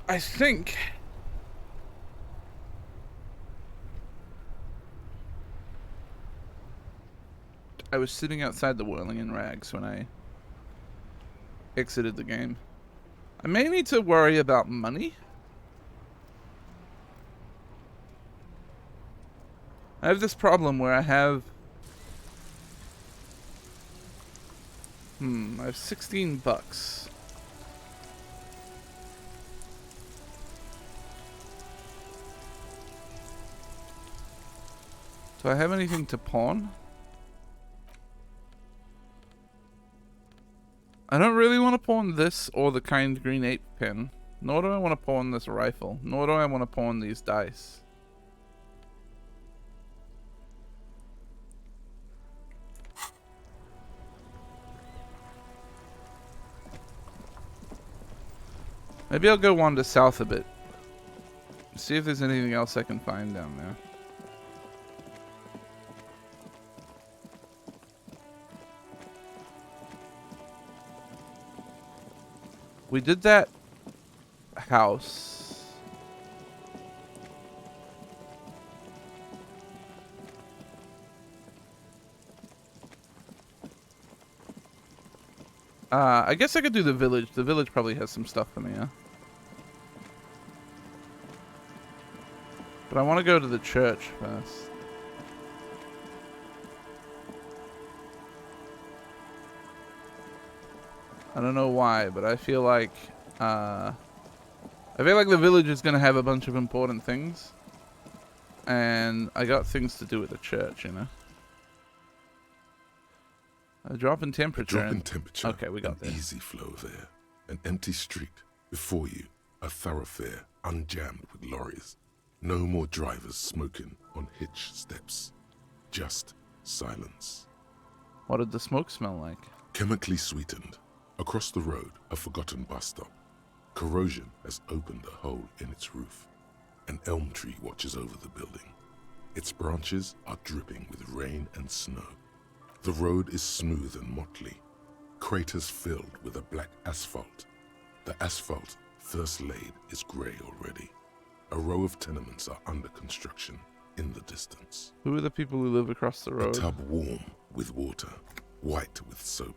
I think I was sitting outside the Whirling in Rags when I exited the game. I may need to worry about money. I have this problem where I have 16 bucks. Do I have anything to pawn? I don't really want to pawn this or the kind green ape pin. Nor do I want to pawn this rifle. Nor do I want to pawn these dice. Maybe I'll go wander south a bit. See if there's anything else I can find down there. We did that house. I guess I could do the village. The village probably has some stuff for me, huh? But I want to go to the church first. I don't know why, but I feel like the village is gonna have a bunch of important things, and I got things to do at the church, you know. A drop in temperature. A drop in temperature. Okay, we got an this. Easy flow of air. An empty street. Before you, a thoroughfare unjammed with lorries. No more drivers smoking on hitch steps. Just silence. What did the smoke smell like? Chemically sweetened. Across the road, a forgotten bus stop. Corrosion has opened a hole in its roof. An elm tree watches over the building. Its branches are dripping with rain and snow. The road is smooth and motley. Craters filled with a black asphalt. The asphalt, first laid, is grey already. A row of tenements are under construction in the distance. Who are the people who live across the road? A tub warm with water, white with soap.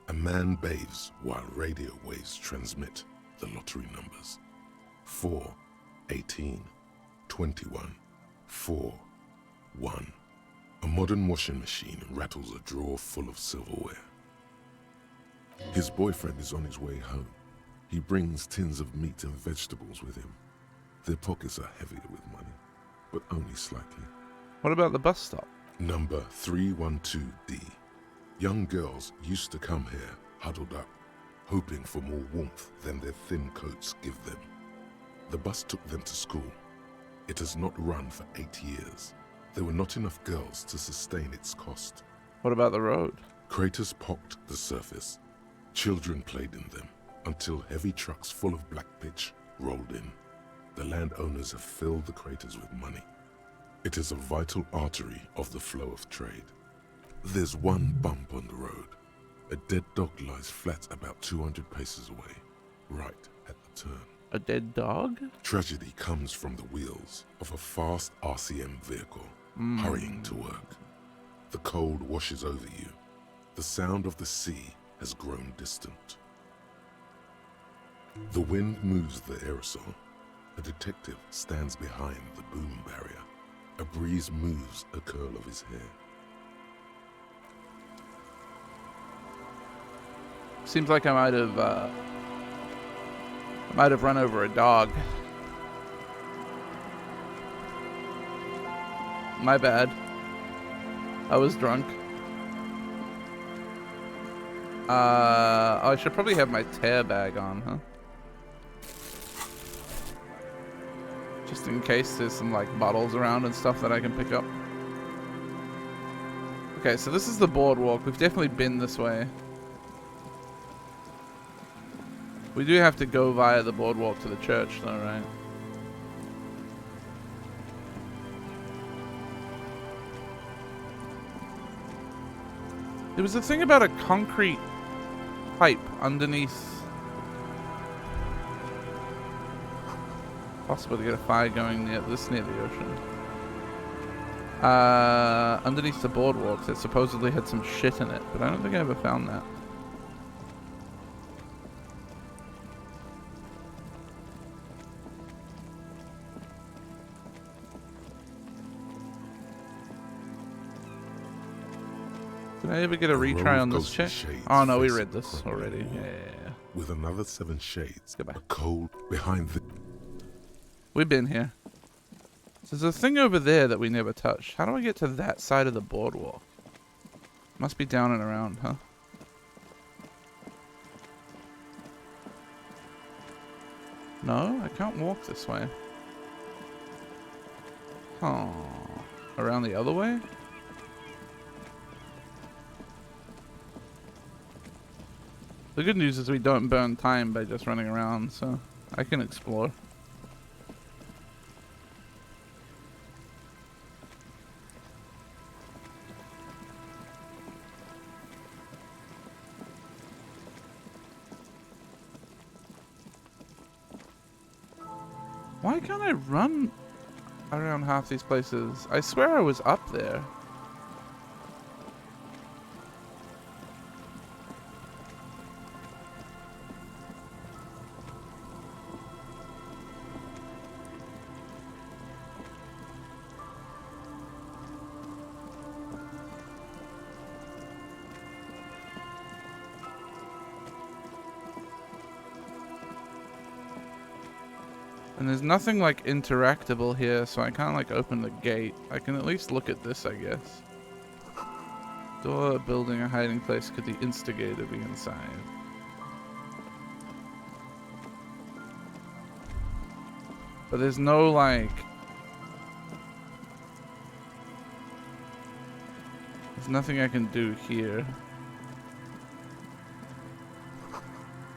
A man bathes while radio waves transmit the lottery numbers. 4, 18, 21, 4, 1. A modern washing machine rattles a drawer full of silverware. His boyfriend is on his way home. He brings tins of meat and vegetables with him. Their pockets are heavier with money, but only slightly. What about the bus stop? Number 312D. Young girls used to come here, huddled up, hoping for more warmth than their thin coats give them. The bus took them to school. It has not run for 8 years. There were not enough girls to sustain its cost. What about the road? Craters pocked the surface. Children played in them until heavy trucks full of black pitch rolled in. The landowners have filled the craters with money. It is a vital artery of the flow of trade. There's one bump on the road. A dead dog lies flat about 200 paces away, right at the turn. A dead dog? Tragedy comes from the wheels of a fast RCM vehicle, hurrying to work. The cold washes over you. The sound of the sea has grown distant. The wind moves the aerosol. A detective stands behind the boom barrier. A breeze moves a curl of his hair. Seems like I might have run over a dog. My bad. I was drunk. I should probably have my tear bag on, huh? Just in case there's some like bottles around and stuff that I can pick up. Okay, so this is the boardwalk. We've definitely been this way. We do have to go via the boardwalk to the church though, right? There was a thing about a concrete pipe underneath Possible to get a fire going near the ocean. Underneath the boardwalk that supposedly had some shit in it, but I don't think I ever found that. Did I ever get a retry on this check? Oh no, we read this already. Yeah. With another 7 shades. Goodbye. A cold behind the... We've been here. There's a thing over there that we never touched. How do I get to that side of the boardwalk? Must be down and around, huh? No, I can't walk this way. Huh. Around the other way? The good news is we don't burn time by just running around, so I can explore. Why can't I run around half these places? I swear I was up there. And there's nothing like interactable here, so I can't like open the gate. I can at least look at this, I guess. Door, building, a hiding place. Could the instigator be inside? But there's no like... There's nothing I can do here.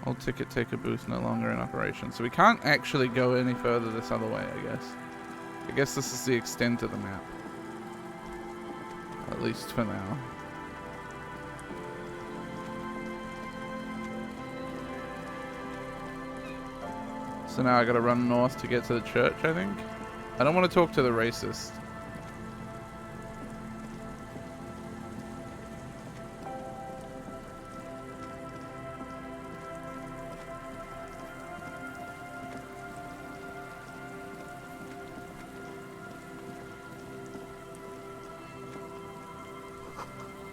Old ticket taker booth no longer in operation. So we can't actually go any further this other way, I guess. I guess this is the extent of the map. At least for now. So now I gotta run north to get to the church, I think. I don't want to talk to the racist.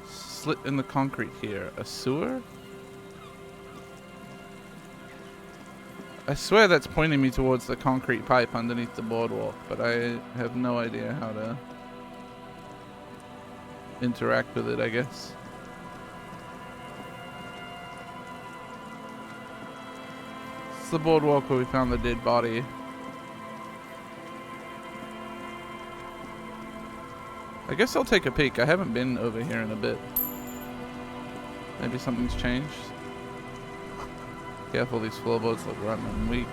Slit in the concrete here. A sewer? I swear that's pointing me towards the concrete pipe underneath the boardwalk, but I have no idea how to interact with it, I guess. It's the boardwalk where we found the dead body. I guess I'll take a peek. I haven't been over here in a bit. Maybe something's changed. Careful, these floorboards look rotten and weak.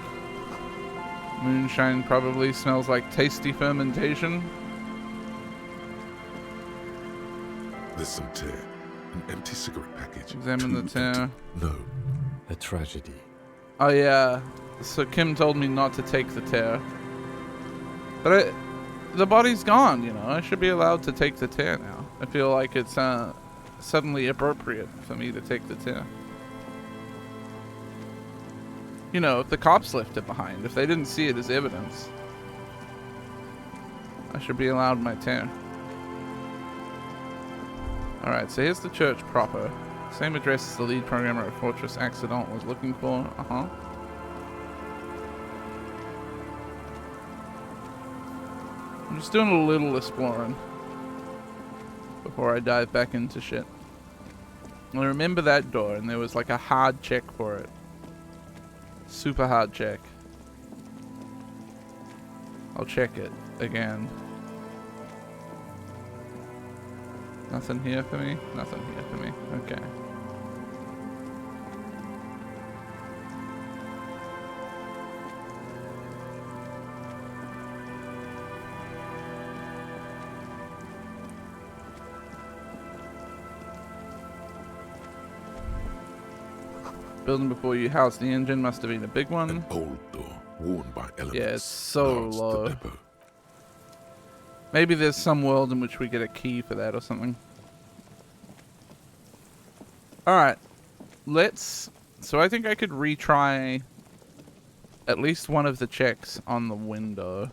Moonshine probably smells like tasty fermentation. There's some tear. An empty cigarette package. Examine the tear. No. A tragedy. Oh yeah. So Kim told me not to take the tear. But the body's gone, you know. I should be allowed to take the tear now. I feel like it's suddenly appropriate for me to take the tear. You know, if the cops left it behind, if they didn't see it as evidence, I should be allowed my tear. Alright, so here's the church proper. Same address as the lead programmer at Fortress Accident was looking for. Uh-huh. I'm just doing a little exploring before I dive back into shit. I remember that door, and there was like a hard check for it. Super hard check. I'll check it again. Nothing here for me? Nothing here for me. Okay. Building before you house the engine must have been a big one. An old door, worn by elements. Yeah, it's so guards low. the depot. Maybe there's some world in which we get a key for that or something. Alright. So I think I could retry at least one of the checks on the window.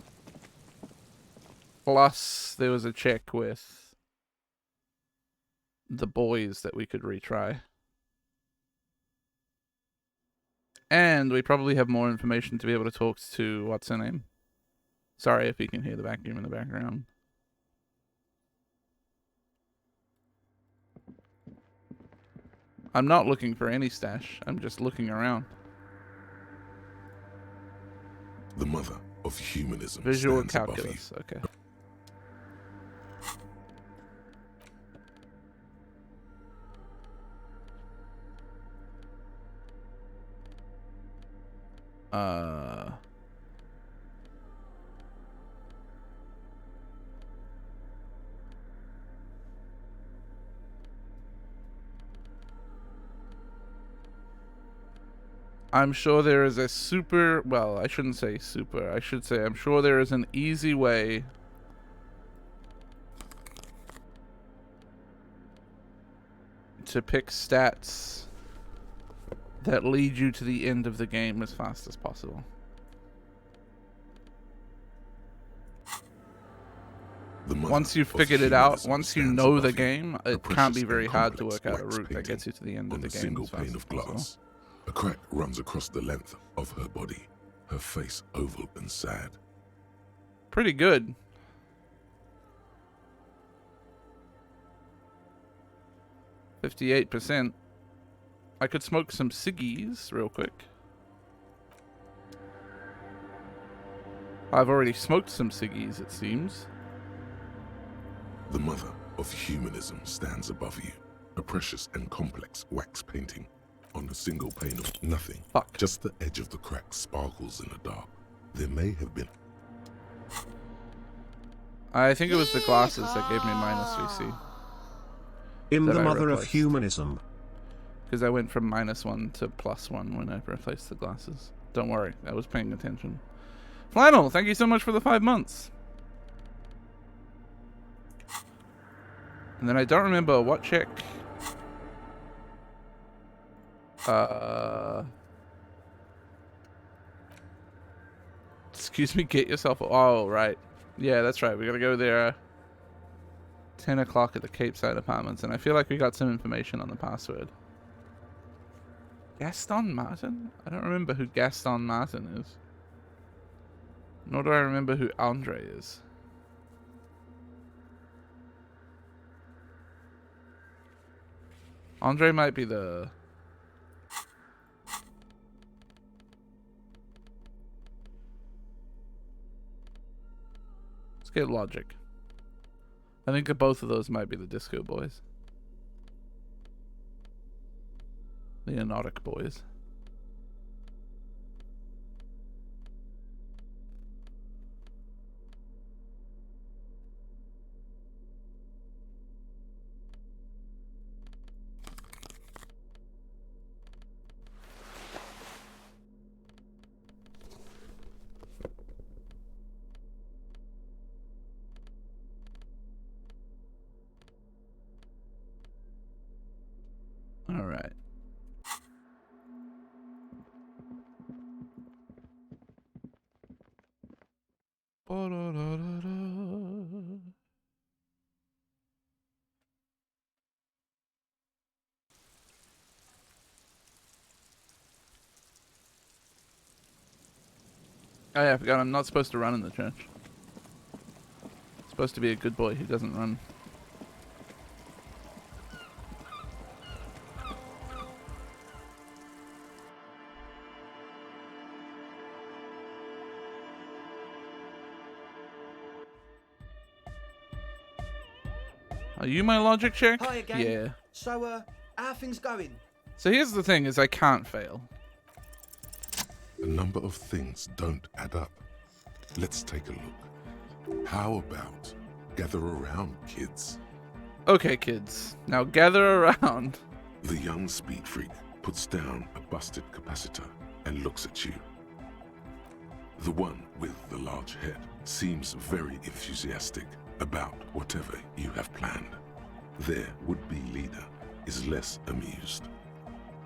Plus, there was a check with the boys that we could retry. And we probably have more information to be able to talk to what's her name. Sorry if you can hear the vacuum in the background. I'm not looking for any stash. I'm just looking around. The mother of humanism Visual stands above you. calculus. Okay. I'm sure there is a super, well, I shouldn't say super. I should say I'm sure there is an easy way to pick stats that lead you to the end of the game as fast as possible. Once you've figured it out, once you know the game, it can't be very hard to work out a route that gets you to the end of the game as fast as possible. A crack runs across the length of her body, her face oval and sad. Pretty good. %. I could smoke some ciggies real quick. I've already smoked some ciggies, it seems. The mother of humanism stands above you, a precious and complex wax painting on a single pane of nothing. Fuck. Just the edge of the crack sparkles in the dark. There may have been... I think it was the glasses that gave me -VC. In that the I mother of replaced. humanism. Because I went from -1 to +1 when I replaced the glasses. Don't worry, I was paying attention. Flannel, thank you so much for the 5 months. And then I don't remember what check. Excuse me, get yourself. Oh, right. Yeah, that's right. We gotta go there. 10 o'clock at the Cape Side Apartments, and I feel like we got some information on the password. Gaston Martin? I don't remember who Gaston Martin is. Nor do I remember who Andre is. Andre might be the... Let's get logic. I think that both of those might be the Disco Boys. The Anotic Boys. All right. Oh yeah, I forgot I'm not supposed to run in the church. I'm supposed to be a good boy who doesn't run. Are you my logic check? Hi again. Yeah. So, how are things going? So here's the thing, is I can't fail. A number of things don't add up. Let's take a look. How about gather around, kids? Okay, kids. Now gather around. The young speed freak puts down a busted capacitor and looks at you. The one with the large head seems very enthusiastic about whatever you have planned. Their would-be leader is less amused.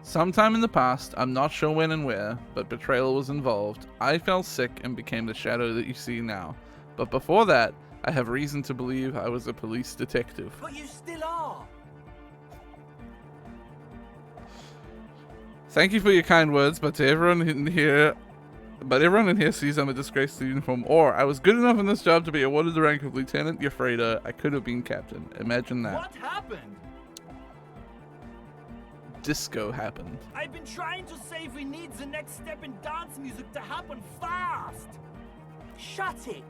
Sometime in the past, I'm not sure when and where, but betrayal was involved. I fell sick and became the shadow that you see now. But before that, I have reason to believe I was a police detective. But you still are. Thank you for your kind words, but everyone in here sees I'm a disgraced uniform. Or I was good enough in this job to be awarded the rank of lieutenant. You're afraid I could have been captain. Imagine that. What happened? Disco happened. I've been trying to say we need the next step in dance music to happen fast. Shut it.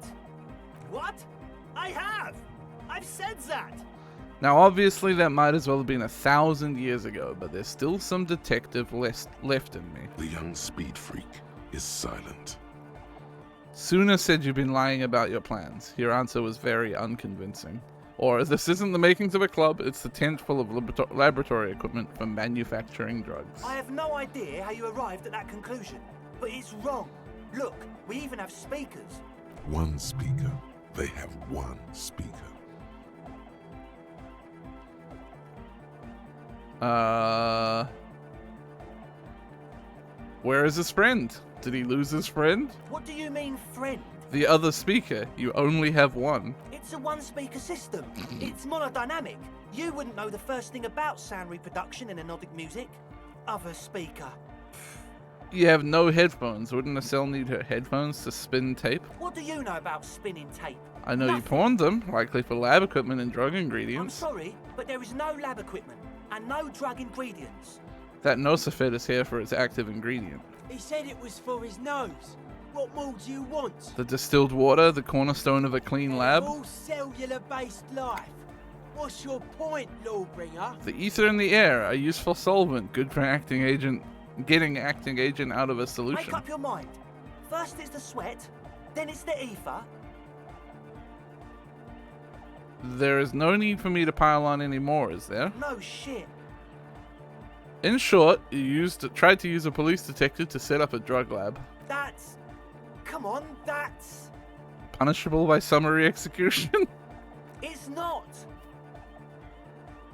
What? I have. I've said that. Now, obviously, that might as well have been 1,000 years ago, but there's still some detective left in me. The young speed freak is silent. Sooner said you've been lying about your plans. Your answer was very unconvincing. Or, this isn't the makings of a club, it's the tent full of laboratory equipment for manufacturing drugs. I have no idea how you arrived at that conclusion, but it's wrong. Look, we even have speakers. One speaker. They have one speaker. Where is his friend? Did he lose his friend? What do you mean, friend? The other speaker. You only have one. It's a one-speaker system. It's monodynamic. You wouldn't know the first thing about sound reproduction in anodic music. Other speaker. You have no headphones. Wouldn't a cell need her headphones to spin tape? What do you know about spinning tape? I know you pawned them, likely for lab equipment and drug I'm ingredients. sorry, but there is no lab equipment and no drug ingredients. That Nosafed is here for its active ingredient. He said it was for his nose. What more do you want? The distilled water, the cornerstone of a clean lab. All cellular-based life. What's your point, Lawbringer? The ether in the air, a useful solvent, good for getting acting agent out of a solution. Make up your mind. First it's the sweat, then it's the ether. There is no need for me to pile on anymore, is there? No shit. In short, you tried to use a police detective to set up a drug lab. That's... Come on, that's... Punishable by summary execution? It's not.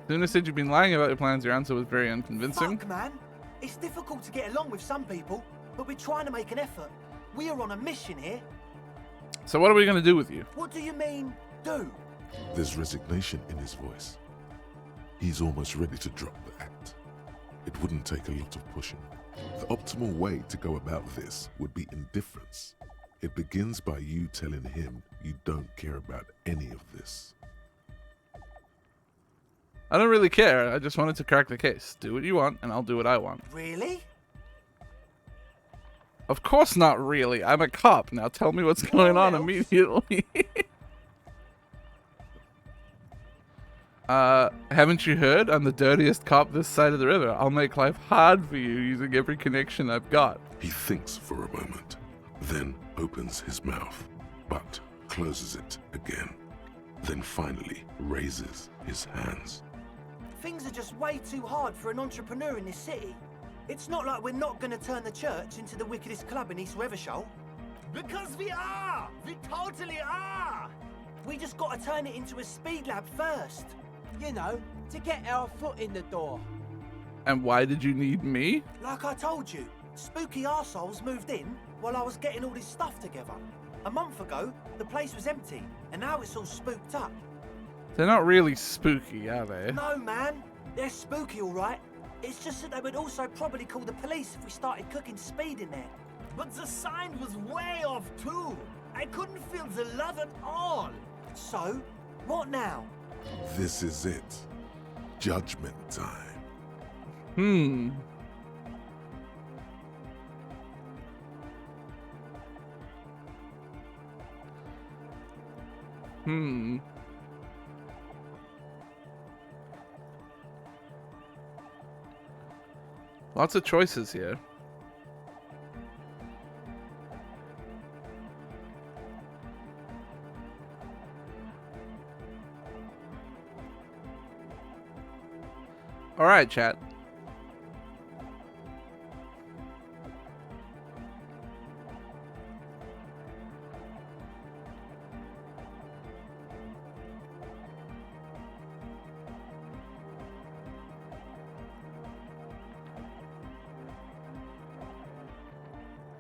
Sooner said you've been lying about your plans, your answer was very unconvincing. Fuck, man. It's difficult to get along with some people, but we're trying to make an effort. We are on a mission here. So what are we going to do with you? What do you mean, do? There's resignation in his voice. He's almost ready to drop the act. It wouldn't take a lot of pushing. The optimal way to go about this would be indifference. It begins by you telling him you don't care about any of this. I don't really care. I just wanted to crack the case. Do what you want, and I'll do what I want. Really? Of course not really. I'm a cop. Now tell me what's going on else? immediately. Haven't you heard? I'm the dirtiest cop this side of the river. I'll make life hard for you using every connection I've got. He thinks for a moment, then opens his mouth, but closes it again. Then finally raises his hands. Things are just way too hard for an entrepreneur in this city. It's not like we're not going to turn the church into the wickedest club in East Revershoal. Because we are! We totally are! We just got to turn it into a speed lab first. You know, to get our foot in the door. And why did you need me? Like I told you, spooky arseholes moved in while I was getting all this stuff together. A month ago, the place was empty, and now it's all spooked up. They're not really spooky, are they? No, man. They're spooky, all right. It's just that they would also probably call the police if we started cooking speed in there. But the sign was way off too. I couldn't feel the love at all. So, what now? This is it. Judgment time. Hmm. Lots of choices here. All right, chat.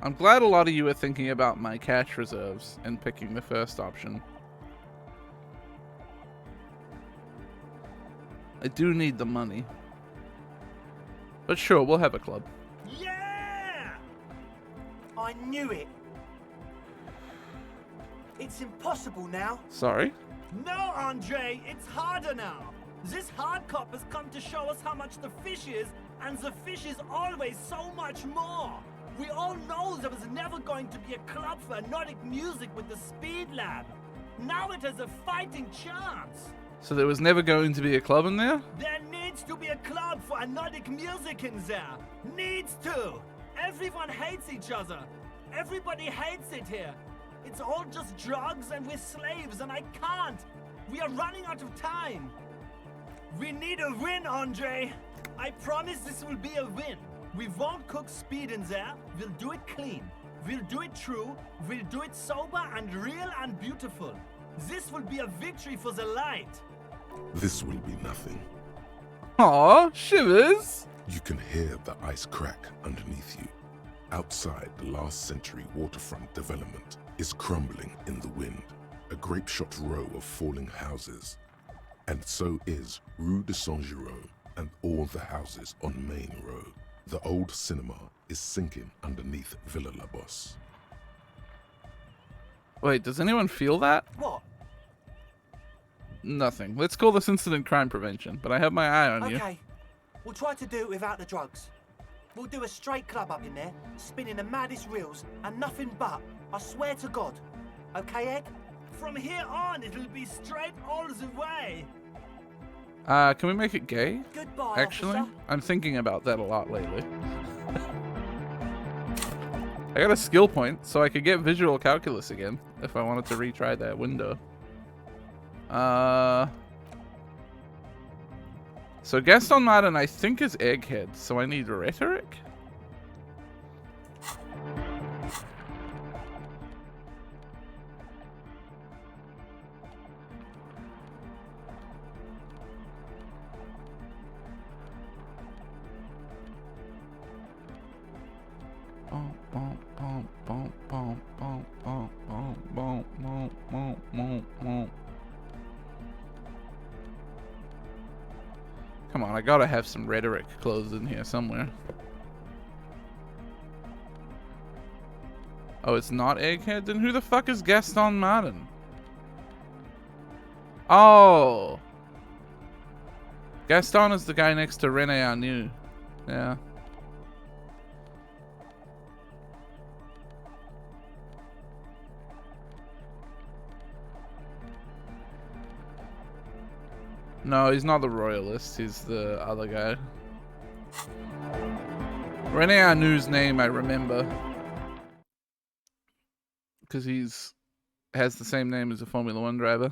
I'm glad a lot of you are thinking about my cash reserves and picking the first option. I do need the money. But sure, we'll have a club. Yeah! I knew it. It's impossible now. Sorry? No, Andre, it's harder now. This hard cop has come to show us how much the fish is, and the fish is always so much more. We all know there was never going to be a club for Nordic music with the Speed Lab. Now it has a fighting chance. So there was never going to be a club in there? There needs to be a club for Nordic music in there. Needs to. Everyone hates each other. Everybody hates it here. It's all just drugs and we're slaves and I can't. We are running out of time. We need a win, Andre. I promise this will be a win. We won't cook speed in there. We'll do it clean. We'll do it true. We'll do it sober and real and beautiful. This will be a victory for the light. This will be nothing. Aw, shivers! You can hear the ice crack underneath you. Outside, the last century waterfront development is crumbling in the wind, a grape-shot row of falling houses. And so is Rue de Saint-Giraud and all the houses on Main Row. The old cinema is sinking underneath Villa La Bosse. Wait, does anyone feel that? What? Nothing. Let's call this incident crime prevention, but I have my eye on you. Okay. We'll try to do it without the drugs. We'll do a straight club up in there, spinning the maddest reels, and nothing but. I swear to God. Okay, Egg? From here on, it'll be straight all the way. Can we make it gay? Goodbye, Actually, officer. I'm thinking about that a lot lately. I got a skill point, so I could get visual calculus again if I wanted to retry that window. So Gaston Martin, I think, is Egghead, so I need rhetoric? Come on, I gotta have some rhetoric closed in here somewhere. Oh, it's not Egghead? Then who the fuck is Gaston Martin? Oh! Gaston is the guy next to Rene Arnoux. Yeah. No, he's not the royalist. He's the other guy. Rene Arnoux' name I remember, because has the same name as a Formula 1 driver.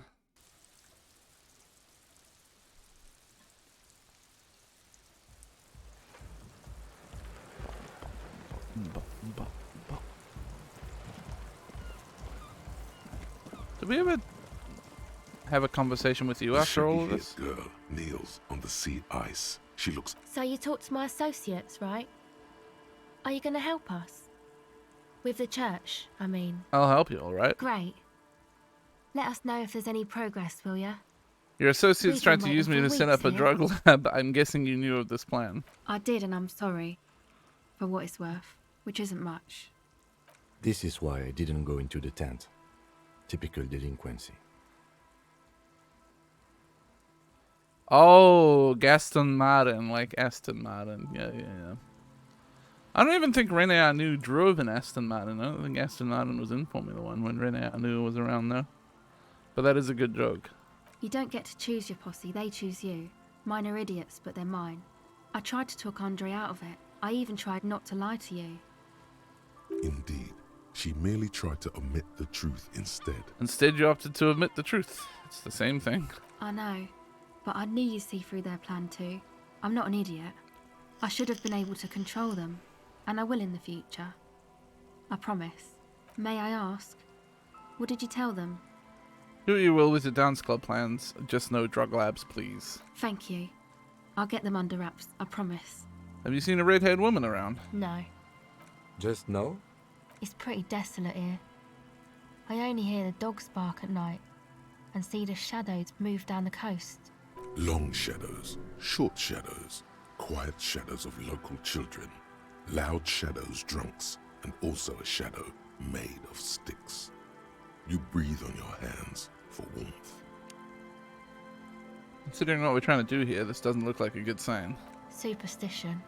Did we ever have a conversation with you after all of this? The girl kneels on the sea ice. She looks So you talked to my associates, right? Are you going to help us? With the church, I mean. I'll help you, alright? Great. Let us know if there's any progress, will ya? Your associate's We've trying been to use me waiting to for set up a weeks drug lab. I'm guessing you knew of this plan. I did, and I'm sorry. For what it's worth, which isn't much. This is why I didn't go into the tent. Typical delinquency. Oh, Gaston Martin, like Aston Martin. Yeah. I don't even think Rene Arnoux drove an Aston Martin. I don't think Aston Martin was in Formula 1 when Rene Arnoux was around there. But that is a good joke. You don't get to choose your posse, they choose you. Mine are idiots, but they're mine. I tried to talk Andre out of it. I even tried not to lie to you. indeed. She merely tried to omit the truth instead. Instead, you opted to admit the truth. It's the same thing. I know, but I knew you'd see through their plan too. I'm not an idiot. I should have been able to control them, and I will in the future. I promise. May I ask, what did you tell them? Do what you will with your dance club plans. Just no drug labs, please. Thank you. I'll get them under wraps, I promise. Have you seen a red-haired woman around? No. Just no? It's pretty desolate here. I only hear the dogs bark at night and see the shadows move down the coast. Long shadows, short shadows, quiet shadows of local children, loud shadows, drunks, and also a shadow made of sticks. You breathe on your hands for warmth. Considering what we're trying to do here, this doesn't look like a good sign. Superstition.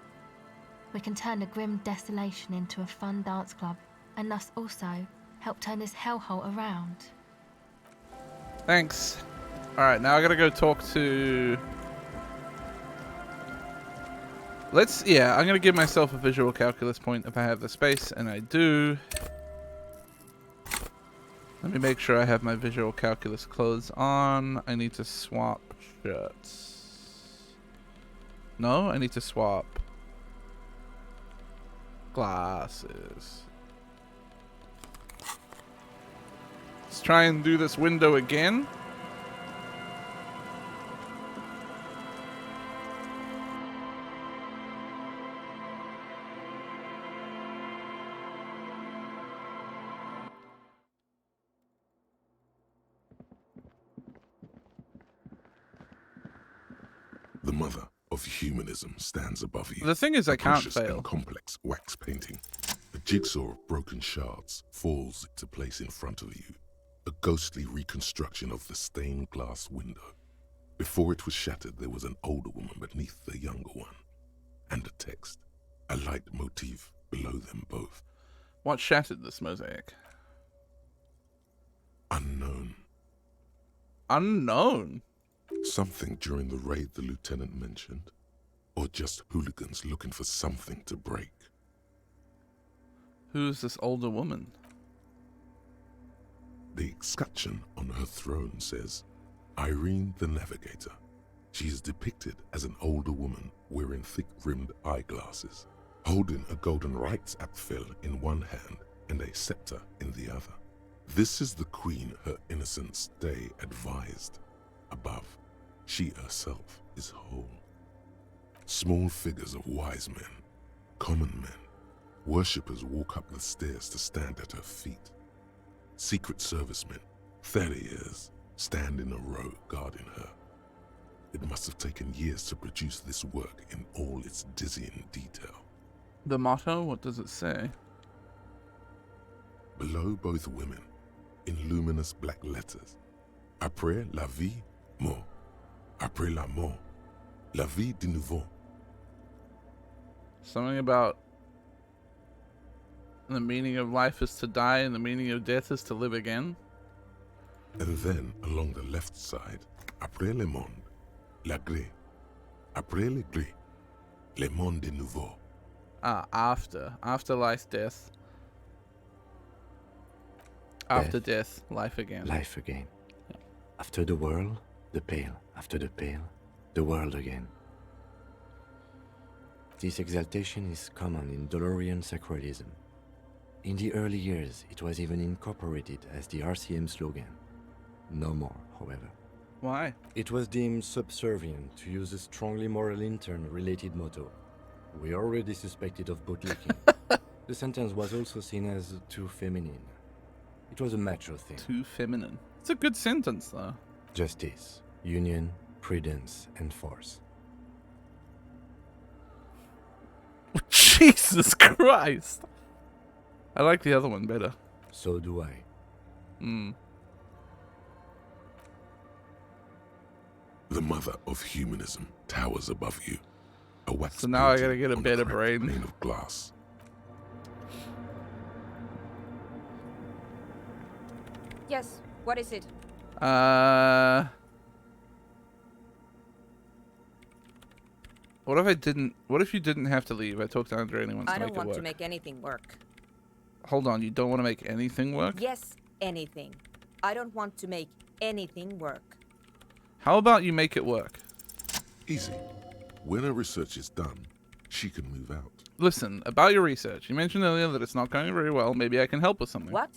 We can turn the grim desolation into a fun dance club, and thus also help turn this hellhole around. Thanks. Alright, now I gotta go talk to... I'm gonna give myself a visual calculus point if I have the space, and I do. Let me make sure I have my visual calculus clothes on. I need to swap shirts. No, I need to swap glasses. Let's try and do this window again. The mother of humanism stands above you. The thing is, I can't Precious fail. and complex wax painting. A jigsaw of broken shards falls into place in front of you. A ghostly reconstruction of the stained glass window. Before it was shattered, there was an older woman beneath the younger one. And a text. A light motif below them both. What shattered this mosaic? Unknown. Unknown? Something during the raid the lieutenant mentioned. Or just hooligans looking for something to break. Who's this older woman? The escutcheon on her throne says, Irene the Navigator. She is depicted as an older woman wearing thick-rimmed eyeglasses, holding a golden rights apfel in one hand and a scepter in the other. This is the queen her innocence day advised. Above, she herself is whole. Small figures of wise men, common men, worshippers walk up the stairs to stand at her feet. Secret servicemen, 30 years, stand in a row guarding her. It must have taken years to produce this work in all its dizzying detail. The motto, what does it say? Below both women, in luminous black letters, Après la vie, mort. Après la mort, la vie de nouveau. Something about the meaning of life is to die and the meaning of death is to live again? And then, along the left side, Après le monde, la gré. Après le gré, le monde de nouveau. Ah, after. After life, death. After death, life again. Life again. After the whirl, the pale. After the pale, the world again. This exaltation is common in Dolorian sacralism. In the early years, it was even incorporated as the RCM slogan. No more, however. Why? It was deemed subservient to use a strongly moral intern-related motto. We already suspected of bootlicking. The sentence was also seen as too feminine. It was a macho thing. Too feminine. It's a good sentence, though. Justice, union, prudence, and force. Jesus Christ! I like the other one better. So do I. The mother of humanism towers above you. A wax So now I painting gotta get a on better cracked brain. pane of glass. Yes, what is it? What if you didn't have to leave? I talked to Andre and he wants I to don't make it want work. to make anything work. Hold on, you don't want to make anything work? Yes, anything. I don't want to make anything work. How about you make it work? Easy. When her research is done, she can move out. Listen, about your research. You mentioned earlier that it's not going very well. Maybe I can help with something. What?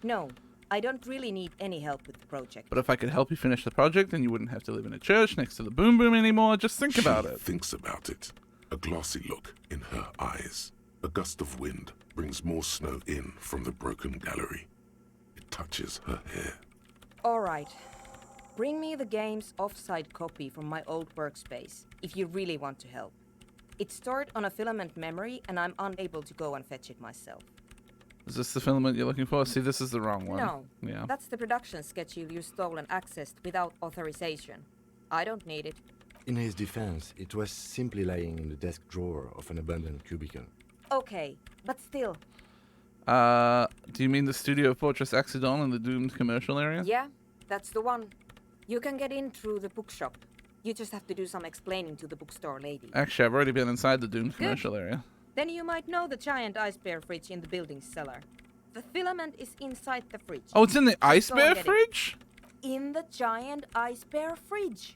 No, I don't really need any help with the project. But if I could help you finish the project, then you wouldn't have to live in a church next to the Boom Boom anymore. Just think about She it. thinks about it. A glossy look in her eyes. A gust of wind brings more snow in from the broken gallery. It touches her hair. All right. Bring me the game's offsite copy from my old workspace, if you really want to help. It's stored on a filament memory, and I'm unable to go and fetch it myself. Is this the filament you're looking for? See, this is the wrong one. No. Yeah. That's the production schedule you stole and accessed without authorization. I don't need it. In his defense, it was simply lying in the desk drawer of an abandoned cubicle. Okay, but still. Do you mean the studio of Fortress Accidon in the doomed commercial area? Yeah, that's the one. You can get in through the bookshop. You just have to do some explaining to the bookstore lady. Actually, I've already been inside the doomed commercial area. Then you might know the giant ice bear fridge in the building's cellar. The filament is inside the fridge. Oh, it's in the ice Go bear and get it. fridge? In the giant ice bear fridge.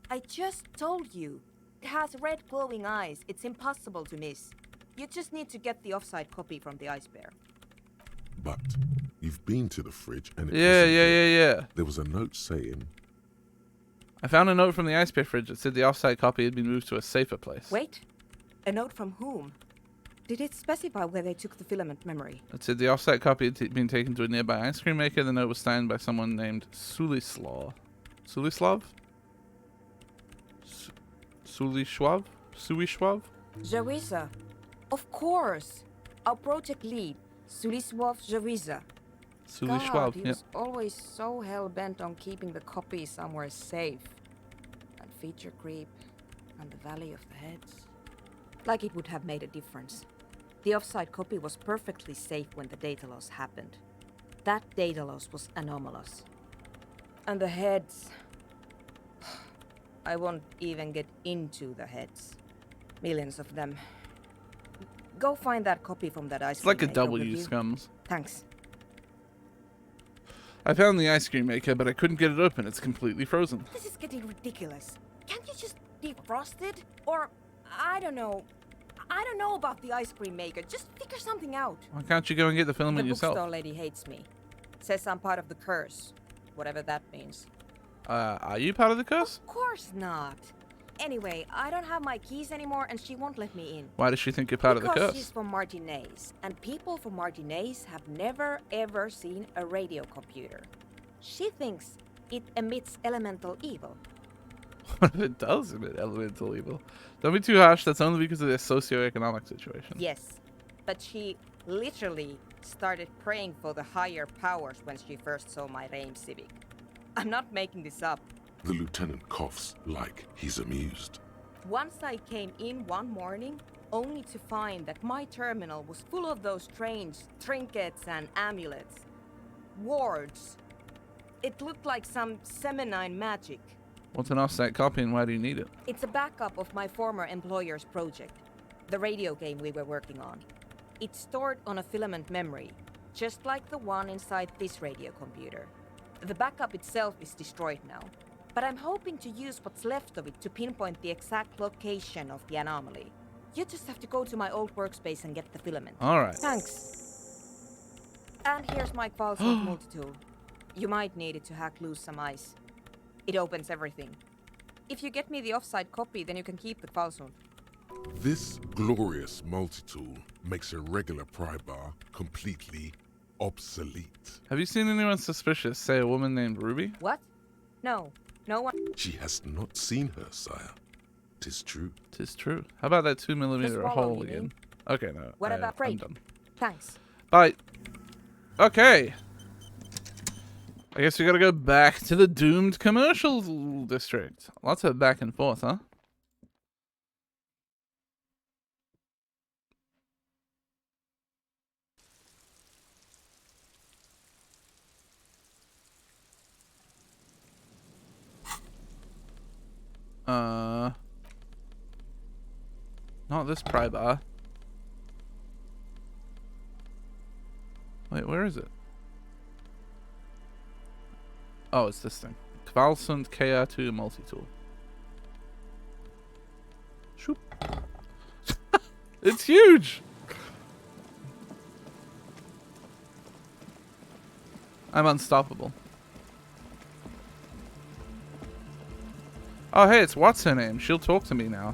I just told you. It has red glowing eyes. It's impossible to miss. You just need to get the offside copy from the ice bear. But you've been to the fridge and it Yeah. There was a note saying, I found a note from the ice bear fridge that said the offsite copy had been moved to a safer place. Wait. A note from whom? Did it specify where they took the filament memory? It said the offsite copy had been taken to a nearby ice cream maker. The note was signed by someone named Sulislav? Sulislav? Jawiza. Of course. Our project lead, Sulisław Jawiza. God, he was always so hell-bent on keeping the copy somewhere safe. And feature creep, and the Valley of the Heads. Like it would have made a difference. The offsite copy was perfectly safe when the data loss happened. That data loss was anomalous. And the heads... I won't even get into the heads. Millions of them. Go find that copy from that ice It's like a cream maker, W, will you? Scums. Thanks. I found the ice cream maker, but I couldn't get it open. It's completely frozen. This is getting ridiculous. Can't you just defrost it? Or, I don't know. I don't know about the ice cream maker. Just figure something out. Why can't you go and get the filament The yourself? bookstore lady hates me. Says I'm part of the curse. Whatever that means. Are you part of the curse? Of course not. Anyway, I don't have my keys anymore and she won't let me in. Why does she think you're part of the Because curse? she's from Martinez, and people from Martinez have never ever seen a radio computer. She thinks it emits elemental evil. What if it does emit elemental evil? Don't be too harsh. That's only because of their socioeconomic situation. Yes, but she literally started praying for the higher powers when she first saw my Rame Civic. I'm not making this up. the lieutenant coughs like he's amused. Once I came in one morning, only to find that my terminal was full of those strange trinkets and amulets. Wards. It looked like some Semenine magic. What's an offsite copy and why do you need it? It's a backup of my former employer's project, the radio game we were working on. It's stored on a filament memory, just like the one inside this radio computer. The backup itself is destroyed now, but I'm hoping to use what's left of it to pinpoint the exact location of the anomaly. You just have to go to my old workspace and get the filament. Alright. Thanks. And here's my Qualsynth multi-tool. You might need it to hack loose some ice. It opens everything. If you get me the offsite copy, then you can keep the Qualsynth. This glorious multi-tool makes a regular pry bar completely obsolete. Have you seen anyone suspicious, say a woman named Ruby? What? No. No one. She has not seen her, sire. 'Tis true. 'Tis true. How about that 2mm Just swallow, hole you again? mean? Okay, no. What about I'm Freight? done. Thanks. Bye. Okay. I guess we gotta go back to the doomed commercial district. Lots of back and forth, huh? Not this pry bar. Wait, where is it? Oh, it's this thing. Qualsynth KR2 multi-tool. Shoop. It's huge! I'm unstoppable. Oh, hey, it's what's her name? She'll talk to me now.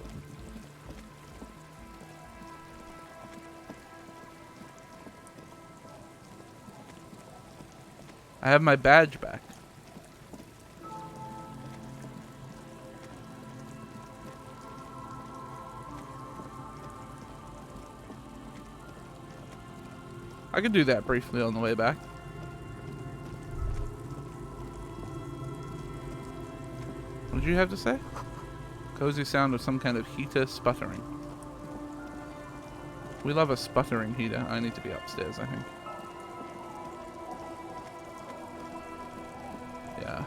I have my badge back. I could do that briefly on the way back. What did you have to say? Cozy sound of some kind of heater sputtering. We love a sputtering heater. I need to be upstairs, I think. Yeah.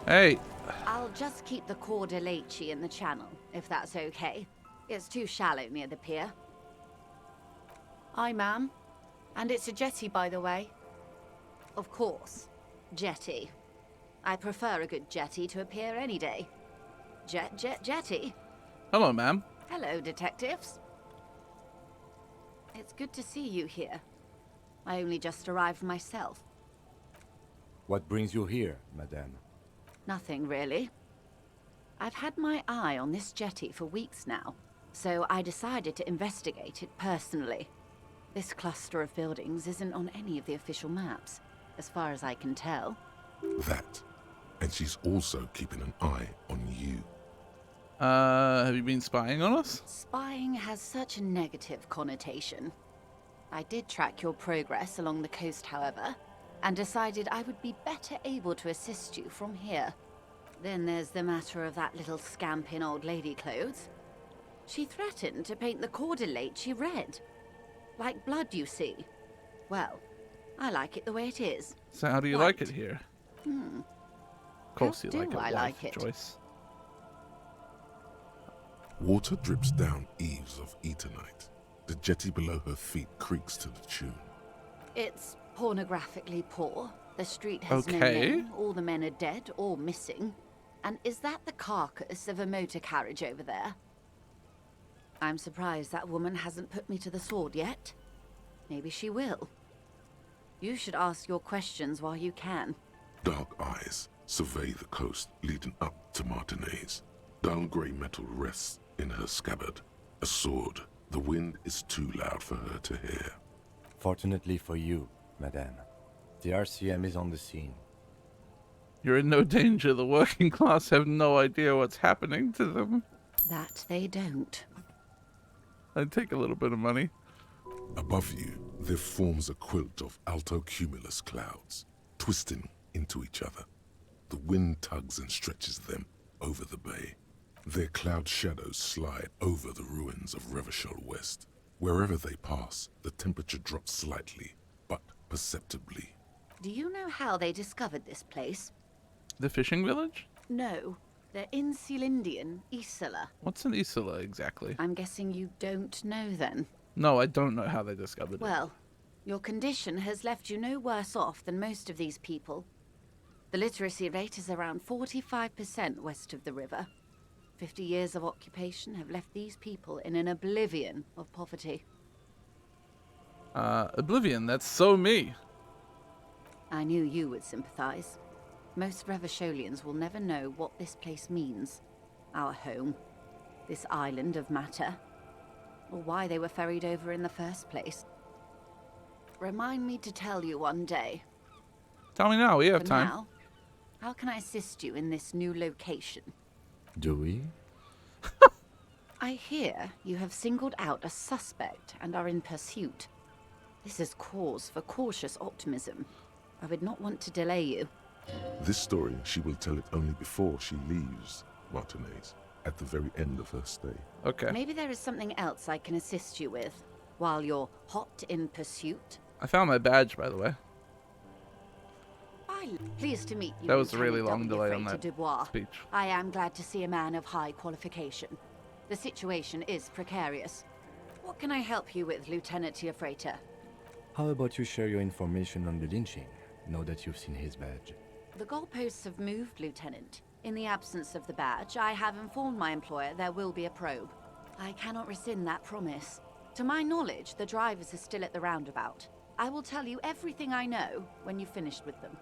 Hey! I'll just keep the Corda Lacey in the channel, if that's okay. It's too shallow near the pier. Aye, ma'am. And it's a jetty, by the way. Of course. Jetty. I prefer a good jetty to a pier any day. Jetty. Hello, ma'am. Hello, detectives. It's good to see you here. I only just arrived myself. What brings you here, madame? Nothing, really. I've had my eye on this jetty for weeks now, so I decided to investigate it personally. This cluster of buildings isn't on any of the official maps, as far as I can tell. That. And she's also keeping an eye on you. Have you been spying on us? Spying has such a negative connotation. I did track your progress along the coast, however, and decided I would be better able to assist you from here. Then there's the matter of that little scamp in old lady clothes. She threatened to paint the Corda Lacey red. Like blood, you see. Well, I like it the way it is. So how do you like it here? Of course How you like do it, I wife, like it? Joyce. Water drips down eaves of Eternite. The jetty below her feet creaks to the tune. It's pornographically poor. The street has no Okay. name. All the men are dead or missing. And is that the carcass of a motor carriage over there? I'm surprised that woman hasn't put me to the sword yet. Maybe she will. You should ask your questions while you can. Dark eyes survey the coast leading up to Martinez. Dull grey metal rests in her scabbard. A sword. The wind is too loud for her to hear. Fortunately for you, madame, the RCM is on the scene. You're in no danger. The working class have no idea what's happening to them. That they don't. I'd take a little bit of money. Above you, there forms a quilt of alto-cumulus clouds, twisting into each other. The wind tugs and stretches them over the bay. Their cloud shadows slide over the ruins of Revachol West. Wherever they pass, the temperature drops slightly, but perceptibly. Do you know how they discovered this place? The fishing village? No. They're in Celindian, Isola. What's an Isola exactly? I'm guessing you don't know then. No, I don't know how they discovered it. Well, your condition has left you no worse off than most of these people. The literacy rate is around 45% west of the river. 50 years of occupation have left these people in an oblivion of poverty. Oblivion, that's so me. I knew you would sympathize. Most Revacholians will never know what this place means. Our home. This island of matter. Or why they were ferried over in the first place. Remind me to tell you one day. Tell me now, we have For time. now, how can I assist you in this new location? Do we? I hear you have singled out a suspect and are in pursuit. This is cause for cautious optimism. I would not want to delay you. This story she will tell it only before she leaves Martinez, at the very end of her stay. Okay. Maybe there is something else I can assist you with while you're hot in pursuit. I found my badge, by the way. Pleased to meet you. That was a really Lieutenant long W. delay on Freighter that Dubois. speech. I am glad to see a man of high qualification. The situation is precarious. What can I help you with, Lieutenant Freighter? How about you share your information on the lynching, now that you've seen his badge? The goalposts have moved, Lieutenant. In the absence of the badge, I have informed my employer there will be a probe. I cannot rescind that promise. To my knowledge, the drivers are still at the roundabout. I will tell you everything I know when you've finished with them.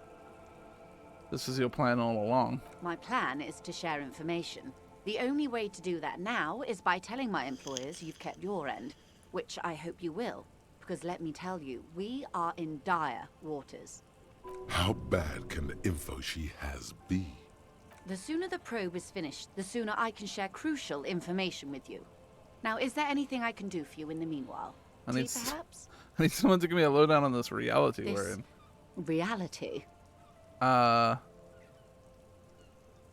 This is your plan all along. My plan is to share information. The only way to do that now is by telling my employers you've kept your end, which I hope you will, because let me tell you, we are in dire waters. How bad can the info she has be? The sooner the probe is finished, the sooner I can share crucial information with you. Now, is there anything I can do for you in the meanwhile? Tea, perhaps? I need someone to give me a lowdown on this reality we're in. Reality?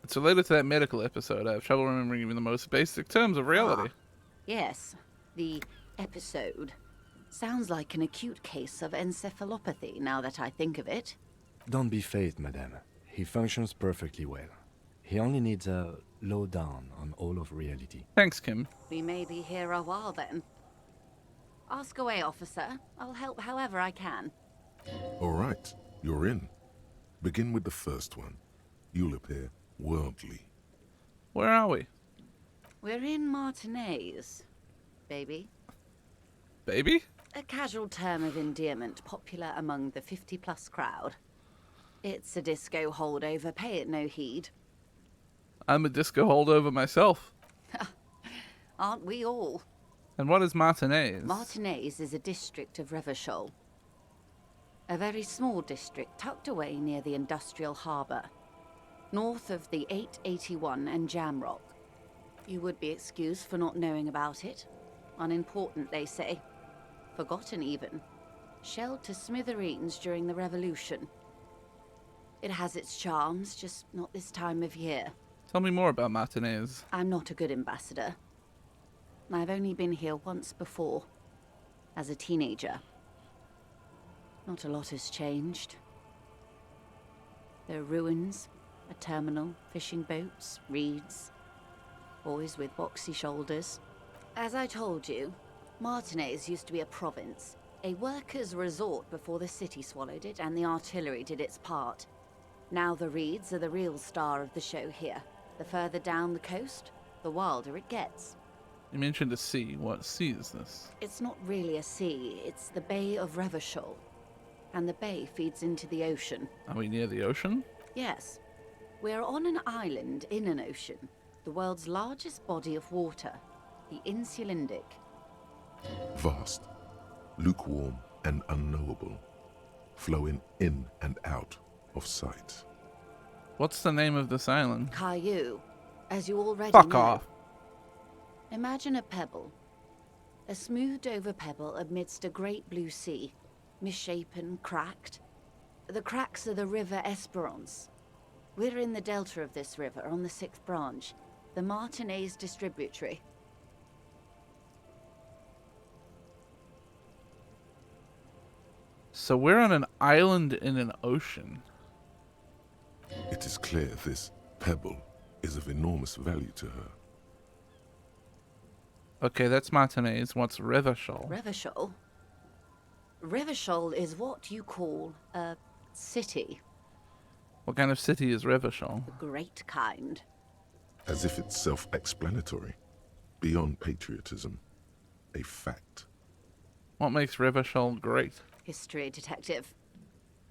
It's related to that medical episode. I have trouble remembering even the most basic terms of reality. Yes, the episode. Sounds like an acute case of encephalopathy, now that I think of it. Don't be phased, madame. He functions perfectly well. He only needs a lowdown on all of reality. Thanks, Kim. We may be here a while then. Ask away, officer. I'll help however I can. All right, you're in. Begin with the first one. You'll appear worldly. Where are we? We're in Martinez, baby. Baby? A casual term of endearment popular among the 50-plus crowd. It's a disco holdover, pay it no heed. I'm a disco holdover myself. Aren't we all? And what is Martinez? Martinez is a district of Revachol. A very small district tucked away near the industrial harbour, north of the 881 and Jamrock. You would be excused for not knowing about it. Unimportant, they say. Forgotten, even. Shelled to smithereens during the Revolution. It has its charms, just not this time of year. Tell me more about Martinez. I'm not a good ambassador. I've only been here once before, as a teenager. Not a lot has changed. There are ruins, a terminal, fishing boats, reeds, boys with boxy shoulders. As I told you, Martinez used to be a province, a workers' resort before the city swallowed it and the artillery did its part. Now the reeds are the real star of the show here. The further down the coast, the wilder it gets. You mentioned a sea. What sea is this? It's not really a sea, it's the Bay of Revachol. And the bay feeds into the ocean. Are we near the ocean? Yes. We're on an island in an ocean, the world's largest body of water, the Insulindic. Vast, lukewarm and unknowable, flowing in and out of sight. What's the name of this island? Caillou, as you already Fuck know. off. Imagine a pebble. A smoothed-over pebble amidst a great blue sea, misshapen, cracked. The cracks are the River Esperance. We're in the delta of this river, on the 6th branch, the Martinez distributary. So we're on an island in an ocean. It is clear this pebble is of enormous value to her. Okay, that's Martinez. What's Revachol? Revachol? Revachol is what you call a city. What kind of city is Revachol? The great kind. As if it's self-explanatory, beyond patriotism, a fact. What makes Revachol great? History, detective.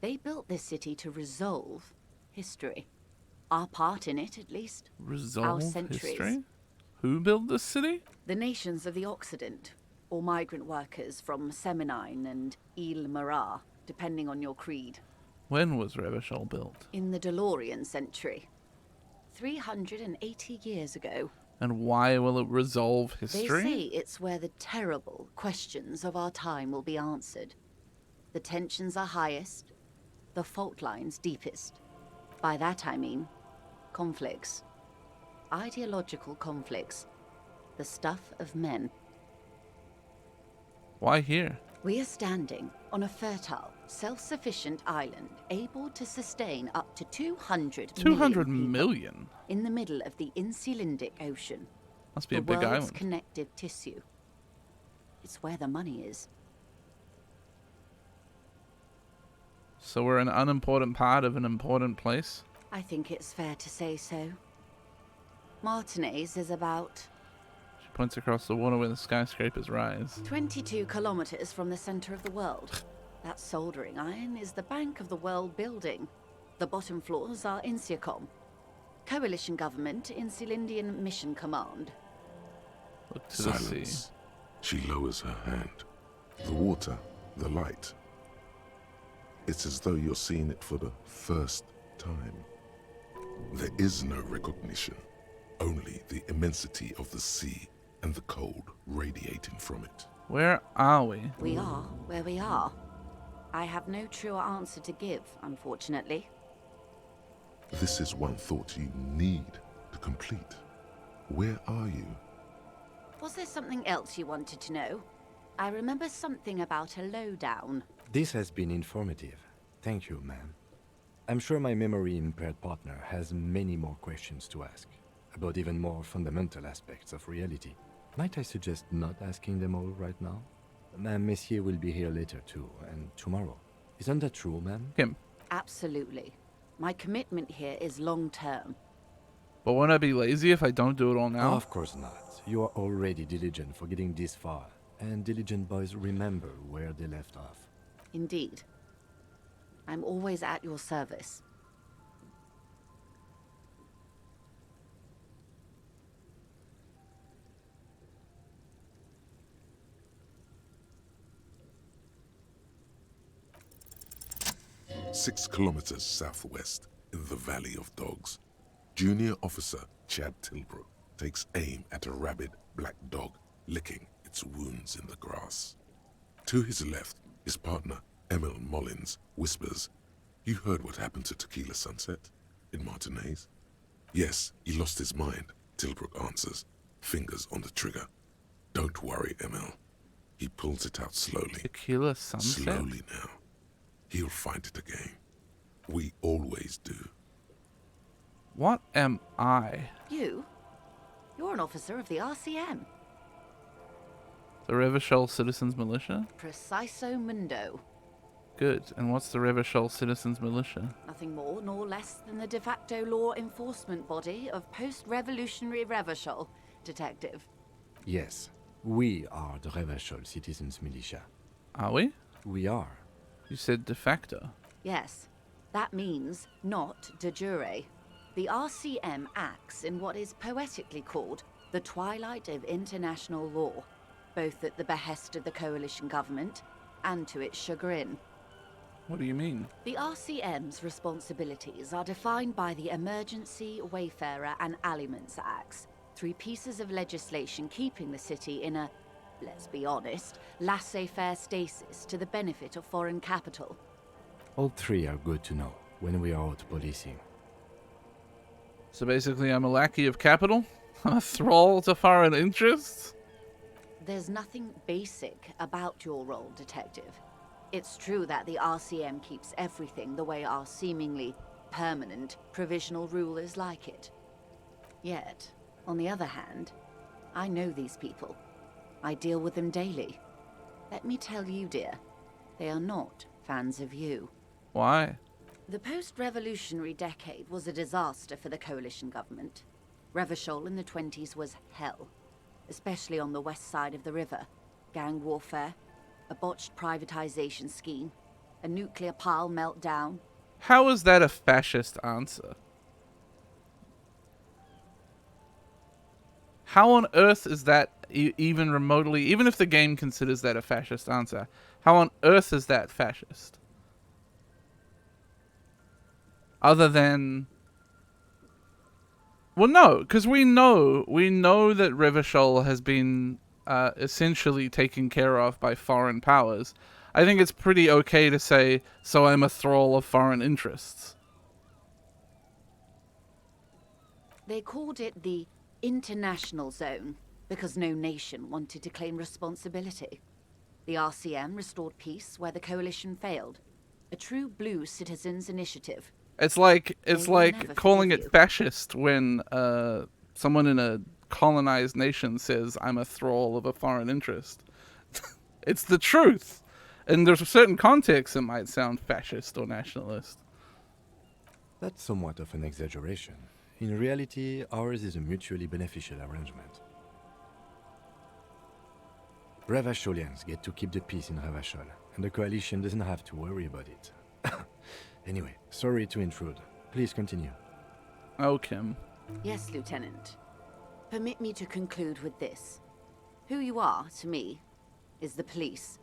They built this city to resolve history. Our part in it, at least. Resolve centuries. history? Who built this city? The nations of the Occident, or migrant workers from Seminine and Ile-Marat, depending on your creed. When was Revachol built? In the DeLorean century. 380 years ago. And why will it resolve history? They say it's where the terrible questions of our time will be answered. The tensions are highest, the fault lines deepest. By that I mean conflicts. Ideological conflicts. The stuff of men. Why here? We are standing on a fertile, self-sufficient island able to sustain up to 200 million? In the middle of the Insulindic Ocean. Must be a big The world's island. connective tissue. It's where the money is. So we're an unimportant part of an important place? I think it's fair to say so. Martinez is about She points across the water where the skyscrapers rise. 22 kilometers from the center of the world. That soldering iron is the bank of the world building. The bottom floors are Insiacom. Coalition government, Insulindian Mission Command. Look to the sea. Silence. She lowers her hand. The water, The light. It's as though you're seeing it for the first time. There is no recognition, only the immensity of the sea and the cold radiating from it. Where are we? We are where we are. I have no truer answer to give, unfortunately. This is one thought you need to complete. Where are you? Was there something else you wanted to know? I remember something about a lowdown. This has been informative. Thank you, ma'am. I'm sure my memory-impaired partner has many more questions to ask, about even more fundamental aspects of reality. Might I suggest not asking them all right now? Ma'am, Messier will be here later too, and tomorrow. Isn't that true, ma'am? Him. Absolutely. My commitment here is long-term. But won't I be lazy if I don't do it all now? Of course not. You are already diligent for getting this far, and diligent boys remember where they left off. Indeed. I'm always at your service. "6 kilometers southwest, in the Valley of Dogs, Junior Officer Chad Tilbrook takes aim at a rabid black dog licking its wounds in the grass. To his left, his partner, Emil Mullins, whispers, 'You heard what happened to Tequila Sunset in Martinez?' 'Yes, he lost his mind,' Tilbrook answers, fingers on the trigger. 'Don't worry, Emil.' He pulls it out slowly. Tequila Sunset? Slowly now. He'll find it again. We always do. What am I? You? You're an officer of the RCM. The Revachol Citizens Militia? Preciso mundo. Good. And what's the Revachol Citizens Militia? Nothing more nor less than the de facto law enforcement body of post-revolutionary Revachol, Detective. Yes, we are the Revachol Citizens Militia. Are we? We are. You said de facto. Yes, that means not de jure. The RCM acts in what is poetically called the twilight of international law, both at the behest of the coalition government and to its chagrin. What do you mean? The RCM's responsibilities are defined by the Emergency, Wayfarer and Aliments Acts, 3 pieces of legislation keeping the city in a, let's be honest, laissez-faire stasis to the benefit of foreign capital. All 3 are good to know when we are out policing. So basically I'm a lackey of capital? A thrall to foreign interests? There's nothing basic about your role, Detective. It's true that the RCM keeps everything the way our seemingly permanent, provisional rulers like it. Yet, on the other hand, I know these people. I deal with them daily. Let me tell you, dear, they are not fans of you. Why? The post-revolutionary decade was a disaster for the coalition government. Revachol in the 20s was hell, especially on the west side of the river. Gang warfare, a botched privatization scheme, a nuclear pile meltdown. How is that a fascist answer? How on earth is that even remotely, even if the game considers that a fascist answer, how on earth is that fascist? Other than... Well, no, because we know that Revachol has been essentially taken care of by foreign powers. I think it's pretty okay to say, so I'm a thrall of foreign interests. They called it the International Zone because no nation wanted to claim responsibility. The RCM restored peace where the coalition failed. A true blue citizens' initiative. It's like calling it fascist when someone in a colonized nation says, I'm a thrall of a foreign interest. It's the truth. And there's a certain context that might sound fascist or nationalist. That's somewhat of an exaggeration. In reality, ours is a mutually beneficial arrangement. Revacholians get to keep the peace in Revachol, and the coalition doesn't have to worry about it. Anyway, sorry to intrude. Please continue. Oh, Kim. Yes, Lieutenant. Permit me to conclude with this. Who you are, to me, is the police.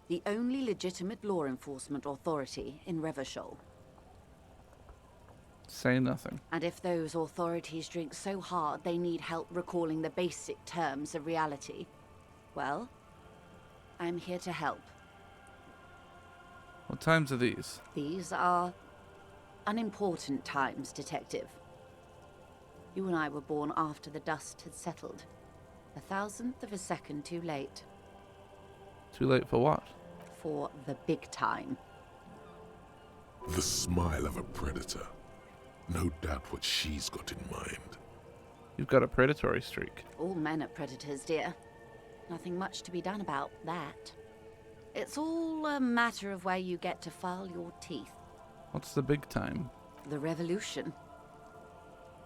The only legitimate law enforcement authority in Revachol. Say nothing. And if those authorities drink so hard they need help recalling the basic terms of reality, well, I'm here to help. What times are these? These are unimportant times, Detective. You and I were born after the dust had settled. 1,000th of a second too late. Too late for what? For the big time. The smile of a predator. No doubt what she's got in mind. You've got a predatory streak. All men are predators, dear. Nothing much to be done about that. It's all a matter of where you get to file your teeth. What's the big time? The revolution.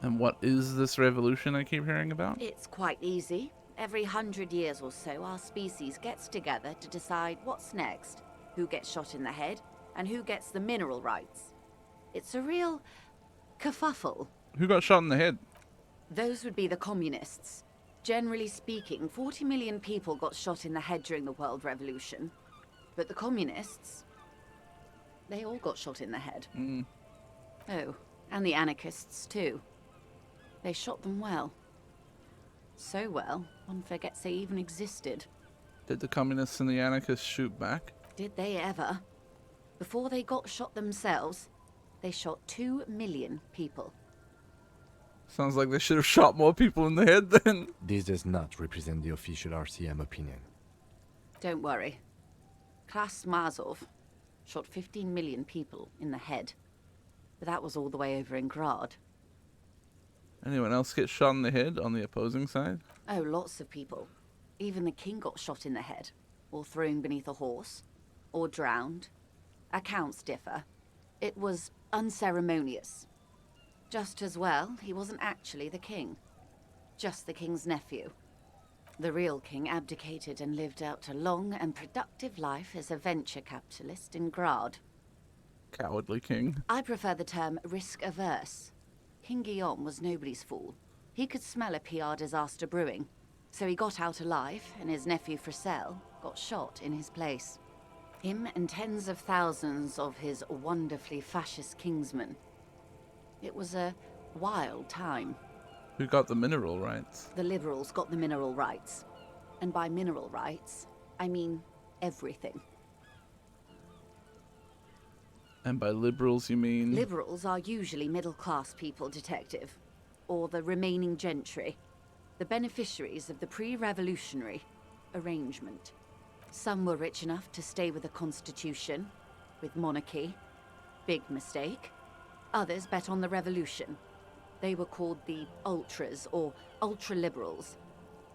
And what is this revolution I keep hearing about? It's quite easy. Every 100 years or so, our species gets together to decide what's next, who gets shot in the head, and who gets the mineral rights. It's a real kerfuffle. Who got shot in the head? Those would be the communists. Generally speaking, 40 million people got shot in the head during the World Revolution. But the communists, they all got shot in the head. Oh, and the anarchists too. They shot them well. So well, one forgets they even existed. Did the communists and the anarchists shoot back? Did they ever? Before they got shot themselves, they shot 2 million people. Sounds like they should have shot more people in the head then. This does not represent the official RCM opinion. Don't worry. Klas Mazov shot 15 million people in the head. But that was all the way over in Grad. Anyone else get shot in the head on the opposing side? Oh, lots of people. Even the king got shot in the head, or thrown beneath a horse, or drowned. Accounts differ. It was unceremonious. Just as well, he wasn't actually the king. Just the king's nephew. The real king abdicated and lived out a long and productive life as a venture capitalist in Grad. Cowardly king. I prefer the term risk-averse. King Guillaume was nobody's fool. He could smell a PR disaster brewing. So he got out alive, and his nephew Fricelle got shot in his place. Him and tens of thousands of his wonderfully fascist kingsmen. It was a wild time. Who got the mineral rights? The liberals got the mineral rights. And by mineral rights, I mean everything. And by liberals you mean? Liberals are usually middle-class people, Detective. Or the remaining gentry. The beneficiaries of the pre-revolutionary arrangement. Some were rich enough to stay with the Constitution, with monarchy. Big mistake. Others bet on the revolution. They were called the ultras, or ultra-liberals.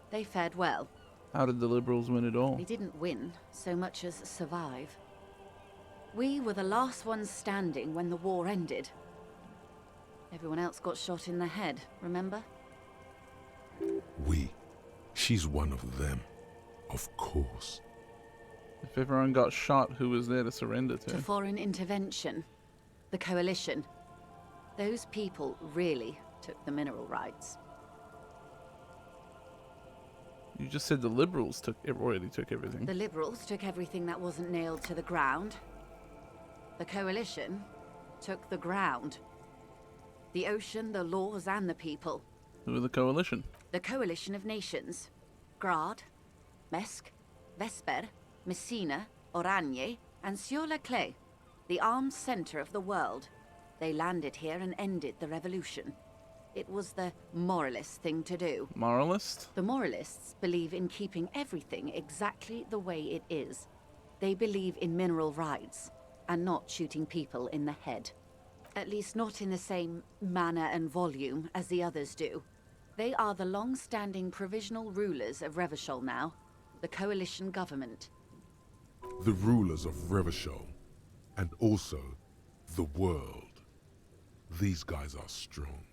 They fared well. How did the liberals win it all? They didn't win so much as survive. We were the last ones standing when the war ended. Everyone else got shot in the head, remember? We. She's one of them. Of course. If everyone got shot, who was there to surrender to? To foreign intervention. The coalition. Those people really took the mineral rights. You just said the liberals already took everything. The liberals took everything that wasn't nailed to the ground. The coalition took the ground. The ocean, the laws, and the people. Who were the coalition? The coalition of nations. Grad, Mesk, Vesper, Messina, Oranje, and Sur-la-Clay. The armed center of the world. They landed here and ended the revolution. It was the moralist thing to do. Moralist? The moralists believe in keeping everything exactly the way it is. They believe in mineral rights, and not shooting people in the head. At least not in the same manner and volume as the others do. They are the long-standing provisional rulers of Revachol now, the coalition government. The rulers of Revachol, and also the world. These guys are strong.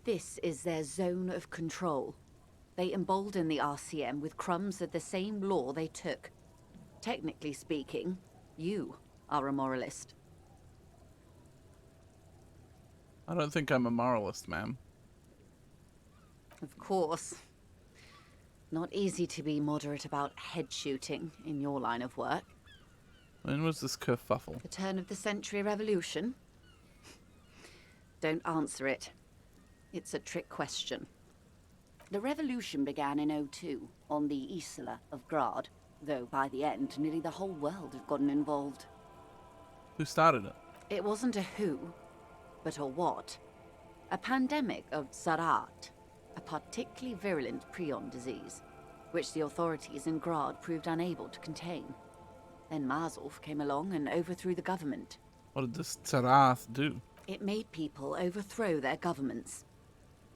This is their zone of control. They embolden the RCM with crumbs of the same law they took. Technically speaking, you are a moralist. I don't think I'm a moralist, ma'am. Of course. Not easy to be moderate about head shooting in your line of work. When was this kerfuffle? The turn of the century revolution? Don't answer it. It's a trick question. The revolution began in '02 on the Isla of Grad, though by the end, nearly the whole world had gotten involved. Who started it? It wasn't a who, but a what. A pandemic of Zarat, a particularly virulent prion disease, which the authorities in Grad proved unable to contain. Then Marzolf came along and overthrew the government. What did this Tsarath do? It made people overthrow their governments.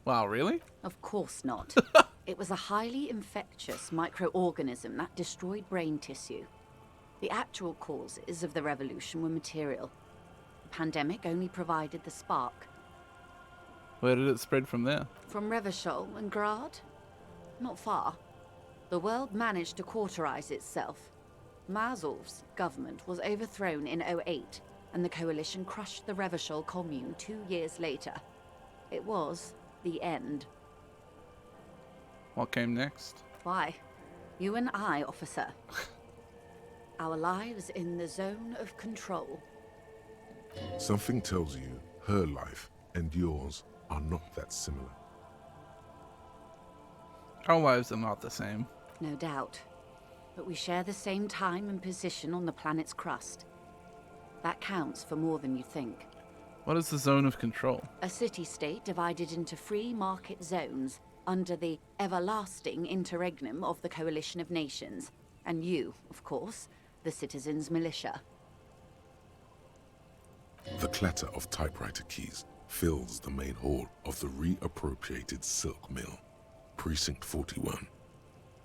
Wow, really? Of course not. It was a highly infectious microorganism that destroyed brain tissue. The actual causes of the revolution were material. The pandemic only provided the spark. Where did it spread from there? From Revachol and Grad? Not far. The world managed to cauterize itself. Marzolf's government was overthrown in '08, and the coalition crushed the Revachol commune 2 years later. It was the end. What came next? Why? You and I, officer. Our lives in the zone of control. Something tells you her life and yours are not that similar. Our lives are not the same. No doubt. But we share the same time and position on the planet's crust. That counts for more than you think. What is the zone of control? A city-state divided into free market zones under the everlasting interregnum of the Coalition of Nations. And you, of course, the citizens' militia. The clatter of typewriter keys fills the main hall of the reappropriated silk mill. Precinct 41.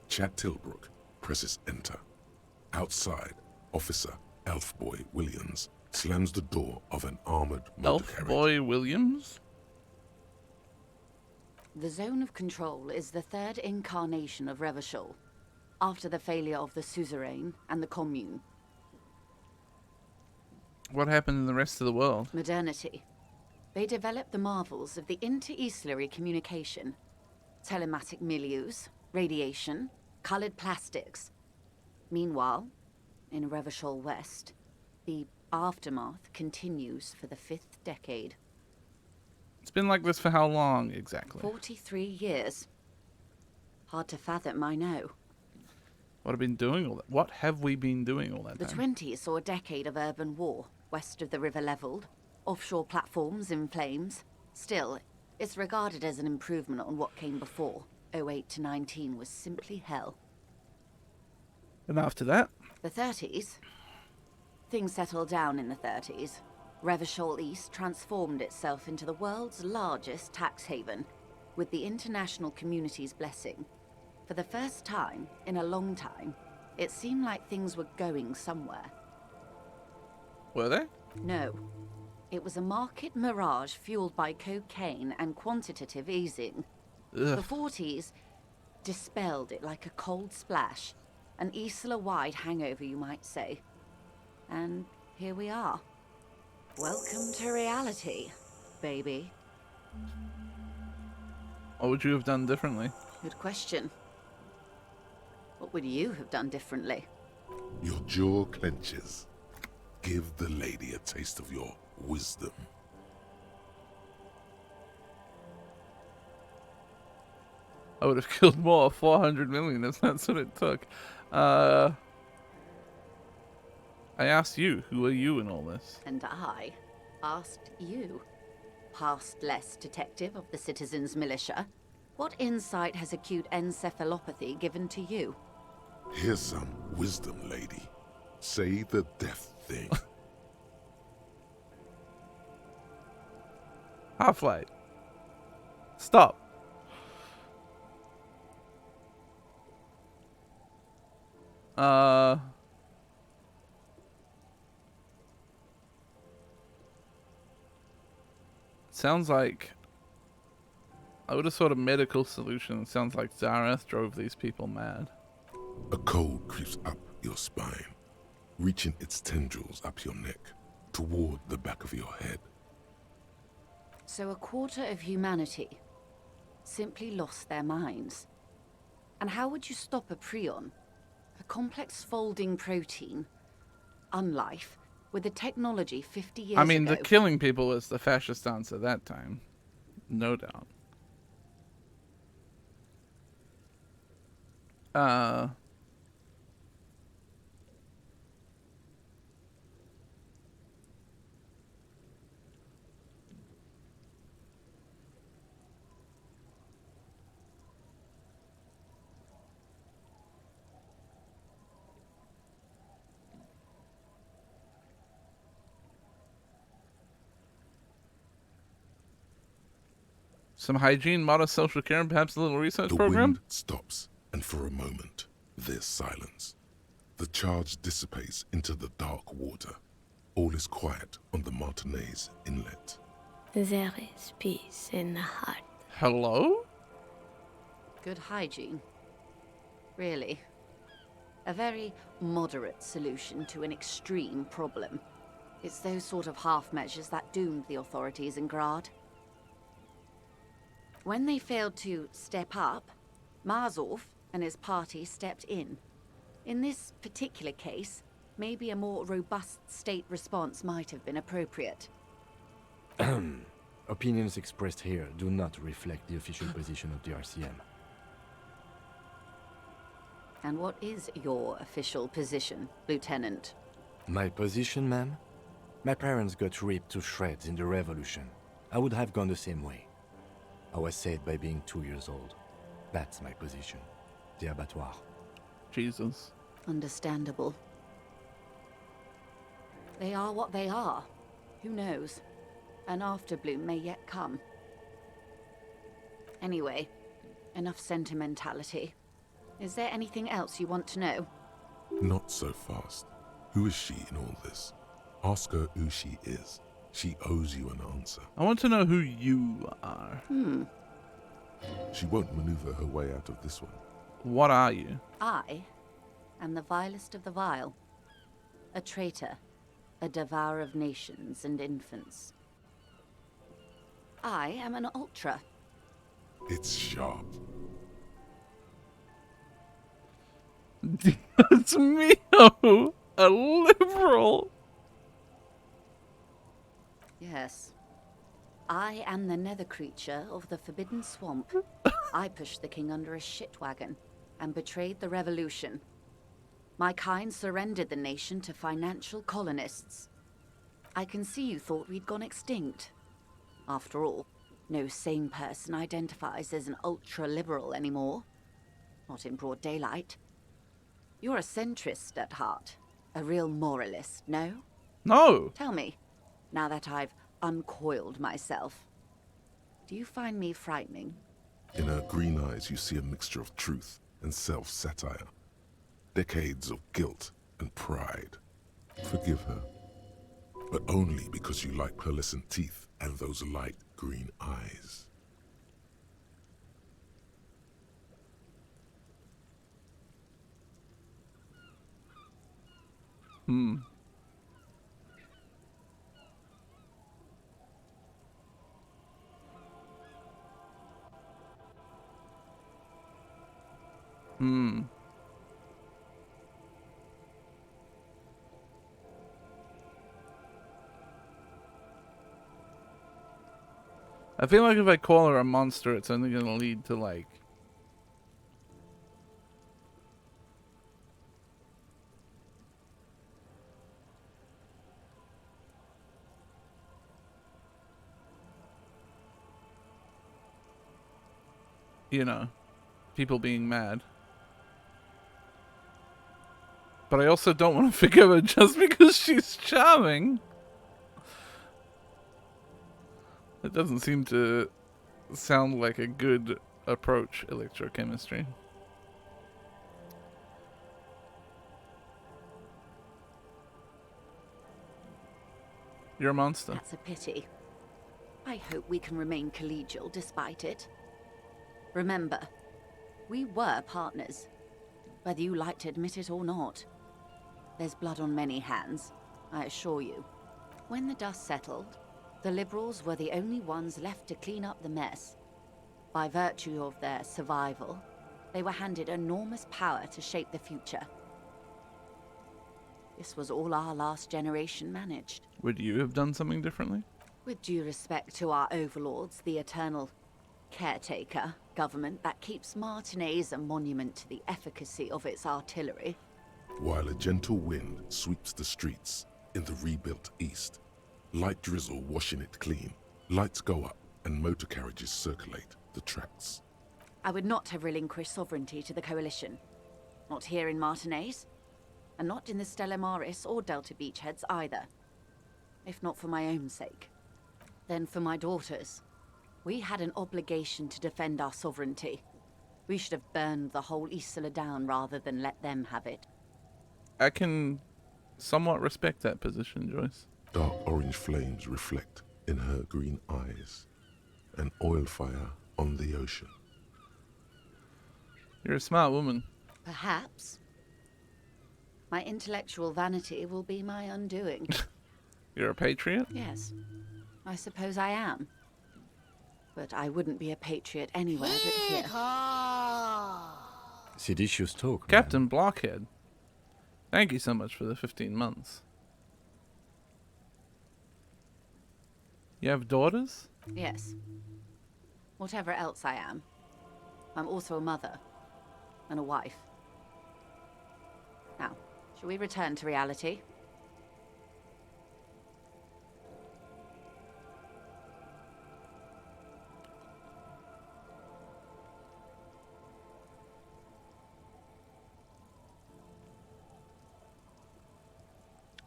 Chad Tilbrook presses enter. Outside, Officer Elfboy Williams slams the door of an armored motor carriage. Elfboy Williams? The zone of control is the third incarnation of Revachol, after the failure of the suzerain and the commune. What happened in the rest of the world? Modernity. They developed the marvels of the inter-eastlery communication. Telematic milieus, radiation, colored plastics. Meanwhile, in Revachol West, the aftermath continues for the 5th decade. It's been like this for how long, exactly? 43 years. Hard to fathom, I know. What have we been doing all that The time? 20s saw a decade of urban war, west of the river leveled, offshore platforms in flames. Still, it's regarded as an improvement on what came before. '08 to '19 was simply hell. And after that? The 30s? Things settled down in the 30s. Revachol East transformed itself into the world's largest tax haven, with the international community's blessing. For the first time in a long time, it seemed like things were going somewhere. Were they? No. It was a market mirage fueled by cocaine and quantitative easing. Ugh. The 40s dispelled it like a cold splash. An Isla-wide hangover, you might say. And here we are. Welcome to reality, baby. What would you have done differently? Good question. What would you have done differently? Your jaw clenches. Give the lady a taste of your wisdom. I would have killed more, 400 million if that's what it took. I asked you, who are you in all this? And I asked you, past-less detective of the Citizens Militia, what insight has acute encephalopathy given to you? Here's some wisdom, lady. Say the death thing. Half-Light. Stop. Sounds like I would have thought a medical solution. Sounds like Zareth drove these people mad. A cold creeps up your spine, reaching its tendrils up your neck, toward the back of your head. So a quarter of humanity simply lost their minds. And how would you stop a prion, a complex folding protein, unlife with the technology 50 years I mean, ago. the killing people was the fascist answer that time. No doubt. Some hygiene, modest social care, and perhaps a little research The program? wind stops, and for a moment, there's silence. The charge dissipates into the dark water. All is quiet on the Martinez inlet. There is peace in the heart. Hello? Good hygiene. Really. A very moderate solution to an extreme problem. It's those sort of half measures that doomed the authorities in Grad. When they failed to step up, Marzov and his party stepped in. In this particular case, maybe a more robust state response might have been appropriate. Opinions expressed here do not reflect the official position of the RCM. And what is your official position, Lieutenant? My position, ma'am? My parents got ripped to shreds in the revolution. I would have gone the same way. I was saved by being 2 years old. That's my position. The abattoir. Jesus. Understandable. They are what they are. Who knows? An afterbloom may yet come. Anyway, enough sentimentality. Is there anything else you want to know? Not so fast. Who is she in all this? Ask her who she is. She owes you an answer. I want to know who you are. She won't maneuver her way out of this one. What are you? I am the vilest of the vile. A traitor. A devourer of nations and infants. I am an ultra. It's sharp. It's Mio, a liberal. Yes. I am the nether creature of the Forbidden Swamp. I pushed the king under a shit wagon and betrayed the revolution. My kind surrendered the nation to financial colonists. I can see you thought we'd gone extinct. After all, no sane person identifies as an ultra-liberal anymore. Not in broad daylight. You're a centrist at heart. A real moralist, no? No. Tell me, now that I've uncoiled myself, do you find me frightening? In her green eyes, you see a mixture of truth and self-satire. Decades of guilt and pride. Forgive her. But only because you like pearlescent teeth and those light green eyes. I feel like if I call her a monster, it's only going to lead to, like... you know, people being mad. But I also don't want to forgive her just because she's charming. It doesn't seem to sound like a good approach, electrochemistry. You're a monster. That's a pity. I hope we can remain collegial despite it. Remember, we were partners, whether you like to admit it or not. There's blood on many hands, I assure you. When the dust settled, the Liberals were the only ones left to clean up the mess. By virtue of their survival, they were handed enormous power to shape the future. This was all our last generation managed. Would you have done something differently? With due respect to our overlords, the eternal caretaker government that keeps Martinaise a monument to the efficacy of its artillery. While a gentle wind sweeps the streets in the rebuilt east, light drizzle washing it clean, lights go up and motor carriages circulate the tracks. I would not have relinquished sovereignty to the Coalition. Not here in Martinaise, and not in the Stella Maris or Delta Beachheads either. If not for my own sake, then for my daughters. We had an obligation to defend our sovereignty. We should have burned the whole Isola down rather than let them have it. I can somewhat respect that position, Joyce. Dark orange flames reflect in her green eyes. An oil fire on the ocean. You're a smart woman. Perhaps. My intellectual vanity will be my undoing. You're a patriot? Yes, I suppose I am. But I wouldn't be a patriot anywhere but here. Seditious talk, Captain Blockhead. Thank you so much for the 15 months. You have daughters? Yes. Whatever else I am, I'm also a mother and a wife. Now, shall we return to reality?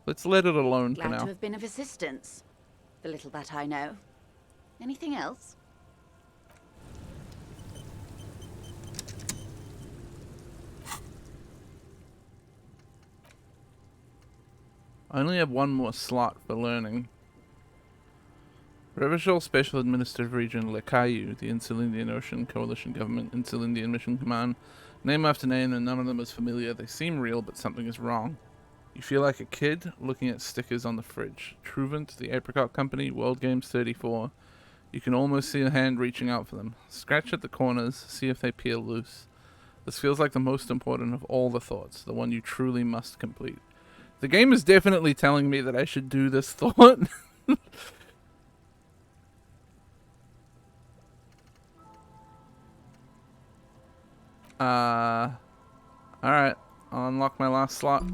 Let's let it alone for Glad now. to have been of assistance. The little that I know. Anything else? I only have one more slot for learning. Revachol Special Administrative Region Le Caillou, the Insular Indian Ocean Coalition Government, Insular Indian Mission Command. Name after name, and none of them is familiar. They seem real, but something is wrong. You feel like a kid looking at stickers on the fridge. Truvant, the Apricot Company, World Games 34. You can almost see a hand reaching out for them. Scratch at the corners, see if they peel loose. This feels like the most important of all the thoughts, the one you truly must complete. The game is definitely telling me that I should do this thought. Alright. I'll unlock my last slot.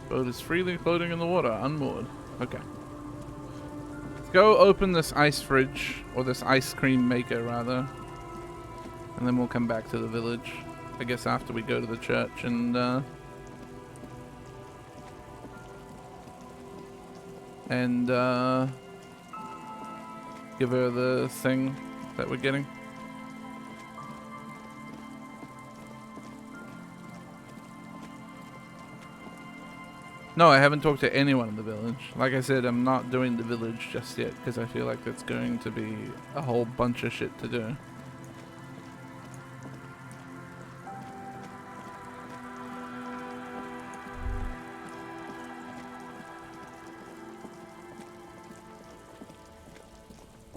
Boat is freely floating in the water, unmoored. Okay. Let's go open this ice fridge, or this ice cream maker, rather. And then we'll come back to the village. I guess after we go to the church and, give her the thing that we're getting. No, I haven't talked to anyone in the village. Like I said, I'm not doing the village just yet because I feel like it's going to be a whole bunch of shit to do.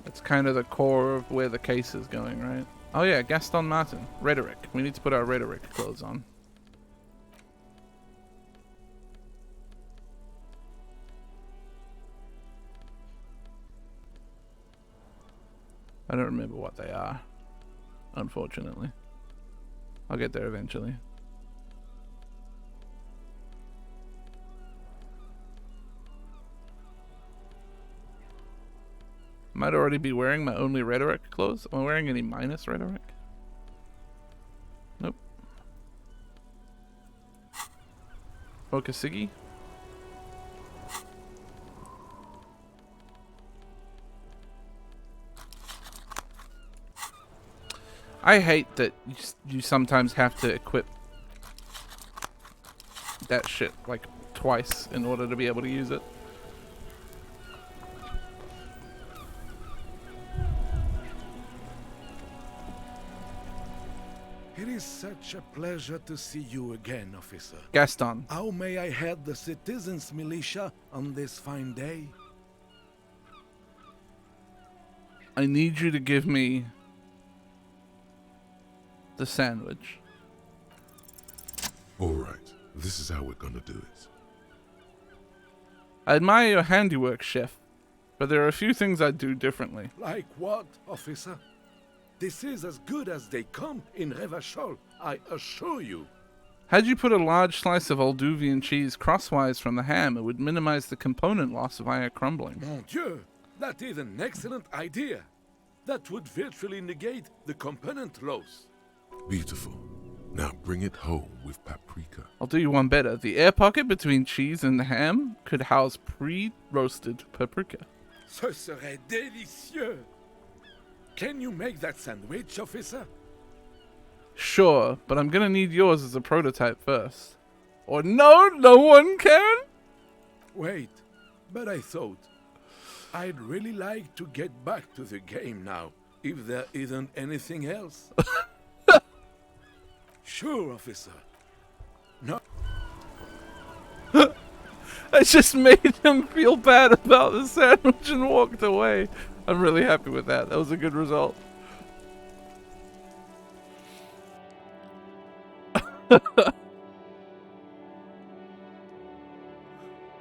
It's kind of the core of where the case is going, right? Oh yeah, Gaston Martin. Rhetoric. We need to put our rhetoric clothes on. I don't remember what they are, unfortunately. I'll get there eventually. Might already be wearing my only rhetoric clothes. Am I wearing any minus rhetoric? Nope. Okasigi? I hate that you sometimes have to equip that shit like twice in order to be able to use it. It is such a pleasure to see you again, officer. Gaston. How may I head the citizens' militia on this fine day? I need you to give me the sandwich. Alright, this is how we're gonna do it. I admire your handiwork, Chef, but there are a few things I'd do differently. Like what, officer? This is as good as they come in Revachol, I assure you. Had you put a large slice of Alduvian cheese crosswise from the ham, it would minimize the component loss via crumbling. Mon Dieu, that is an excellent idea. That would virtually negate the component loss. Beautiful. Now bring it home with paprika. I'll do you one better. The air pocket between cheese and the ham could house pre-roasted paprika. Ce serait délicieux. Can you make that sandwich, officer? Sure, but I'm gonna need yours as a prototype first. Or no one can? Wait, but I thought I'd really like to get back to the game now, if there isn't anything else. Sure, officer. No. I just made him feel bad about the sandwich and walked away. I'm really happy with that. That was a good result.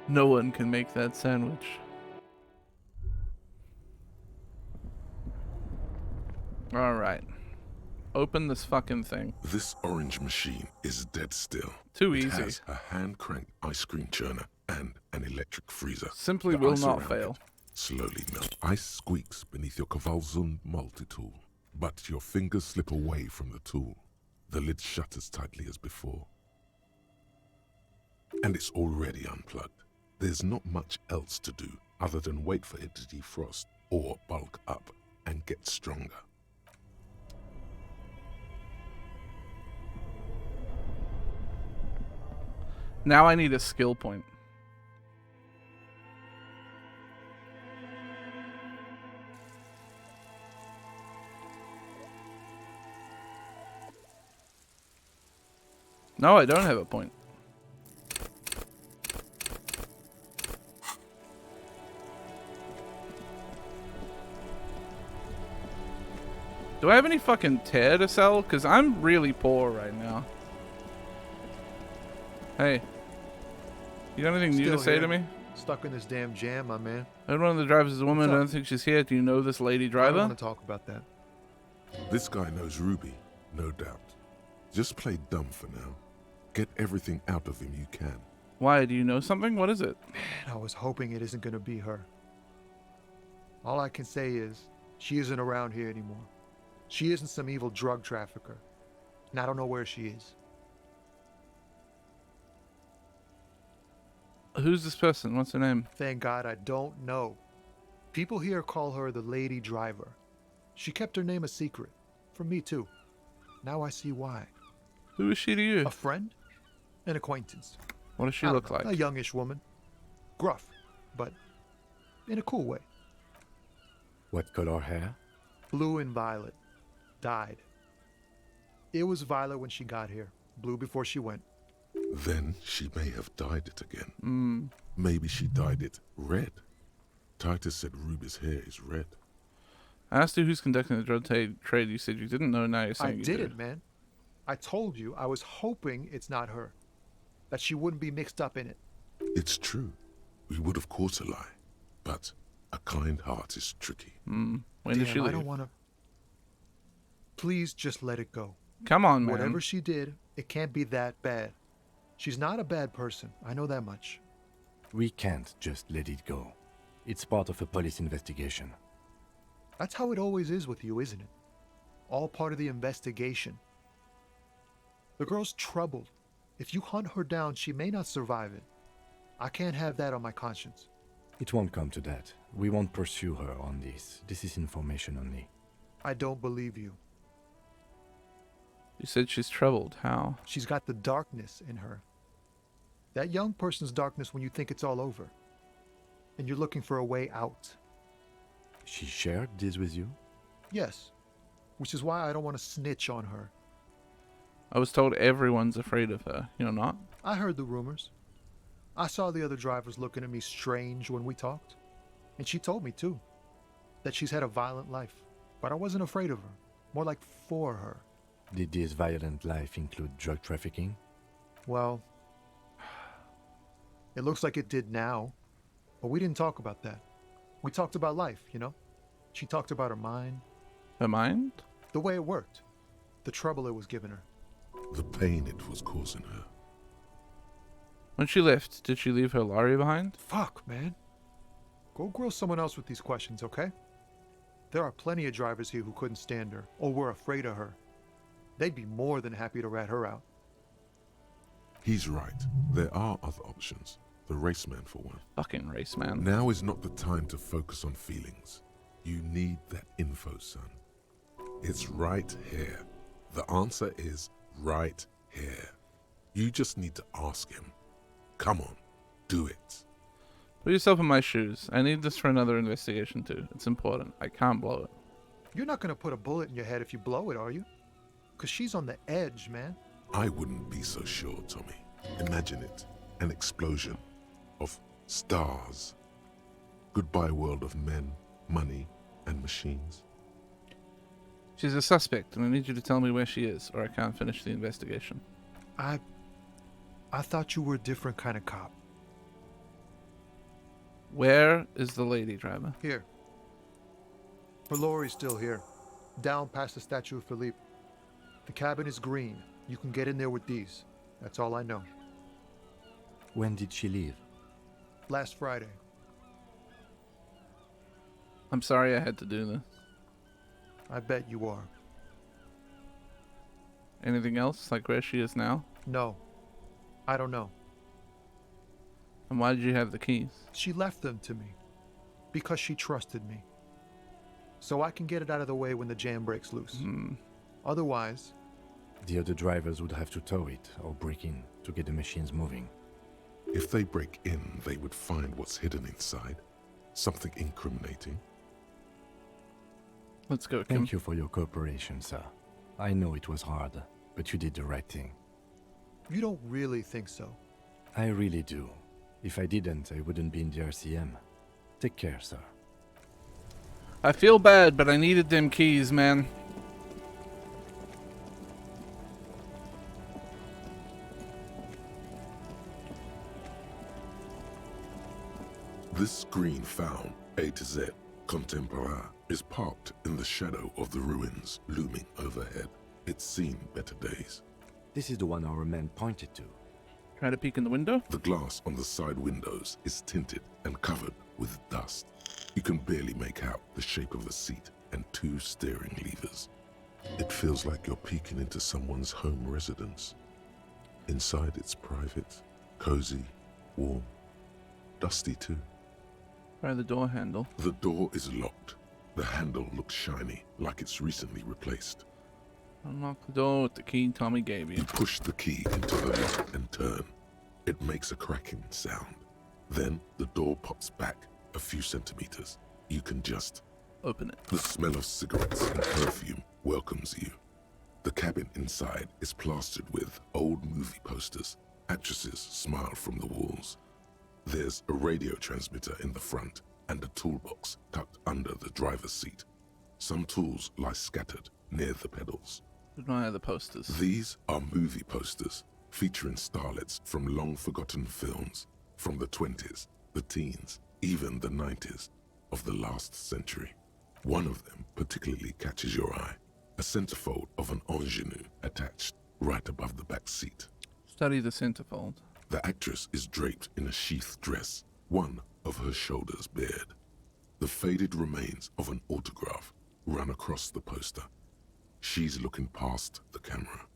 No one can make that sandwich. Alright. Open this fucking thing. This orange machine is dead still. Too It easy. has a hand-cranked ice cream churner and an electric freezer. Simply The will ice not around fail. it slowly melt. Ice squeaks beneath your Kavalzund multi-tool, but your fingers slip away from the tool. The lid shutters tightly as before. And it's already unplugged. There's not much else to do other than wait for it to defrost or bulk up and get stronger. Now I need a skill point. No, I don't have a point. Do I have any fucking tear to sell? Because I'm really poor right now. Hey. You got anything new to say to me? Stuck in this damn jam, my man. I heard one of the drivers is a woman. I don't think she's here. Do you know this lady I driver? don't want to talk about that. This guy knows Ruby, no doubt. Just play dumb for now. Get everything out of him you can. Why? Do you know something? What is it? Man, I was hoping it isn't going to be her. All I can say is, she isn't around here anymore. She isn't some evil drug trafficker. And I don't know where she is. Who's this person? What's her name? Thank God I don't know. People here call her the Lady Driver. She kept her name a secret. From me too. Now I see why. Who is she to you? A friend? An acquaintance. What does she I don't look know, like? A youngish woman. Gruff, but in a cool way. What color hair? Blue and violet. Dyed. It was violet when she got here. Blue before she went. Then she may have dyed it again. Maybe she dyed it red. Titus said Ruby's hair is red. I asked you who's conducting the drug trade. You said you didn't know. Now you're saying I you didn't, man. I told you I was hoping it's not her. That she wouldn't be mixed up in it. It's true. We would of course lie. But a kind heart is tricky. When did she leave? I don't want to... Please just let it go. Come on, man. Whatever she did, it can't be that bad. She's not a bad person. I know that much. We can't just let it go. It's part of a police investigation. That's how it always is with you, isn't it? All part of the investigation. The girl's troubled. If you hunt her down, she may not survive it. I can't have that on my conscience. It won't come to that. We won't pursue her on this. This is information only. I don't believe you. You said she's troubled. How? She's got the darkness in her. That young person's darkness when you think it's all over. And you're looking for a way out. She shared this with you? Yes. Which is why I don't want to snitch on her. I was told everyone's afraid of her. You're not? I heard the rumors. I saw the other drivers looking at me strange when we talked. And she told me too. that she's had a violent life. But I wasn't afraid of her. More like for her. Did this violent life include drug trafficking? Well, it looks like it did now. But we didn't talk about that. We talked about life, you know? She talked about her mind. Her mind? The way it worked. The trouble it was giving her. The pain it was causing her. When she left, did she leave her lorry behind? Fuck, man. Go grill someone else with these questions, okay? There are plenty of drivers here who couldn't stand her, or were afraid of her. They'd be more than happy to rat her out. He's right. There are other options. The raceman, for one. Fucking raceman. Now is not the time to focus on feelings. You need that info, son. It's right here. The answer is right here. You just need to ask him. Come on, do it. Put yourself in my shoes. I need this for another investigation too. It's important. I can't blow it. You're not gonna put a bullet in your head if you blow it, are you? Because she's on the edge, man. I wouldn't be so sure, Tommy. Imagine it. An explosion of stars. Goodbye world of men, money, and machines. She's a suspect, and I need you to tell me where she is, or I can't finish the investigation. I thought you were a different kind of cop. Where is the lady driver? Here. Her lorry's still here. Down past the statue of Philippe. The cabin is green. You can get in there with these. That's all I know. When did she leave? Last Friday. I'm sorry I had to do this. I bet you are. Anything else, like where she is now? No. I don't know. And why did you have the keys? She left them to me. Because she trusted me. So I can get it out of the way when the jam breaks loose. Otherwise... The other drivers would have to tow it or break in to get the machines moving. If they break in, they would find what's hidden inside. Something incriminating. Let's go, Kim. Thank you for your cooperation, sir. I know it was hard, but you did the right thing. You don't really think so? I really do. If I didn't, I wouldn't be in the RCM. Take care, sir. I feel bad, but I needed them keys, man. This green found, A to Z, contemporain, is parked in the shadow of the ruins looming overhead. It's seen better days. This is the one our men pointed to. Try to peek in the window? The glass on the side windows is tinted and covered with dust. You can barely make out the shape of a seat and 2 steering levers. It feels like you're peeking into someone's home residence. Inside it's private, cozy, warm, dusty too. Try the door handle. The door is locked. The handle looks shiny, like it's recently replaced. Unlock the door with the key Tommy gave you. You push the key into the lock and turn. It makes a cracking sound. Then the door pops back a few centimeters. You can just open it. The smell of cigarettes and perfume welcomes you. The cabin inside is plastered with old movie posters. Actresses smile from the walls. There's a radio transmitter in the front and a toolbox tucked under the driver's seat. Some tools lie scattered near the pedals. Admire the posters. These are movie posters featuring starlets from long-forgotten films from the 20s, the teens, even the 90s of the last century. One of them particularly catches your eye, a centerfold of an ingenue attached right above the back seat. Study the centerfold. The actress is draped in a sheath dress, one of her shoulders bared. The faded remains of an autograph run across the poster. She's looking past the camera.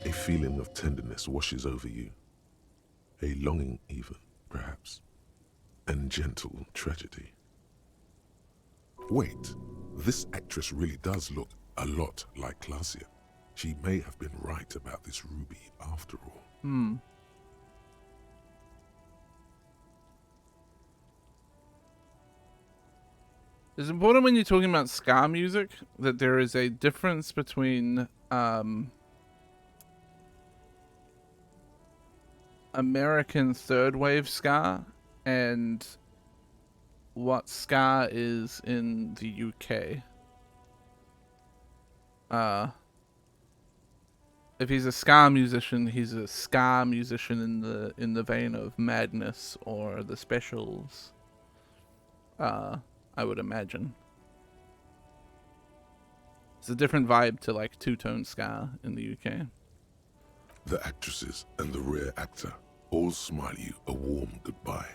A feeling of tenderness washes over you. A longing even, perhaps. And gentle tragedy. Wait, this actress really does look a lot like Glacia. She may have been right about this ruby after all. It's important when you're talking about ska music that there is a difference between American third wave ska and what ska is in the UK. If he's a ska musician, he's a ska musician in the vein of Madness or the Specials. I would imagine. It's a different vibe to like two-tone ska in the UK. The actresses and the rear actor all smile you a warm goodbye.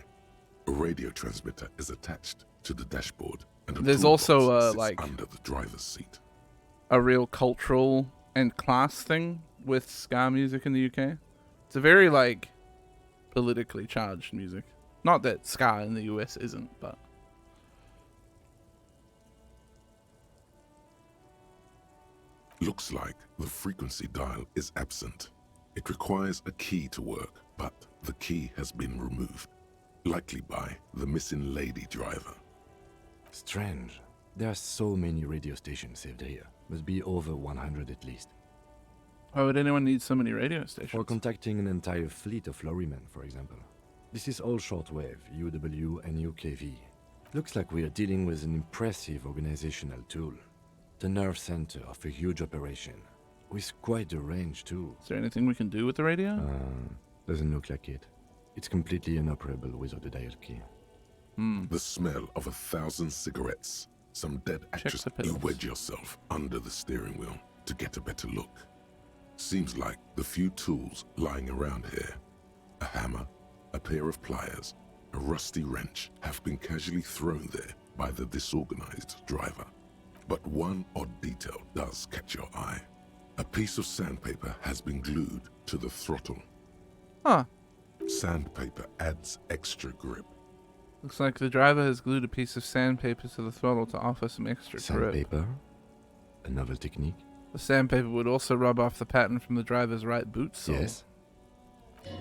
A radio transmitter is attached to the dashboard, and there's also sits under the driver's seat. A real cultural and class thing with ska music in the UK. It's a very like politically charged music. Not that ska in the US isn't, but Looks like the frequency dial is absent. It requires a key to work, but the key has been removed, likely by the missing lady driver. Strange. There are so many radio stations saved here. Must be over 100 at least. why would anyone need so many radio stations? For contacting an entire fleet of lorrymen, for example. This is all shortwave, UW and UKV. Looks like we are dealing with an impressive organizational tool. The nerve center of a huge operation. With quite a range too. Is there anything we can do with the radio? Doesn't look like it. It's completely inoperable without a dial key. The smell of 1,000 cigarettes. Some dead actress. You wedge yourself under the steering wheel to get a better look. Seems like the few tools lying around here, a hammer, a pair of pliers, a rusty wrench, have been casually thrown there by the disorganized driver. But one odd detail does catch your eye. A piece of sandpaper has been glued to the throttle. Huh. Sandpaper adds extra grip. Looks like the driver has glued a piece of sandpaper to the throttle to offer some extra grip. Sandpaper? A novel technique? The sandpaper would also rub off the pattern from the driver's right boot sole. Yes.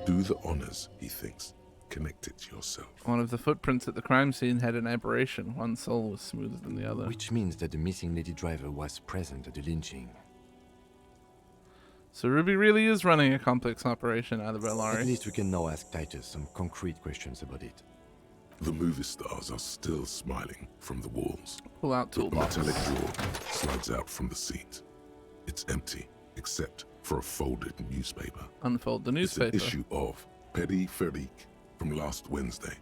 Do the honors, he thinks. Connect it yourself. One of the footprints at the crime scene had an aberration. One sole was smoother than the other. Which means that the missing lady driver was present at the lynching. So Ruby really is running a complex operation out of Belari. At least we can now ask Titus some concrete questions about it. The movie stars are still smiling from the walls. Pull out The toolbox. metallic drawer slides out from the seat. It's empty, except for a folded newspaper. Unfold the newspaper. It's an issue of Périphérique from last Wednesday.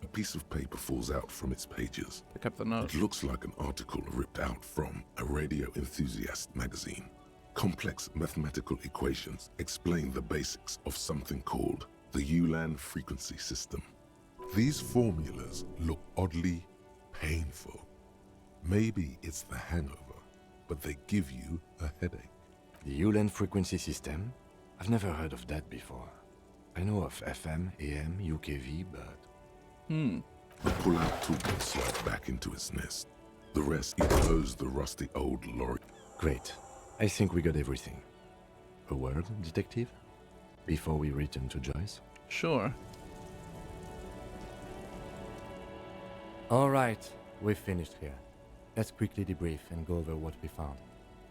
A piece of paper falls out from its pages. Pick up the note. It looks like an article ripped out from a radio enthusiast magazine. Complex mathematical equations explain the basics of something called the Ulan frequency system. These formulas look oddly painful. Maybe it's the hangover, but they give you a headache. The Ulan frequency system? I've never heard of that before. I know of FM, AM, UKV, but... The pull-out toolbox slides back into its nest. The rest enclose the rusty old lorry. Great. I think we got everything. A word, detective? Before we return to Joyce? Sure. Alright, we've finished here. Let's quickly debrief and go over what we found,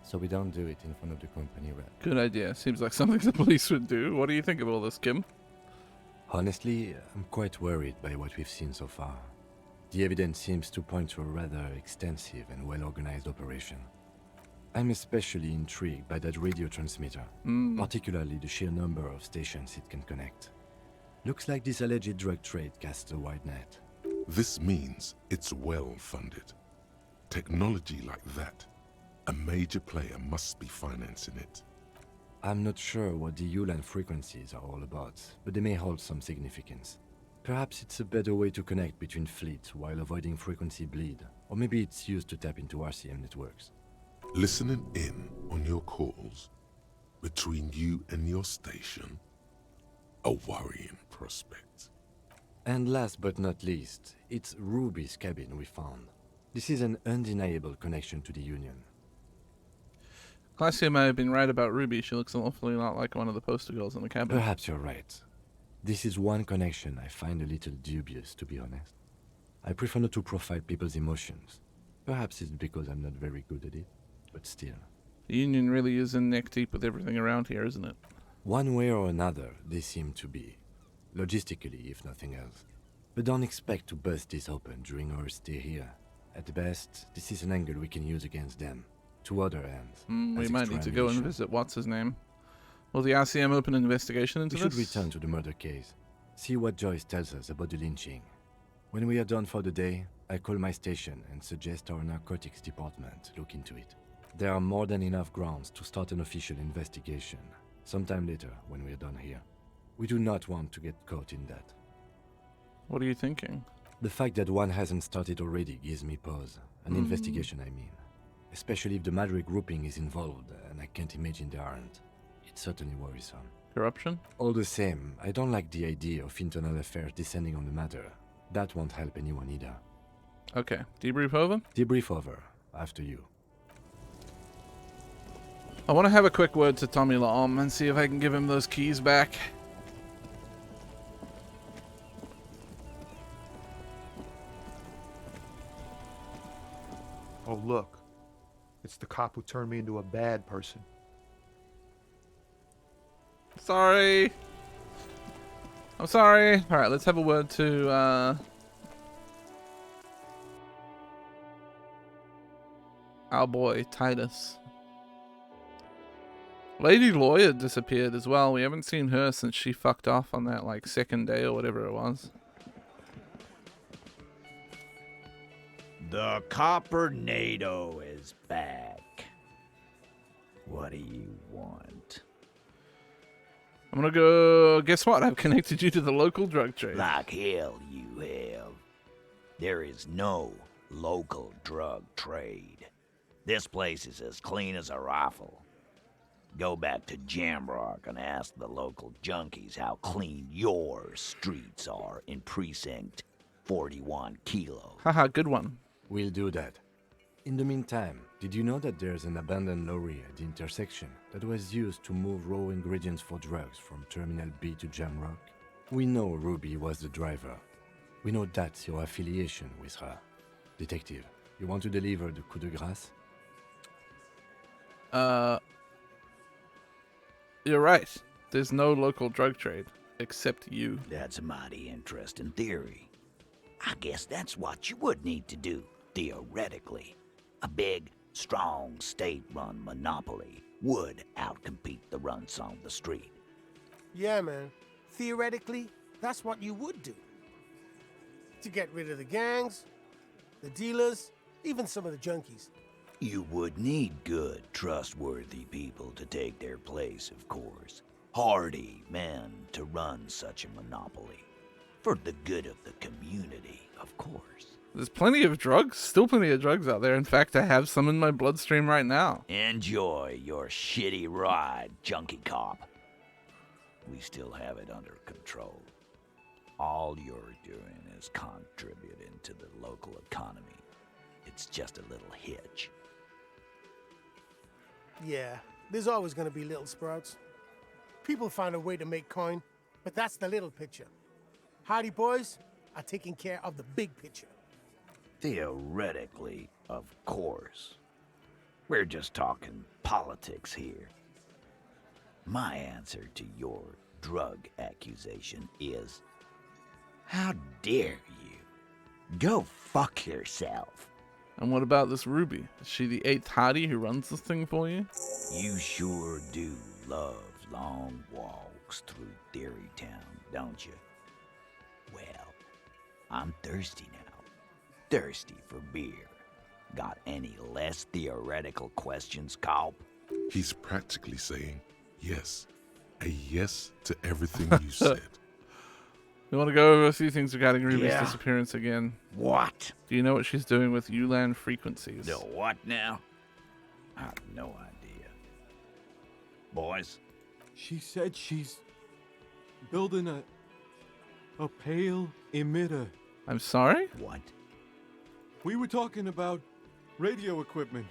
so we don't do it in front of the company rep. Good idea. Seems like something the police would do. What do you think of all this, Kim? Honestly, I'm quite worried by what we've seen so far. The evidence seems to point to a rather extensive and well-organized operation. I'm especially intrigued by that radio transmitter, particularly the sheer number of stations it can connect. Looks like this alleged drug trade casts a wide net. This means it's well-funded. Technology like that, a major player must be financing it. I'm not sure what the Ulan frequencies are all about, but they may hold some significance. Perhaps it's a better way to connect between fleets while avoiding frequency bleed, or maybe it's used to tap into RCM networks. Listening in on your calls between you and your station, a worrying prospect. And last but not least, it's Ruby's cabin we found. This is an undeniable connection to the Union. Glacia may have been right about Ruby. She looks an awfully lot like one of the poster girls in the cabin. Perhaps you're right. This is one connection I find a little dubious, to be honest. I prefer not to profile people's emotions. Perhaps it's because I'm not very good at it, but still. The Union really is in neck deep with everything around here, isn't it? One way or another, they seem to be. Logistically, if nothing else. But don't expect to bust this open during our stay here. At best, this is an angle we can use against them. To other ends. We as might extra need to go and ammunition. visit what's his name. Will the RCM open an investigation into We should this? return to the murder case. See what Joyce tells us about the lynching. When we are done for the day, I call my station and suggest our narcotics department look into it. There are more than enough grounds to start an official investigation. Sometime later, when we are done here. We do not want to get caught in that. What are you thinking? The fact that one hasn't started already gives me pause. An investigation, I mean. Especially if the Madrid grouping is involved, and I can't imagine they aren't. It's certainly worrisome. Corruption? All the same, I don't like the idea of internal affairs descending on the matter. That won't help anyone either. Okay. Debrief over? Debrief over. After you. I want to have a quick word to Tommy Laom and see if I can give him those keys back. Oh, look. It's the cop who turned me into a bad person. Sorry. I'm sorry. Alright, let's have a word to, our boy, Titus. Lady Lawyer disappeared as well. We haven't seen her since she fucked off on that, like, second day or whatever it was. The Coppernado is back. What do you want? I'm gonna go... Guess what? I've connected you to the local drug trade. Like hell you have. There is no local drug trade. This place is as clean as a rifle. Go back to Jamrock and ask the local junkies how clean your streets are in Precinct 41 Kilo. Haha, good one. We'll do that. In the meantime, did you know that there's an abandoned lorry at the intersection that was used to move raw ingredients for drugs from Terminal B to Jamrock? We know Ruby was the driver. We know that's your affiliation with her. Detective, you want to deliver the coup de grace? You're right. There's no local drug trade, except you. That's a mighty interesting theory. I guess that's what you would need to do, theoretically. A big, strong, state-run monopoly would outcompete the runts on the street. Yeah, man. Theoretically, that's what you would do. To get rid of the gangs, the dealers, even some of the junkies. You would need good, trustworthy people to take their place, of course. Hardy men to run such a monopoly. For the good of the community, of course. There's plenty of drugs, still plenty of drugs out there. In fact, I have some in my bloodstream right now. Enjoy your shitty ride, junkie cop. We still have it under control. All you're doing is contributing to the local economy. It's just a little hitch. Yeah, there's always gonna be little sprouts. People find a way to make coin, but that's the little picture. Hardy boys are taking care of the big picture. Theoretically, of course. We're just talking politics here. My answer to your drug accusation is, how dare you? Go fuck yourself. And what about this Ruby? Is she the 8th Hardy who runs this thing for you? You sure do love long walks through Theory Town, don't you? Well, I'm thirsty now. Thirsty for beer. Got any less theoretical questions, Cop? He's practically saying yes. A yes to everything you said. We want to go over a few things regarding Ruby's Yeah. disappearance again. What? Do you know what she's doing with Ulan frequencies? The what now? I have no idea. Boys? She said she's building a pale emitter. I'm sorry? What? We were talking about radio equipment.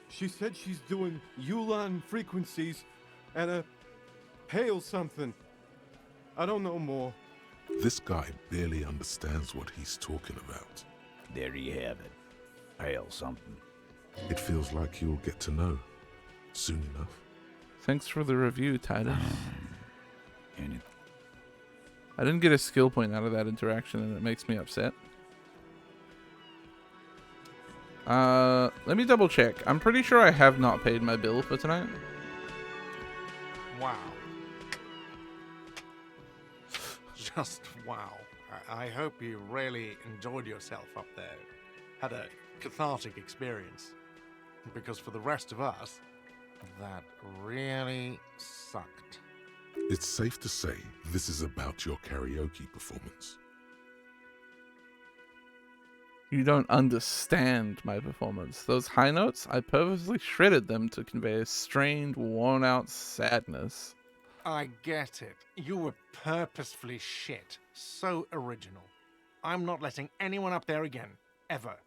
She said she's doing Ulan frequencies and a pale something. I don't know more. This guy barely understands what he's talking about. There you have it. Pale something. It feels like you'll get to know soon enough. Thanks for the review, Titus. I didn't get a skill point out of that interaction, and it makes me upset. Let me double check. I'm pretty sure I have not paid my bill for tonight. Wow. Just wow. I hope you really enjoyed yourself up there. Had a cathartic experience. Because for the rest of us, that really sucked. It's safe to say this is about your karaoke performance. You don't understand my performance. Those high notes, I purposely shredded them to convey a strained, worn-out sadness. I get it. You were purposefully shit. So original. I'm not letting anyone up there again. Ever.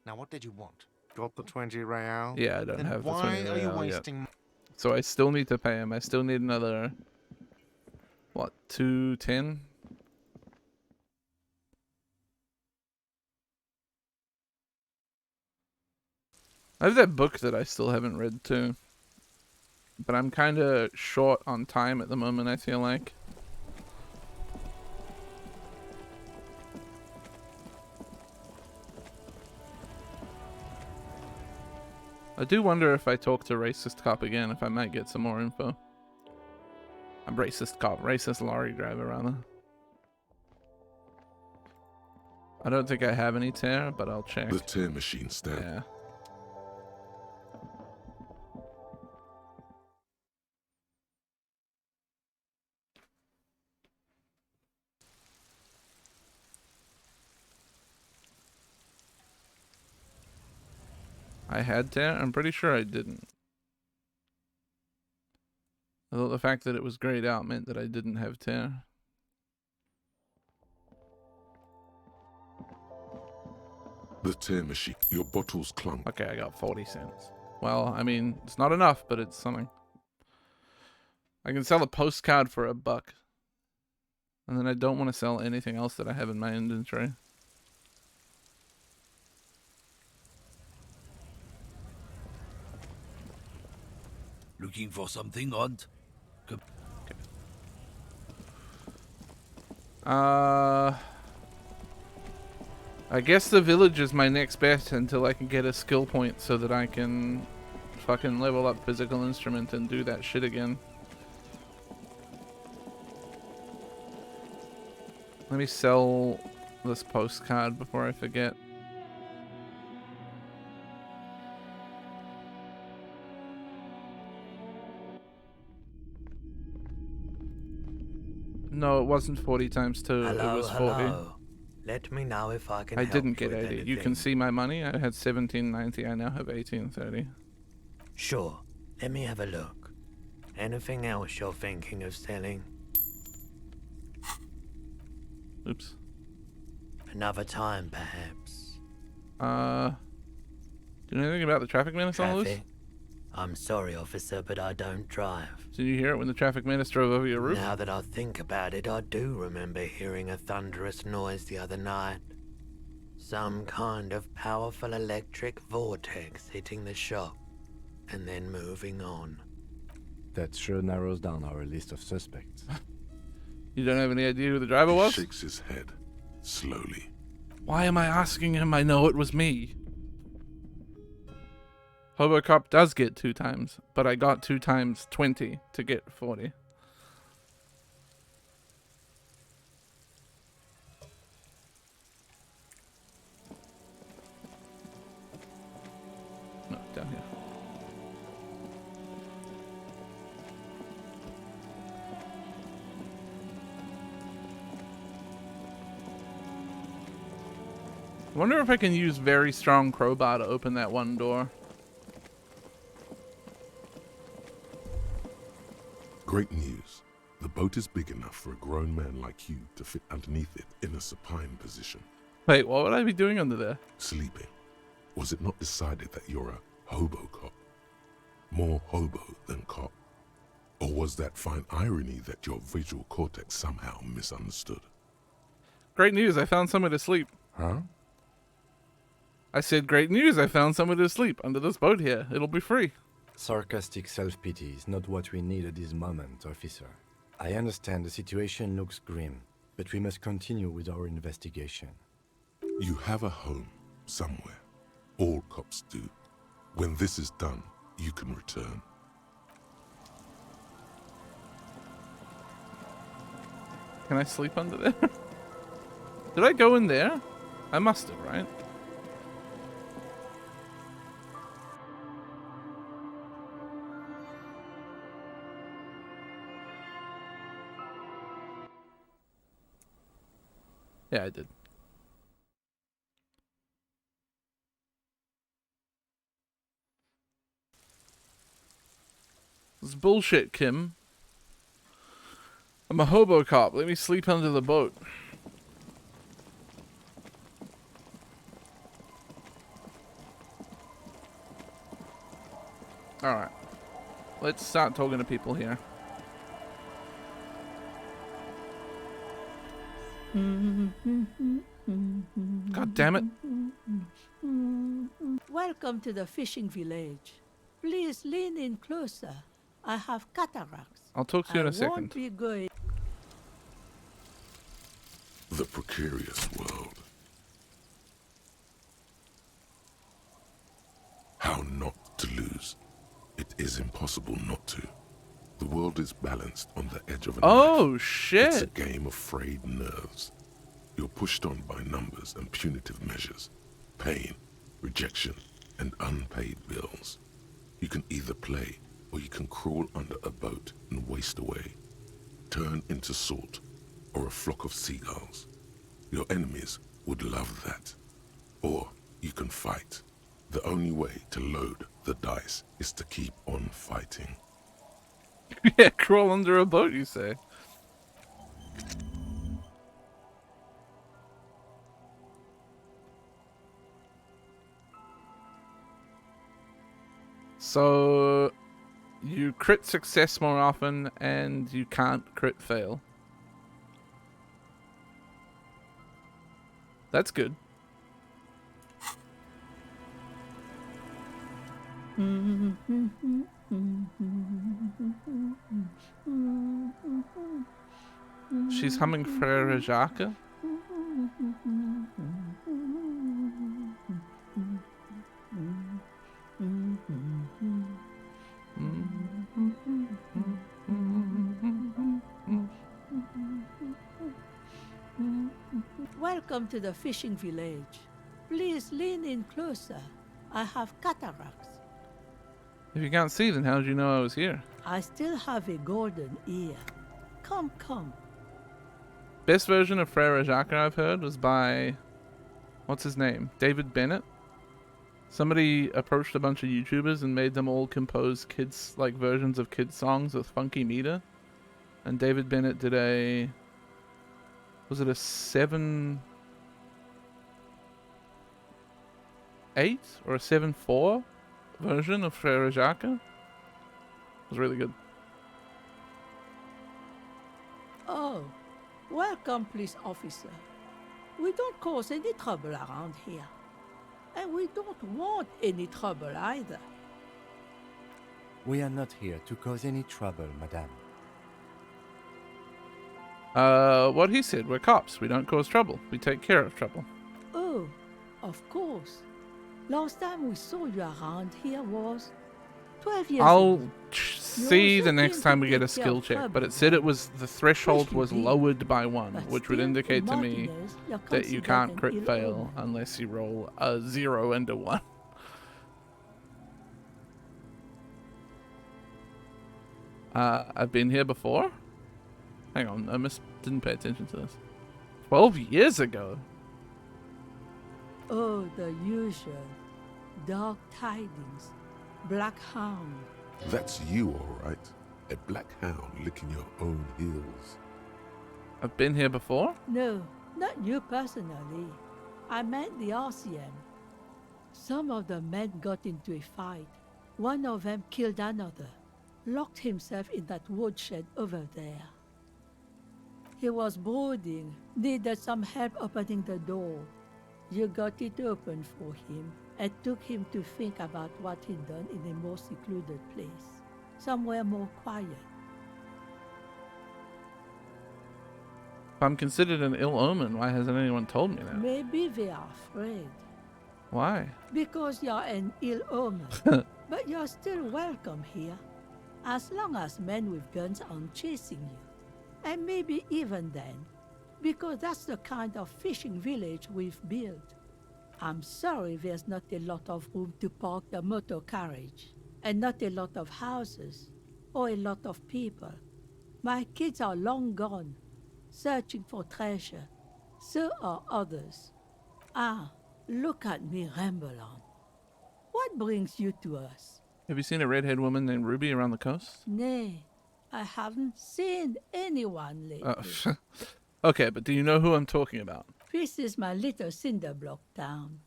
Now what did you want? Got the 20 real? Yeah, I don't Then have the 20 why are you real yet. wasting... So I still need to pay him. I still need another... What, 210? I have that book that I still haven't read too. But I'm kind of short on time at the moment, I feel like. I do wonder if I talk to Racist Cop again, if I might get some more info. I'm Racist Cop, racist lorry driver rather. I don't think I have any tear, but I'll check. The tear machine stand. Yeah. I had tear? I'm pretty sure I didn't. Although the fact that it was grayed out meant that I didn't have tear. The tear machine. Your bottles clunk. Okay, I got 40 cents. Well, I mean, it's not enough, but it's something. I can sell a postcard for $1. And then I don't want to sell anything else that I have in my inventory. Looking for something, Hunt? Okay. I guess the village is my next bet until I can get a skill point so that I can fucking level up physical instrument and do that shit again. Let me sell this postcard before I forget. No, it wasn't 40 times 2. Hello, it was 40. hello. Let me know if I can I help didn't you get with 80. You anything. can see my money. I had 1790. I now have 1830. Sure. Let me have a look. Anything else you're thinking of selling? Oops. Another time, perhaps. Do you know anything about the traffic menace on the loose? Traffic? I'm sorry, officer, but I don't drive. Did you hear it when the traffic menace drove over your roof? Now that I think about it, I do remember hearing a thunderous noise the other night. Some kind of powerful electric vortex hitting the shop, and then moving on. That sure narrows down our list of suspects. You don't have any idea who the driver He was? shakes his head, slowly. Why am I asking him? I know it was me. Hobocop does get 2 times, but I got 2 times 20 to get 40. No, down here. I wonder if I can use very strong crowbar to open that one door. Great news. The boat is big enough for a grown man like you to fit underneath it in a supine position. Wait, what would I be doing under there? Sleeping. Was it not decided that you're a hobo cop? More hobo than cop? Or was that fine irony that your visual cortex somehow misunderstood? Great news, I found somewhere to sleep. Huh? I said, great news, I found somewhere to sleep under this boat here. It'll be free. Sarcastic self-pity is not what we need at this moment, officer. I understand the situation looks grim, But we must continue with our investigation. You have a home somewhere. All cops do. When this is done, you can return. Can I sleep under there? Did I go in there? I must have, right? Yeah, I did. This is bullshit, Kim. I'm a hobo cop. Let me sleep under the boat. Alright. Let's start talking to people here. God damn it. Welcome to the fishing village. Please lean in closer. I have cataracts. I'll talk to you in a I second. won't be going. The precarious world. How not to lose. It is impossible not to. The world is balanced on the edge of a knife. Shit. It's a game of frayed nerves. You're pushed on by numbers and punitive measures. Pain, rejection, and unpaid bills. You can either play, or you can crawl under a boat and waste away. Turn into salt, or a flock of seagulls. Your enemies would love that. Or you can fight. The only way to load the dice is to keep on fighting. Yeah, crawl under a boat, you say? So, you crit success more often, and you can't crit fail. That's good. She's humming Frere Jacques. Welcome to the fishing village. Please lean in closer. I have cataracts. If you can't see, then how did you know I was here? I still have a golden ear. Come, come. Best version of Frere Jacques I've heard was by, what's his name? David Bennett. Somebody approached a bunch of YouTubers and made them all compose kids, like versions of kids songs with funky meter. And David Bennett did a, was it a 7/8 or a 7/4 version of Frere Jacques? It was really good. Oh, welcome, police officer. We don't cause any trouble around here. And we don't want any trouble either. We are not here to cause any trouble, madame. What he said, we're cops. We don't cause trouble. We take care of trouble. Oh, of course. Last time we saw you around here was 12 years I'll ago. see the next time we get a skill check, but it said it was, the threshold was lowered by 1, which would indicate to me that you can't crit fail unless you roll a 0 and a 1. I've been here before? Hang on, I didn't pay attention to this. 12 years ago? Oh, the usual. Dark tidings. Black hound. That's you, all right. A black hound licking your own heels. I've been here before? No, not you personally. I meant the RCM. Some of the men got into a fight. One of them killed another. Locked himself in that woodshed over there. He was brooding, needed some help opening the door. You got it open for him. It took him to think about what he'd done in a more secluded place. Somewhere more quiet. If I'm considered an ill omen, why hasn't anyone told me that? Maybe they are afraid. Why? Because you're an ill omen. But you're still welcome here. As long as men with guns aren't chasing you. And maybe even then. Because that's the kind of fishing village we've built. I'm sorry there's not a lot of room to park the motor carriage. And not a lot of houses. Or a lot of people. My kids are long gone. Searching for treasure. So are others. Ah, look at me ramble on. What brings you to us? Have you seen a redhead woman named Ruby around the coast? Nay, I haven't seen anyone lately. Okay, but do you know who I'm talking about? This is my little cinder block town.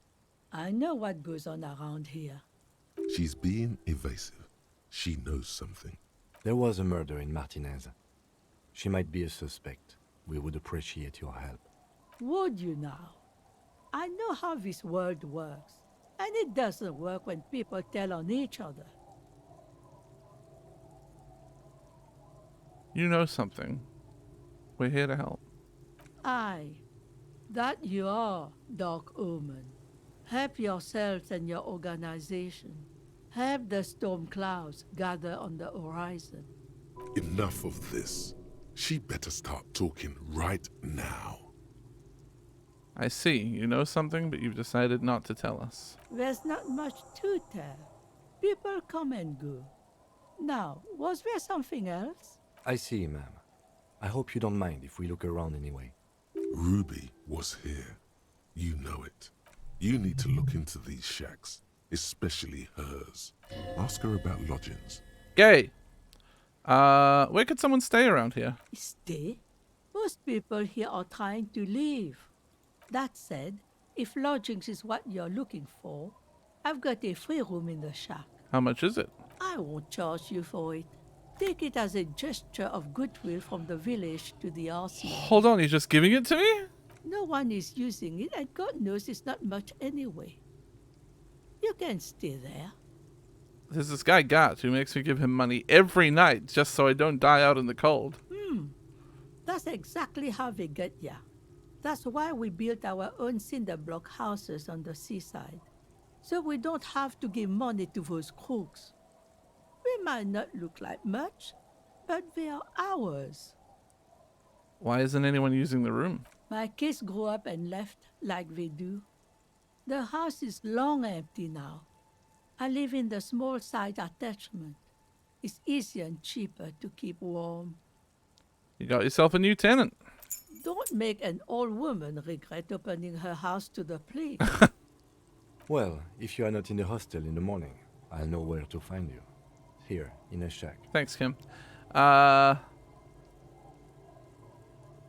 I know what goes on around here. She's being evasive. She knows something. There was a murder in Martinez. She might be a suspect. We would appreciate your help. Would you now? I know how this world works. And it doesn't work when people tell on each other. You know something. We're here to help. Aye, that you are, Dark Omen. Help yourselves and your organization. Help the storm clouds gather on the horizon. Enough of this. She better start talking right now. I see. You know something, but you've decided not to tell us. There's not much to tell. People come and go. Now, was there something else? I see, ma'am. I hope you don't mind if we look around anyway. Ruby was here. You know it. You need to look into these shacks, especially hers. Ask her about lodgings. Gay! Where could someone stay around here? Stay? Most people here are trying to leave. That said, if lodgings is what you're looking for, I've got a free room in the shack. How much is it? I won't charge you for it. Take it as a gesture of goodwill from the village to the RC. Hold on, he's just giving it to me? No one is using it, and God knows it's not much anyway. You can stay there. There's this guy Gat who makes me give him money every night just so I don't die out in the cold. That's exactly how they get ya. That's why we built our own cinder block houses on the seaside. So we don't have to give money to those crooks. We might not look like much, but they are ours. Why isn't anyone using the room? My kids grew up and left like they do. The house is long empty now. I live in the small side attachment. It's easier and cheaper to keep warm. You got yourself a new tenant. Don't make an old woman regret opening her house to the police. Well, if you are not in the hostel in the morning, I'll know where to find you. Here, in a shack. Thanks, Kim.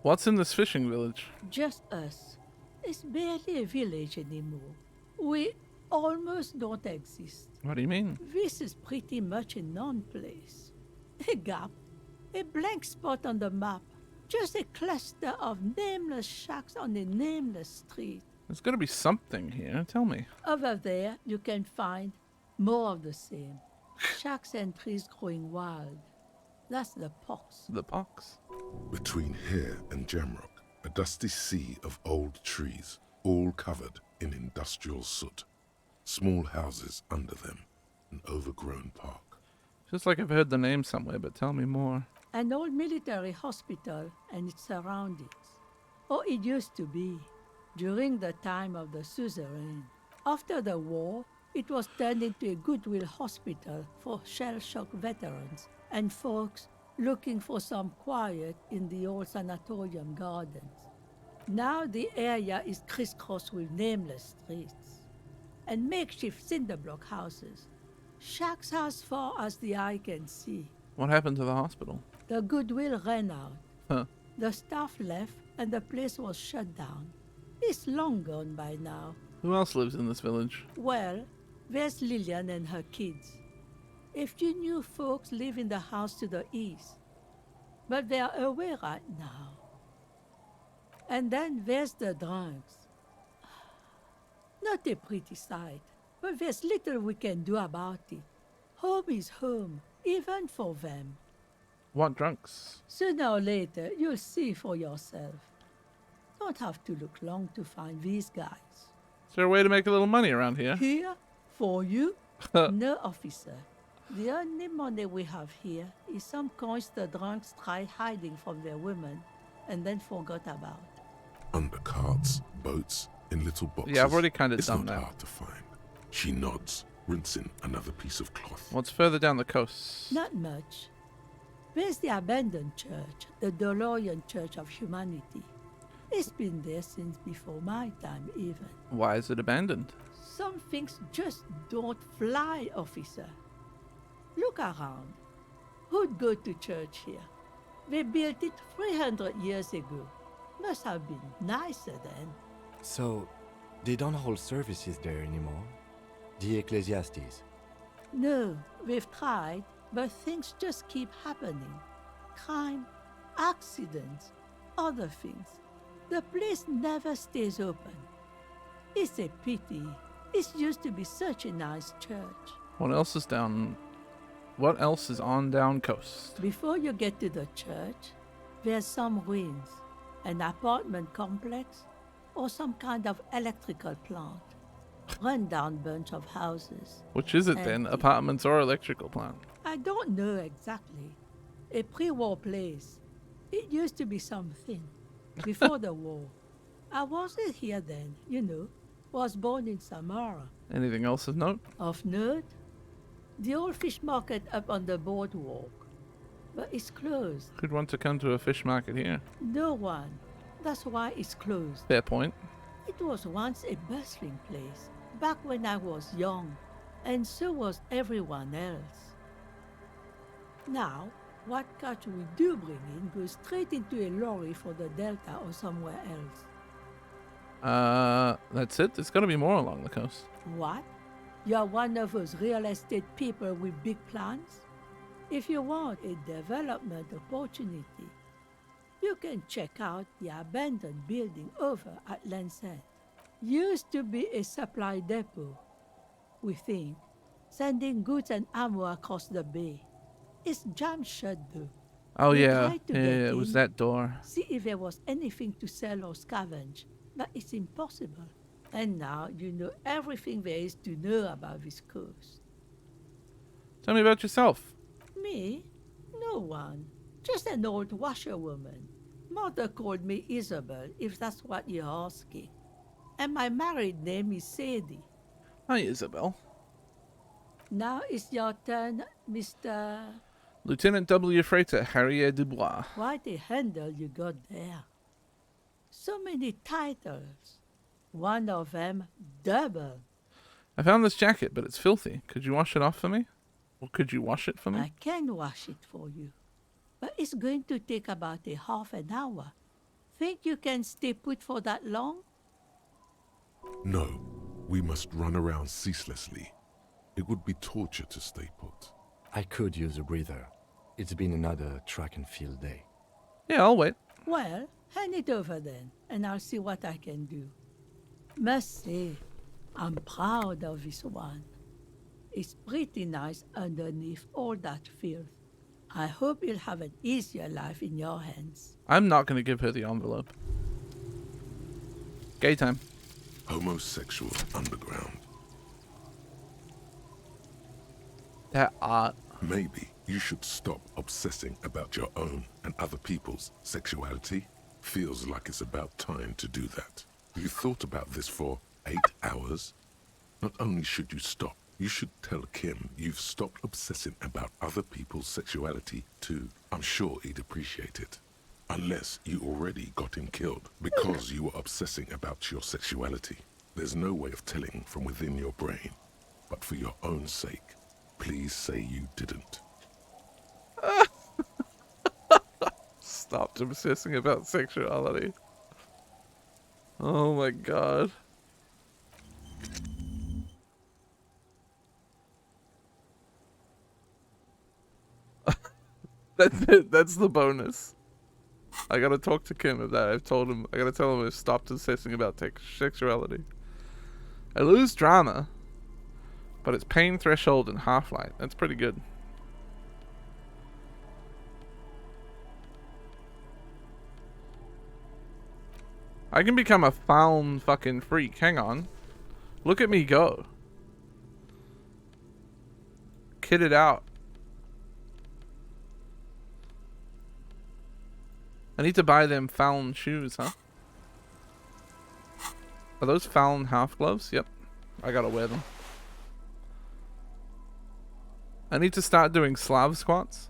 What's in this fishing village? Just us. It's barely a village anymore. We almost don't exist. What do you mean? This is pretty much a non-place. A gap. A blank spot on the map. Just a cluster of nameless shacks on a nameless street. There's got to be something here. Tell me. Over there, you can find more of the same. Shacks and trees growing wild. That's the pox. The pox? Between here and Jamrock, a dusty sea of old trees, all covered in industrial soot. Small houses under them, an overgrown park. Just like I've heard the name somewhere, but tell me more. An old military hospital and its surroundings. Or it used to be, during the time of the suzerain. After the war, it was turned into a goodwill hospital for shell-shock veterans and folks looking for some quiet in the old sanatorium gardens. Now the area is crisscrossed with nameless streets and makeshift cinder block houses. Shacks as far as the eye can see. What happened to the hospital? The goodwill ran out. Huh. The staff left and the place was shut down. It's long gone by now. Who else lives in this village? Well, there's Lillian and her kids. A few new folks live in the house to the east, but they are away right now. And then there's the drunks. Not a pretty sight, but there's little we can do about it. Home is home, even for them. What drunks? Sooner or later, you'll see for yourself. don't have to look long to find these guys. Is there a way to make a little money around here? Here? For you? No, officer. The only money we have here is some coins the drunks tried hiding from their women and then forgot about. Under carts, boats, in little boxes. Yeah, I've already kind of it's done not that. hard to find. She nods, rinsing another piece of cloth. What's further down the coast? Not much. There's the abandoned church, the DeLorean Church of Humanity. It's been there since before my time, even. Why is it abandoned? Some things just don't fly, officer. Look around. Who'd go to church here? They built it 300 years ago. Must have been nicer then. So, they don't hold services there anymore? The Ecclesiastes? No, we've tried, but things just keep happening. Crime, accidents, other things. The place never stays open. It's a pity. It used to be such a nice church. What else is down? What else is on down coast? Before you get to the church, there's some ruins, an apartment complex, or some kind of electrical plant. Run-down bunch of houses. Which is it then? Apartments or electrical plant? I don't know exactly. A pre-war place. It used to be something. Before the war. I wasn't here then, you know. Was born in Samara. Anything else of note? Of note? The old fish market up on the boardwalk. But it's closed. Who'd want to come to a fish market here? No one. That's why it's closed. Fair point. It was once a bustling place, back when I was young, and so was everyone else. Now, what catch we do bring in goes straight into a lorry for the Delta or somewhere else. That's it? There's gotta be more along the coast. What? You're one of those real estate people with big plans? If you want a development opportunity, you can check out the abandoned building over at Land's End. Used to be a supply depot, we think, sending goods and ammo across the bay. It's jammed shut though. Oh We yeah, tried to yeah, get it was in, that door. See if there was anything to sell or scavenge, but it's impossible. And now you know everything there is to know about this coast. Tell me about yourself. Me? No one. Just an old washerwoman. Mother called me Isabel, if that's what you're asking. And my married name is Sadie. Hi, Isabel. Now it's your turn, Mr. Lieutenant W. Freighter Harrier Dubois. Quite a handle you got there. So many titles. One of them double. I found this jacket, but it's filthy. Could you wash it off for me? Or could you wash it for me? I can wash it for you. But it's going to take about a half an hour. Think you can stay put for that long? No, we must run around ceaselessly. It would be torture to stay put. I could use a breather. It's been another track and field day. Yeah, I'll wait. Well, hand it over then, and I'll see what I can do. Must say, I'm proud of this one. It's pretty nice underneath all that filth. I hope you'll have an easier life in your hands. I'm not going to give her the envelope. Gay time. Homosexual underground. That art. Maybe you should stop obsessing about your own and other people's sexuality. Feels like it's about time to do that. You thought about this for 8 hours? Not only should you stop, you should tell Kim you've stopped obsessing about other people's sexuality too. I'm sure he'd appreciate it. Unless you already got him killed because you were obsessing about your sexuality. There's no way of telling from within your brain. But for your own sake, please say you didn't. Stopped obsessing about sexuality. Oh my god. That's the bonus. I gotta talk to Kim about that. I've told him. I gotta tell him I've stopped obsessing about sexuality. I lose drama, but it's pain threshold and half-light. That's pretty good. I can become a found fucking freak. Hang on. Look at me go. Kitted out. I need to buy them found shoes, huh? Are those found half gloves? Yep. I gotta wear them. I need to start doing Slav squats.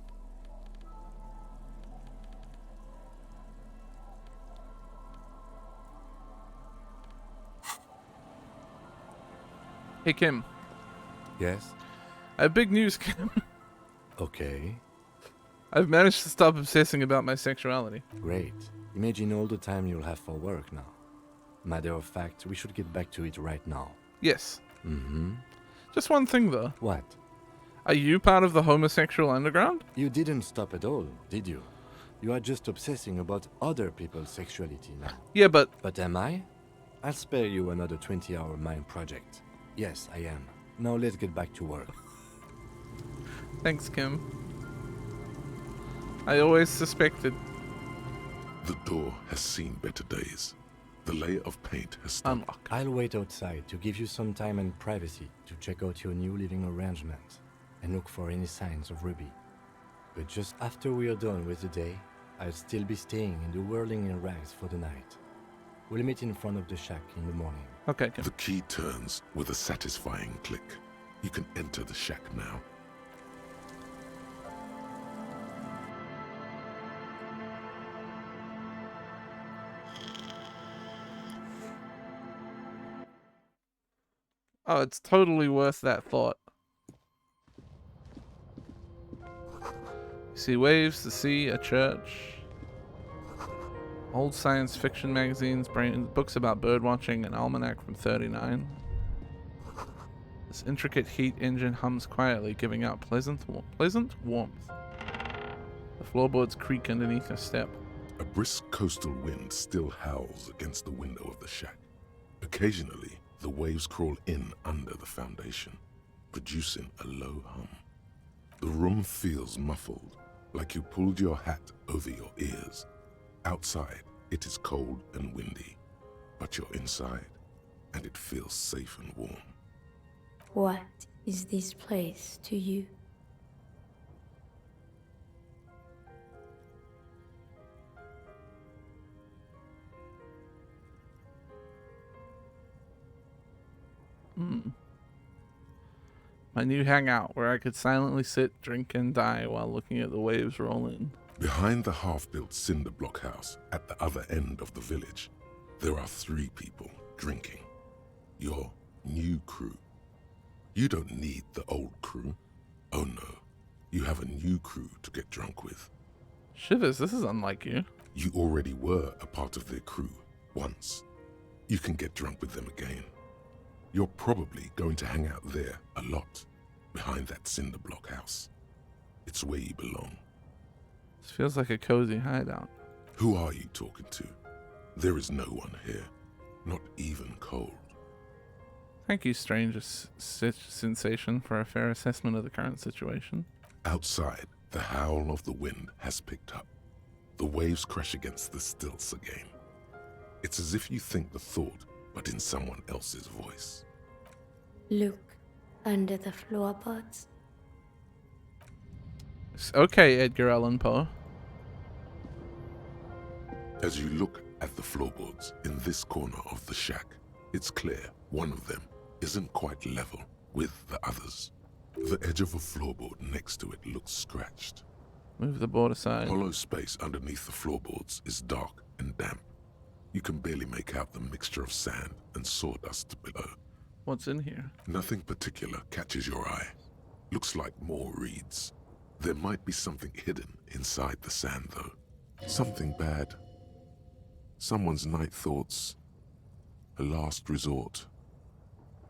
Hey, Kim. Yes? I have big news, Kim. Okay. I've managed to stop obsessing about my sexuality. Great. Imagine all the time you'll have for work now. Matter of fact, we should get back to it right now. Yes. Mm-hmm. Just one thing, though. What? Are you part of the homosexual underground? You didn't stop at all, did you? You are just obsessing about other people's sexuality now. Yeah, but... But am I? I'll spare you another 20-hour mind project. Yes, I am. Now let's get back to work. Thanks, Kim. I always suspected. The door has seen better days. The layer of paint has stopped. Unlock. I'll wait outside to give you some time and privacy to check out your new living arrangement and look for any signs of Ruby. But just after we are done with the day, I'll still be staying in the whirling in rags for the night. We'll meet in front of the shack in the morning. Okay, Kim. The key turns with a satisfying click. You can enter the shack now. Oh, it's totally worth that thought. You see waves, the sea, a church. Old science fiction magazines, books about birdwatching, an almanac from '39. This intricate heat engine hums quietly, giving out pleasant warmth. The floorboards creak underneath your step. A brisk coastal wind still howls against the window of the shack. Occasionally, the waves crawl in under the foundation, producing a low hum. The room feels muffled, like you pulled your hat over your ears. Outside, it is cold and windy, but you're inside, and it feels safe and warm. What is this place to you? My new hangout, where I could silently sit, drink, and die while looking at the waves roll in. Behind the half-built cinder block house at the other end of the village, there are 3 people drinking. Your new crew. You don't need the old crew. Oh no, you have a new crew to get drunk with. Shivers, this is unlike you. You already were a part of their crew once. You can get drunk with them again. You're probably going to hang out there a lot, behind that cinder block house. It's where you belong. This feels like a cozy hideout. Who are you talking to? There is no one here, not even cold. Thank you, strange sensation, for a fair assessment of the current situation. Outside, the howl of the wind has picked up. The waves crash against the stilts again. It's as if you think the thought, but in someone else's voice. Look under the floorboards. Okay, Edgar Allan Poe. As you look at the floorboards in this corner of the shack, it's clear one of them isn't quite level with the others. The edge of a floorboard next to it looks scratched. Move the board aside. Hollow space underneath the floorboards is dark and damp. You can barely make out the mixture of sand and sawdust below. What's in here? Nothing particular catches your eye. Looks like more reeds. There might be something hidden inside the sand, though. Something bad. Someone's night thoughts. A last resort.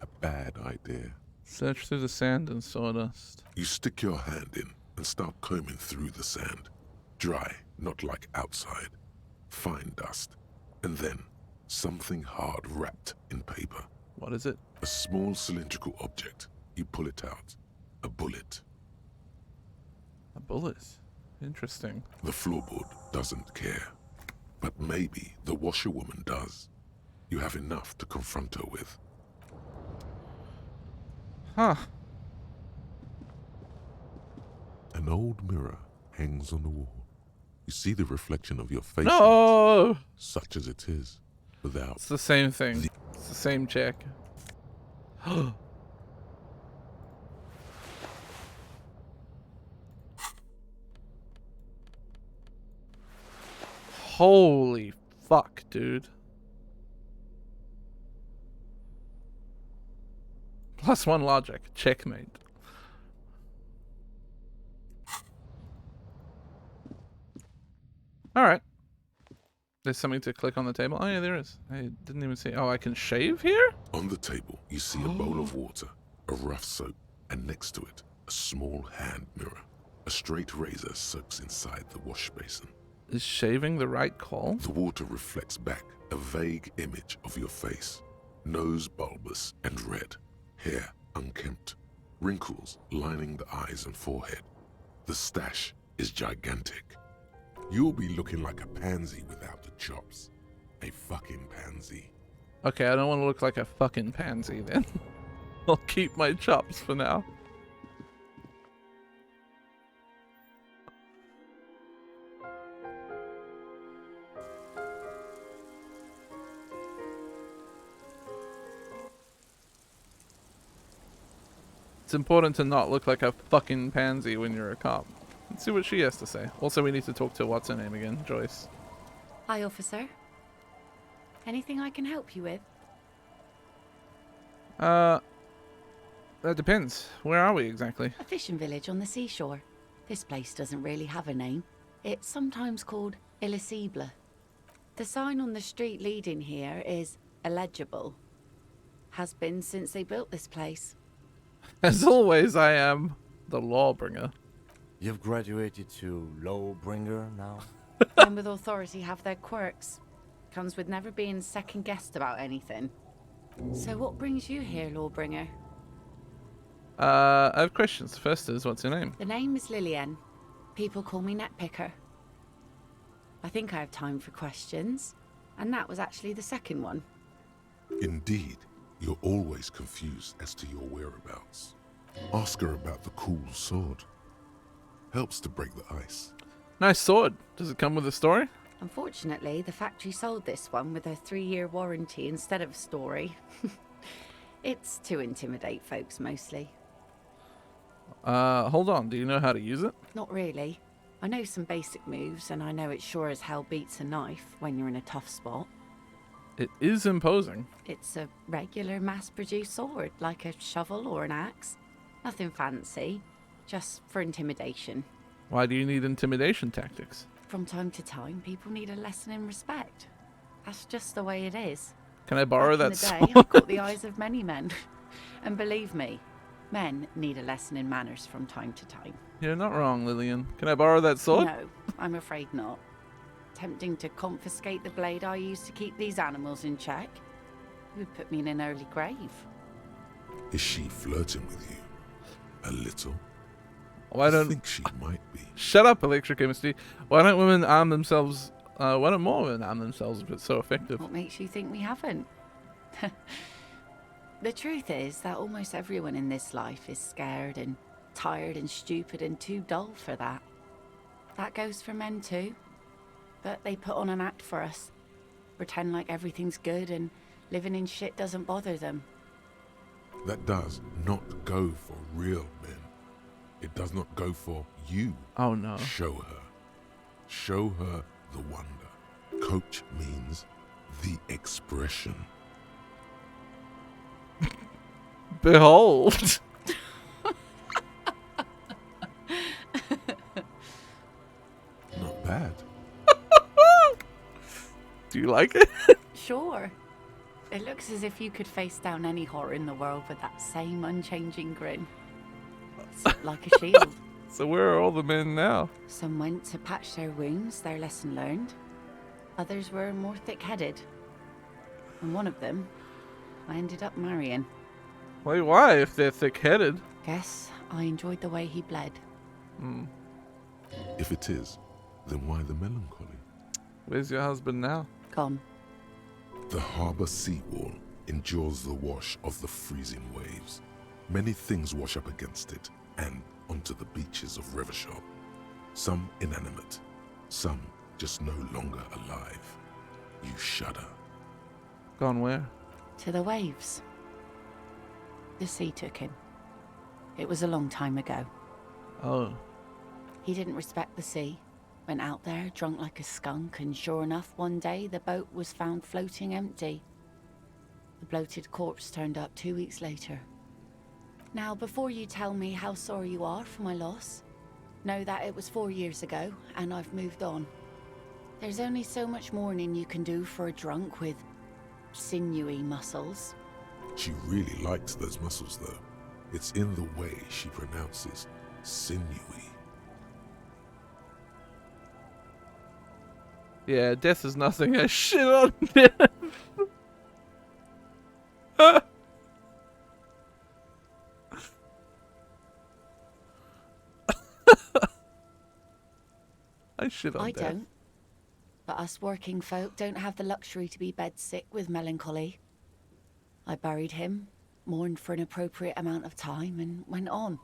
A bad idea. Search through the sand and sawdust. You stick your hand in and start combing through the sand. Dry, not like outside. Fine dust. And then, something hard wrapped in paper. What is it? A small cylindrical object. You pull it out. A bullet. A bullet? Interesting. The floorboard doesn't care. But maybe the washerwoman does. You have enough to confront her with. Huh. An old mirror hangs on the wall. You see the reflection of your face. No! Such as it is, without... It's the same thing. It's the same chick. Holy fuck, dude. +1 logic. Checkmate. Alright. There's something to click on the table. Oh yeah, there is. I didn't even see. Oh, I can shave here? On the table, you see a bowl of water, a rough soap, and next to it, a small hand mirror. A straight razor soaks inside the wash basin. Is shaving the right call? The water reflects back a vague image of your face. Nose bulbous and red, hair unkempt, wrinkles lining the eyes and forehead. The stash is gigantic. You'll be looking like a pansy without the chops. A fucking pansy. Okay, I don't want to look like a fucking pansy then. I'll keep my chops for now. It's important to not look like a fucking pansy when you're a cop. Let's see what she has to say. Also, we need to talk to what's her name again, Joyce. Hi, officer. Anything I can help you with? That depends. Where are we exactly? A fishing village on the seashore. This place doesn't really have a name. It's sometimes called Elysium. The sign on the street leading here is illegible. Has been since they built this place. As always, I am the lawbringer. You've graduated to lawbringer now? Men with authority have their quirks. Comes with never being second-guessed about anything. So what brings you here, lawbringer? I have questions. First is, what's your name? The name is Lillian. People call me Netpicker. I think I have time for questions. And that was actually the second one. Indeed, you're always confused as to your whereabouts. Ask her about the cool sword. Helps to break the ice. Nice sword. Does it come with a story? Unfortunately, the factory sold this one with a 3-year warranty instead of a story. It's to intimidate folks, mostly. Hold on. Do you know how to use it? Not really. I know some basic moves, and I know it sure as hell beats a knife when you're in a tough spot. It is imposing. It's a regular mass-produced sword, like a shovel or an axe. Nothing fancy, just for intimidation. Why do you need intimidation tactics? From time to time, people need a lesson in respect. That's just the way it is. Can I borrow that sword? sword? I've got the eyes of many men. And believe me, men need a lesson in manners from time to time. You're not wrong, Lillian. Can I borrow that sword? No, I'm afraid not. Tempting to confiscate the blade I use to keep these animals in check would put me in an early grave. Is she flirting with you? A little? Why don't... I think she might be. Shut up, Electric Chemistry. Why don't women arm themselves... why don't more women arm themselves if it's so effective? What makes you think we haven't? The truth is that almost everyone in this life is scared and tired and stupid and too dull for that. That goes for men too. But they put on an act for us. Pretend like everything's good and living in shit doesn't bother them. That does not go for real men. It does not go for you. Oh no. Show her. Show her the wonder. Coach means the expression. Behold. Not bad. Do you like it? Sure. It looks as if you could face down any horror in the world with that same unchanging grin. It's like a shield. So where are all the men now? Some went to patch their wounds, their lesson learned. Others were more thick-headed. And one of them, I ended up marrying. Wait, why if they're thick-headed? Guess I enjoyed the way he bled. If it is, then why the melancholy? Where's your husband now? Gone. The harbour seawall endures the wash of the freezing waves. Many things wash up against it and onto the beaches of Revachol. Some inanimate, some just no longer alive. You shudder. Gone where? To the waves. The sea took him. It was a long time ago. Oh. He didn't respect the sea. Went out there, drunk like a skunk, and sure enough, one day the boat was found floating empty. The bloated corpse turned up 2 weeks later. Now, before you tell me how sorry you are for my loss, know that it was 4 years ago, and I've moved on. There's only so much mourning you can do for a drunk with sinewy muscles. She really likes those muscles, though. It's in the way she pronounces sinewy. Yeah, death is nothing. I shit on death. I shit on death. I don't. But us working folk don't have the luxury to be bedsick with melancholy. I buried him, mourned for an appropriate amount of time, and went on.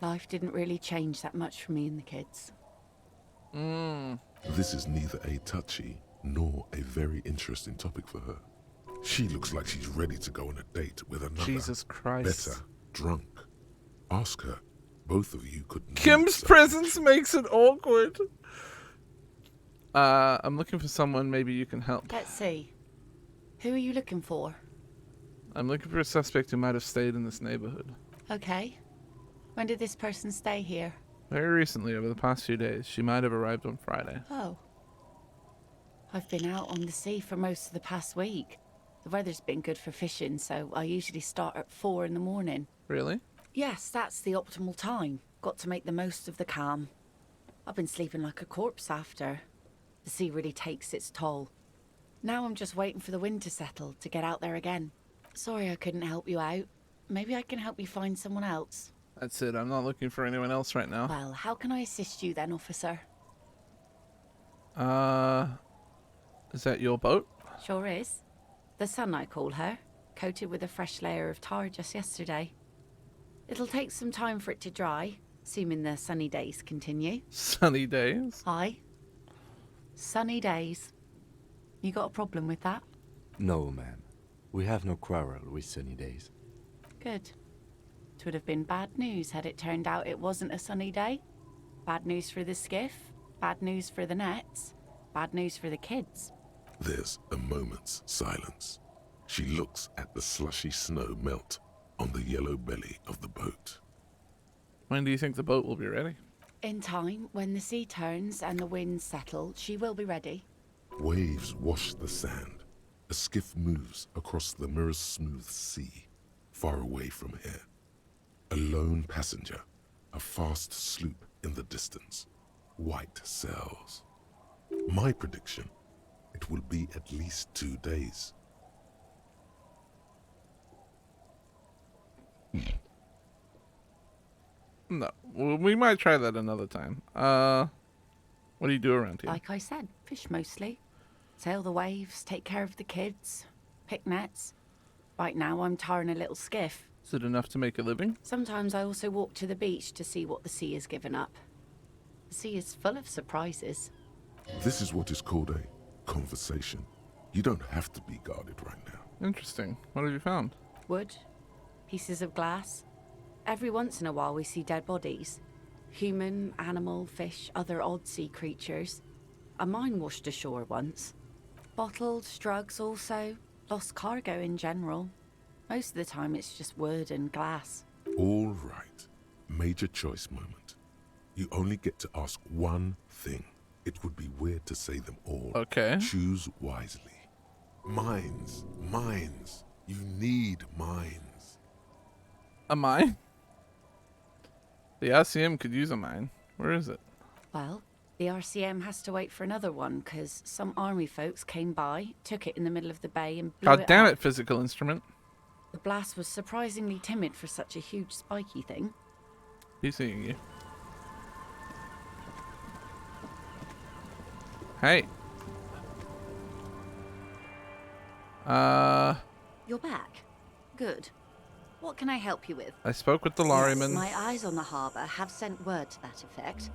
Life didn't really change that much for me and the kids. This is neither a touchy nor a very interesting topic for her. She looks like she's ready to go on a date with another, Jesus Christ. better drunk. Ask her. Both of you could. Kim's presence makes it awkward. I'm looking for someone. Maybe you can help. Let's see. Who are you looking for? I'm looking for a suspect who might have stayed in this neighborhood. Okay. When did this person stay here? Very recently, over the past few days. She might have arrived on Friday. Oh. I've been out on the sea for most of the past week. The weather's been good for fishing, so I usually start at 4 in the morning. Really? Yes, that's the optimal time. Got to make the most of the calm. I've been sleeping like a corpse after. The sea really takes its toll. Now I'm just waiting for the wind to settle to get out there again. Sorry I couldn't help you out. Maybe I can help you find someone else. That's it. I'm not looking for anyone else right now. Well, how can I assist you then, officer? Is that your boat? Sure is. The Sun, I call her. Coated with a fresh layer of tar just yesterday. It'll take some time for it to dry, assuming the sunny days continue. Sunny days? Aye. Sunny days. You got a problem with that? No, ma'am. We have no quarrel with sunny days. Good. It would have been bad news had it turned out it wasn't a sunny day. Bad news for the skiff, bad news for the nets, bad news for the kids. There's a moment's silence. She looks at the slushy snow melt on the yellow belly of the boat. When do you think the boat will be ready? In time, when the sea turns and the winds settle, she will be ready. Waves wash the sand. A skiff moves across the mirror-smooth sea, far away from here. A lone passenger, a fast sloop in the distance, white sails. My prediction, it will be at least 2 days. No, well, we might try that another time. What do you do around here? Like I said, fish mostly. Sail the waves, take care of the kids, pick nets. Right now I'm tarring a little skiff. Is it enough to make a living? Sometimes I also walk to the beach to see what the sea has given up. The sea is full of surprises. This is what is called a conversation. You don't have to be guarded right now. Interesting. What have you found? Wood, pieces of glass. Every once in a while we see dead bodies. Human, animal, fish, other odd sea creatures. A mine washed ashore once. Bottles, drugs also. Lost cargo in general. Most of the time it's just wood and glass. All right. Major choice moment. You only get to ask one thing. It would be weird to say them all. Okay. Choose wisely. Mines. Mines. You need mines. A mine? The RCM could use a mine. Where is it? Well, the RCM has to wait for another one, because some army folks came by, took it in the middle of the bay and blew God it damn up. it, physical instrument. The blast was surprisingly timid for such a huge spiky thing. He's seeing you. Hey. You're back. Good. What can I help you with? I spoke with the Yes, lorryman. my eyes on the harbour have sent word to that effect.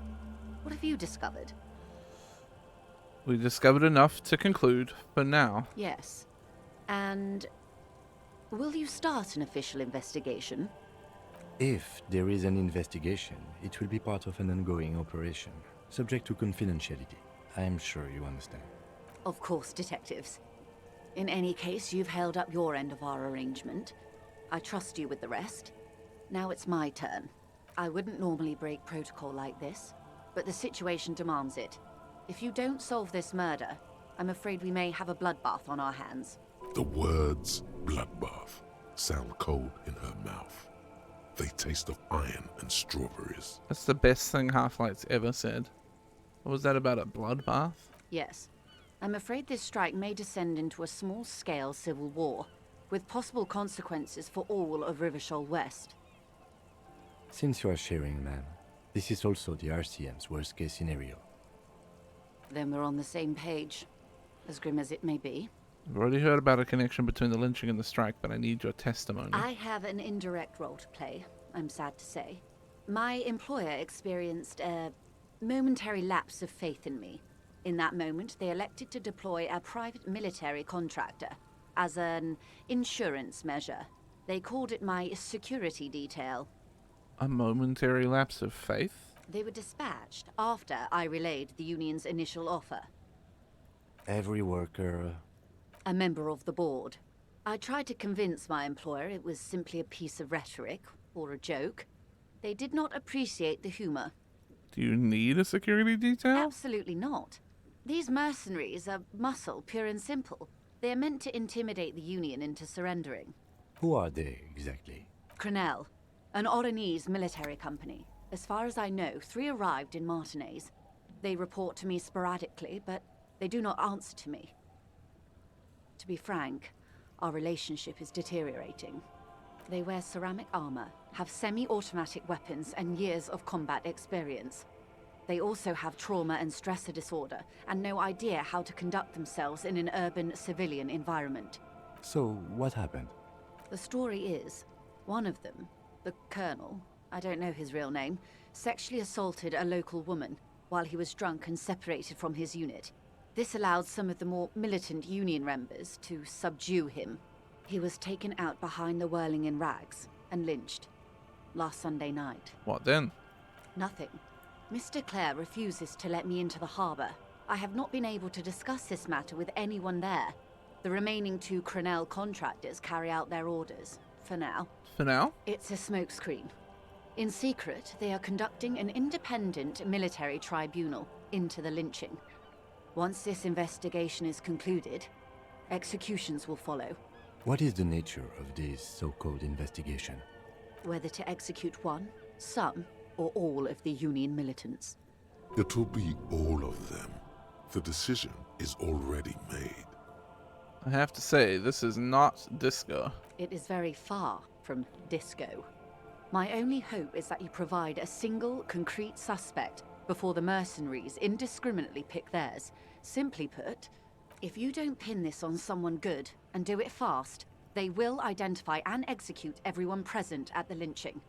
What have you discovered? We discovered enough to conclude for now. Yes. And will you start an official investigation? If there is an investigation, it will be part of an ongoing operation, subject to confidentiality. I am sure you understand. Of course, detectives. In any case, you've held up your end of our arrangement. I trust you with the rest. Now it's my turn. I wouldn't normally break protocol like this, but the situation demands it. If you don't solve this murder, I'm afraid we may have a bloodbath on our hands. The words bloodbath sound cold in her mouth. They taste of iron and strawberries. That's the best thing Half-Light's ever said. What was that about, a bloodbath? Yes. I'm afraid this strike may descend into a small-scale civil war, with possible consequences for all of Rivershoal West. Since you are sharing, ma'am, this is also the RCM's worst-case scenario. Then we're on the same page, as grim as it may be. I've already heard about a connection between the lynching and the strike, but I need your testimony. I have an indirect role to play, I'm sad to say. My employer experienced a momentary lapse of faith in me. In that moment, they elected to deploy a private military contractor as an insurance measure. They called it my security detail. A momentary lapse of faith? They were dispatched after I relayed the union's initial offer. Every worker... A member of the board. I tried to convince my employer it was simply a piece of rhetoric, or a joke. They did not appreciate the humor. Do you need a security detail? Absolutely not. These mercenaries are muscle, pure and simple. They are meant to intimidate the Union into surrendering. Who are they, exactly? Crenell, an Oranese military company. As far as I know, 3 arrived in Martinez. They report to me sporadically, but they do not answer to me. To be frank, our relationship is deteriorating. They wear ceramic armor, have semi-automatic weapons, and years of combat experience. They also have trauma and stressor disorder, and no idea how to conduct themselves in an urban civilian environment. So, what happened? The story is, one of them, the Colonel, I don't know his real name, sexually assaulted a local woman while he was drunk and separated from his unit. This allowed some of the more militant Union members to subdue him. He was taken out behind the whirling in rags and lynched last Sunday night. What then? Nothing. Mr. Clare refuses to let me into the harbour. I have not been able to discuss this matter with anyone there. The remaining 2 Crenell contractors carry out their orders, for now. For now? It's a smokescreen. In secret, they are conducting an independent military tribunal into the lynching. Once this investigation is concluded, executions will follow. What is the nature of this so-called investigation? Whether to execute one, some, or all of the Union militants. It will be all of them. The decision is already made. I have to say, this is not disco. It is very far from disco. My only hope is that you provide a single, concrete suspect before the mercenaries indiscriminately pick theirs. Simply put, if you don't pin this on someone good, and do it fast, they will identify and execute everyone present at the lynching.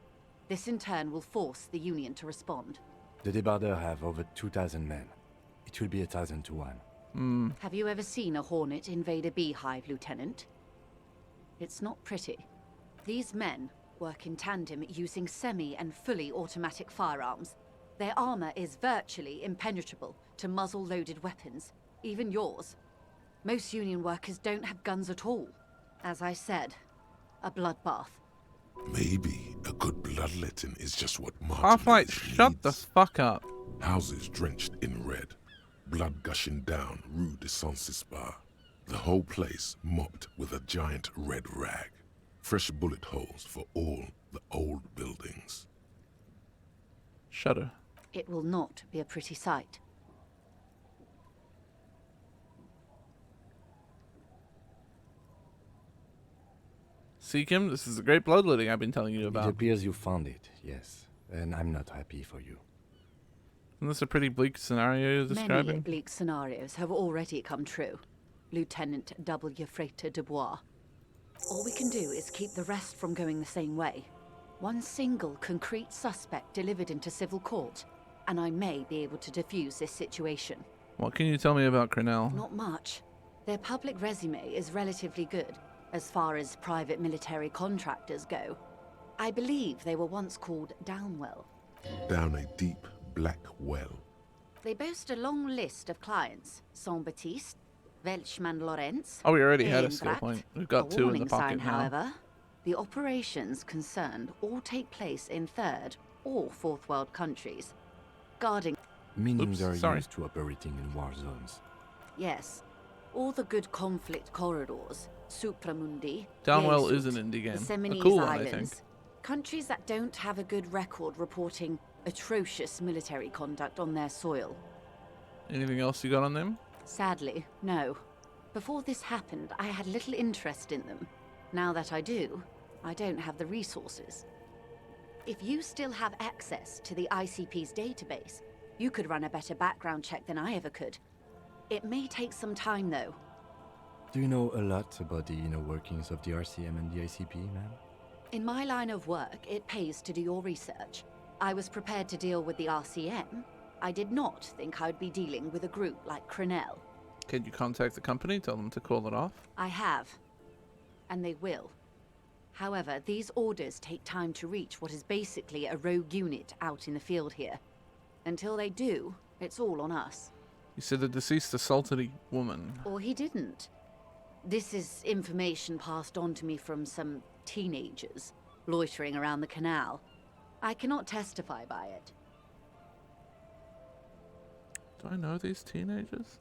This in turn will force the Union to respond. The Debardeurs have over 2,000 men. It will be 1,000 to 1. Have you ever seen a Hornet invade a beehive, Lieutenant? It's not pretty. These men work in tandem using semi- and fully automatic firearms. Their armor is virtually impenetrable to muzzle-loaded weapons, even yours. Most Union workers don't have guns at all. As I said, a bloodbath. Maybe a good bloodletting is just what Martin Half-Light, shut the fuck up. Houses drenched in red, blood gushing down Rue de Saint-Cispar. The whole place mopped with a giant red rag. Fresh bullet holes for all the old buildings. Shudder. It will not be a pretty sight. Seekim, this is the great bloodletting I've been telling you It about. appears you found it, yes. And I'm not happy for you. Isn't this a pretty bleak scenario you're describing? Many bleak scenarios have already come true. Lieutenant W. Frater Dubois. All we can do is keep the rest from going the same way. One single concrete suspect delivered into civil court, and I may be able to defuse this situation. What can you tell me about Crenell? Not much. Their public resume is relatively good, as far as private military contractors go. I believe they were once called Downwell. Down a deep, black well. They boast a long list of clients. Saint-Baptiste, Welchman Lawrence. Oh, we already had a skill Eendracht. point. We've got A 2 in the warning pocket sign, now. however. The operations concerned all take place in third or fourth world countries. Guarding... Meaning they're used to operating in war zones. Yes. All the good conflict corridors. Supramundi. Downwell Yeesut, is an indie game. The A Seminoles cool one, I Islands. think. Countries that don't have a good record reporting atrocious military conduct on their soil. Anything else you got on them? Sadly, no. Before this happened, I had little interest in them. Now that I do, I don't have the resources. If you still have access to the ICP's database, you could run a better background check than I ever could. It may take some time, though. Do you know a lot about the inner workings of the RCM and the ICP, ma'am? In my line of work, it pays to do your research. I was prepared to deal with the RCM. I did not think I'd be dealing with a group like Crenell. Can you contact the company, tell them to call it off? I have. And they will. However, these orders take time to reach what is basically a rogue unit out in the field here. Until they do, it's all on us. You said the deceased assaulted a woman. Or he didn't. This is information passed on to me from some teenagers loitering around the canal. I cannot testify by it. Do I know these teenagers?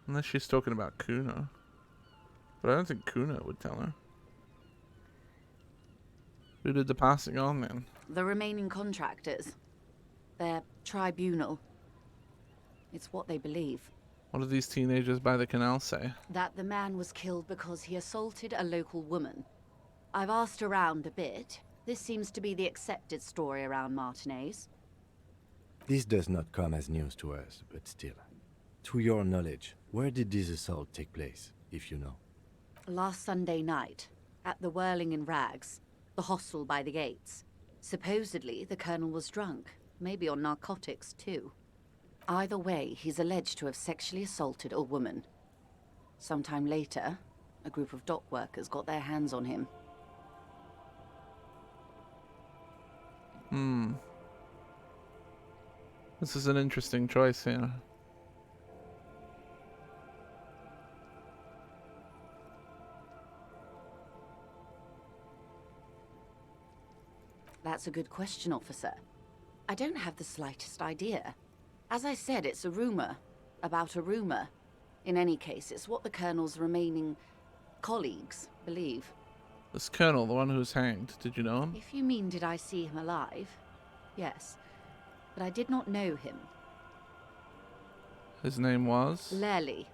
Unless she's talking about Kuna. But I don't think Kuna would tell her. Who did the passing on then? The remaining contractors. Their tribunal. It's what they believe. What do these teenagers by the canal say? That the man was killed because he assaulted a local woman. I've asked around a bit. This seems to be the accepted story around Martinez. This does not come as news to us, but still. To your knowledge, where did this assault take place, if you know? Last Sunday night, at the Whirling in Rags, the hostel by the gates. Supposedly, the colonel was drunk, maybe on narcotics too. Either way, he's alleged to have sexually assaulted a woman. Sometime later, a group of dock workers got their hands on him. This is an interesting choice here. That's a good question, officer. I don't have the slightest idea. As I said, it's a rumor. About a rumor. In any case, it's what the colonel's remaining colleagues believe. This colonel, the one who was hanged, did you know him? If you mean did I see him alive? Yes. But I did not know him. His name was? Lely.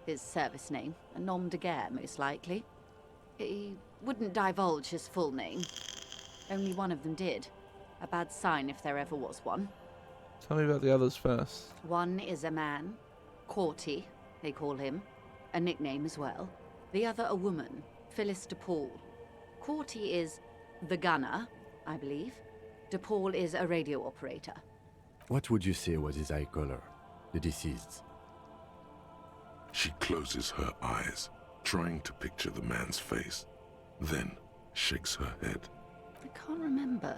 His service name. A nom de guerre, most likely. He wouldn't divulge his full name. Only one of them did. A bad sign if there ever was one. Tell me about the others first. One is a man. Corty, they call him. A nickname as well. The other a woman. Phyllis DePaul. Corty is the gunner, I believe. DePaul is a radio operator. What would you say was his eye color, the deceased's? She closes her eyes, trying to picture the man's face, then shakes her head. I can't remember.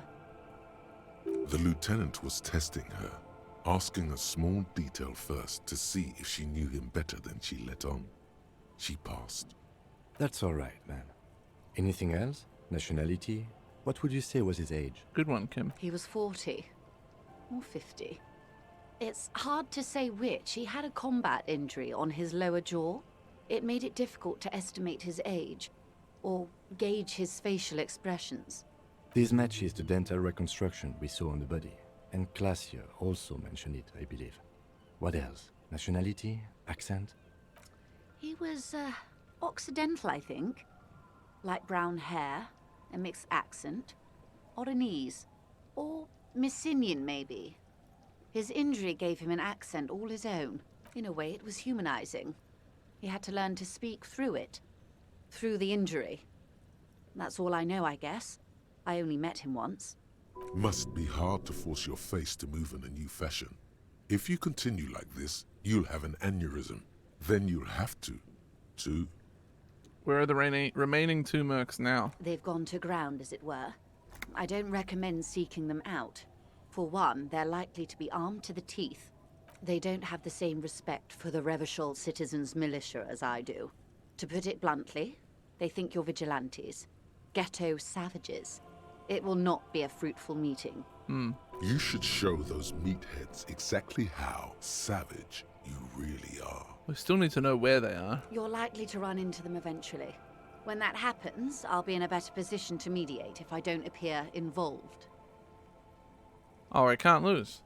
The lieutenant was testing her, asking a small detail first to see if she knew him better than she let on. She passed. That's all right, man. Anything else? Nationality? What would you say was his age? Good one, Kim. He was 40. Or 50. It's hard to say which. He had a combat injury on his lower jaw. It made it difficult to estimate his age, or gauge his facial expressions. This matches the dental reconstruction we saw on the body, and Classier also mentioned it, I believe. What else? Nationality? Accent? He was, Occidental, I think. Light brown hair, a mixed accent, Oranese, or Messinian, maybe. His injury gave him an accent all his own. In a way, it was humanizing. He had to learn to speak through it. Through the injury. That's all I know, I guess. I only met him once. Must be hard to force your face to move in a new fashion. If you continue like this, you'll have an aneurysm. Then you'll have to. Where are the remaining 2 mercs now? They've gone to ground, as it were. I don't recommend seeking them out. For one, they're likely to be armed to the teeth. They don't have the same respect for the Revachol citizens' militia as I do. To put it bluntly, they think you're vigilantes. Ghetto savages. It will not be a fruitful meeting. You should show those meatheads exactly how savage you really are. We still need to know where they are. You're likely to run into them eventually. When that happens, I'll be in a better position to mediate if I don't appear involved. Oh, I can't lose.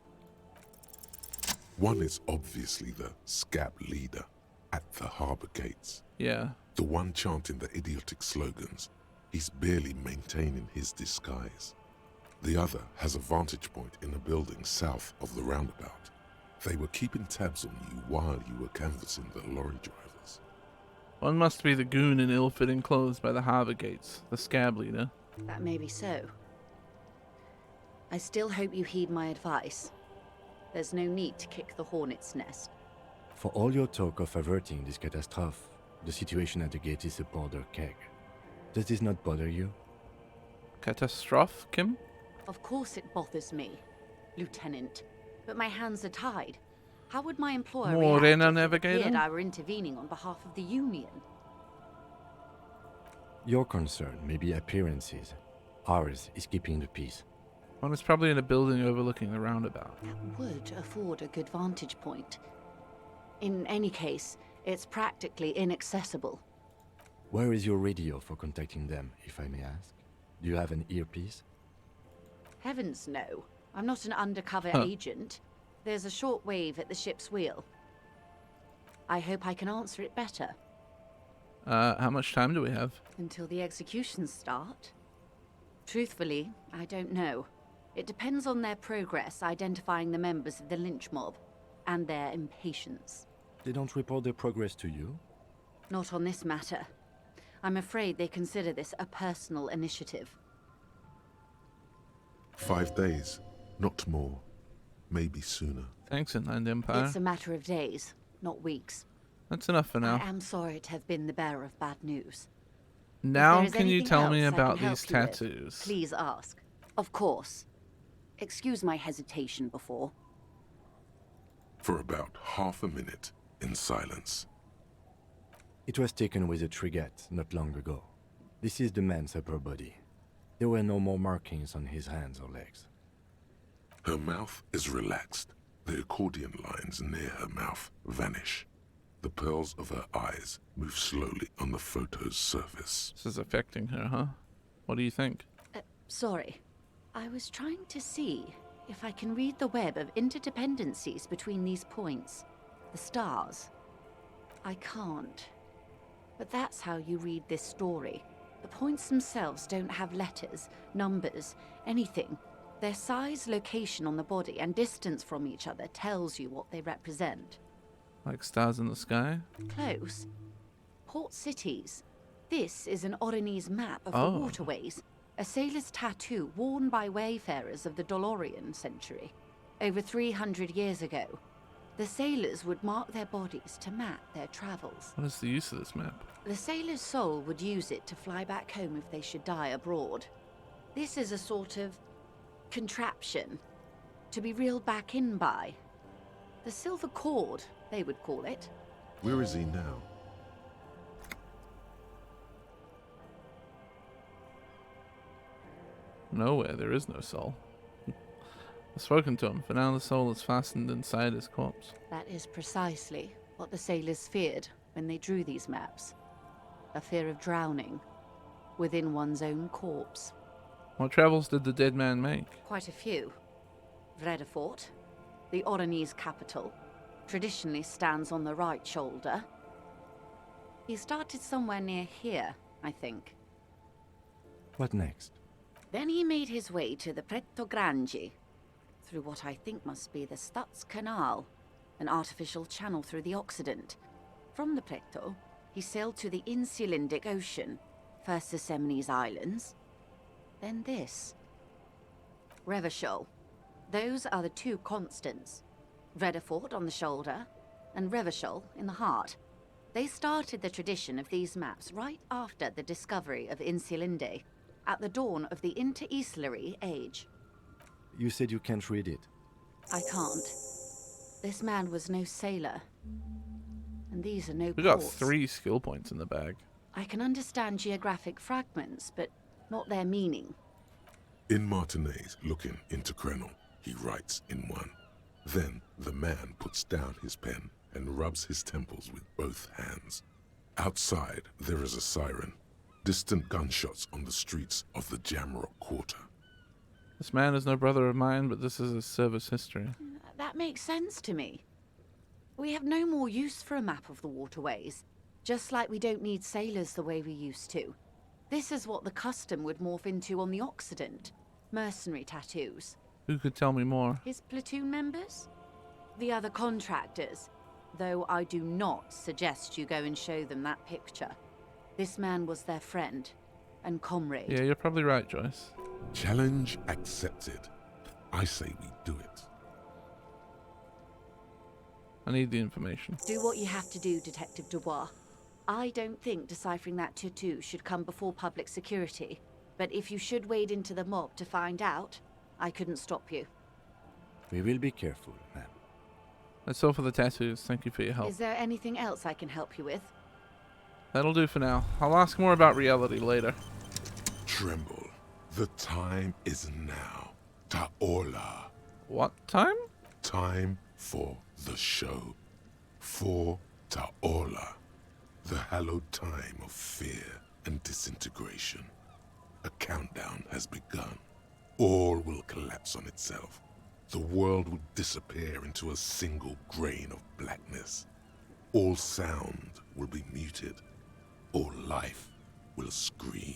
One is obviously the scab leader at the harbor gates. Yeah. The one chanting the idiotic slogans. He's barely maintaining his disguise. The other has a vantage point in a building south of the roundabout. They were keeping tabs on you while you were canvassing the lorry drivers. One must be the goon in ill-fitting clothes by the harbor gates, the scab leader. That may be so. I still hope you heed my advice. There's no need to kick the hornet's nest. For all your talk of averting this catastrophe, the situation at the gate is a powder keg. Does this not bother you? Catastrophe, Kim? Of course it bothers me, Lieutenant. But my hands are tied. How would my employer react if it appeared I were intervening on behalf of the Union? Your concern may be appearances. Ours is keeping the peace. One is probably in a building overlooking the roundabout. That would afford a good vantage point. In any case, it's practically inaccessible. Where is your radio for contacting them, if I may ask? Do you have an earpiece? Heavens no. I'm not an undercover agent. There's a shortwave at the ship's wheel. I hope I can answer it better. How much time do we have? Until the executions start? Truthfully, I don't know. It depends on their progress identifying the members of the lynch mob, and their impatience. They don't report their progress to you? Not on this matter. I'm afraid they consider this a personal initiative. 5 days, not more. Maybe sooner. Thanks, Inland Empire. It's a matter of days, not weeks. That's enough for now. I am sorry to have been the bearer of bad news. Now can you tell me about these tattoos? Please ask. Of course. Excuse my hesitation before. For about half a minute, in silence. It was taken with a Trigat not long ago. This is the man's upper body. There were no more markings on his hands or legs. Her mouth is relaxed. The accordion lines near her mouth vanish. The pearls of her eyes move slowly on the photo's surface. This is affecting her, huh? What do you think? Sorry. I was trying to see if I can read the web of interdependencies between these points. The stars. I can't. But that's how you read this story. The points themselves don't have letters, numbers, anything. Their size, location on the body, and distance from each other tells you what they represent. Like stars in the sky? Close. Port cities. This is an Oronese map of the waterways. A sailor's tattoo worn by wayfarers of the Dolorian century. Over 300 years ago, the sailors would mark their bodies to map their travels. What is the use of this map? The sailor's soul would use it to fly back home if they should die abroad. This is a sort of contraption to be reeled back in by. The silver cord, they would call it. Where is he now? Nowhere. There is no soul. I've spoken to him. For now, the soul is fastened inside his corpse. That is precisely what the sailors feared when they drew these maps. A fear of drowning within one's own corpse. What travels did the dead man make? Quite a few. Vredefort, the Oronese capital, traditionally stands on the right shoulder. He started somewhere near here, I think. What next? Then he made his way to the Pretto Grande. through what I think must be the Stutz Canal, an artificial channel through the Occident. From the Preto, he sailed to the Insulindic Ocean, first the Semines Islands, then this. Revachol. Those are the two constants. Vredefort on the shoulder, and Revachol in the heart. They started the tradition of these maps right after the discovery of Insulinde, at the dawn of the Interinsulary Age. You said you can't read it. I can't. This man was no sailor. And these are no We got ports. 3 skill points in the bag. I can understand geographic fragments, but not their meaning. In Martinez looking into Krenel, he writes in one. Then the man puts down his pen and rubs his temples with both hands. Outside, there is a siren. Distant gunshots on the streets of the Jamrock Quarter. This man is no brother of mine, but this is his service history. That makes sense to me. We have no more use for a map of the waterways, just like we don't need sailors the way we used to. This is what the custom would morph into on the Occident. Mercenary tattoos. Who could tell me more? His platoon members? The other contractors. Though I do not suggest you go and show them that picture. This man was their friend and comrade. Yeah, you're probably right, Joyce. Challenge accepted. I say we do it. I need the information. Do what you have to do, Detective Dubois. I don't think deciphering that tattoo should come before public security. But if you should wade into the mob to find out, I couldn't stop you. We will be careful, ma'am. That's all for the tattoos. Thank you for your help. Is there anything else I can help you with? That'll do for now. I'll ask more about reality later. Tremble. The time is now. Taola. What time? Time for the show. For Taola. The hallowed time of fear and disintegration. A countdown has begun. All will collapse on itself. The world will disappear into a single grain of blackness. All sound will be muted. All life will scream.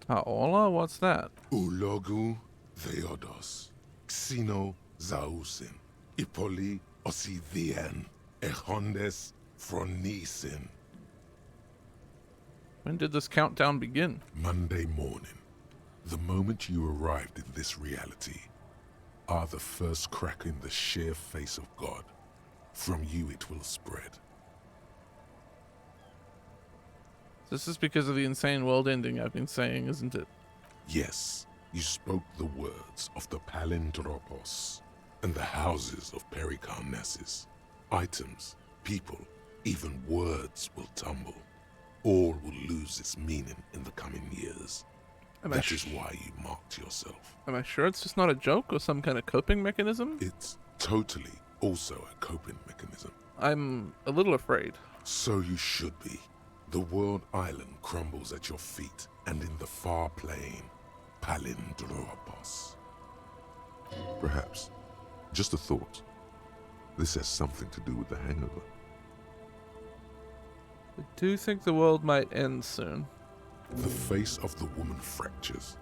Taola? What's that? Ulogu Theodos. Xeno Zausin. Ipoli Osithian. Echondes Fronisin. When did this countdown begin? Monday morning. The moment you arrived in this reality are the first crack in the sheer face of God. From you it will spread. This is because of the insane world ending I've been saying, isn't it? Yes, you spoke the words of the Palindropos and the houses of Pericarnassus. Items, people, even words will tumble. All will lose its meaning in the coming years. That is why you marked yourself. Am I sure it's just not a joke or some kind of coping mechanism? It's totally also a coping mechanism. I'm a little afraid. So you should be. The world island crumbles at your feet, and in the far plain, Palindropos. Perhaps, just a thought, this has something to do with the hangover. I do think the world might end soon. The face of the woman fractures.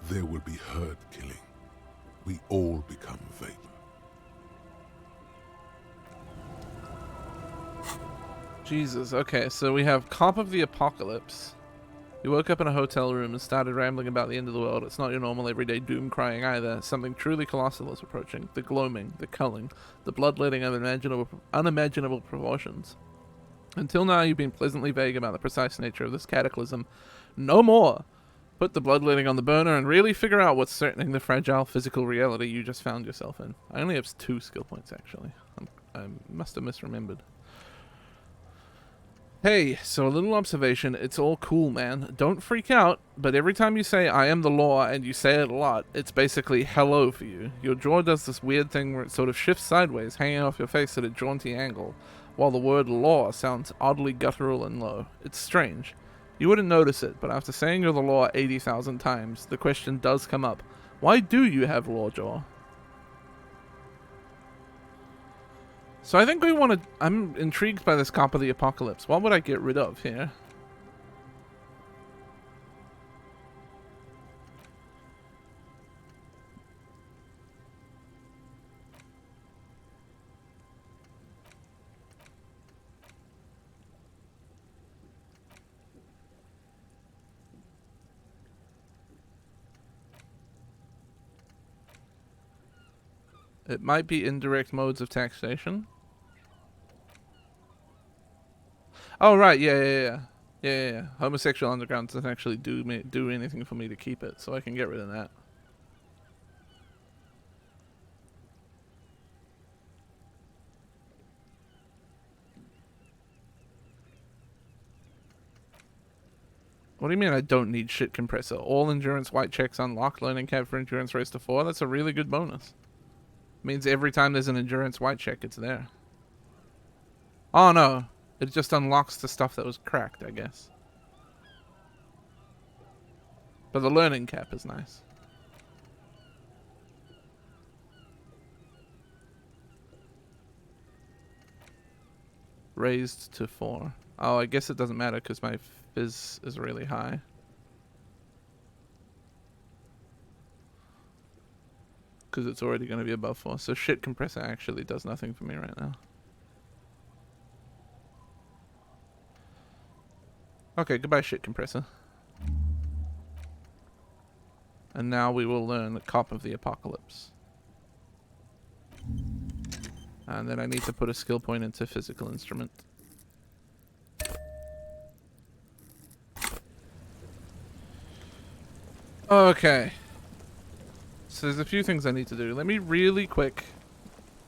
There will be herd killing. We all become vapor. Jesus, okay, so we have Cop of the Apocalypse. You woke up in a hotel room and started rambling about the end of the world. It's not your normal everyday doom crying either. Something truly colossal is approaching. The gloaming, the culling, the bloodletting of unimaginable proportions. Until now, you've been pleasantly vague about the precise nature of this cataclysm. No more! Put the bloodletting on the burner and really figure out what's threatening the fragile physical reality you just found yourself in. I only have 2 skill points, actually. I must have misremembered. Hey, so a little observation. It's all cool, man. Don't freak out, but every time you say, I am the law, and you say it a lot, it's basically hello for you. Your jaw does this weird thing where it sort of shifts sideways, hanging off your face at a jaunty angle, while the word law sounds oddly guttural and low. It's strange. You wouldn't notice it, but after saying you're the law 80,000 times, the question does come up. Why do you have law jaw? So I think we want to... I'm intrigued by this Cop of the Apocalypse. What would I get rid of here? It might be indirect modes of taxation. Oh, right. Yeah. Homosexual underground doesn't actually do anything for me to keep it, so I can get rid of that. What do you mean I don't need shit compressor? All endurance white checks unlocked. Learning cap for endurance race to 4. That's a really good bonus. Means every time there's an endurance white check, it's there. Oh no. It just unlocks the stuff that was cracked, I guess. But the learning cap is nice. Raised to 4. Oh, I guess it doesn't matter because my fizz is really high. Because it's already going to be above 4. So shit compressor actually does nothing for me right now. Okay, goodbye shit compressor. And now we will learn the Cop of the Apocalypse. And then I need to put a skill point into physical instrument. Okay. So there's a few things I need to do. Let me really quick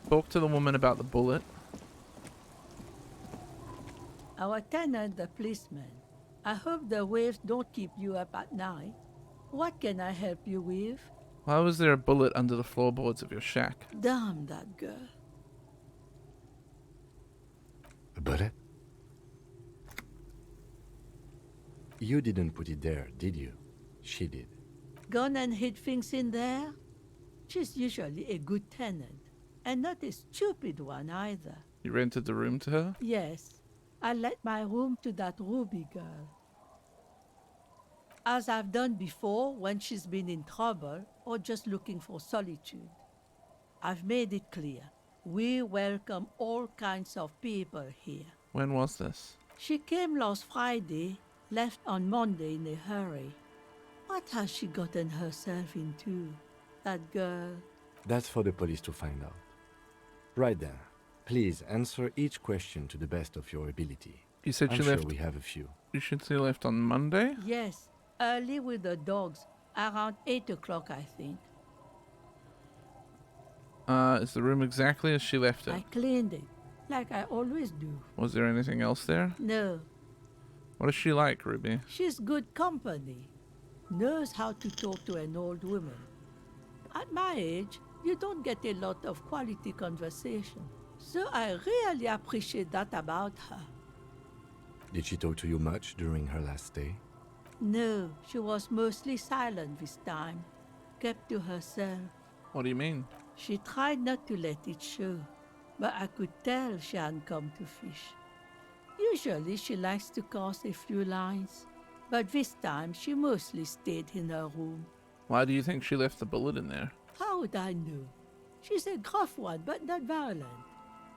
talk to the woman about the bullet. Our tenant, the policeman. I hope the waves don't keep you up at night. What can I help you with? Why was there a bullet under the floorboards of your shack? Damn that girl. A bullet? You didn't put it there, did you? She did. Gone and hid things in there? She's usually a good tenant, and not a stupid one either. You rented the room to her? Yes, I let my room to that Ruby girl. As I've done before when she's been in trouble or just looking for solitude. I've made it clear. We welcome all kinds of people here. When was this? She came last Friday, left on Monday in a hurry. What has she gotten herself into, that girl? That's for the police to find out. Right then, please answer each question to the best of your ability. You said I'm she sure left. We have a few. You should say left on Monday? Yes, early with the dogs, around 8 o'clock, I think. Is the room exactly as she left it? I cleaned it, like I always do. Was there anything else there? No. What is she like, Ruby? She's good company. Knows how to talk to an old woman. At my age, you don't get a lot of quality conversation. So I really appreciate that about her. Did she talk to you much during her last stay? No, she was mostly silent this time. Kept to herself. What do you mean? She tried not to let it show, but I could tell she hadn't come to fish. Usually she likes to cast a few lines, but this time she mostly stayed in her room. Why do you think she left the bullet in there? How would I know? She's a gruff one, but not violent.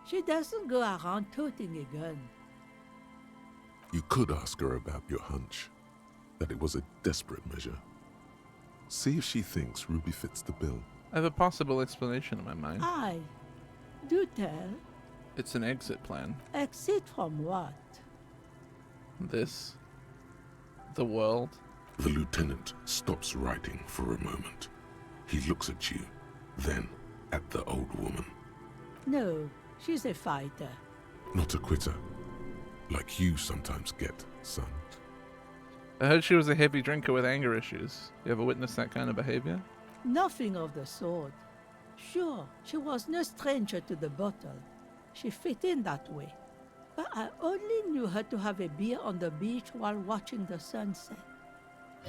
She doesn't go around toting a gun. You could ask her about your hunch, that it was a desperate measure. See if she thinks Ruby fits the bill. I have a possible explanation in my mind. Aye. Do tell. It's an exit plan. Exit from what? This. The world. The lieutenant stops writing for a moment. He looks at you, then at the old woman. No, she's a fighter. Not a quitter, like you sometimes get, son. I heard she was a heavy drinker with anger issues. You ever witnessed that kind of behavior? Nothing of the sort. Sure, she was no stranger to the bottle. She fit in that way. But I only knew her to have a beer on the beach while watching the sunset.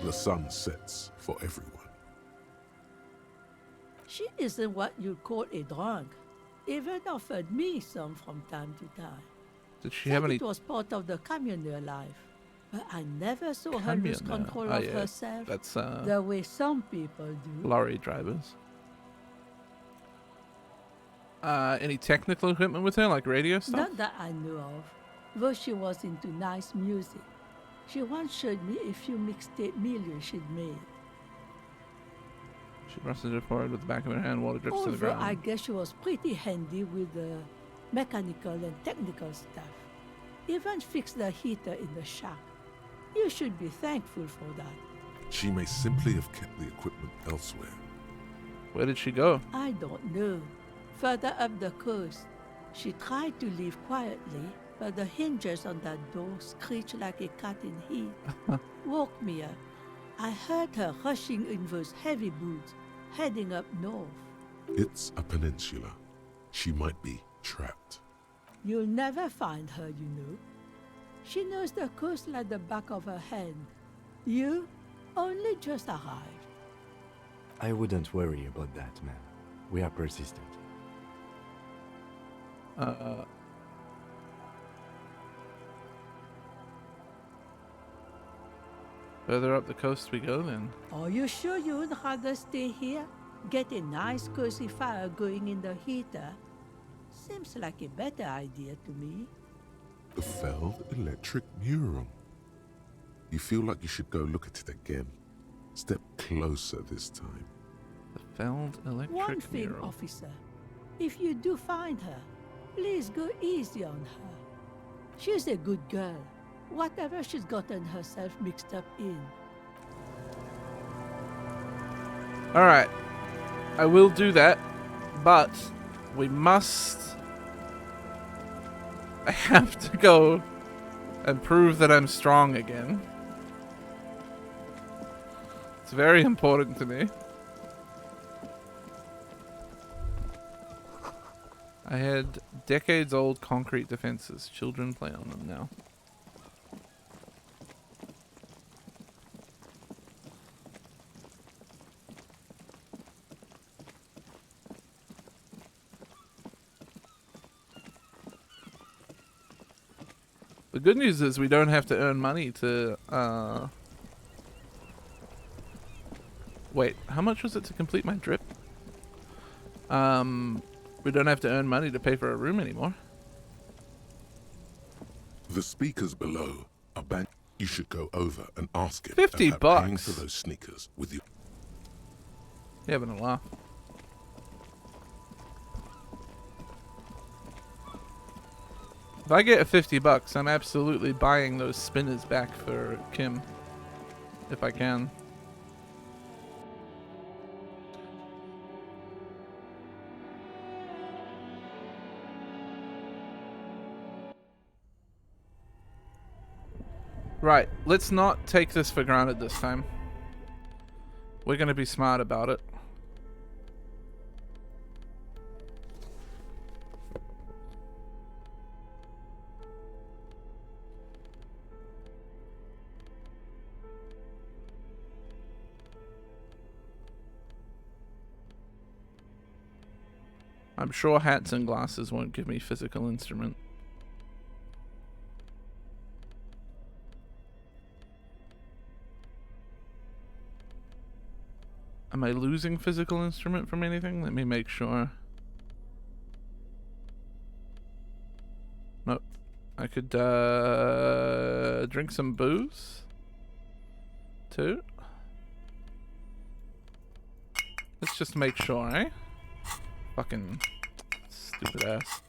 The sun sets for everyone. She isn't what you'd call a drunk. Even offered me some from time to time. Did she have any... It was part of the communal life. But I never saw her lose control of herself that's, the way some people do. Lorry drivers. Any technical equipment with her, like radio stuff? Not that I know of, though she was into nice music. She once showed me a few mixtape millions she'd made. She brushes her forehead with the back of her hand. Water drips to the Although ground. I guess she was pretty handy with the mechanical and technical stuff. Even fixed the heater in the shack. You should be thankful for that. She may simply have kept the equipment elsewhere. Where did she go? I don't know. Further up the coast. She tried to leave quietly, but the hinges on that door screeched like a cat in heat. Woke me up. I heard her rushing in those heavy boots, heading up north. It's a peninsula. She might be trapped. You'll never find her, you know. She knows the coast like the back of her hand. You only just arrived. I wouldn't worry about that, man. We are persistent. Further up the coast we go then. Are you sure you'd rather stay here? Get a nice cozy fire going in the heater? Seems like a better idea to me. The failed electric mural. You feel like you should go look at it again. Step closer this time. The failed electric One thing, mural. officer. If you do find her, please go easy on her. She's a good girl. Whatever she's gotten herself mixed up in. Alright. I will do that, but we must... I have to go and prove that I'm strong again. It's very important to me. I had decades-old concrete defenses. Children play on them now. The good news is we don't have to earn money to, Wait, how much was it to complete my drip? We don't have to earn money to pay for a room anymore. The speakers below are bank. You should go over and ask him 50 about paying bucks. for those sneakers with you. You having a laugh? If I get 50 bucks, I'm absolutely buying those spinners back for Kim. If I can. Right, let's not take this for granted this time. We're gonna be smart about it. I'm sure hats and glasses won't give me physical instrument. Am I losing physical instrument from anything? Let me make sure. Nope. I could drink some booze too. Let's just make sure, eh? Fucking stupid ass.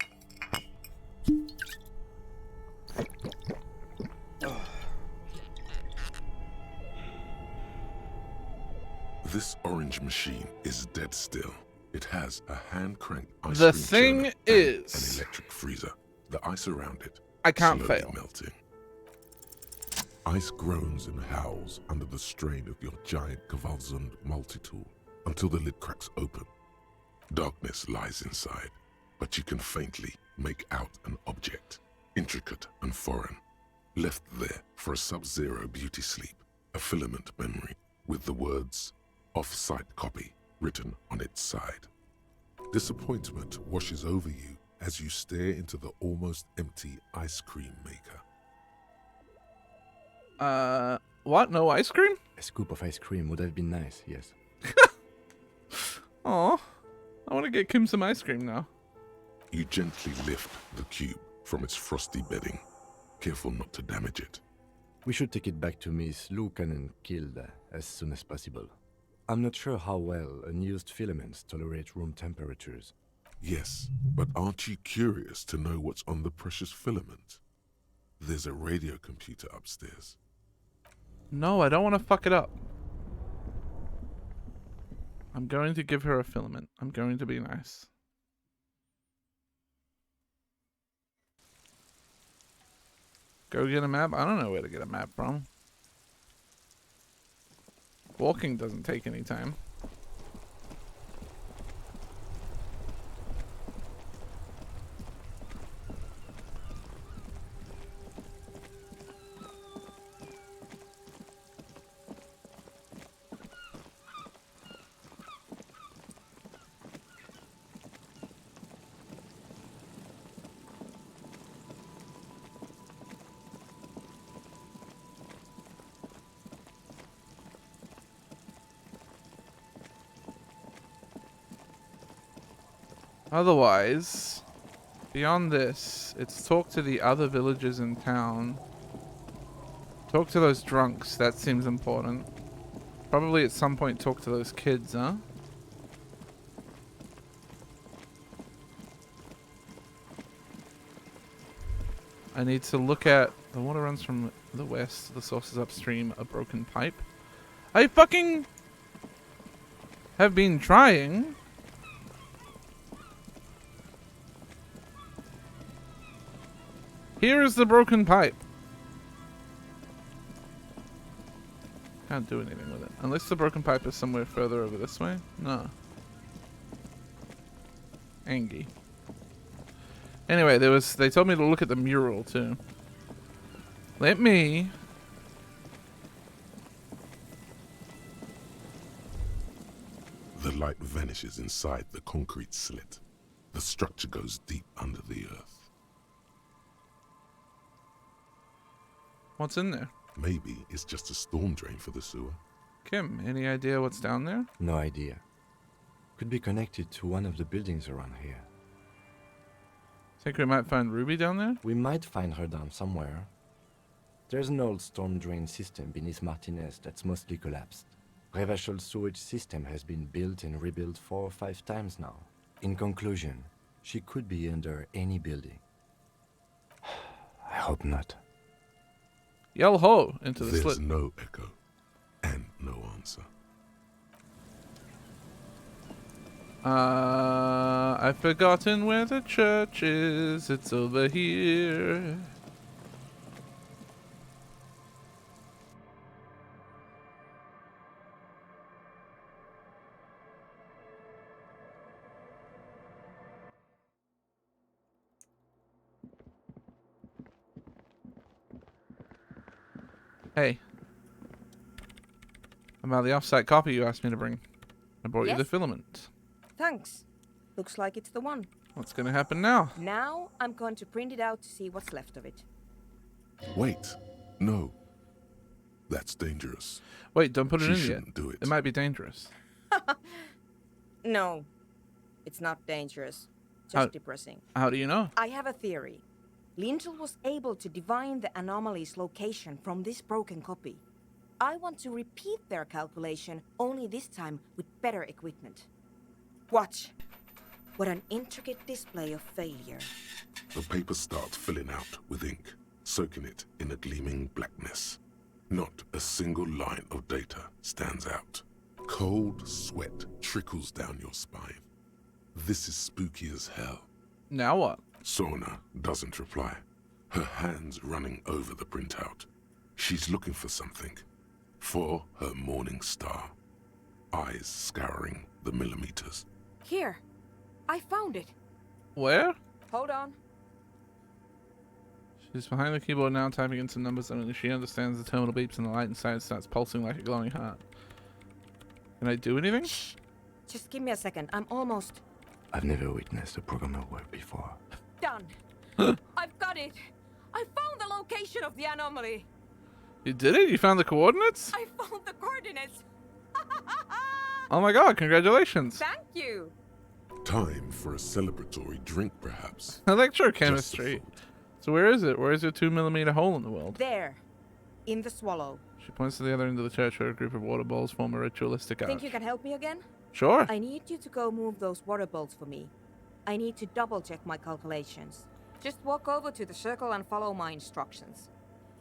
This orange machine is dead still. It has a hand-cranked ice The cream thing churner is- and an electric freezer. The ice around it I can't slowly fail. melting. Ice groans and howls under the strain of your giant Kvalsund multi-tool until the lid cracks open. Darkness lies inside, but you can faintly make out an object, intricate and foreign, left there for a sub-zero beauty sleep, a filament memory with the words "off-site copy" written on its side. Disappointment washes over you as you stare into the almost empty ice cream maker. What? No ice cream? A scoop of ice cream would have been nice, yes. Aw. I want to get Kim some ice cream now. You gently lift the cube from its frosty bedding, careful not to damage it. We should take it back to Miss Lucan and killed as soon as possible. I'm not sure how well unused filaments tolerate room temperatures. Yes, but aren't you curious to know what's on the precious filament? There's a radio computer upstairs. No, I don't want to fuck it up. I'm going to give her a filament. I'm going to be nice. Go get a map? I don't know where to get a map from. Walking doesn't take any time. Otherwise, beyond this, it's talk to the other villagers in town. Talk to those drunks, that seems important. Probably at some point talk to those kids, huh? I need to look at... The water runs from the west. The source is upstream. A broken pipe. I fucking... have been trying... Here is the broken pipe. Can't do anything with it. Unless the broken pipe is somewhere further over this way. No. Angie. Anyway, they told me to look at the mural too. Let me... The light vanishes inside the concrete slit. The structure goes deep under the earth. What's in there? Maybe it's just a storm drain for the sewer. Kim, any idea what's down there? No idea. Could be connected to one of the buildings around here. Think we might find Ruby down there? We might find her down somewhere. There's an old storm drain system beneath Martinez that's mostly collapsed. Revachel's sewage system has been built and rebuilt 4 or 5 times now. In conclusion, she could be under any building. I hope not. Yell ho into the There's slit. no echo and no answer. I've forgotten where the church is. It's over here. Hey. About the offsite copy you asked me to bring. I brought you the Yes? filament. Thanks. Looks like it's the one. What's gonna happen now? Now I'm going to print it out to see what's left of it. Wait. No. That's dangerous. Wait, don't put it She in yet. shouldn't do it. It might be dangerous. No, it's not dangerous. Just depressing. How do you know? I have a theory. Lintel was able to divine the anomaly's location from this broken copy. I want to repeat their calculation, only this time with better equipment. Watch. What an intricate display of failure. The paper starts filling out with ink, soaking it in a gleaming blackness. Not a single line of data stands out. Cold sweat trickles down your spine. This is spooky as hell. Now what? Sorna doesn't reply, her hands running over the printout. She's looking for something. For her morning star. Eyes scouring the millimeters. Here. I found it. Where? Hold on. She's behind the keyboard now, typing in some numbers. Only she understands the terminal beeps and the light inside starts pulsing like a glowing heart. Can I do anything? Shh. Just give me a second. I'm almost I've never witnessed a program at work before. done. I've got it. I found the location of the anomaly. You did it? You found the coordinates? I found the coordinates. Oh my god, congratulations. Thank you. Time for a celebratory drink, perhaps. Electrochemistry. So where is it? Where is your 2mm hole in the world? There. In the swallow. She points to the other end of the church where a group of water bowls form a ritualistic arch. Think you can help me again? Sure. I need you to go move those water bowls for me. I need to double check my calculations. Just walk over to the circle and follow my instructions.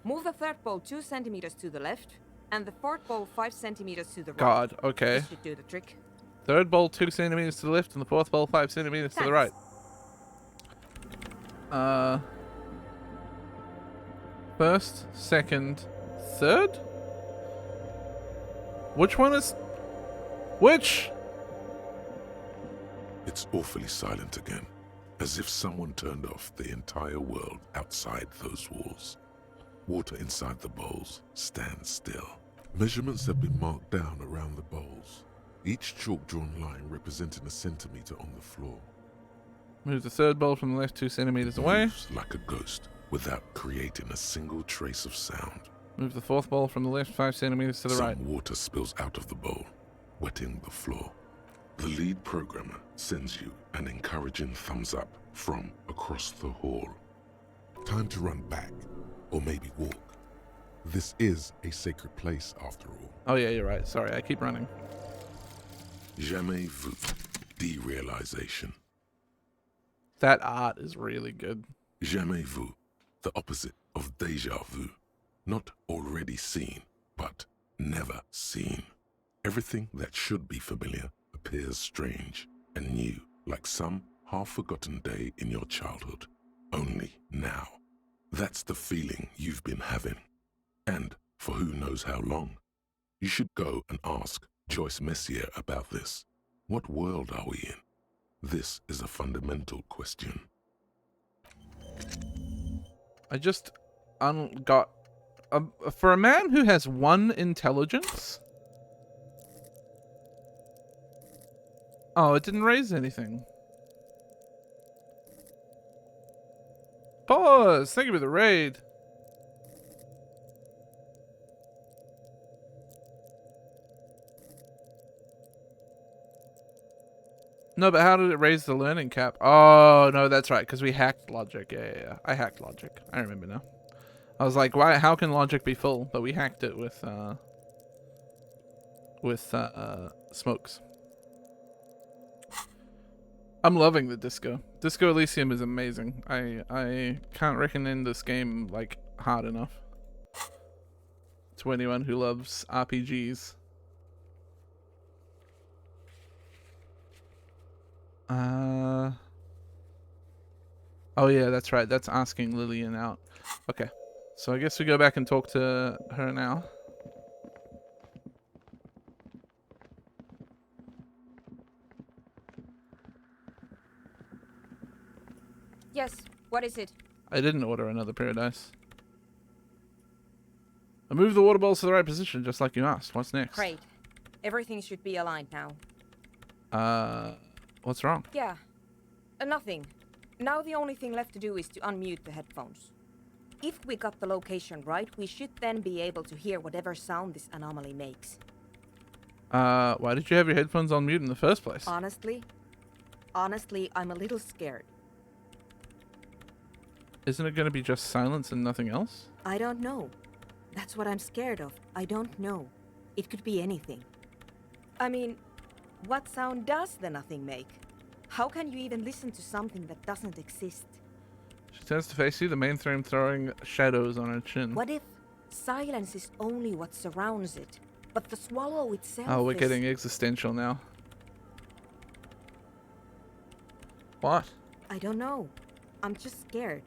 Move the third bowl 2 centimeters to the left, and the fourth bowl 5 centimeters to the right. God, okay. This should do the trick. Third bowl 2 centimeters to the left, and the fourth bowl 5 centimeters to the right. First, second, third? Which one is... Which? It's awfully silent again, as if someone turned off the entire world outside those walls. Water inside the bowls stands still. Measurements have been marked down around the bowls, each chalk-drawn line representing a centimeter on the floor. Move the third bowl from the left 2 centimeters away. Moves like a ghost, without creating a single trace of sound. Move the fourth bowl from the left 5 centimeters to the right. Some water spills out of the bowl, wetting the floor. The lead programmer sends you an encouraging thumbs up from across the hall. Time to run back, or maybe walk. This is a sacred place, after all. Oh yeah, you're right. Sorry, I keep running. Jamais vu. Derealization. That art is really good. Jamais vu. The opposite of déjà vu. Not already seen, but never seen. Everything that should be familiar appears strange and new, like some half-forgotten day in your childhood. Only now. That's the feeling you've been having. And for who knows how long. You should go and ask Joyce Messier about this. What world are we in? This is a fundamental question. I just got... for a man who has 1 intelligence... Oh, it didn't raise anything. Pause! Thank you for the raid. No, but how did it raise the learning cap? Oh, no, that's right, because we hacked logic. Yeah. I hacked logic. I remember now. I was like, why? How can logic be full? But we hacked it with smokes. I'm loving the disco. Disco Elysium is amazing. I can't recommend this game, like, hard enough to anyone who loves RPGs. Oh yeah, that's right. That's asking Lillian out. Okay. So I guess we go back and talk to her now. Yes, what is it? I didn't order another paradise. I moved the water bowls to the right position, just like you asked. What's next? Great. Everything should be aligned now. What's wrong? Yeah. Nothing. Now the only thing left to do is to unmute the headphones. If we got the location right, we should then be able to hear whatever sound this anomaly makes. Why did you have your headphones on mute in the first place? Honestly, I'm a little scared. Isn't it going to be just silence and nothing else? I don't know. That's what I'm scared of. I don't know. It could be anything. I mean, what sound does the nothing make? How can you even listen to something that doesn't exist? She turns to face you, the main theme throwing shadows on her chin. What if silence is only what surrounds it, but the swallow itself Oh, we're is... getting existential now. What? I don't know. I'm just scared.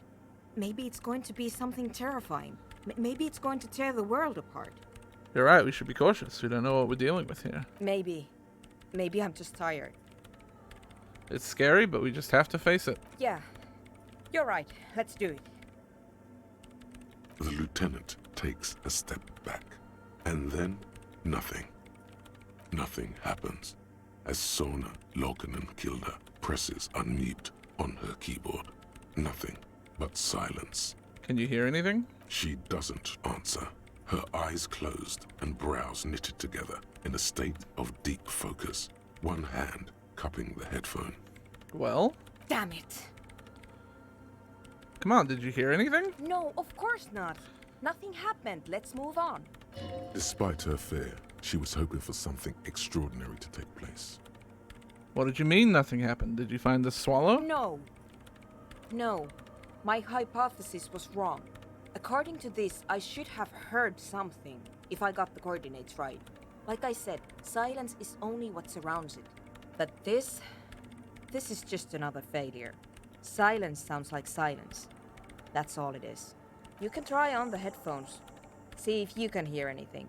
Maybe it's going to be something terrifying. Maybe it's going to tear the world apart. You're right, we should be cautious. We don't know what we're dealing with here. Maybe. Maybe I'm just tired. It's scary, but we just have to face it. Yeah. You're right. Let's do it. The lieutenant takes a step back, and then nothing. Nothing happens as Sona Lokanen-Kilda presses unmute on her keyboard. Nothing but silence. Can you hear anything? She doesn't answer, her eyes closed and brows knitted together in a state of deep focus, one hand cupping the headphone. Well? Damn it. Come on, did you hear anything? No, of course not. Nothing happened. Let's move on. Despite her fear, she was hoping for something extraordinary to take place. What did you mean nothing happened? Did you find the swallow? No. No. My hypothesis was wrong. According to this, I should have heard something, if I got the coordinates right. Like I said, silence is only what surrounds it. But this is just another failure. Silence sounds like silence. That's all it is. You can try on the headphones. See if you can hear anything.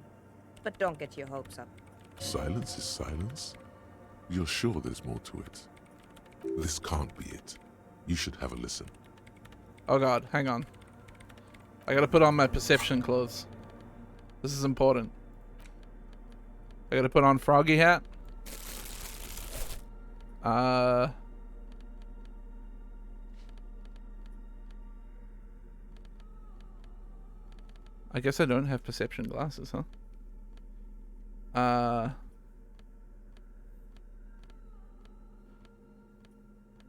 But don't get your hopes up. Silence is silence? You're sure there's more to it? This can't be it. You should have a listen. Oh god, hang on. I gotta put on my perception clothes. This is important. I gotta put on froggy hat. I guess I don't have perception glasses, huh?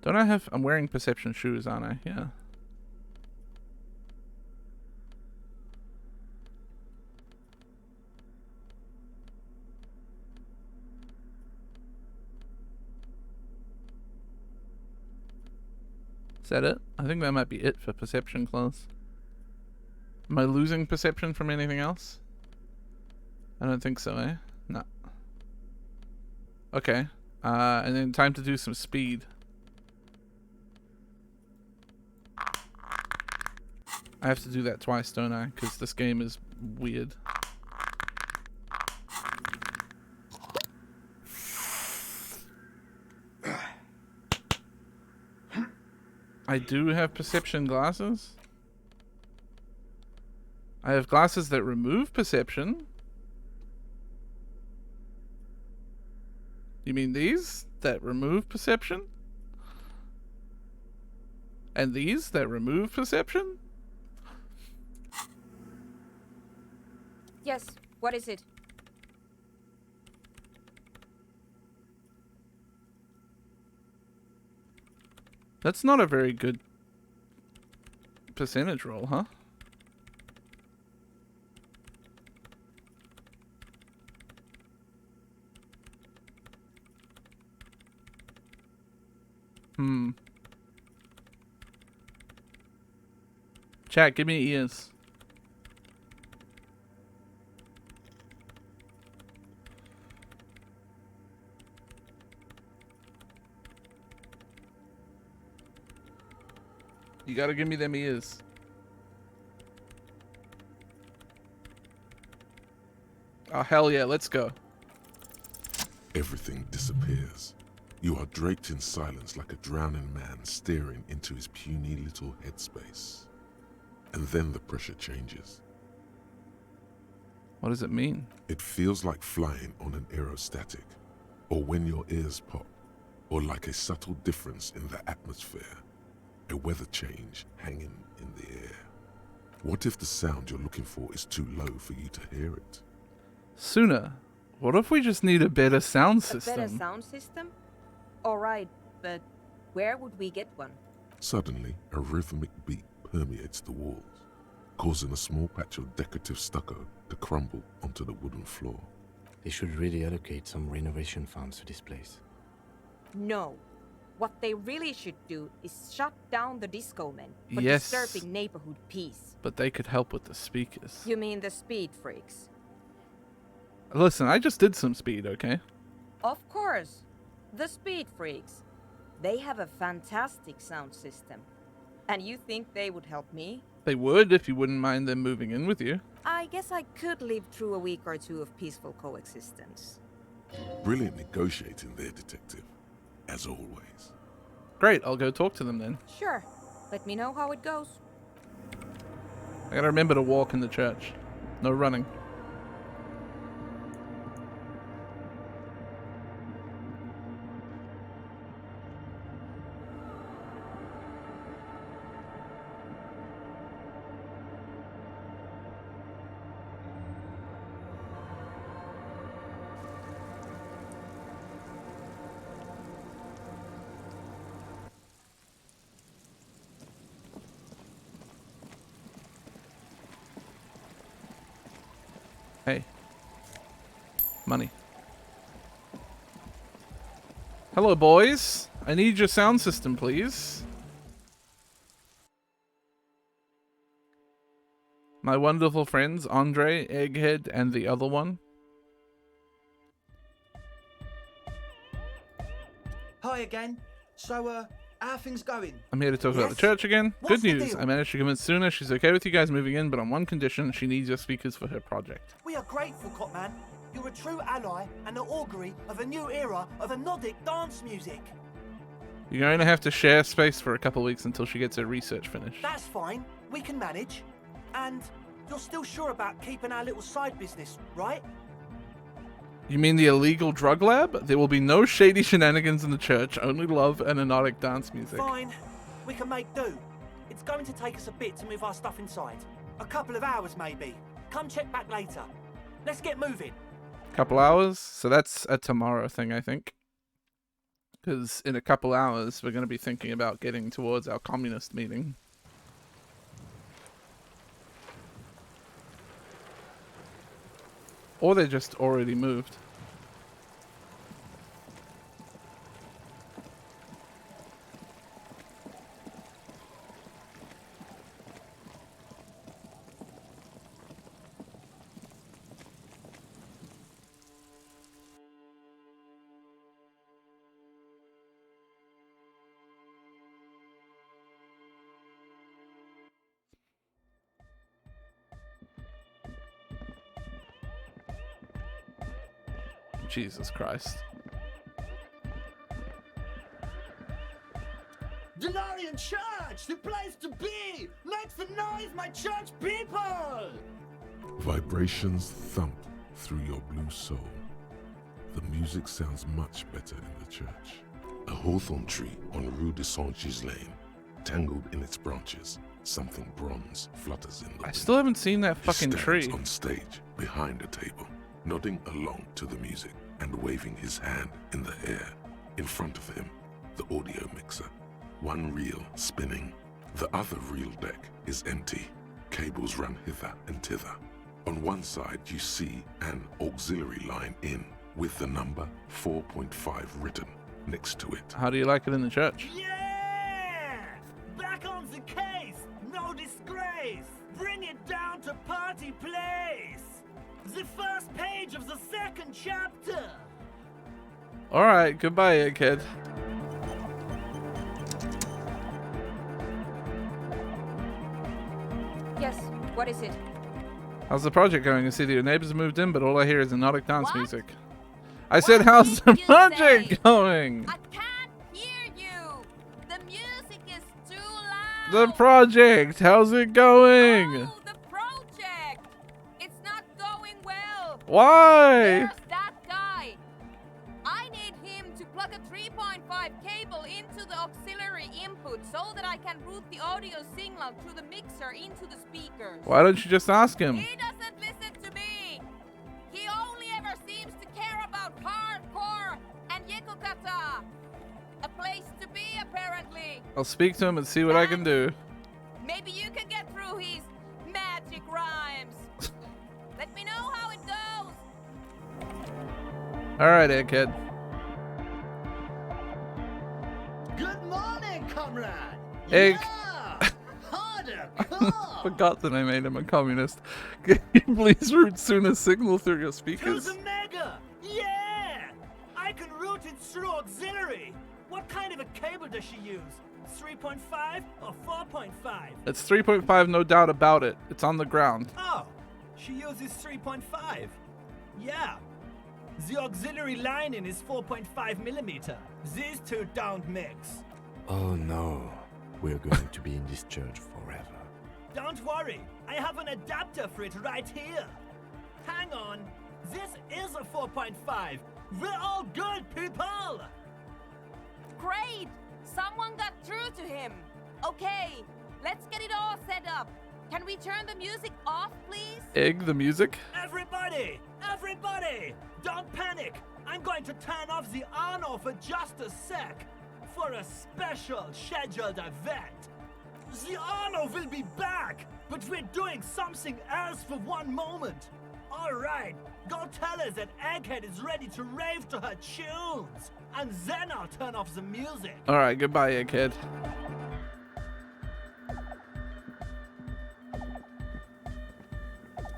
Don't I have... I'm wearing perception shoes, aren't I? Yeah. Is that it? I think that might be it for perception clothes. Am I losing perception from anything else? I don't think so, eh? No. Okay. And then time to do some speed. I have to do that twice, don't I? Because this game is weird. I do have perception glasses. I have glasses that remove perception. You mean these that remove perception? And these that remove perception? Yes, what is it? That's not a very good percentage roll, huh? Chat, give me ears. You gotta give me them ears. Oh, hell yeah, let's go. Everything disappears. You are draped in silence like a drowning man staring into his puny little headspace. And then the pressure changes. What does it mean? It feels like flying on an aerostatic, or when your ears pop, or like a subtle difference in the atmosphere, a weather change hanging in the air. What if the sound you're looking for is too low for you to hear it? Sooner. What if we just need a better sound system? A better sound system? Alright, but where would we get one? Suddenly, a rhythmic beat permeates the walls, causing a small patch of decorative stucco to crumble onto the wooden floor. They should really allocate some renovation funds to this place. No. What they really should do is shut down the disco men for Yes. disturbing neighborhood peace. But they could help with the speakers. You mean the speed freaks? Listen, I just did some speed, okay? Of course. The speed freaks. They have a fantastic sound system. And you think they would help me? They would if you wouldn't mind them moving in with you. I guess I could live through a week or two of peaceful coexistence. Brilliant negotiating there, detective. As always. Great, I'll go talk to them then. Sure. Let me know how it goes. I gotta remember to walk in the church. No running. Money. Hello, boys. I need your sound system, please. My wonderful friends, Andre, Egghead, and the other one. Hi again. So, how are things going? I'm here to talk about the church again. What's Good the news. deal? I managed to convince Suna she's okay with you guys moving in, but on one condition: she needs your speakers for her project. We are grateful, Copman. You're a true ally and the augury of a new era of Nordic dance music. You're going to have to share space for a couple weeks until she gets her research finished. That's fine. We can manage. And you're still sure about keeping our little side business, right? You mean the illegal drug lab? There will be no shady shenanigans in the church, only love and erotic dance music. Fine. We can make do. It's going to take us a bit to move our stuff inside. A couple of hours, maybe. Come check back later. Let's get moving. Couple hours? So that's a tomorrow thing, I think. Because in a couple hours, we're going to be thinking about getting towards our communist meeting. Or they just already moved. Jesus Christ. Delarian Church, the place to be! Make some noise, my church people! Vibrations thump through your blue soul. The music sounds much better in the church. A hawthorn tree on Rue de Saint-Gilles Lane, tangled in its branches, something bronze flutters in the wind. I still haven't seen that fucking He tree. stands on stage behind a table, nodding along to the music and waving his hand in the air. In front of him, the audio mixer. One reel spinning. The other reel deck is empty. Cables run hither and thither. On one side you see an auxiliary line in with the number 4.5 written next to it. How do you like it in the church? Yeah! Back on the case! No disgrace! Bring it down to party place! The first page of the second chapter! Alright, goodbye, kid. Yes, what is it? How's the project going? I see that your neighbors have moved in, but all I hear is erotic dance music. I said, how's the project going? I can't hear you! The music is too loud! The project, how's it going? Oh, the project! It's not going well! Why? There's that guy! I need him to plug a 3.5 cable into the auxiliary input so that I can route the audio signal through the mixer into the speakers. Why don't you just ask him? He doesn't listen to me! He only ever seems to care about hardcore and Yekukata! A place to be, apparently! I'll speak to him and see what I can do. Maybe you can get through his magic rhymes! Let me know how it goes! Alright, Egghead. Good morning, comrade! Egg. Yeah! Harder, come! Forgot that I made him a communist. Can you please route Suna's signal through your To speakers? the mega! Yeah! I can route it through auxiliary! What kind of a cable does she use? 3.5 or 4.5? It's 3.5, no doubt about it. It's on the ground. Oh, she uses 3.5. Yeah. The auxiliary lining is 4.5 millimeter. These two don't mix. Oh no, we're going to be in this church forever. Don't worry, I have an adapter for it right here. Hang on, this is a 4.5. We're all good, people! Great! Someone got through to him! Okay, let's get it all set up. Can we turn the music off, please? Egg the music? Everybody! Everybody! Don't panic! I'm going to turn off the on-off for just a sec for a special scheduled event. The on-off will be back, but we're doing something else for one moment. All right, Go tell her that Egghead is ready to rave to her tunes, and then I'll turn off the music. All right, goodbye, Egghead.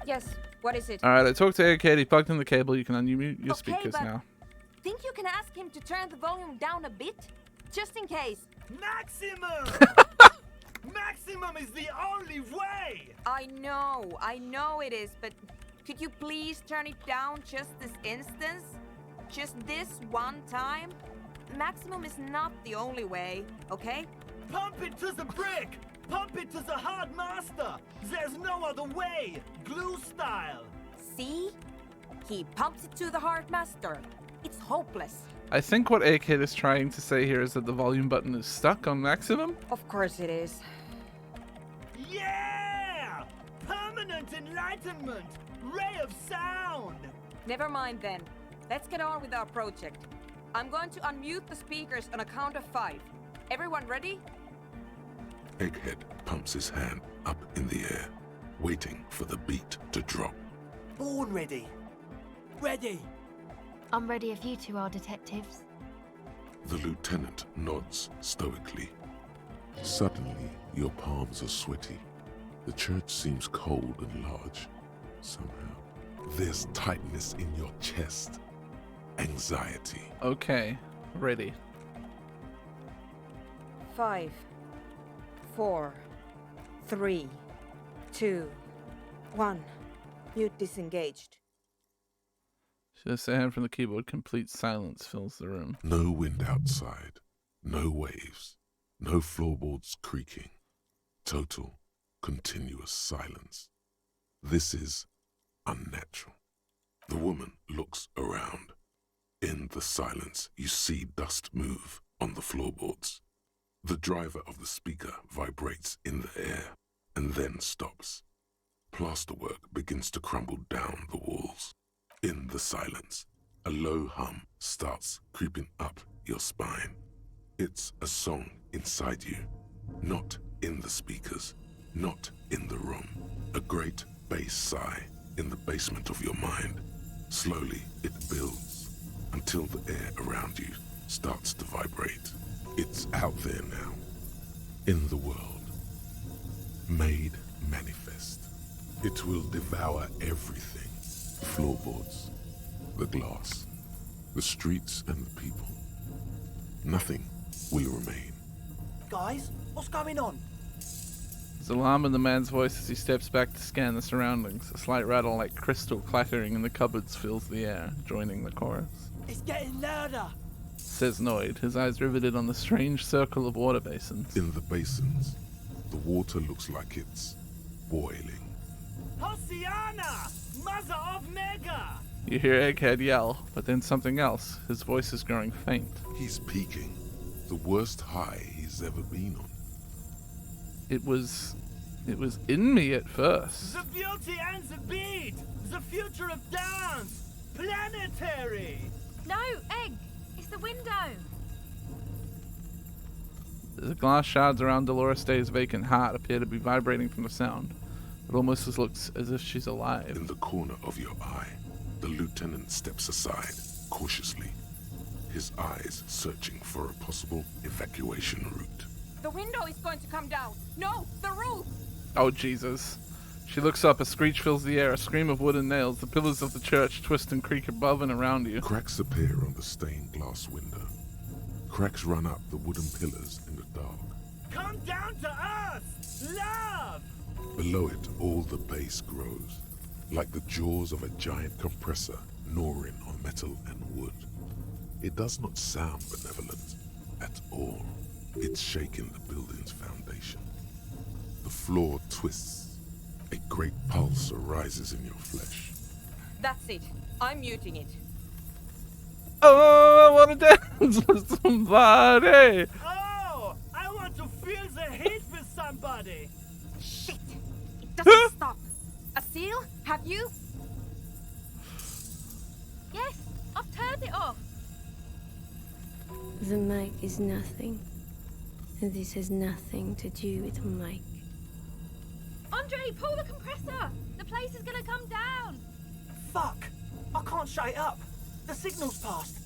Yes, what is it? All right, I talked to Egghead. He plugged in the cable. You can unmute your Okay, speakers but now. Think you can ask him to turn the volume down a bit? Just in case. Maximum! Maximum is the only way! I know it is, but could you please turn it down just this instance? Just this one time? Maximum is not the only way, okay? Pump it to the brick! Pump it to the hard master! There's no other way! Glue style! See? He pumps it to the hard master. It's hopeless. I think what Egghead is trying to say here is that the volume button is stuck on maximum. Of course it is. Yeah! Permanent enlightenment! Ray of sound! Never mind then. Let's get on with our project. I'm going to unmute the speakers on a count of 5. Everyone ready? Egghead pumps his hand up in the air, waiting for the beat to drop. Born ready. Ready. I'm ready if you two are detectives. The lieutenant nods stoically. Suddenly, your palms are sweaty. The church seems cold and large. Somehow, there's tightness in your chest. Anxiety. Okay, ready. 5, 4, 3, 2, 1. Mute disengaged. Just a hand from the keyboard. Complete silence fills the room. No wind outside. No waves. No floorboards creaking. Total, continuous silence. This is unnatural. The woman looks around. In the silence, you see dust move on the floorboards. The driver of the speaker vibrates in the air and then stops. Plasterwork begins to crumble down the walls. In the silence, a low hum starts creeping up your spine. It's a song inside you, not in the speakers, not in the room. A great bass sigh in the basement of your mind. Slowly, it builds until the air around you starts to vibrate. It's out there now, in the world, made manifest. It will devour everything. The floorboards, the glass, the streets and the people. Nothing will remain. Guys, what's going on? There's alarm in the man's voice as he steps back to scan the surroundings. A slight rattle like crystal clattering in the cupboards fills the air, joining the chorus. It's getting louder! Says Noid, his eyes riveted on the strange circle of water basins. In the basins, the water looks like it's boiling. Hosiana! Mother of Mega! You hear Egghead yell, but then something else. His voice is growing faint. He's peaking. The worst high he's ever been on. It was in me at first. The beauty and the beat! The future of dance! Planetary! No, Egg! It's the window! The glass shards around Dolores Day's vacant heart appear to be vibrating from the sound. It almost looks as if she's alive. In the corner of your eye, the lieutenant steps aside, cautiously, his eyes searching for a possible evacuation route. The window is going to come down. No, the roof! Oh, Jesus. She looks up, a screech fills the air, a scream of wood and nails. The pillars of the church twist and creak above and around you. Cracks appear on the stained glass window. Cracks run up the wooden pillars in the dark. Come down to us! Love! Below it, all the bass grows, like the jaws of a giant compressor gnawing on metal and wood. It does not sound benevolent at all. It's shaking the building's foundation. The floor twists. A great pulse arises in your flesh. That's it. I'm muting it. Oh, I want to dance with somebody! Oh! I want to feel the heat with somebody! Shit! It doesn't stop. A seal? Have you? Yes, I've turned it off. The mic is nothing. This has nothing to do with Mike. Andre, pull the compressor! The place is gonna come down! Fuck! I can't shut it up. The signal's passed.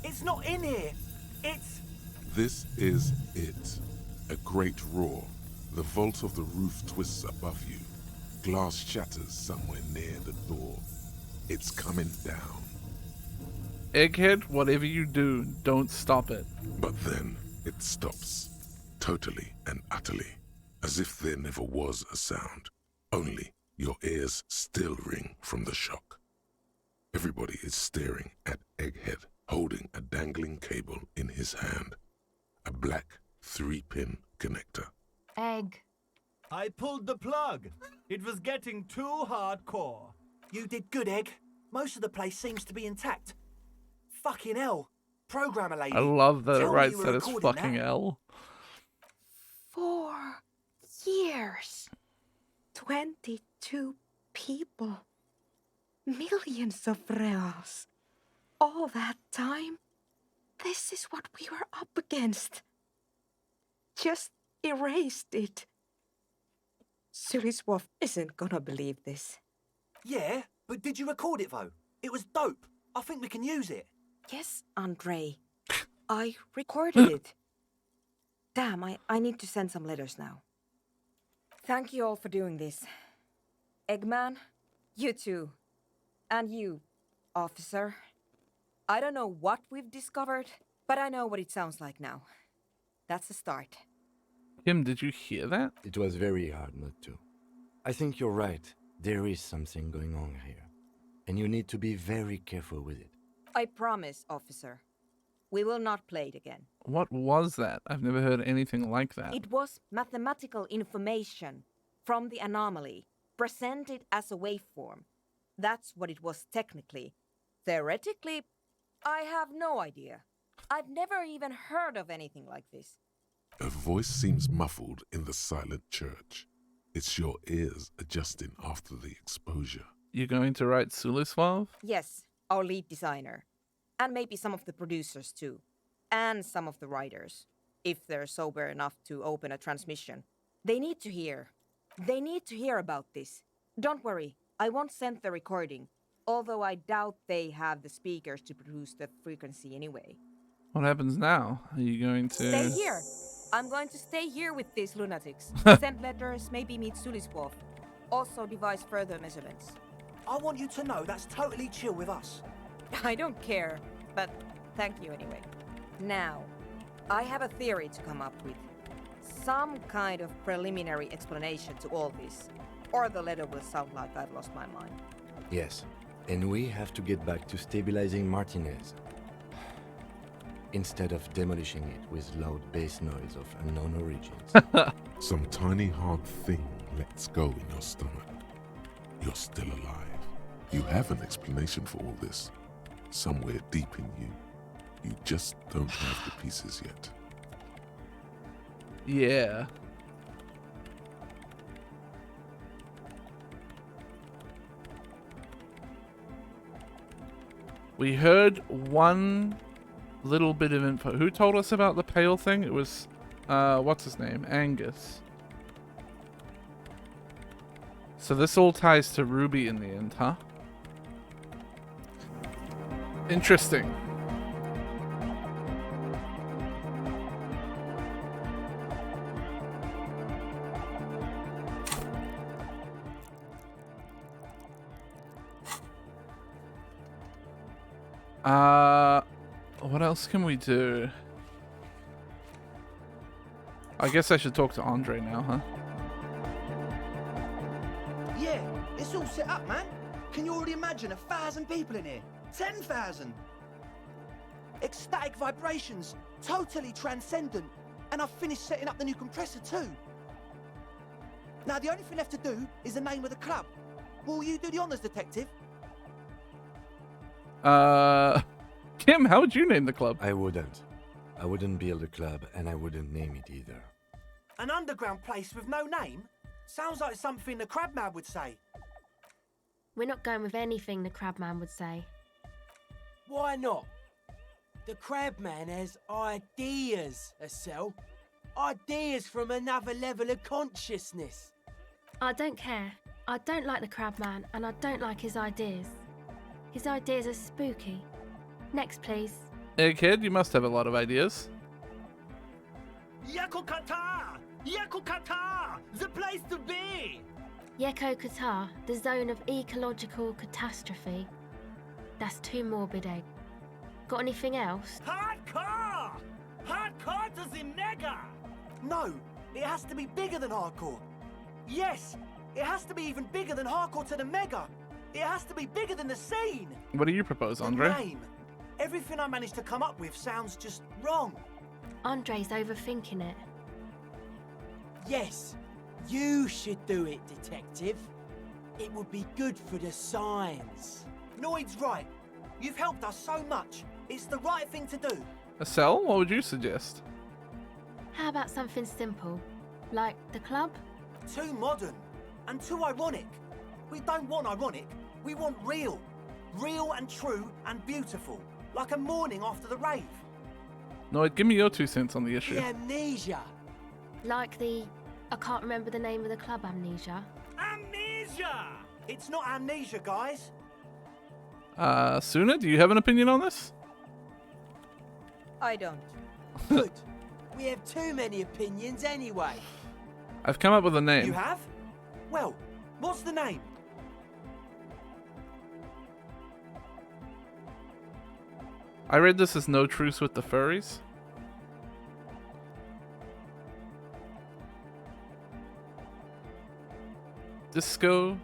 It's not in here. It's... This is it. A great roar. The vault of the roof twists above you. Glass shatters somewhere near the door. It's coming down. Egghead, whatever you do, don't stop it. But then it stops. Totally and utterly. As if there never was a sound. Only your ears still ring from the shock. Everybody is staring at Egghead, holding a dangling cable in his hand. A black 3-pin connector. Egg. I pulled the plug. It was getting too hardcore. You did good, Egg. Most of the place seems to be intact. Fucking hell. Programmer lady. I love that it tell me writes you were that it's recording fucking that. L. 4 years. 22 people. Millions of reals. All that time? This is what we were up against. Just erased it. Suliswolf isn't gonna believe this. Yeah, but did you record it though? It was dope. I think we can use it. Yes, Andre. I recorded it. Damn, I need to send some letters now. Thank you all for doing this. Eggman, you too. And you, officer. I don't know what we've discovered, but I know what it sounds like now. That's a start. Kim, did you hear that? It was very hard not to. I think you're right. There is something going on here. And you need to be very careful with it. I promise, officer. We will not play it again. What was that? I've never heard anything like that. It was mathematical information from the anomaly, presented as a waveform. That's what it was technically. Theoretically, I have no idea. I've never even heard of anything like this. A voice seems muffled in the silent church. It's your ears adjusting after the exposure. You're going to write Suliswolf? Yes, our lead designer. And maybe some of the producers too. And some of the writers. If they're sober enough to open a transmission. They need to hear. They need to hear about this. Don't worry, I won't send the recording. Although I doubt they have the speakers to produce the frequency anyway. What happens now? Are you going to... Stay here. I'm going to stay here with these lunatics. Send letters, maybe meet Suliswolf. Also devise further measurements. I want you to know that's totally chill with us. I don't care, but thank you anyway. Now, I have a theory to come up with. Some kind of preliminary explanation to all this. Or the letter will sound like I've lost my mind. Yes, and we have to get back to stabilizing Martinez. Instead of demolishing it with loud bass noise of unknown origins. Some tiny hard thing lets go in your stomach. You're still alive. You have an explanation for all this. Somewhere deep in you. You just don't have the pieces yet. Yeah. We heard one little bit of info. Who told us about the pale thing? It was, what's his name? Angus. So this all ties to Ruby in the end, huh? Interesting. What else can we do? I guess I should talk to Andre now, huh? Yeah, it's all set up, man. Can you already imagine 1,000 people in here? 10,000! Ecstatic vibrations, totally transcendent. And I've finished setting up the new compressor too. Now the only thing left to do is the name of the club. Will you do the honors, detective? Kim, how would you name the club? I wouldn't. I wouldn't build a club, and I wouldn't name it either. An underground place with no name? Sounds like something the Crabman would say. We're not going with anything the Crabman would say. Why not? The Crabman has ideas, Estelle. Ideas from another level of consciousness. I don't care. I don't like the Crabman, and I don't like his ideas. His ideas are spooky. Next, please. Hey kid, you must have a lot of ideas. Yakokata! Yakokata! The place to be! Yeko Qatar, the zone of ecological catastrophe. That's too morbid, Egg. Got anything else? Hardcore! Hardcore to the mega! No, it has to be bigger than hardcore. Yes, it has to be even bigger than hardcore to the mega. It has to be bigger than the scene. What do you propose, Andre? The name. Everything I managed to come up with sounds just wrong. Andre's overthinking it. Yes, you should do it, Detective. It would be good for the signs. Noid's right. You've helped us so much. It's the right thing to do. A cell? What would you suggest? How about something simple? Like the club? Too modern and too ironic. We don't want ironic. We want real. Real and true and beautiful. Like a morning after the rave. No, give me your 2 cents on the issue. The amnesia. Like the... I can't remember the name of the club, Amnesia. Amnesia! It's not amnesia, guys. Suna, do you have an opinion on this? I don't. Good. We have too many opinions anyway. I've come up with a name. You have? Well, what's the name? I read this as No Truce with the Furries. Disco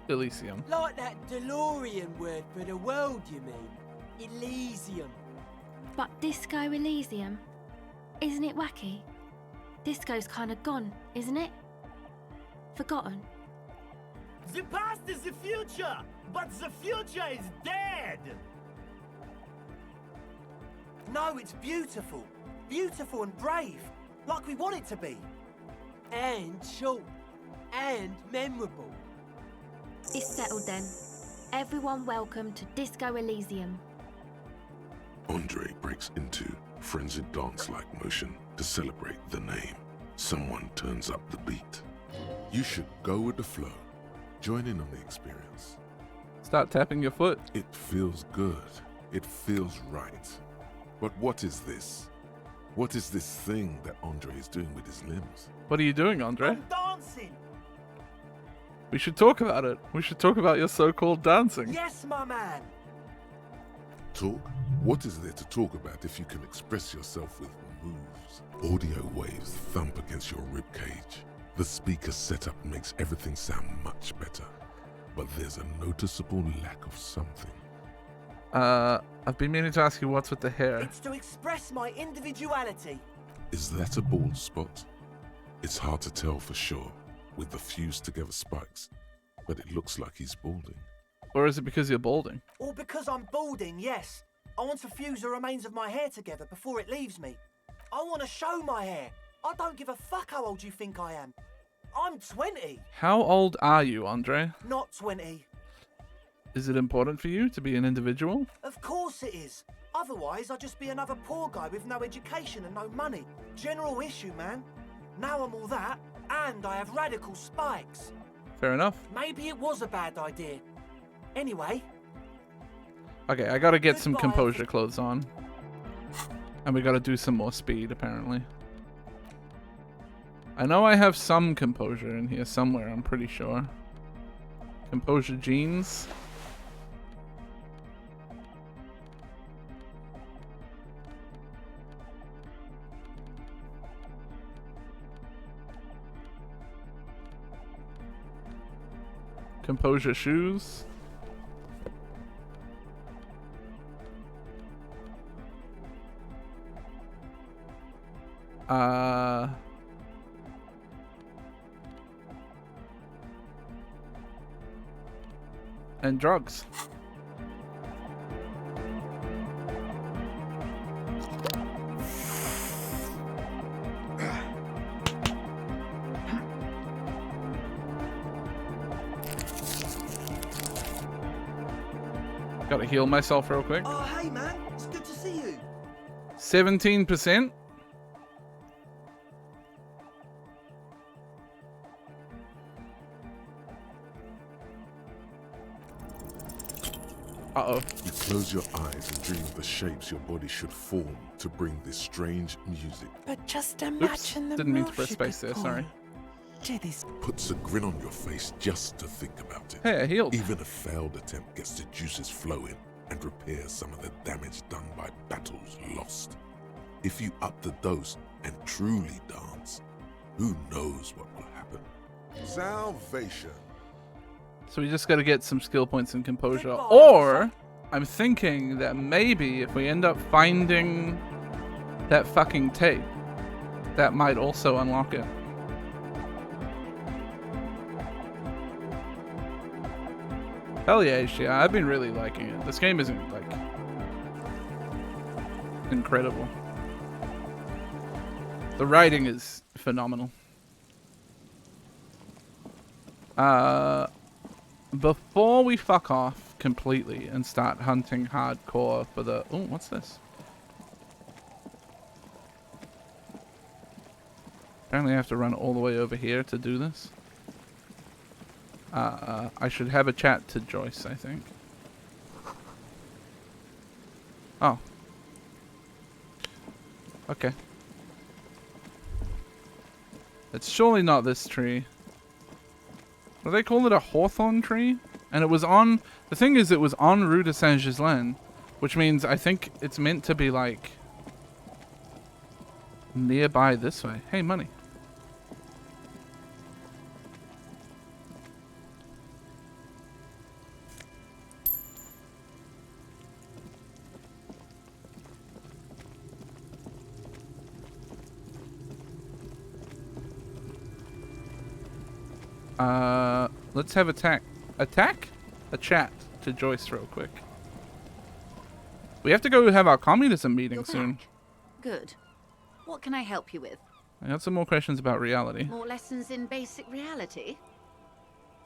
Elysium. Like that DeLorean word for the world, you mean? Elysium. But Disco Elysium? Isn't it wacky? Disco's kind of gone, isn't it? Forgotten. The past is the future, but the future is dead! No, it's beautiful. Beautiful and brave. Like we want it to be. And short. And memorable. It's settled then. Everyone welcome to Disco Elysium. Andre breaks into frenzied dance-like motion to celebrate the name. Someone turns up the beat. You should go with the flow. Join in on the experience. Start tapping your foot. It feels good. It feels right. But what is this? What is this thing that Andre is doing with his limbs? What are you doing, Andre? I'm dancing. We should talk about it. We should talk about your so-called dancing. Yes, my man. Talk? What is there to talk about if you can express yourself with moves? Audio waves thump against your ribcage. The speaker setup makes everything sound much better. But there's a noticeable lack of something. I've been meaning to ask you what's with the hair. It's to express my individuality. Is that a bald spot? It's hard to tell for sure, with the fused together spikes, but it looks like he's balding. Or is it because you're balding? Or because I'm balding, yes. I want to fuse the remains of my hair together before it leaves me. I want to show my hair. I don't give a fuck how old you think I am. I'm 20. How old are you, Andre? Not 20. Is it important for you to be an individual? Of course it is. Otherwise, I'd just be another poor guy with no education and no money. General issue, man. Now I'm all that, and I have radical spikes. Fair enough. Maybe it was a bad idea. Anyway. Okay, I gotta get some composure clothes on. And we gotta do some more speed, apparently. I know I have some composure in here somewhere, I'm pretty sure. Composure jeans. Composure shoes. And drugs. Gotta heal myself real quick. Oh, hey, man. It's good to see you. 17%. Uh-oh. You close your eyes and dream of the shapes your body should form to bring this strange music. But just Oops. imagine the Didn't mean to moves press you space could there, pull sorry. to this. Puts a grin on your face just to think about it. Hey, I healed. Even a failed attempt gets the juices flowing and repairs some of the damage done by battles lost. If you up the dose and truly dance, who knows what will happen? Salvation. So we just got to get some skill points and composure. Or, I'm thinking that maybe if we end up finding that fucking tape, that might also unlock it. Hell yeah, yeah, I've been really liking it. This game isn't, like, incredible. The writing is phenomenal. Before we fuck off completely and start hunting hardcore for the... Oh, what's this? Apparently I have to run all the way over here to do this. I should have a chat to Joyce, I think. Oh. Okay. It's surely not this tree. Well, they call it a hawthorn tree? And it was on... The thing is, it was on Rue de Saint-Ghislain, which means I think it's meant to be, like, nearby this way. Hey, money. Let's have a chat to Joyce real quick. We have to go have our communism meeting soon. Good. What can I help you with? I got some more questions about reality. More lessons in basic reality?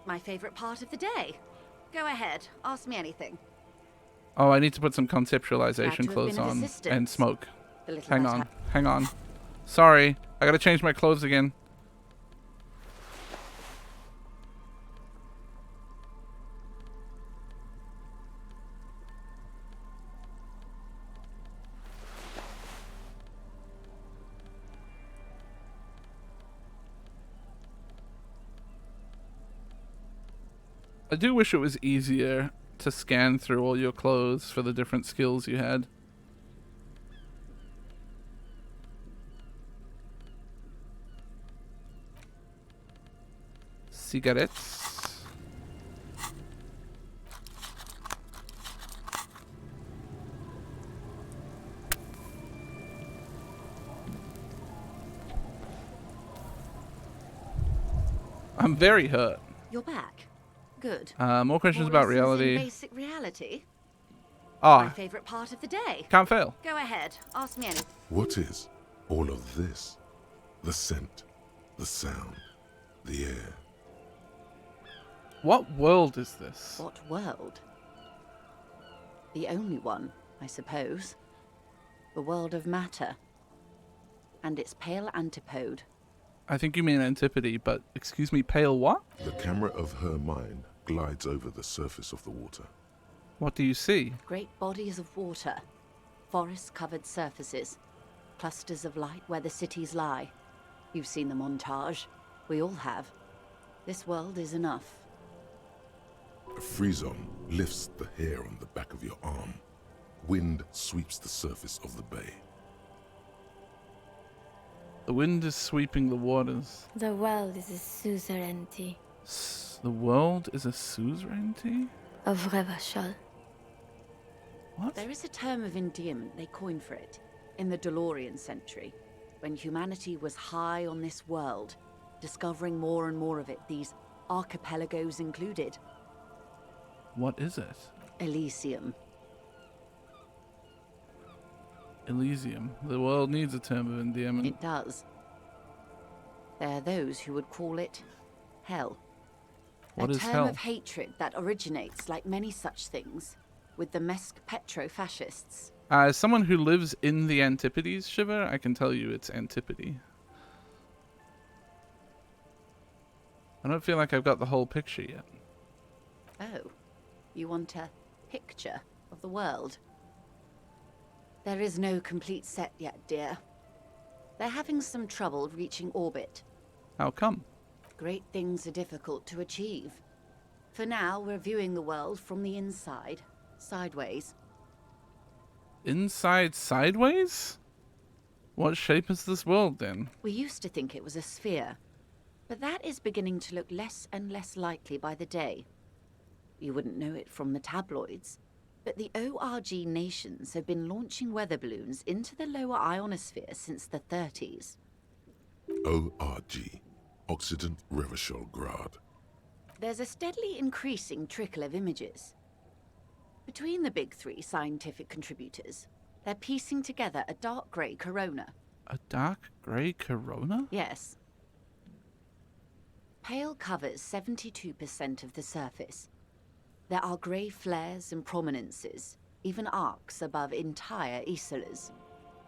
My favorite part of the day. Go ahead, ask me anything. Oh, I need to put some Glad conceptualization to have clothes been of on assistance. and smoke. The little Hang that on, hang on. Sorry, I gotta change my clothes again. I do wish it was easier to scan through all your clothes for the different skills you had. Cigarettes. I'm very hurt. You're back. Good. More questions More about lessons in reality. basic reality? Ah. My favorite part of the day. Can't fail. Go ahead, ask me anything. What is all of this? The scent, the sound, the air. What world is this? What world? The only one, I suppose. The world of matter. And its pale antipode. I think you mean Antipodes, but excuse me, pale what? The camera of her mind glides over the surface of the water. What do you see? Great bodies of water. Forest-covered surfaces. Clusters of light where the cities lie. You've seen the montage. We all have. This world is enough. A frisson lifts the hair on the back of your arm. Wind sweeps the surface of the bay. The wind is sweeping the waters. The world is a suzerainty The world is a suzerainty? of Revachol. What? There is a term of endearment they coined for it in the DeLorean century, when humanity was high on this world, discovering more and more of it, these archipelagos included. What is it? Elysium. Elysium. The world needs a term of endearment. It does. There are those who would call it hell. What a is term hell? of hatred that originates, like many such things, with the Mesk petro-fascists. As someone who lives in the Antipodes, Shiver, I can tell you it's Antipodes. I don't feel like I've got the whole picture yet. Oh, you want a picture of the world. There is no complete set yet, dear. They're having some trouble reaching orbit. How come? Great things are difficult to achieve. For now, we're viewing the world from the inside, sideways. Inside sideways? What shape is this world then? We used to think it was a sphere, but that is beginning to look less and less likely by the day. You wouldn't know it from the tabloids, but the ORG nations have been launching weather balloons into the lower ionosphere since the 30s. ORG, Occident Revachol Grad. There's a steadily increasing trickle of images. Between the big three scientific contributors, they're piecing together a dark grey corona. A dark grey corona? Yes. Pale covers 72% of the surface. There are grey flares and prominences, even arcs above entire isolas.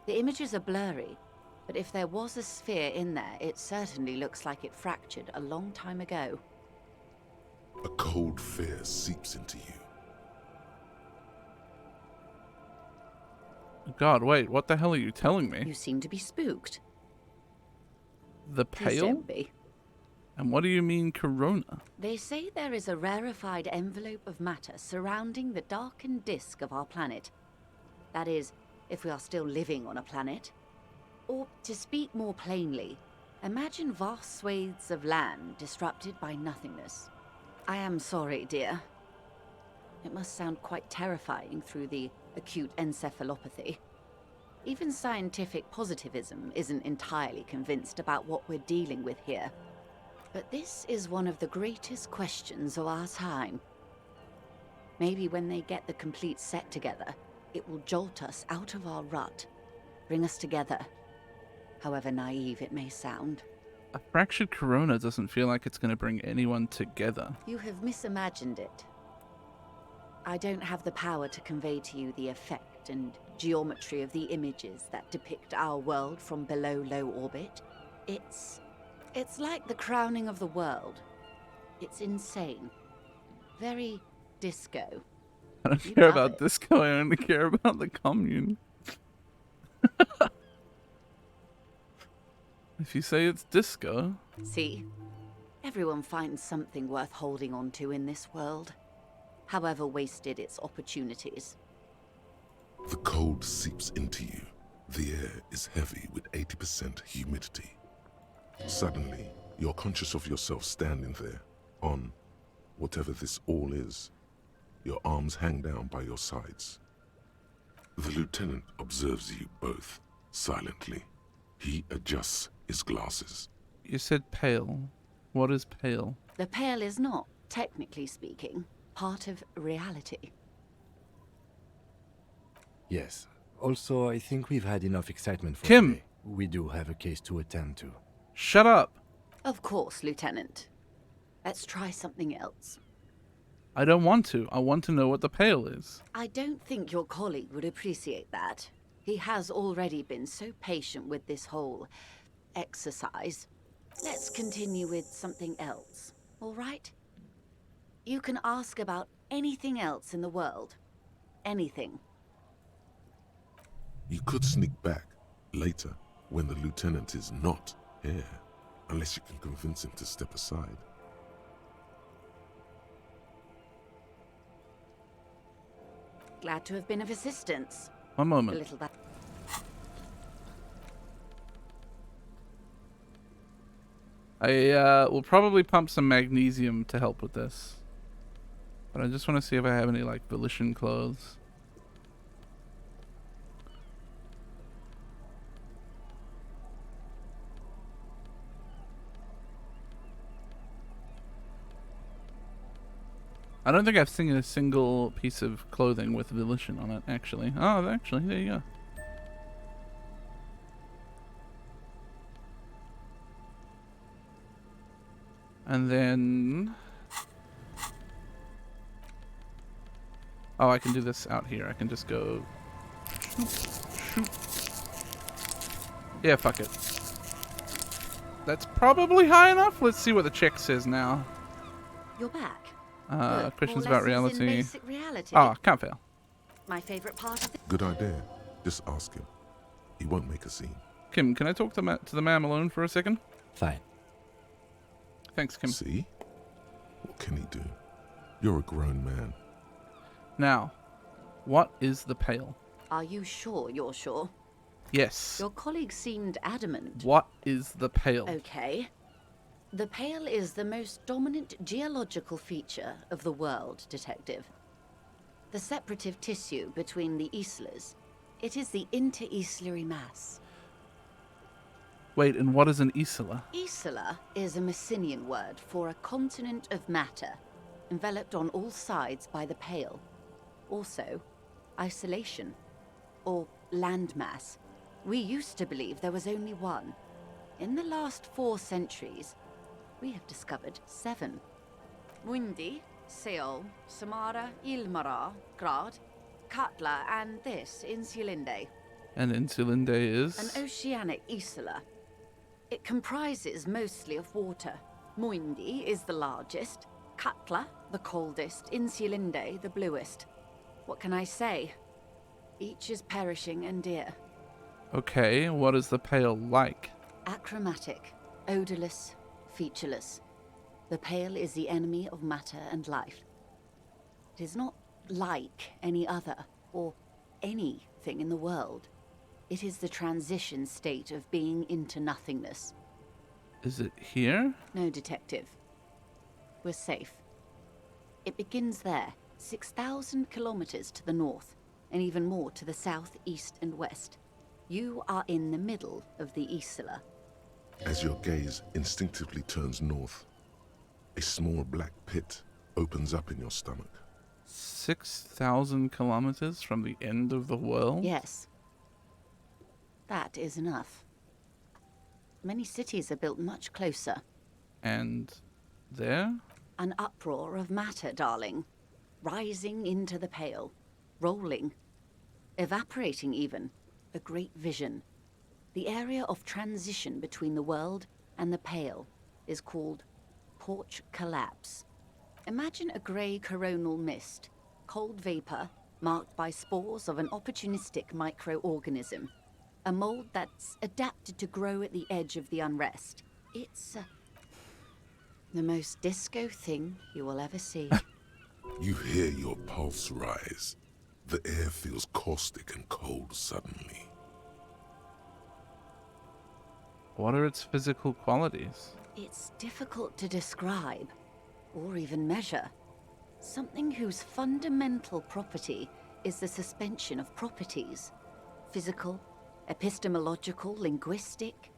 The images are blurry, but if there was a sphere in there, it certainly looks like it fractured a long time ago. A cold fear seeps into you. God, wait, what the hell are you telling me? You seem to be spooked. The Please pale? don't be. And what do you mean corona? They say there is a rarefied envelope of matter surrounding the darkened disk of our planet. That is, if we are still living on a planet. Or, to speak more plainly, imagine vast swathes of land disrupted by nothingness. I am sorry, dear. It must sound quite terrifying through the acute encephalopathy. Even scientific positivism isn't entirely convinced about what we're dealing with here. But this is one of the greatest questions of our time. Maybe when they get the complete set together, it will jolt us out of our rut, bring us together, however naive it may sound. A fractured corona doesn't feel like it's going to bring anyone together. You have misimagined it. I don't have the power to convey to you the effect and geometry of the images that depict our world from below low orbit. It's like the crowning of the world. It's insane. Very disco. I don't care about disco, I only care about the commune. If you say it's disco... See? Everyone finds something worth holding on to in this world, however wasted its opportunities. The cold seeps into you. The air is heavy with 80% humidity. Suddenly, you're conscious of yourself standing there, on whatever this all is. Your arms hang down by your sides. The lieutenant observes you both, silently. He adjusts his glasses. You said pale. What is pale? The pale is not, technically speaking, part of reality. Yes. Also, I think we've had enough excitement for Kim! today. We do have a case to attend to. Shut up! Of course, Lieutenant. Let's try something else. I don't want to. I want to know what the pale is. I don't think your colleague would appreciate that. He has already been so patient with this whole exercise. Let's continue with something else, all right? You can ask about anything else in the world. Anything. You could sneak back later when the lieutenant is not here, unless you can convince him to step aside. Glad to have been of assistance. One moment. A little that. I will probably pump some magnesium to help with this. But I just want to see if I have any, like, volition clothes. I don't think I've seen a single piece of clothing with volition on it, actually. Oh, actually, there you go. And then... oh, I can do this out here. I can just go... shoop, shoop. Yeah, fuck it. That's probably high enough. Let's see what the check says now. You're back. Good. Questions More about lessons in reality. basic reality. Ah, can't fail. My favorite part of the Good idea. Just ask him. He won't make a scene. Kim, can I talk to the ma'am alone for a second? Fine. Thanks, Kim. See? What can he do? You're a grown man. Now, what is the Pale? Are you sure you're sure? Yes. Your colleague seemed adamant. What is the Pale? Okay. The Pale is the most dominant geological feature of the world, Detective. The separative tissue between the islas. It is the inter-islary mass. Wait, and what is an isla? Isla is a Messinian word for a continent of matter, enveloped on all sides by the Pale. Also, isolation, or landmass. We used to believe there was only one. In the last 4 centuries, we have discovered 7. Mundi, Seol, Samara, Ilmara, Grad, Katla, and this, Insulinde. And Insulinde is? An oceanic isla. It comprises mostly of water. Muindi is the largest, Katla the coldest, Insulinde the bluest. What can I say? Each is perishing and dear. Okay, what is the Pale like? Achromatic, odorless, featureless. The Pale is the enemy of matter and life. It is not like any other, or anything in the world. It is the transition state of being into nothingness. Is it here? No, Detective. We're safe. It begins there, 6,000 kilometers to the north, and even more to the south, east, and west. You are in the middle of the Isla. As your gaze instinctively turns north, a small black pit opens up in your stomach. 6,000 kilometers from the end of the world? Yes. That is enough. Many cities are built much closer. And there? An uproar of matter, darling. Rising into the Pale. Rolling. Evaporating even. A great vision. The area of transition between the world and the Pale is called Porch Collapse. Imagine a grey coronal mist. Cold vapor marked by spores of an opportunistic microorganism. A mold that's adapted to grow at the edge of the unrest. It's the most disco thing you will ever see. You hear your pulse rise. The air feels caustic and cold suddenly. What are its physical qualities? It's difficult to describe, or even measure. Something whose fundamental property is the suspension of properties. Physical, epistemological, linguistic.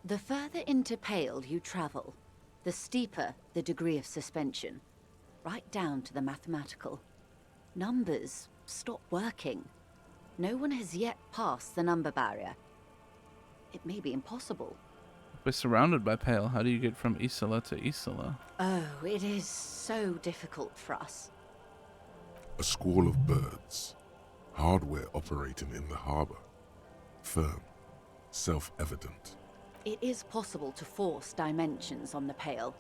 The further into Pale you travel, the steeper the degree of suspension, right down to the mathematical. Numbers stop working. No one has yet passed the number barrier. It may be impossible. We're surrounded by Pale. How do you get from Isla to Isla? Oh, it is so difficult for us. A squall of birds. Hardware operating in the harbor. Firm. Self-evident. It is possible to force dimensions on the Pale.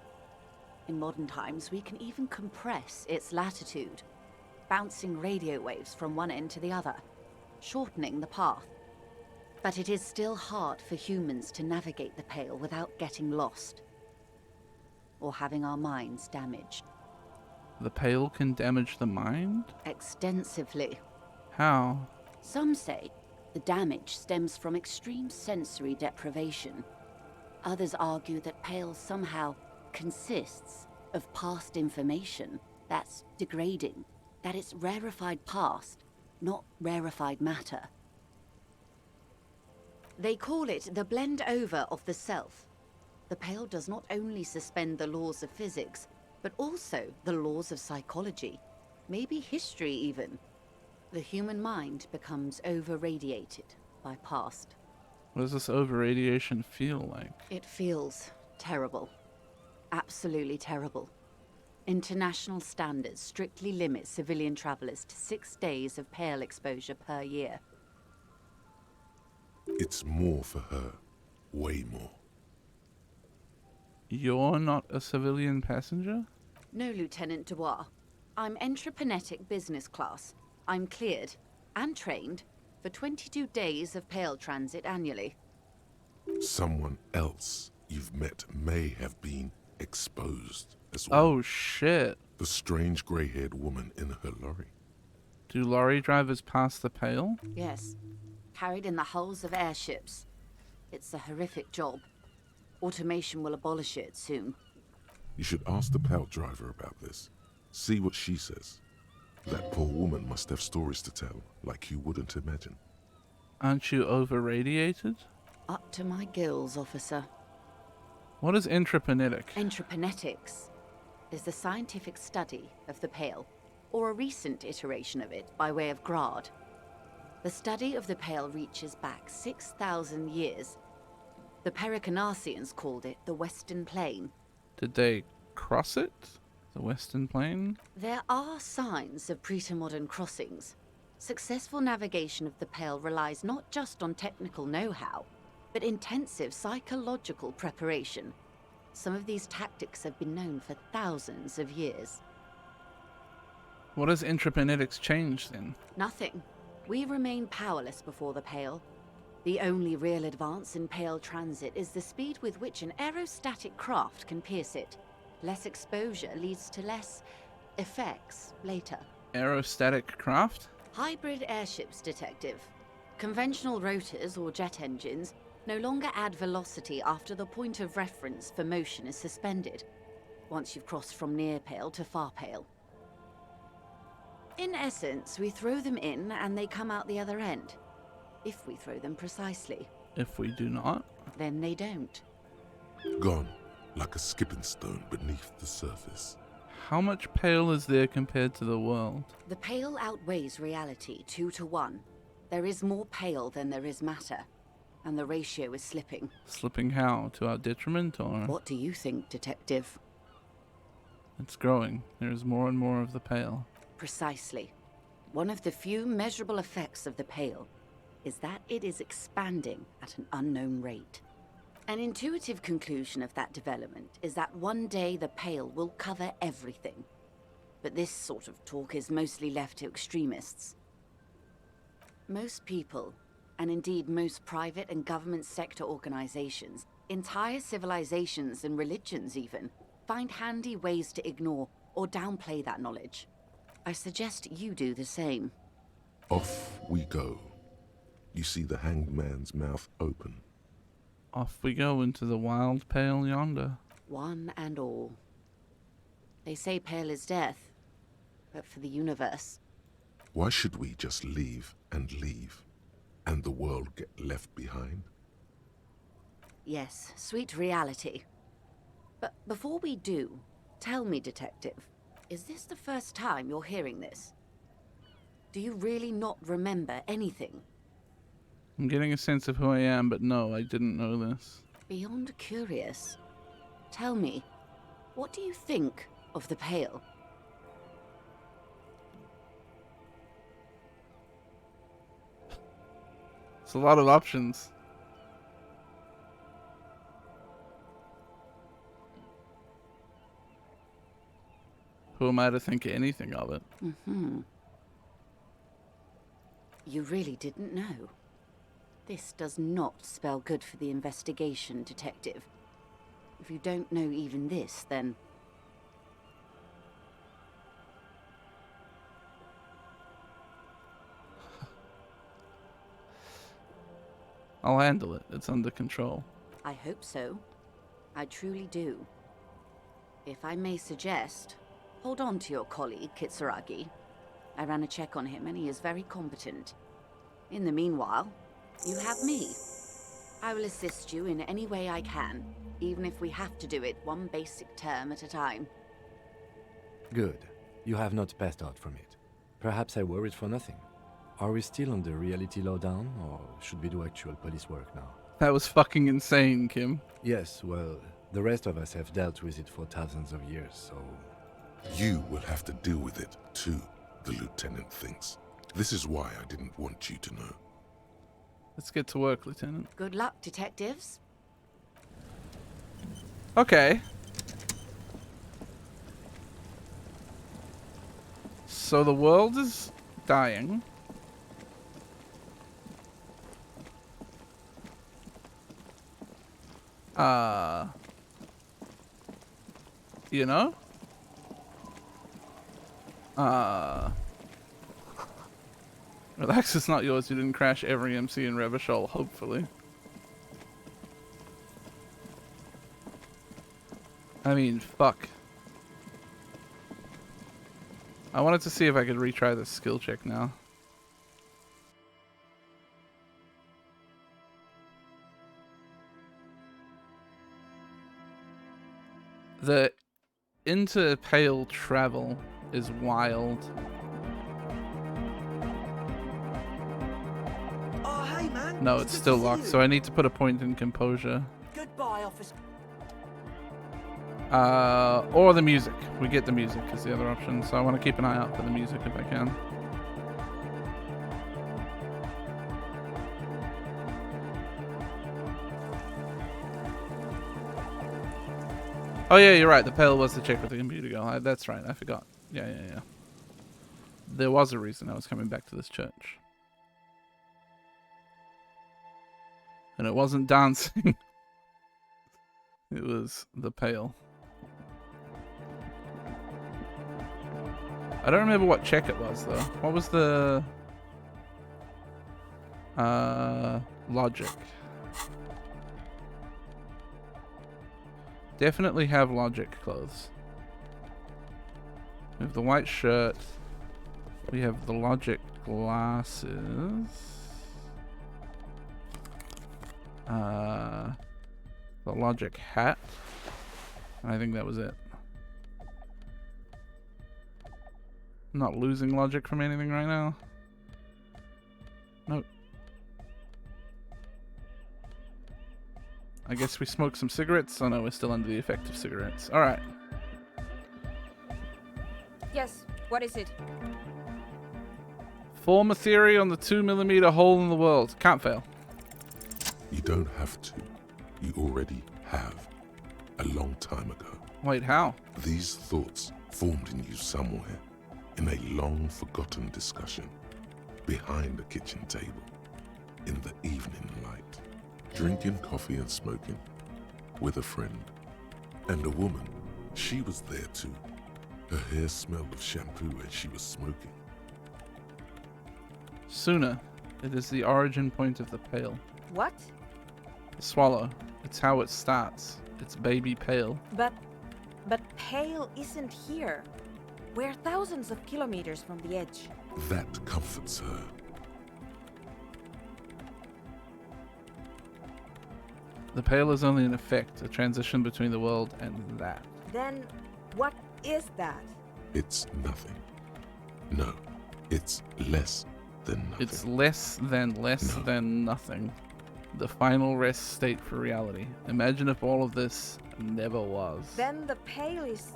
In modern times, we can even compress its latitude, bouncing radio waves from one end to the other, shortening the path. But it is still hard for humans to navigate the Pale without getting lost, or having our minds damaged. The Pale can damage the mind? Extensively. How? Some say the damage stems from extreme sensory deprivation. Others argue that Pale somehow consists of past information that's degrading, that it's rarefied past, not rarefied matter. They call it the blend over of the self. The Pale does not only suspend the laws of physics, but also the laws of psychology, maybe history even. The human mind becomes over-radiated by past. What does this over-radiation feel like? It feels terrible. Absolutely terrible. International standards strictly limit civilian travelers to 6 days of Pale exposure per year. It's more for her. Way more. You're not a civilian passenger? No, Lieutenant Dubois. I'm entreprenetic business class. I'm cleared and trained for 22 days of Pale transit annually. Someone else you've met may have been exposed as well. Oh, shit. The strange grey-haired woman in her lorry. Do lorry drivers pass the Pale? Yes. Carried in the hulls of airships. It's a horrific job. Automation will abolish it soon. You should ask the Pale driver about this. See what she says. That poor woman must have stories to tell, like you wouldn't imagine. Aren't you over-radiated? Up to my gills, officer. What is intraplanetic? Entreprenetics is the scientific study of the Pale, or a recent iteration of it by way of Grad. The study of the Pale reaches back 6,000 years. The Pericarnassians called it the Western Plain. Did they cross it? The Western Plain? There are signs of pretermodern crossings. Successful navigation of the Pale relies not just on technical know-how, but intensive psychological preparation. Some of these tactics have been known for thousands of years. What does intraplanetics change then? Nothing. We remain powerless before the Pale. The only real advance in Pale transit is the speed with which an aerostatic craft can pierce it. Less exposure leads to less effects later. Aerostatic craft? Hybrid airships, Detective. Conventional rotors or jet engines no longer add velocity after the point of reference for motion is suspended, once you've crossed from near Pale to far Pale. In essence, we throw them in and they come out the other end. If we throw them precisely. If we do not? Then they don't. Gone, like a skipping stone beneath the surface. How much Pale is there compared to the world? The Pale outweighs reality 2 to 1. There is more Pale than there is matter, and the ratio is slipping. Slipping how? To our detriment, or? What do you think, Detective? It's growing. There's more and more of the Pale. Precisely. One of the few measurable effects of the Pale is that it is expanding at an unknown rate. An intuitive conclusion of that development is that one day the Pale will cover everything. But this sort of talk is mostly left to extremists. Most people, and indeed most private and government sector organizations, entire civilizations and religions even, find handy ways to ignore or downplay that knowledge. I suggest you do the same. Off we go. You see the hanged man's mouth open. Off we go into the wild Pale yonder. One and all. They say Pale is death, but for the universe. Why should we just leave, and the world get left behind? Yes, sweet reality. But before we do, tell me, Detective, is this the first time you're hearing this? Do you really not remember anything? I'm getting a sense of who I am, but no, I didn't know this. Beyond curious. Tell me, what do you think of the Pale? It's a lot of options. Who am I to think anything of it? Mm-hmm. You really didn't know. This does not spell good for the investigation, Detective. If you don't know even this, then... I'll handle it. It's under control. I hope so. I truly do. If I may suggest, hold on to your colleague, Kitsuragi. I ran a check on him and he is very competent. In the meanwhile, you have me. I will assist you in any way I can, even if we have to do it one basic term at a time. Good. You have not passed out from it. Perhaps I worried for nothing. Are we still on the reality lowdown, or should we do actual police work now? That was fucking insane, Kim. Yes, well, the rest of us have dealt with it for thousands of years, so... You will have to deal with it, too, the lieutenant thinks. This is why I didn't want you to know. Let's get to work, Lieutenant. Good luck, detectives. Okay. So the world is dying. You know? Relax, it's not yours. You didn't crash every MC in Revachol, hopefully. I mean, fuck. I wanted to see if I could retry this skill check now. The interpale travel is wild. Oh, hey, man. No, it's still locked, so I need to put a point in composure. Goodbye, officer. Or the music. We get the music is the other option, so I want to keep an eye out for the music if I can. Oh yeah, you're right. The pale was the chick with the computer girl. That's right. I forgot. Yeah. There was a reason I was coming back to this church. And it wasn't dancing. It was the pale. I don't remember what check it was though. What was the logic? Definitely have logic clothes. We have the white shirt. We have the logic glasses. The logic hat. I think that was it. I'm not losing logic from anything right now. Nope. I guess we smoked some cigarettes. Oh no, we're still under the effect of cigarettes. Alright. Yes, what is it? Form a theory on the 2mm hole in the world. Can't fail. You don't have to. You already have. A long time ago. Wait, how? These thoughts formed in you somewhere, in a long forgotten discussion, behind a kitchen table, in the evening light, drinking coffee and smoking, with a friend. And a woman, she was there too. Her hair smelled of shampoo as she was smoking. Sooner. It is the origin point of the pale. What? The swallow. It's how it starts. It's baby pale. But Pale isn't here. We're thousands of kilometers from the edge. That comforts her. The pale is only an effect, a transition between the world and that. Then what is that? It's nothing. No, it's less than nothing. It's less than nothing. The final rest state for reality. Imagine if all of this never was. Then the Pale is...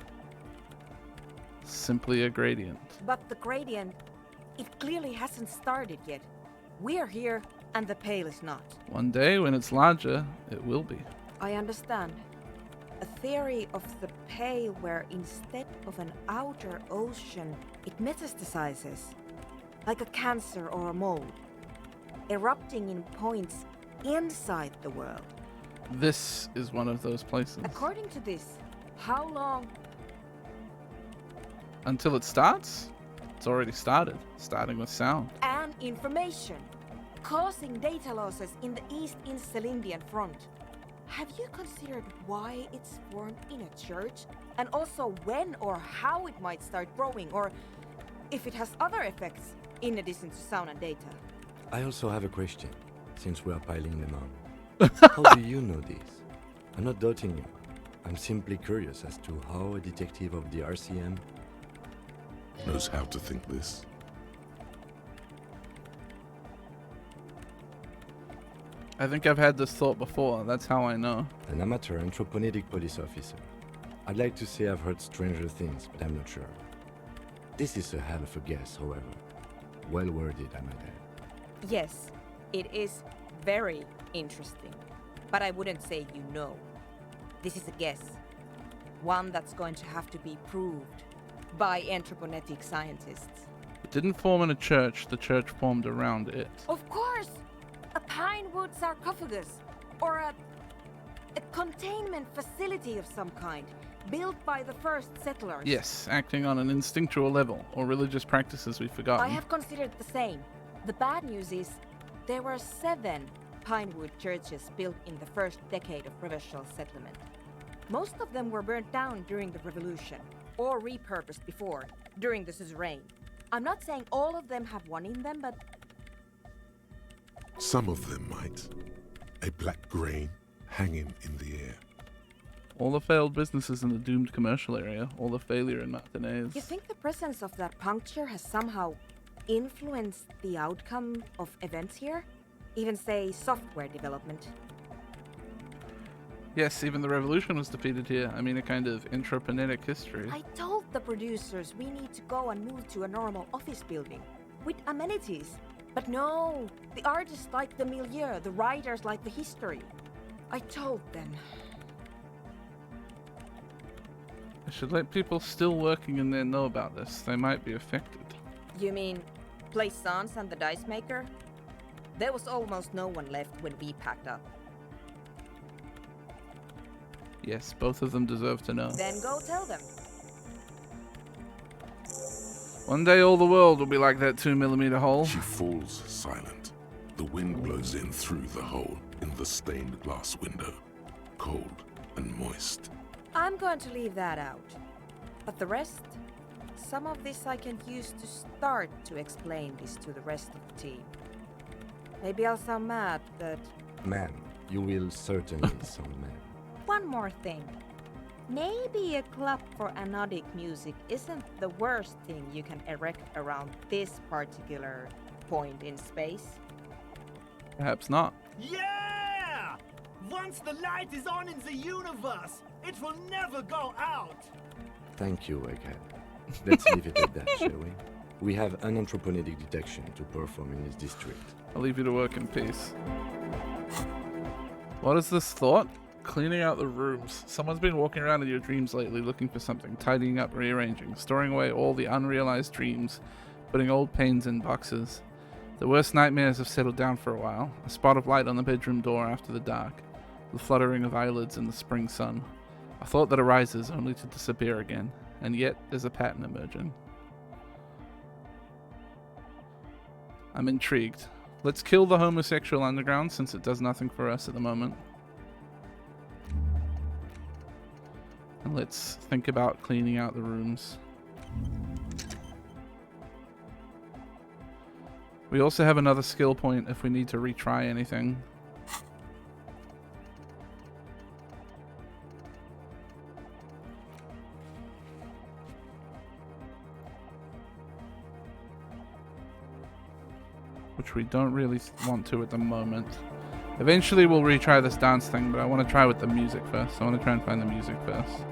simply a gradient. But the gradient, it clearly hasn't started yet. We're here, and the Pale is not. One day, when it's larger, it will be. I understand. A theory of the Pale where instead of an outer ocean, it metastasizes. Like a cancer or a mold. Erupting in points inside the world. This is one of those places. According to this, how long? Until it starts? It's already started. Starting with sound. And information. Causing data losses in the East Insulindian front. Have you considered why it's formed in a church? And also when or how it might start growing? Or if it has other effects in addition to sound and data? I also have a question, since we are piling them on. How do you know this? I'm not doubting you. I'm simply curious as to how a detective of the RCM knows how to think this. I think I've had this thought before. That's how I know. An amateur anthropomedic police officer. I'd like to say I've heard stranger things, but I'm not sure. This is a hell of a guess, however. Well worded, I might add. Yes, it is very interesting. But I wouldn't say you know. This is a guess. One that's going to have to be proved by anthropometric scientists. It didn't form in a church, the church formed around it. Of course! A pine wood sarcophagus, or a containment facility of some kind, built by the first settlers. Yes, acting on an instinctual level, or religious practices we've forgotten. I have considered the same. The bad news is, there were 7 pinewood churches built in the first decade of provincial settlement. Most of them were burnt down during the revolution, or repurposed before, during the suzerain. I'm not saying all of them have one in them, but... Some of them might. A black grain hanging in the air. All the failed businesses in the doomed commercial area, all the failure in Martinez. You think the presence of that puncture has somehow influenced the outcome of events here? Even, say, software development? Yes, even the revolution was defeated here. I mean, a kind of intraplanetic history. I told the producers we need to go and move to a normal office building, with amenities. But no, the artists like the milieu, the writers like the history. I told them. I should let people still working in there know about this. They might be affected. You mean Plaisance and the dice maker? There was almost no one left when we packed up. Yes, both of them deserve to know. Then go tell them. One day all the world will be like that 2mm hole. She falls silent. The wind blows in through the hole in the stained glass window, cold and moist. I'm going to leave that out. But the rest, some of this I can use to start to explain this to the rest of the team. Maybe I'll sound mad, but... Man, you will certainly sound mad. One more thing. Maybe a club for anodic music isn't the worst thing you can erect around this particular point in space. Perhaps not. Yeah! Once the light is on in the universe, it will never go out! Thank you, Egghead. Let's leave it at that, shall we? We have an anthropogenic detection to perform in this district. I'll leave you to work in peace. What is this thought? Cleaning out the rooms. Someone's been walking around in your dreams lately looking for something, tidying up, rearranging, storing away all the unrealized dreams, putting old pains in boxes. The worst nightmares have settled down for a while. A spot of light on the bedroom door after the dark. The fluttering of eyelids in the spring sun. A thought that arises only to disappear again. And yet there's a pattern emerging. I'm intrigued. Let's kill the homosexual underground since it does nothing for us at the moment. And let's think about cleaning out the rooms. We also have another skill point if we need to retry anything. Which we don't really want to at the moment. Eventually we'll retry this dance thing, but I want to try with the music first. I want to try and find the music first.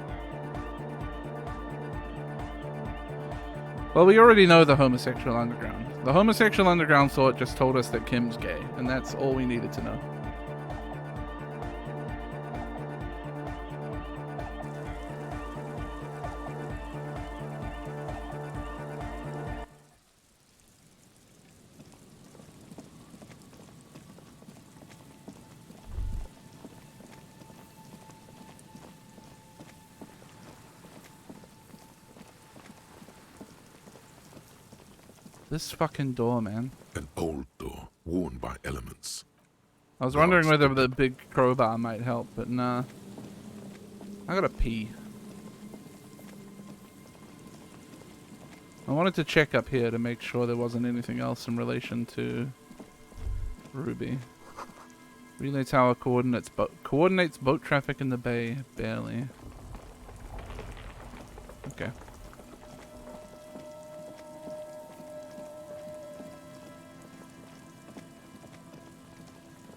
Well, we already know the homosexual underground. The homosexual underground thought just told us that Kim's gay, and that's all we needed to know. This fucking door, man. An old door, worn by elements. I was wondering whether the big crowbar might help, but nah. I gotta pee. I wanted to check up here to make sure there wasn't anything else in relation to Ruby. Relay tower coordinates boat traffic in the bay. Barely. Okay.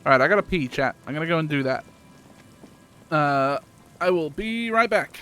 Alright, I gotta pee, chat. I'm gonna go and do that. I will be right back.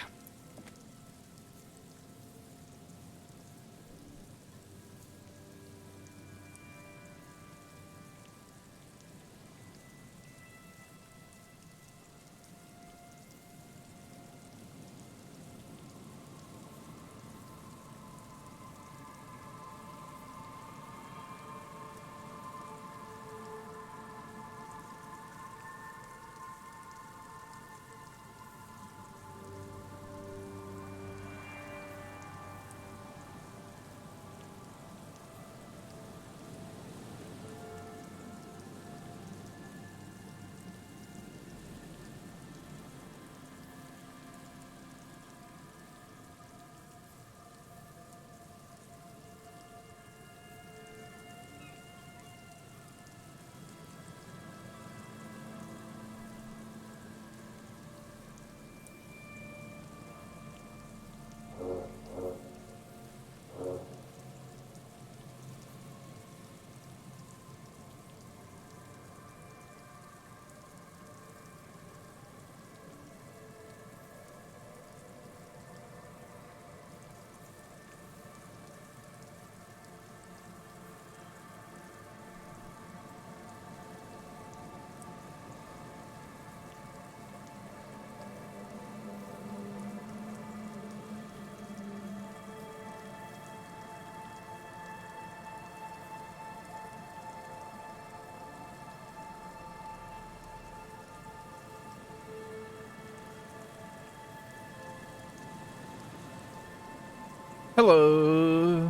Hello.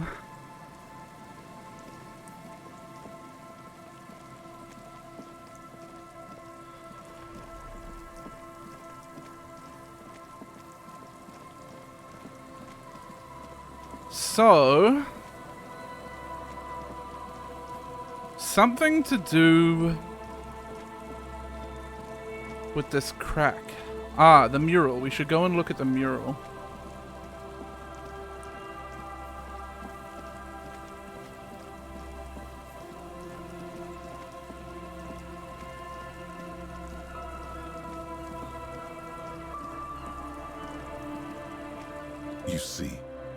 So, something to do with this crack. Ah, the mural. We should go and look at the mural. You see,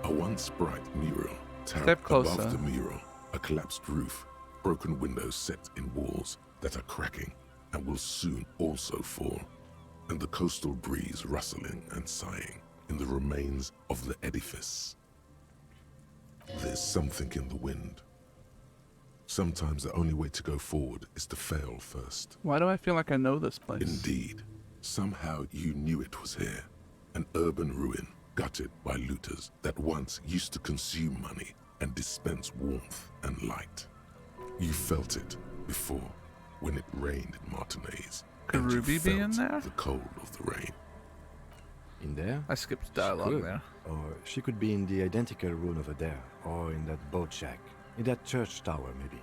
a once bright mural towered Step closer. above the mural, a collapsed roof, broken windows set in walls that are cracking and will soon also fall, and the coastal breeze rustling and sighing in the remains of the edifice. There's something in the wind. Sometimes the only way to go forward is to fail first. Why do I feel like I know this place? Indeed. Somehow you knew it was here. An urban ruin, gutted by looters that once used to consume money and dispense warmth and light. You felt it before when it rained in Martinez. Could and you Ruby be in felt there? the cold of the rain. In there? I skipped She dialogue could. there. Or she could be in the identical room over there, or in that boat shack, in that church tower maybe.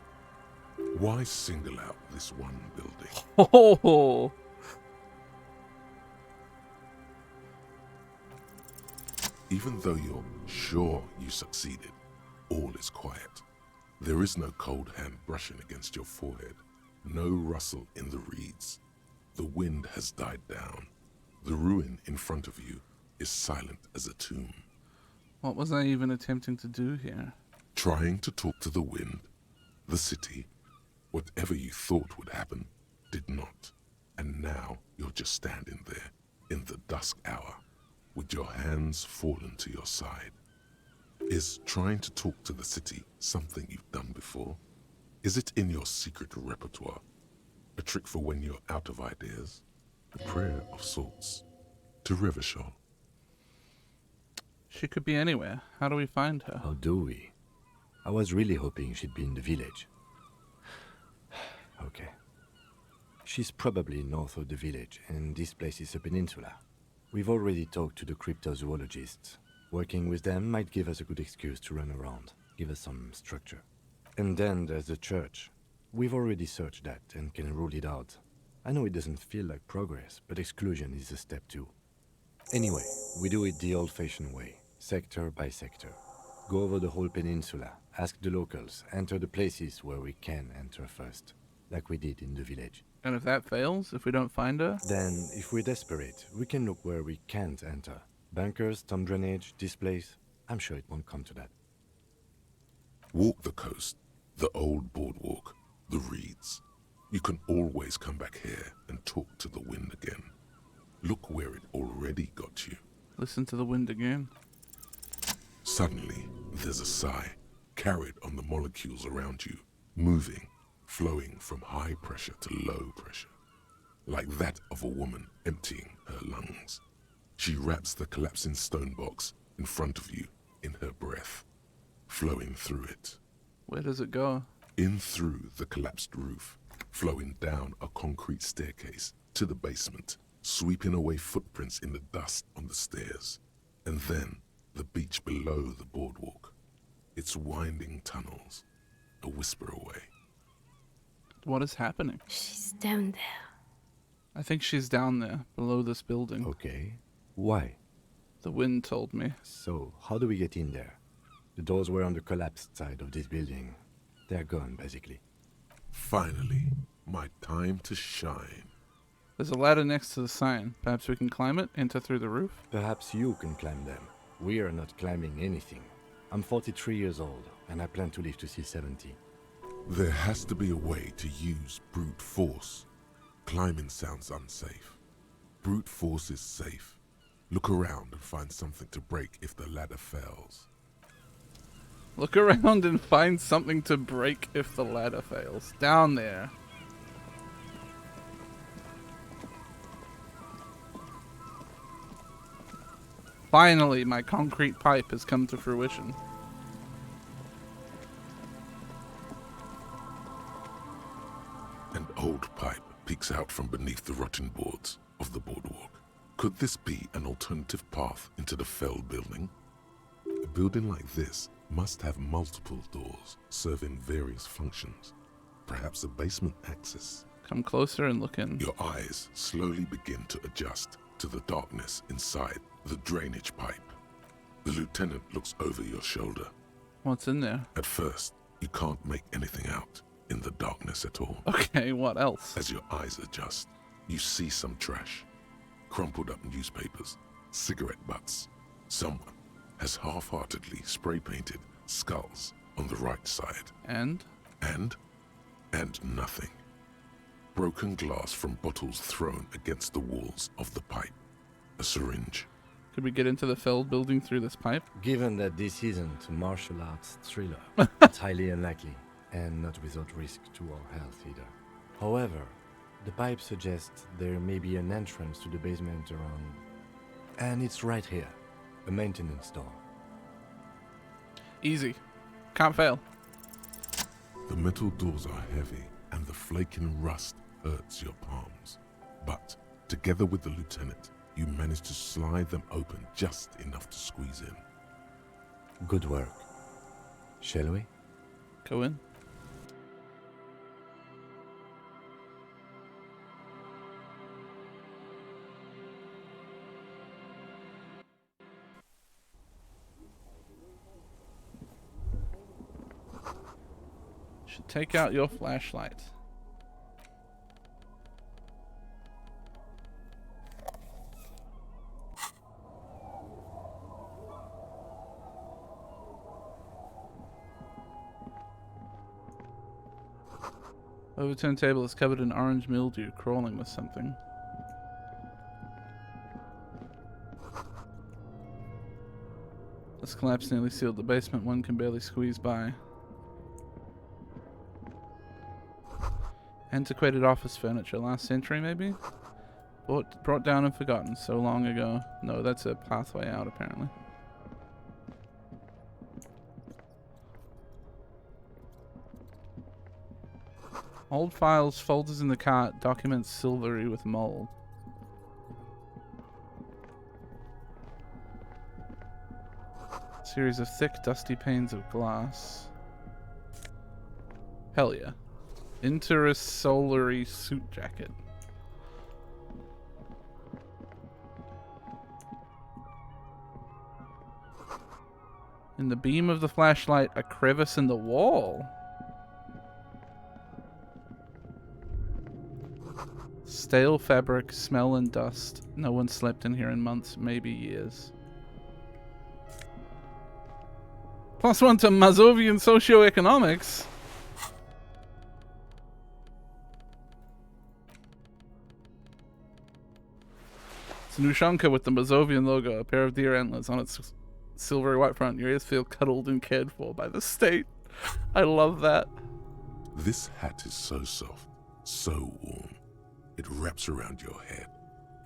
Why single out this one building? Oh. Even though you're sure you succeeded, all is quiet. There is no cold hand brushing against your forehead, no rustle in the reeds. The wind has died down. The ruin in front of you is silent as a tomb. What was I even attempting to do here? Trying to talk to the wind, the city, whatever you thought would happen, did not. And now you're just standing there, in the dusk hour, with your hands fallen to your side. Is trying to talk to the city something you've done before? Is it in your secret repertoire? A trick for when you're out of ideas? A prayer of sorts. To Rivashol. She could be anywhere. How do we find her? How do we? I was really hoping she'd be in the village. Okay. She's probably north of the village, and this place is a peninsula. We've already talked to the cryptozoologists. Working with them might give us a good excuse to run around, give us some structure. And then there's the church. We've already searched that and can rule it out. I know it doesn't feel like progress, but exclusion is a step too. Anyway, we do it the old-fashioned way, sector by sector. Go over the whole peninsula, ask the locals, enter the places where we can enter first, like we did in the village. And if that fails, if we don't find her? Then, if we're desperate, we can look where we can't enter. Bunkers, storm drainage, this place. I'm sure it won't come to that. Walk the coast, the old boardwalk, the reeds. You can always come back here and talk to the wind again. Look where it already got you. Listen to the wind again. Suddenly, there's a sigh, carried on the molecules around you, moving, flowing from high pressure to low pressure, like that of a woman emptying her lungs. She wraps the collapsing stone box in front of you in her breath, flowing through it. Where does it go? In through the collapsed roof, flowing down a concrete staircase to the basement, sweeping away footprints in the dust on the stairs, and then the beach below the boardwalk, its winding tunnels, a whisper away. What is happening? She's down there. I think she's down there, below this building. Okay. Why? The wind told me. So, how do we get in there? The doors were on the collapsed side of this building. They're gone, basically. Finally, my time to shine. There's a ladder next to the sign. Perhaps we can climb it, enter through the roof? Perhaps you can climb them. We are not climbing anything. I'm 43 years old, and I plan to live to see 70. There has to be a way to use brute force. Climbing sounds unsafe. Brute force is safe. Look around and find something to break if the ladder fails. Look around and find something to break if the ladder fails. Down there. Finally, my concrete pipe has come to fruition. An old pipe peeks out from beneath the rotten boards of the boardwalk. Could this be an alternative path into the fell building? A building like this must have multiple doors serving various functions. Perhaps a basement access. Come closer and look in. Your eyes slowly begin to adjust to the darkness inside the drainage pipe. The lieutenant looks over your shoulder. What's in there? At first, you can't make anything out in the darkness at all. Okay, what else? As your eyes adjust, you see some trash. Crumpled up newspapers, cigarette butts. Someone has half-heartedly spray-painted skulls on the right side. And nothing. Broken glass from bottles thrown against the walls of the pipe. A syringe. Could we get into the felled building through this pipe? Given that this isn't a martial arts thriller, it's highly unlikely, and not without risk to our health either. However, the pipe suggests there may be an entrance to the basement around... And it's right here. A maintenance door. Easy. Can't fail. The metal doors are heavy, and the flaking rust hurts your palms. But, together with the lieutenant, you manage to slide them open just enough to squeeze in. Good work. Shall we? Go in. Should take out your flashlight. Overturned table is covered in orange mildew, crawling with something. This collapse nearly sealed the basement. One can barely squeeze by. Antiquated office furniture, last century maybe? Brought down and forgotten so long ago. No, that's a pathway out apparently. Old files, folders in the cart, documents silvery with mold. Series of thick, dusty panes of glass. Hell yeah. Intersolary suit jacket. In the beam of the flashlight, a crevice in the wall. Stale fabric, smell and dust. No one slept in here in months, maybe years. +1 to Mazovian socioeconomics. It's a Nushanka with the Mazovian logo, a pair of deer antlers on its silvery white front. Your ears feel cuddled and cared for by the state. I love that. This hat is so soft, so warm. It wraps around your head,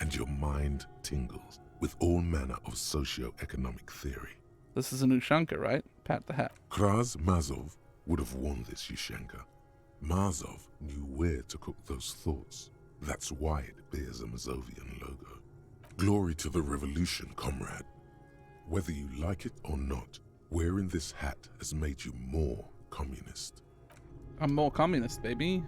and your mind tingles with all manner of socio-economic theory. This is a Nushanka, right? Pat the hat. Kraz Mazov would have worn this Yushenka. Mazov knew where to cook those thoughts. That's why it bears a Mazovian logo. Glory to the revolution, comrade. Whether you like it or not, wearing this hat has made you more communist. I'm more communist, baby.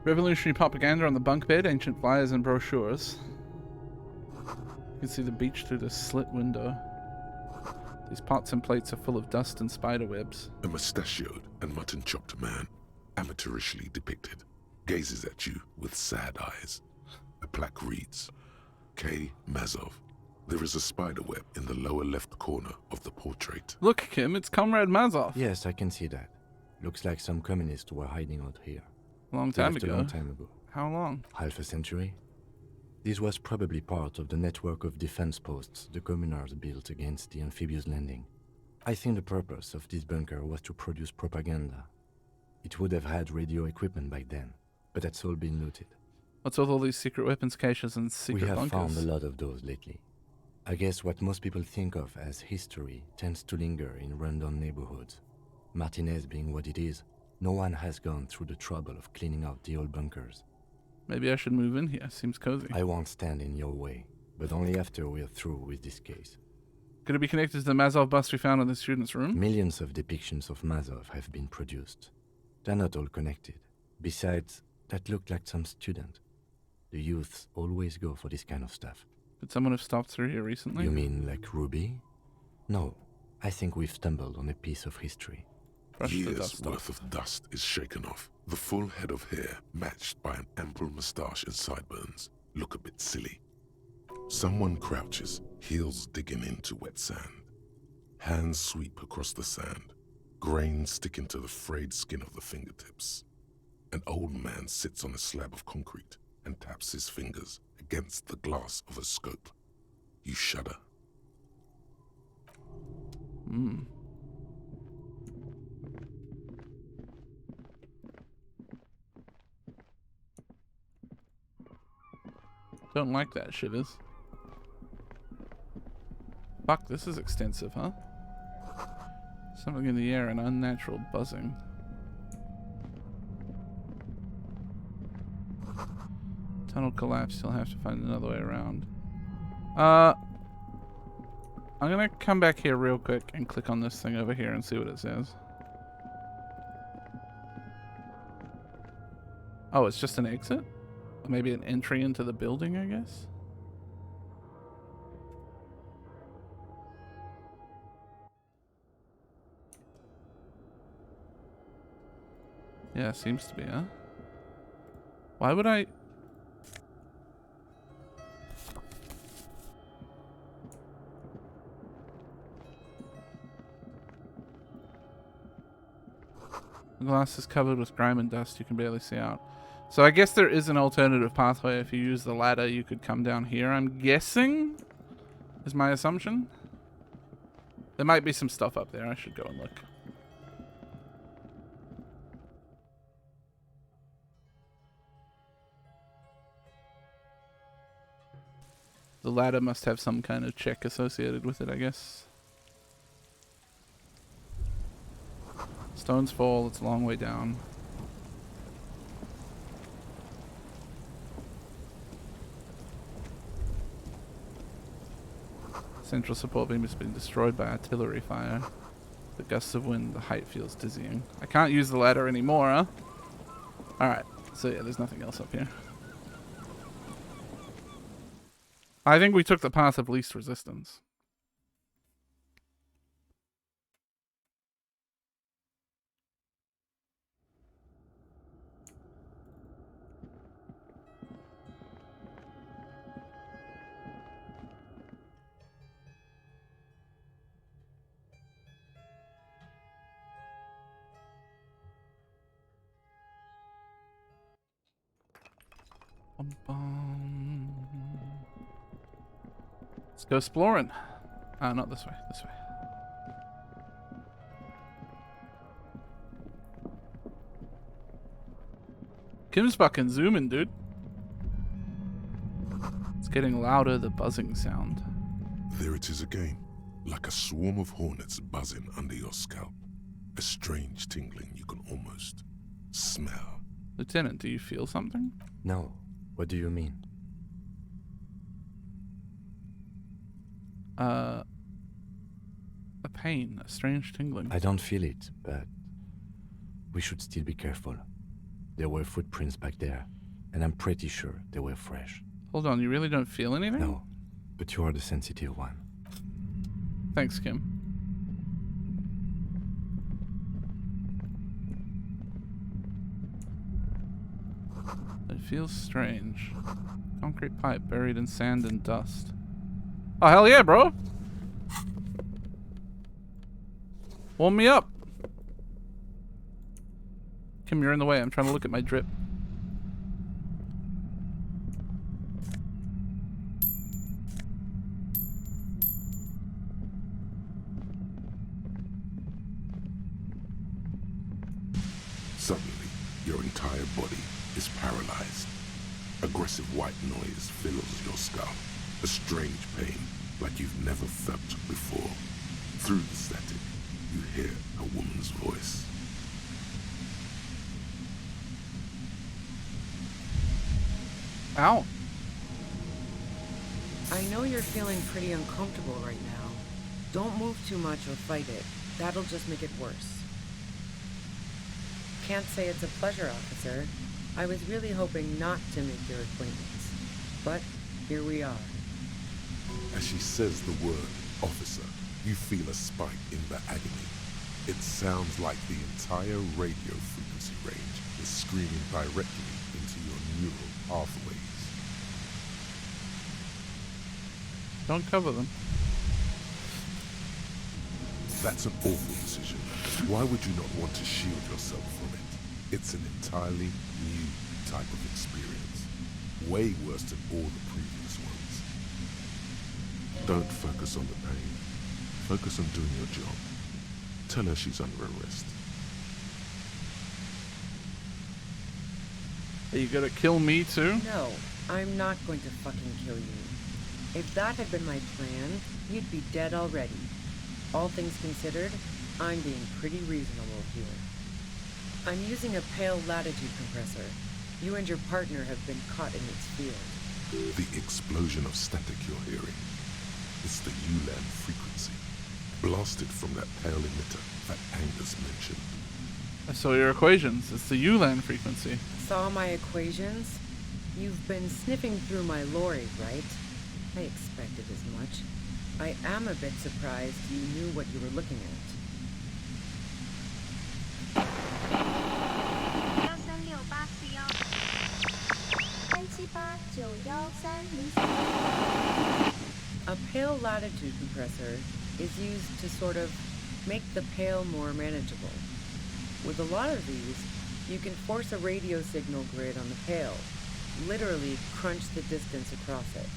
Revolutionary propaganda on the bunk bed, ancient flyers and brochures. You can see the beach through the slit window. These pots and plates are full of dust and spider webs. A mustachioed and mutton-chopped man, amateurishly depicted, gazes at you with sad eyes. A plaque reads, K. Mazov. There is a spider web in the lower left corner of the portrait. Look, Kim, it's Comrade Mazov. Yes, I can see that. Looks like some communists were hiding out here. Long time ago. How long? Half a century. This was probably part of the network of defense posts the communards built against the amphibious landing. I think the purpose of this bunker was to produce propaganda. It would have had radio equipment back then, but that's all been looted. What's with all these secret weapons caches and secret bunkers? We have bunkers? found a lot of those lately. I guess what most people think of as history tends to linger in rundown neighborhoods. Martinez being what it is, no one has gone through the trouble of cleaning out the old bunkers. Maybe I should move in here. Seems cozy. I won't stand in your way, but only after we're through with this case. Could it be connected to the Mazov bust we found in the student's room? Millions of depictions of Mazov have been produced. They're not all connected. Besides, that looked like some student. The youths always go for this kind of stuff. Could someone have stopped through here recently? You mean like Ruby? No, I think we've stumbled on a piece of history. Years' worth of dust is shaken off. The full head of hair, matched by an ample moustache and sideburns, look a bit silly. Someone crouches, heels digging into wet sand. Hands sweep across the sand, grains sticking to the frayed skin of the fingertips. An old man sits on a slab of concrete and taps his fingers against the glass of a scope. You shudder. Don't like that shitters. Fuck, this is extensive, huh? Something in the air, an unnatural buzzing. Tunnel collapse, you'll have to find another way around. I'm gonna come back here real quick and click on this thing over here and see what it says. Oh, it's just an exit? Maybe an entry into the building, I guess? Yeah, seems to be, huh? Why would I... The glass is covered with grime and dust. You can barely see out. So I guess there is an alternative pathway. If you use the ladder, you could come down here, I'm guessing, is my assumption. There might be some stuff up there. I should go and look. The ladder must have some kind of check associated with it, I guess. Stones fall. It's a long way down. Central support beam has been destroyed by artillery fire. The gusts of wind, the height feels dizzying. I can't use the ladder anymore, huh? Alright, so yeah, there's nothing else up here. I think we took the path of least resistance. Let's go exploring. Not this way. This way. Kim's fucking zooming, dude. It's getting louder, the buzzing sound. There it is again, like a swarm of hornets buzzing under your scalp. A strange tingling you can almost smell. Lieutenant, do you feel something? No. What do you mean? A pain, a strange tingling. I don't feel it, but we should still be careful. There were footprints back there, and I'm pretty sure they were fresh. Hold on, you really don't feel anything? No, but you are the sensitive one. Thanks, Kim. It feels strange. Concrete pipe buried in sand and dust. Oh, hell yeah, bro! Warm me up! Kim, you're in the way. I'm trying to look at my drip. Suddenly, your entire body is paralyzed. Aggressive white noise fills your skull. A strange pain like you've never felt before. Through the static, you hear a woman's voice. Ow. I know you're feeling pretty uncomfortable right now. Don't move too much or fight it. That'll just make it worse. Can't say it's a pleasure, officer. I was really hoping not to make your acquaintance. But here we are. As she says the word officer, you feel a spike in the agony. It sounds like the entire radio frequency range is screaming directly into your neural pathways. Don't cover them. That's an awful decision. Why would you not want to shield yourself from it? It's an entirely new type of experience. Way worse than all the previous ones. Don't focus on the pain. Focus on doing your job. Tell her she's under arrest. Are you gonna kill me too? No, I'm not going to fucking kill you. If that had been my plan, you'd be dead already. All things considered, I'm being pretty reasonable here. I'm using a pale latitude compressor. You and your partner have been caught in its field. The explosion of static you're hearing. It's the Ulan frequency, blasted from that pale emitter that Angus mentioned. I saw your equations. It's the Ulan frequency. Saw my equations? You've been sniffing through my lorry, right? I expected as much. I am a bit surprised you knew what you were looking at. A pale latitude compressor is used to sort of make the pale more manageable. With a lot of these, you can force a radio signal grid on the pale, literally crunch the distance across it.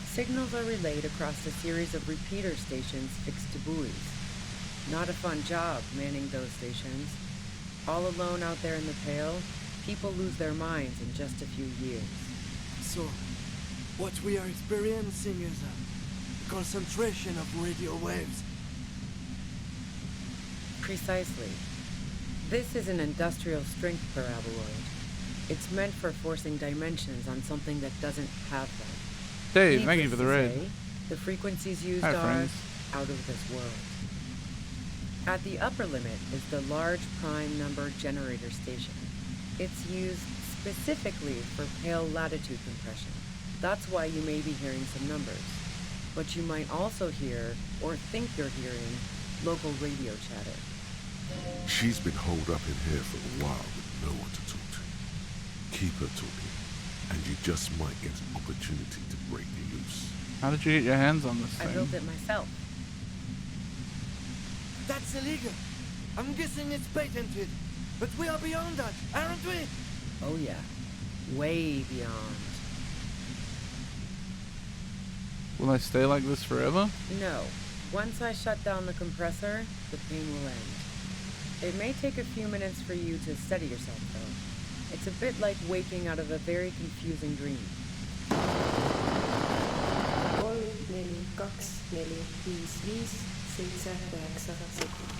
Signals are relayed across a series of repeater stations fixed to buoys. Not a fun job manning those stations. All alone out there in the pale, people lose their minds in just a few years. So, what we are experiencing is a concentration of radio waves. Precisely. This is an industrial strength paraboloid. It's meant for forcing dimensions on something that doesn't have them. Dave, thank you for the raid. Say, the frequencies used Hi, are friends. out of this world. At the upper limit is the large prime number generator station. It's used specifically for pale latitude compression. That's why you may be hearing some numbers. But you might also hear, or think you're hearing, local radio chatter. She's been holed up in here for a while with no one to talk to. Keep her talking, and you just might get an opportunity to break you loose. How did you get your hands on this I thing? built it myself. That's illegal. I'm guessing it's patented. But we are beyond that, aren't we? Oh yeah. Way beyond. Will I stay like this forever? No. Once I shut down the compressor, the pain will end. It may take a few minutes for you to steady yourself, though. It's a bit like waking out of a very confusing dream. 3, 4, 2, 4, 5, 5, 7, 9 sekunde.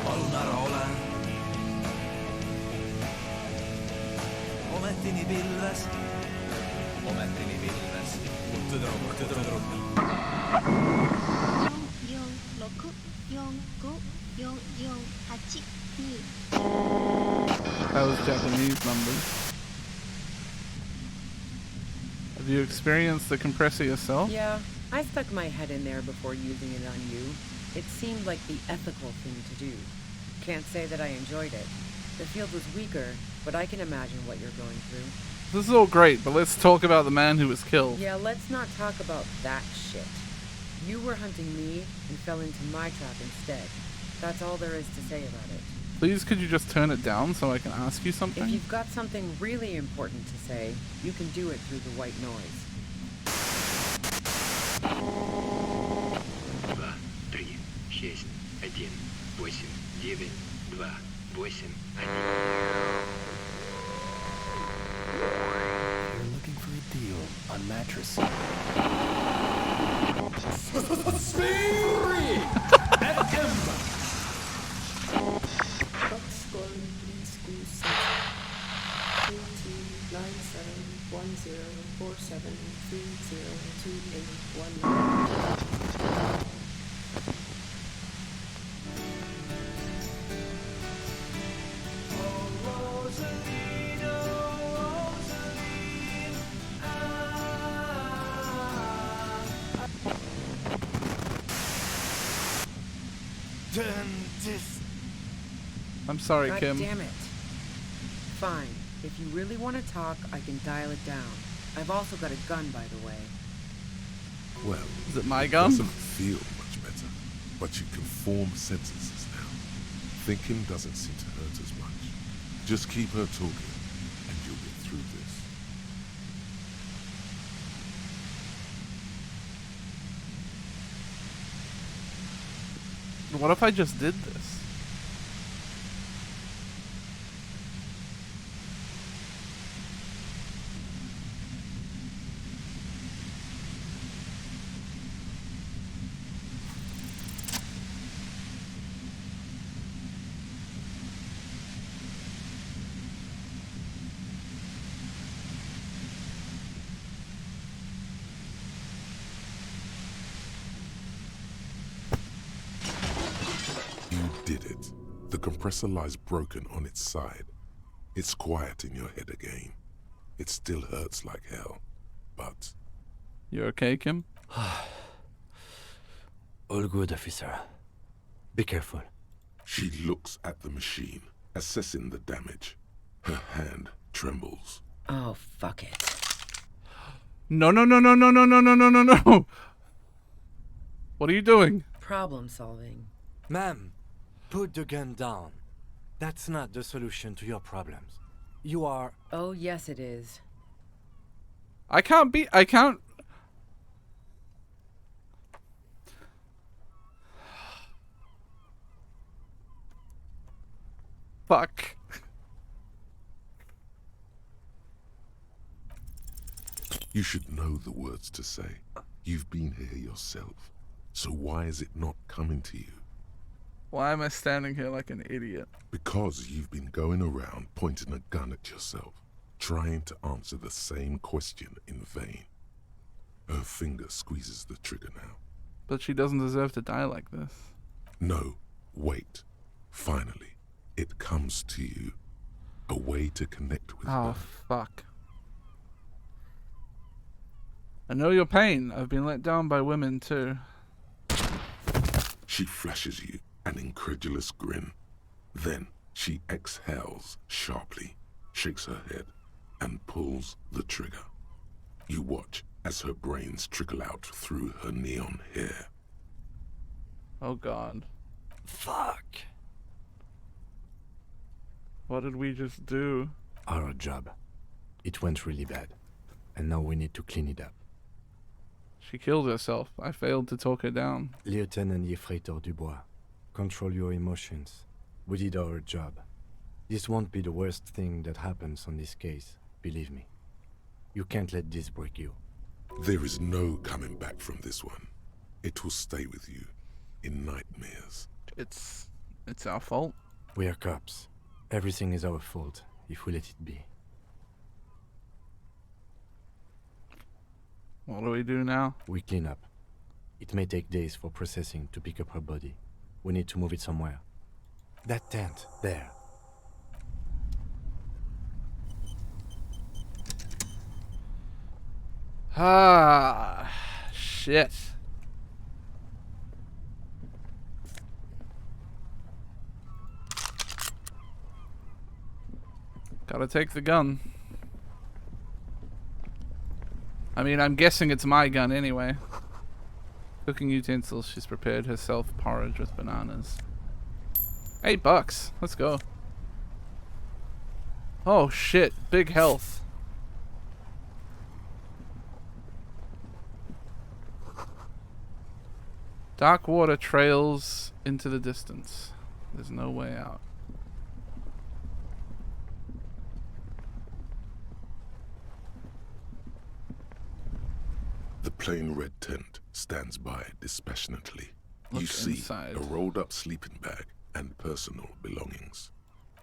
Valunara olen. Omettini pilves. Omettini pilves. Tutru. 4464442. That was Japanese numbers. Have you experienced the compressor yourself? Yeah, I stuck my head in there before using it on you. It seemed like the ethical thing to do. Can't say that I enjoyed it. The field was weaker, but I can imagine what you're going through. This is all great, but let's talk about the man who was killed. Yeah, let's not talk about that shit. You were hunting me and fell into my trap instead. That's all there is to say about it. Please, could you just turn it down so I can ask you something? If you've got something really important to say, you can do it through the white noise. I'm sorry, God Kim. damn it. Fine. If you really want to talk, I can dial it down. I've also got a gun, by the way. Well, is it my it gun? Doesn't feel much better, but you can form sentences now. Thinking doesn't seem to hurt as much. Just keep her talking, and you'll get through this. What if I just did this? Did it. The compressor lies broken on its side. It's quiet in your head again. It still hurts like hell, but... You okay, Kim? All good, officer. Be careful. She looks at the machine, assessing the damage. Her hand trembles. Oh, fuck it. No, no, no, no, no, no, no, no, no, no, no! What are you doing? Problem solving. Ma'am, put the gun down. That's not the solution to your problems. You are... Oh, yes it is. I can't... Fuck. You should know the words to say. You've been here yourself. So why is it not coming to you? Why am I standing here like an idiot? Because you've been going around pointing a gun at yourself, trying to answer the same question in vain. Her finger squeezes the trigger now. But she doesn't deserve to die like this. No, wait. Finally, it comes to you. A way to connect with Oh, her. fuck. I know your pain. I've been let down by women, too. She flashes you an incredulous grin. Then she exhales sharply, shakes her head, and pulls the trigger. You watch as her brains trickle out through her neon hair. Oh, God. Fuck. What did we just do? Our job. It went really bad. And now we need to clean it up. She killed herself. I failed to talk her down. Lieutenant Yefreitor Dubois, control your emotions. We did our job. This won't be the worst thing that happens on this case, believe me. You can't let this break you. There is no coming back from this one. It will stay with you in nightmares. It's our fault. We are cops. Everything is our fault if we let it be. What do we do now? We clean up. It may take days for processing to pick up her body. We need to move it somewhere. That tent, there. Ah, shit. Gotta take the gun. I mean, I'm guessing it's my gun anyway. Cooking utensils. She's prepared herself porridge with bananas. $8. Let's go. Oh shit. Big health. Dark water trails into the distance. There's no way out. The plain red tent stands by dispassionately. You Look see inside. a rolled up sleeping bag and personal belongings.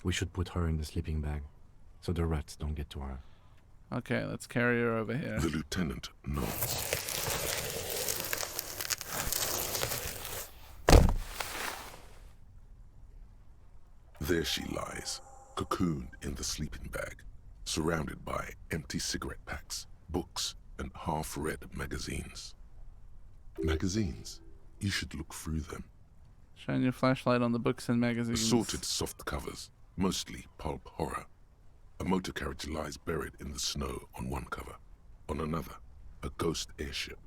We should put her in the sleeping bag, so the rats don't get to her. Okay, let's carry her over here. The lieutenant nods. There she lies, cocooned in the sleeping bag, surrounded by empty cigarette packs, books, and half-read magazines. Magazines? You should look through them. Shine your flashlight on the books and magazines. Assorted soft covers, mostly pulp horror. A motor carriage lies buried in the snow on one cover. On another, a ghost airship.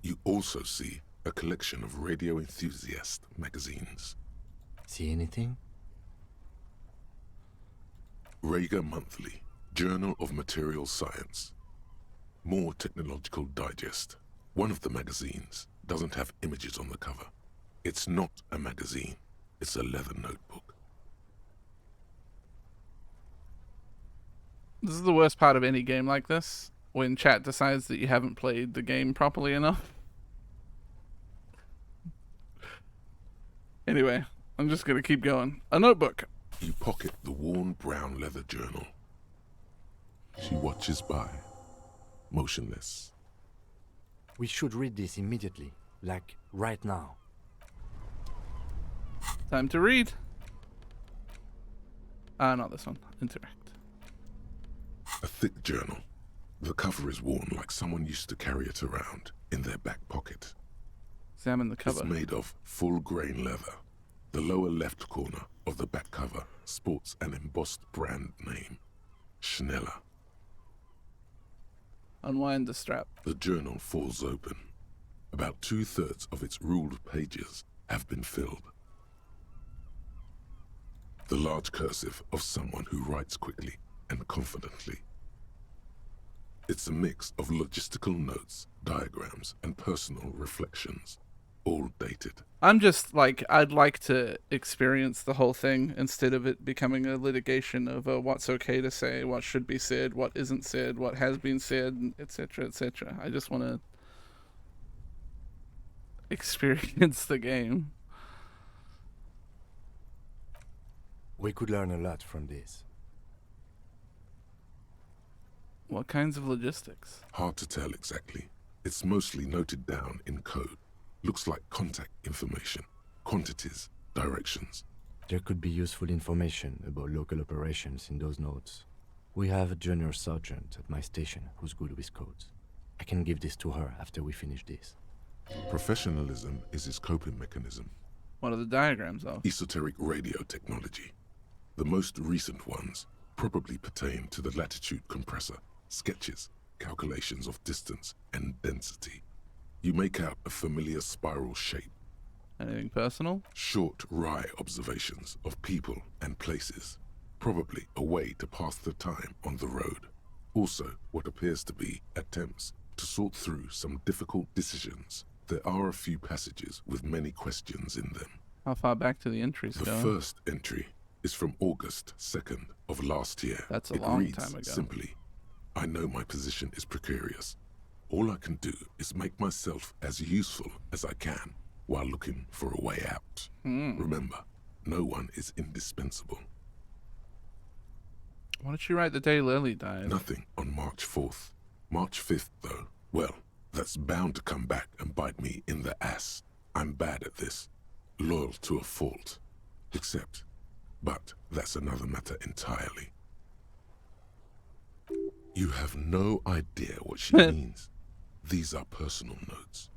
You also see a collection of radio enthusiast magazines. See anything? Rager Monthly, Journal of Material Science. More Technological Digest. One of the magazines doesn't have images on the cover. It's not a magazine, it's a leather notebook. This is the worst part of any game like this, when chat decides that you haven't played the game properly enough. Anyway, I'm just gonna keep going. A notebook. You pocket the worn brown leather journal. She watches by, motionless. We should read this immediately, like right now. Time to read. Not this one. Interact. A thick journal. The cover is worn like someone used to carry it around in their back pocket. Examine the cover. It's made of full-grain leather. The lower left corner of the back cover sports an embossed brand name, Schneller. Unwind the strap. The journal falls open. About 2/3 of its ruled pages have been filled. The large cursive of someone who writes quickly and confidently. It's a mix of logistical notes, diagrams, and personal reflections, all dated. I'm just like, I'd like to experience the whole thing instead of it becoming a litigation of what's okay to say, what should be said, what isn't said, what has been said, etc., etc. I just want to experience the game. We could learn a lot from this. What kinds of logistics? Hard to tell exactly. It's mostly noted down in code. Looks like contact information, quantities, directions. There could be useful information about local operations in those notes. We have a junior sergeant at my station who's good with codes. I can give this to her after we finish this. Professionalism is his coping mechanism. What are the diagrams of? Esoteric radio technology. The most recent ones probably pertain to the latitude compressor, sketches, calculations of distance and density. You make out a familiar spiral shape. Anything personal? Short, wry observations of people and places. Probably a way to pass the time on the road. Also, what appears to be attempts to sort through some difficult decisions. There are a few passages with many questions in them. How far back do the entries go? go? The first entry is from August 2nd of last year. That's a long time ago. Simply, I know my position is precarious. All I can do is make myself as useful as I can while looking for a way out. Remember, no one is indispensable. Why did she write the day Lily died? Nothing on March 4th. March 5th, though, well, that's bound to come back and bite me in the ass. I'm bad at this. Loyal to a fault. But that's another matter entirely. You have no idea what she means. These are personal notes.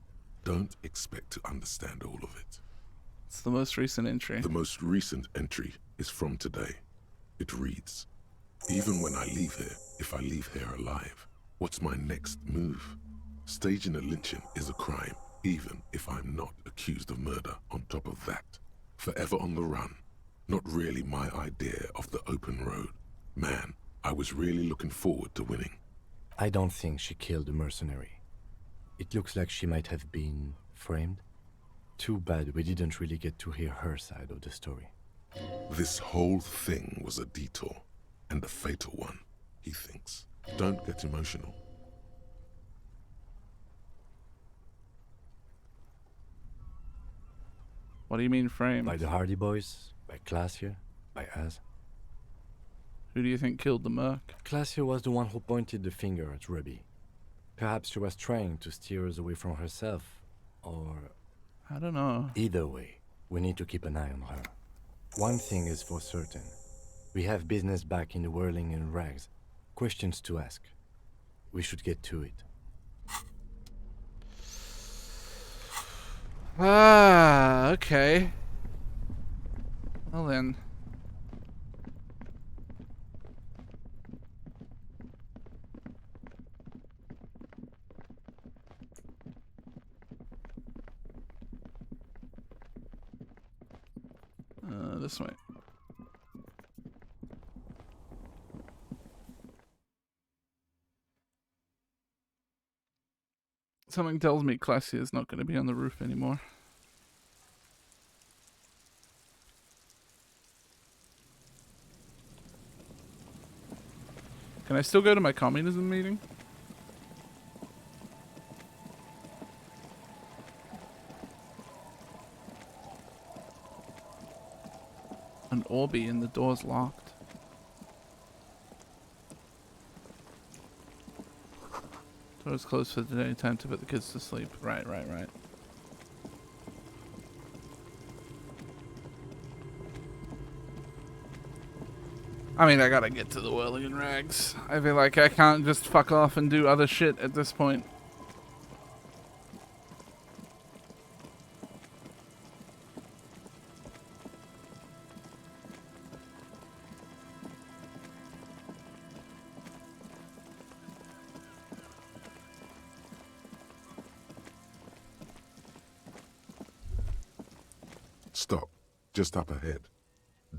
Don't expect to understand all of it. It's the most recent entry. The most recent entry is from today. It reads, even when I leave here, if I leave here alive, what's my next move? Staging a lynching is a crime, even if I'm not accused of murder on top of that. Forever on the run. Not really my idea of the open road. Man, I was really looking forward to winning. I don't think she killed the mercenary. It looks like she might have been framed. Too bad we didn't really get to hear her side of the story. This whole thing was a detour, and a fatal one, he thinks. Don't get emotional. What do you mean framed? By the Hardy Boys? By Glacier? By us? Who do you think killed the merc? Glacier was the one who pointed the finger at Ruby. Perhaps she was trying to steer us away from herself, or... I don't know. Either way, we need to keep an eye on her. One thing is for certain. We have business back in the whirling in rags. Questions to ask. We should get to it. Ah, okay. Well then. This way. Something tells me Classy is not going to be on the roof anymore. Can I still go to my communism meeting? An Orby and the door's locked. Door's closed for the day. Time to put the kids to sleep. Right. I mean, I gotta get to the whirling in rags. I feel like I can't just fuck off and do other shit at this point. Stop. Just up ahead.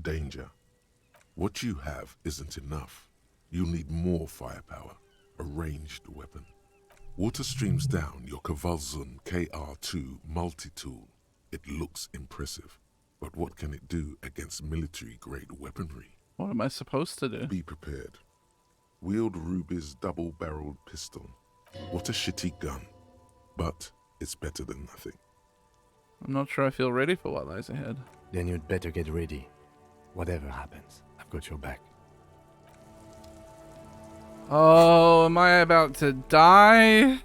Danger. What you have isn't enough. You'll need more firepower. A ranged weapon. Water streams down your Kavulzun KR2 multi-tool. It looks impressive. But what can it do against military-grade weaponry? What am I supposed to do? Be prepared. Wield Ruby's double-barreled pistol. What a shitty gun. But it's better than nothing. I'm not sure I feel ready for what lies ahead. Then you'd better get ready. Whatever happens, I've got your back. Oh, am I about to die?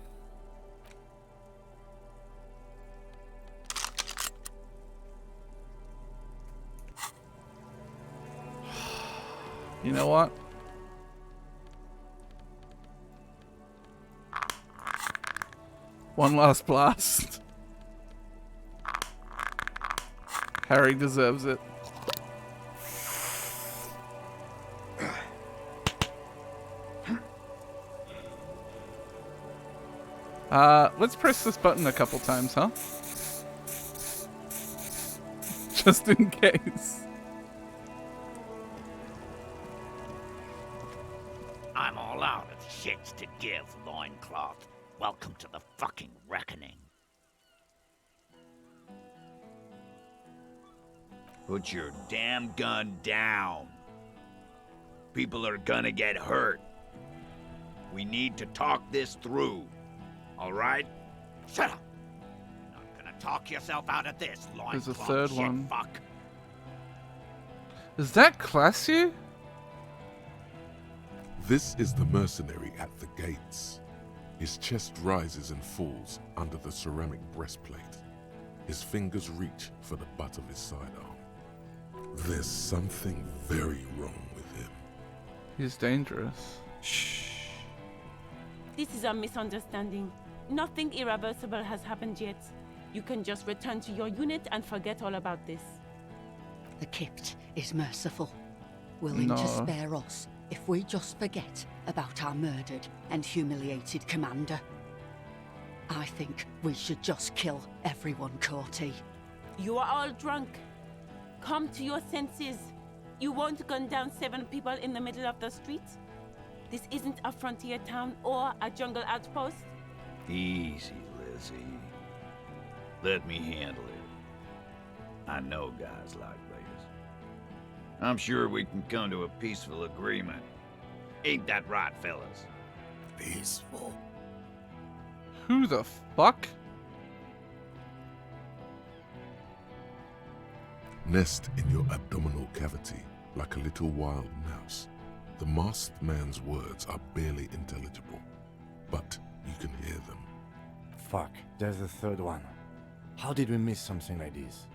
You know what? One last blast. Harry deserves it. Let's press this button a couple times, huh? Just in case. I'm all out of shits to give, loincloth. Welcome to the fucking reckoning. Put your damn gun down. People are gonna get hurt. We need to talk this through. All right? Shut up. Not gonna talk yourself out of this, There's a loincloth third shit one. fuck. Is that Classy? This is the mercenary at the gates. His chest rises and falls under the ceramic breastplate. His fingers reach for the butt of his sidearm. There's something very wrong with him. He's dangerous. Shh. This is a misunderstanding. Nothing irreversible has happened yet. You can just return to your unit and forget all about this. The Kypt is merciful, willing to spare us if we just forget about our murdered and humiliated commander. I think we should just kill everyone, Corty. You are all drunk. Come to your senses. You won't gun down 7 people in the middle of the street. This isn't a frontier town or a jungle outpost. Easy, Lizzie. Let me handle it. I know guys like this. I'm sure we can come to a peaceful agreement. Ain't that right, fellas? Peaceful. Who the fuck? Nest in your abdominal cavity like a little wild mouse. The masked man's words are barely intelligible, but you can hear them. Fuck, there's the third one. How did we miss something like this?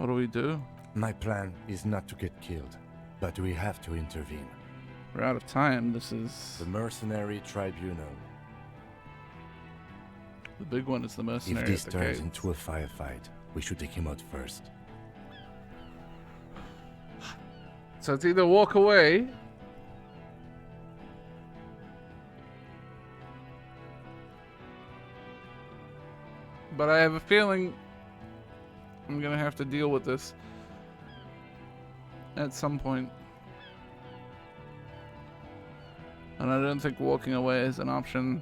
What do we do? My plan is not to get killed, but we have to intervene. We're out of time. This is... The Mercenary Tribunal. The big one is the mercenary. If this at the turns gate. into a firefight, we should take him out first. So it's either walk away... But I have a feeling I'm gonna have to deal with this at some point. And I don't think walking away is an option.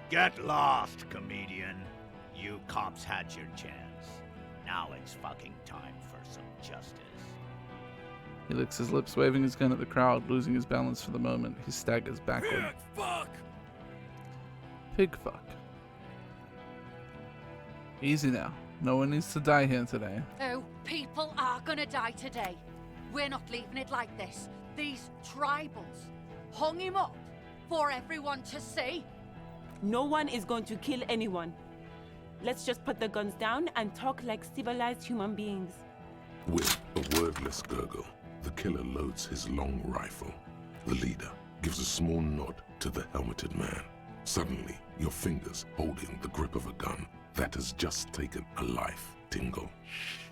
Get lost, comedian. You cops had your chance. Now it's fucking time for some justice. He licks his lips, waving his gun at the crowd, losing his balance for the moment. He staggers backward. Pig fuck! Pig fuck. Easy now. No one needs to die here today. Oh, people are gonna die today. We're not leaving it like this. These tribals hung him up for everyone to see. No one is going to kill anyone. Let's just put the guns down and talk like civilized human beings. With a wordless gurgle, the killer loads his long rifle. The leader gives a small nod to the helmeted man. Suddenly, your fingers holding the grip of a gun that has just taken a life tingle.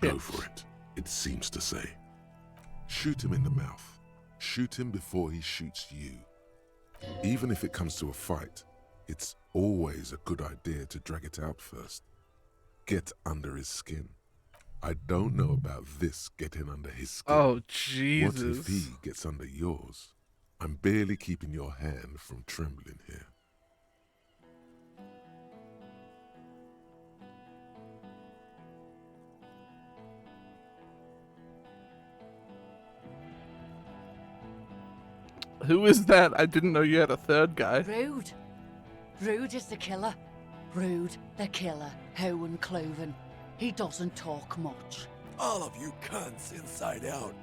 Go for it, it seems to say. Shoot him in the mouth. Shoot him before he shoots you. Even if it comes to a fight, it's always a good idea to drag it out first. Get under his skin. I don't know about this getting under his skin. Oh, Jesus. What if he gets under yours? I'm barely keeping your hand from trembling here. Who is that? I didn't know you had a third guy. Rude. Rude is the killer. Rude, the killer. Owen Cloven. He doesn't talk much. All of you cunts inside out.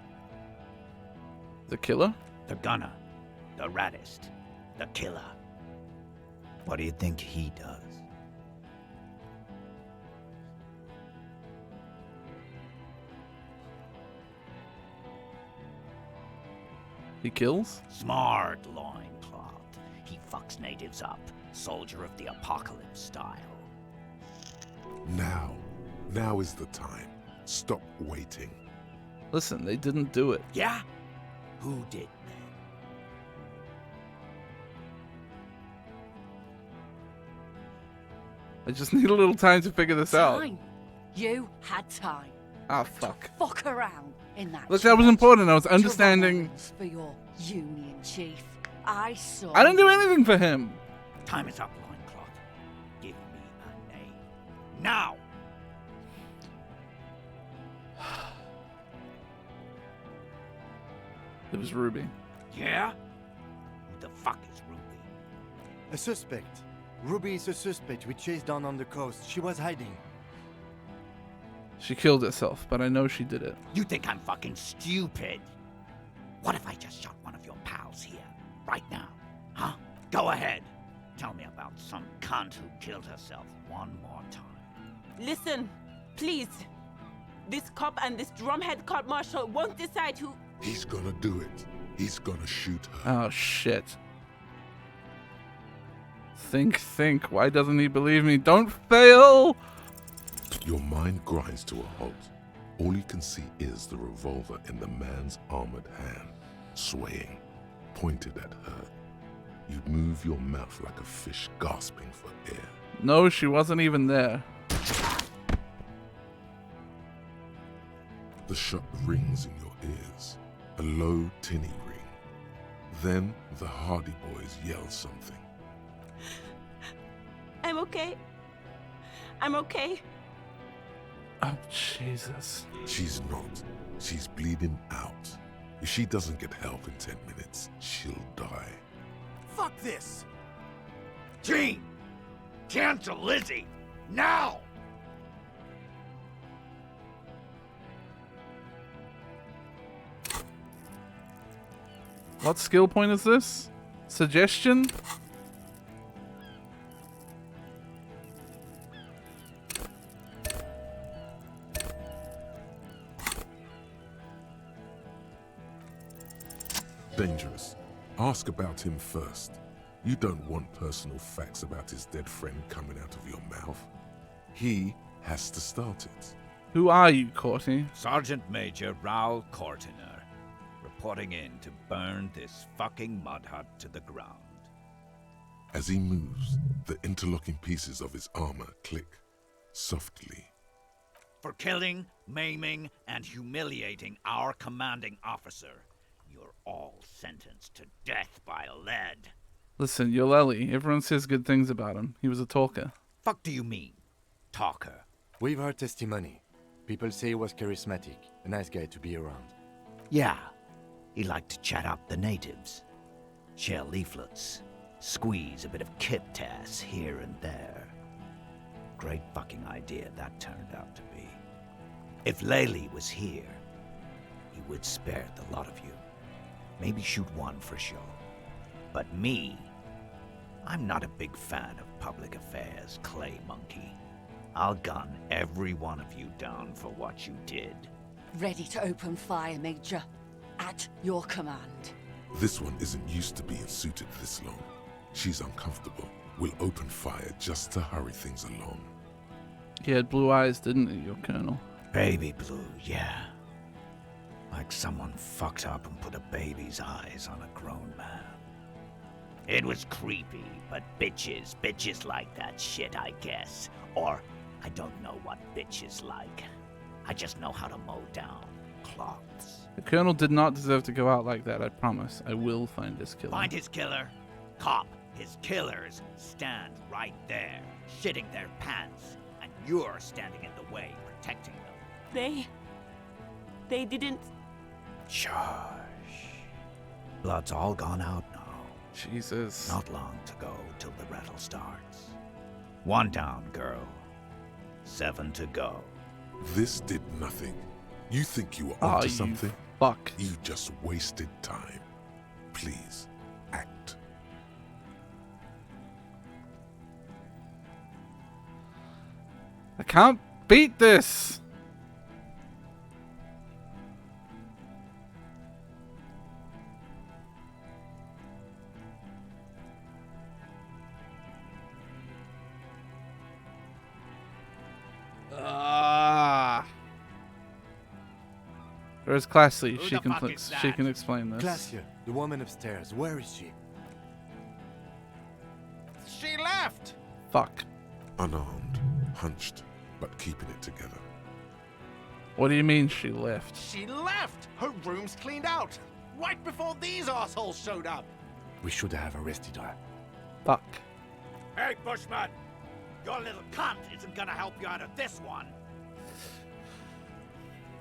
The killer? The gunner. The raddest. The killer. What do you think he does? He kills? Smart loincloth. He fucks natives up. Soldier of the apocalypse style. Now is the time. Stop waiting. Listen, they didn't do it. Yeah? Who did then? I just need a little time to figure this out. Time. You had time. Ah, fuck. Fuck around in that. Look, that was important. I was understanding. For your Union chief. I saw. I didn't do anything for him. Time is up, loincloth. Give me a name. Now! It was Ruby. Yeah? Who the fuck is Ruby? A suspect. Ruby is a suspect we chased down on the coast. She was hiding. She killed herself, but I know she did it. You think I'm fucking stupid? What if I just shot one of your pals here, right now? Huh? Go ahead. Tell me about some cunt who killed herself one more time. Listen, please. This cop and this drumhead cop marshal won't decide who... He's gonna do it. He's gonna shoot her. Oh, shit. Think. Why doesn't he believe me? Don't fail! Your mind grinds to a halt. All you can see is the revolver in the man's armored hand, swaying, pointed at her. You'd move your mouth like a fish gasping for air. No, she wasn't even there. The shot rings in your ears, a low, tinny ring. Then the Hardy Boys yell something. I'm okay. I'm okay. Oh, Jesus. She's not. She's bleeding out. If she doesn't get help in 10 minutes, she'll die. Fuck this! Gene! Cancel Lizzie! Now! What skill point is this? Suggestion? Ask about him first. You don't want personal facts about his dead friend coming out of your mouth. He has to start it. Who are you, Courtney? Sergeant Major Raoul Cortiner, reporting in to burn this fucking mud hut to the ground. As he moves, the interlocking pieces of his armor click softly. For killing, maiming, and humiliating our commanding officer, you're all sentenced to death by lead. Listen, Yoleli, everyone says good things about him. He was a talker. Fuck do you mean, talker? We've heard testimony. People say he was charismatic, a nice guy to be around. Yeah, he liked to chat up the natives, share leaflets, squeeze a bit of kip-tass here and there. Great fucking idea that turned out to be. If Laylee was here, he would spare the lot of you. Maybe shoot one for show. But me, I'm not a big fan of public affairs, clay monkey. I'll gun every one of you down for what you did. Ready to open fire, Major. At your command. This one isn't used to being suited this long. She's uncomfortable. We'll open fire just to hurry things along. He had blue eyes, didn't he, your colonel? Baby blue, yeah. Like someone fucked up and put a baby's eyes on a grown man. It was creepy, but bitches like that shit, I guess. Or, I don't know what bitches like. I just know how to mow down cloths. The colonel did not deserve to go out like that, I promise. I will find his killer. Find his killer. Cop, his killers stand right there, shitting their pants, and you're standing in the way, protecting them. They didn't... Shush. Blood's all gone out now. Jesus. Not long to go till the rattle starts. 1 down, girl. 7 to go. This did nothing. You think you were Oh, onto you something? fuck. You just wasted time. Please, act. I can't beat this! Where's Classy? She can explain this. Glacia, the woman upstairs, where is she? She left! Fuck. Unarmed, hunched, but keeping it together. What do you mean she left? She left! Her room's cleaned out! Right before these assholes showed up! We should have arrested her. Fuck. Hey, Bushman! Your little cunt isn't gonna help you out of this one.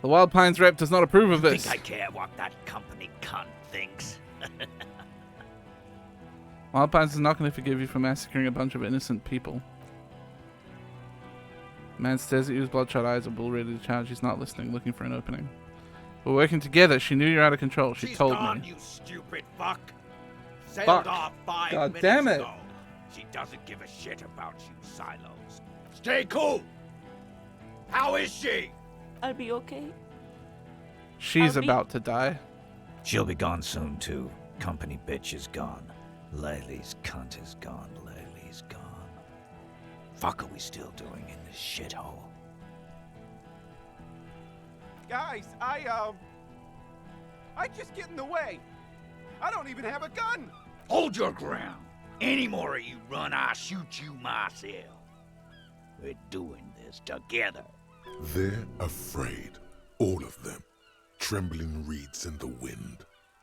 The Wild Pines rep does not approve of this. Think I care what that company cunt thinks? Wild Pines is not going to forgive you for massacring a bunch of innocent people. Man stares at you with bloodshot eyes, a bull ready to charge. He's not listening, looking for an opening. We're working together. She knew you're out of control. She told gone, me. You stupid fuck. Sailed Fuck. off 5 God minutes damn it. ago. She doesn't give a shit about you, Silos. Stay cool. How is she? I'll be okay. She's about to die. She'll be gone soon, too. Company bitch is gone. Laylee's cunt is gone. Laylee's gone. Fuck are we still doing in this shithole? Guys, I just get in the way. I don't even have a gun. Hold your ground. Any more of you run, I'll shoot you myself. We're doing this together. They're afraid. All of them. Trembling reeds in the wind.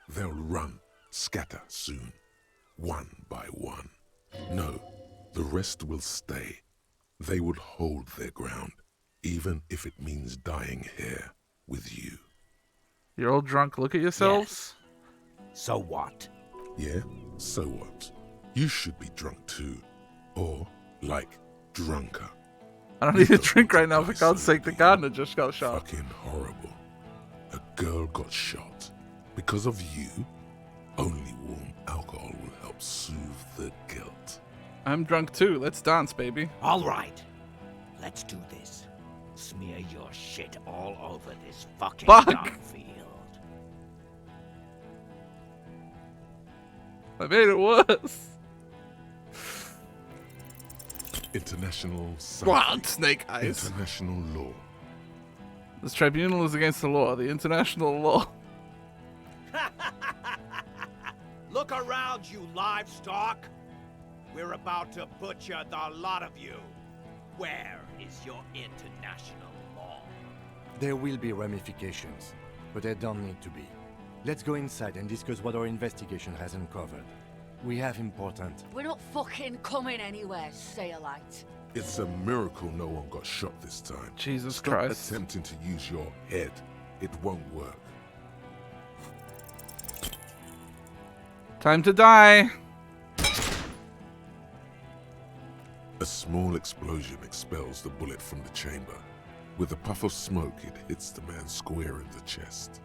They'll run, scatter soon. One by one. No, the rest will stay. They would hold their ground, even if it means dying here with you. You're all drunk. Look at yourselves. Yes. So what? Yeah, so what? You should be drunk too. Or, like, drunker. I don't need a drink right now, for God's sake. The gardener just got shot. Fucking horrible. A girl got shot. Because of you, only warm alcohol will help soothe the guilt. I'm drunk too. Let's dance, baby. All right. Let's do this. Smear your shit all over this fucking dung field. I made it worse. International What? Snake eyes. International law. This tribunal is against the law, the international law. Look around, you livestock. We're about to butcher the lot of you. Where is your international law? There will be ramifications, but there don't need to be. Let's go inside and discuss what our investigation has uncovered. We have important... We're not fucking coming anywhere, Sailite. It's a miracle no one got shot this time. Jesus Stop Christ. attempting to use your head. It won't work. Time to die. A small explosion expels the bullet from the chamber. With a puff of smoke, it hits the man square in the chest,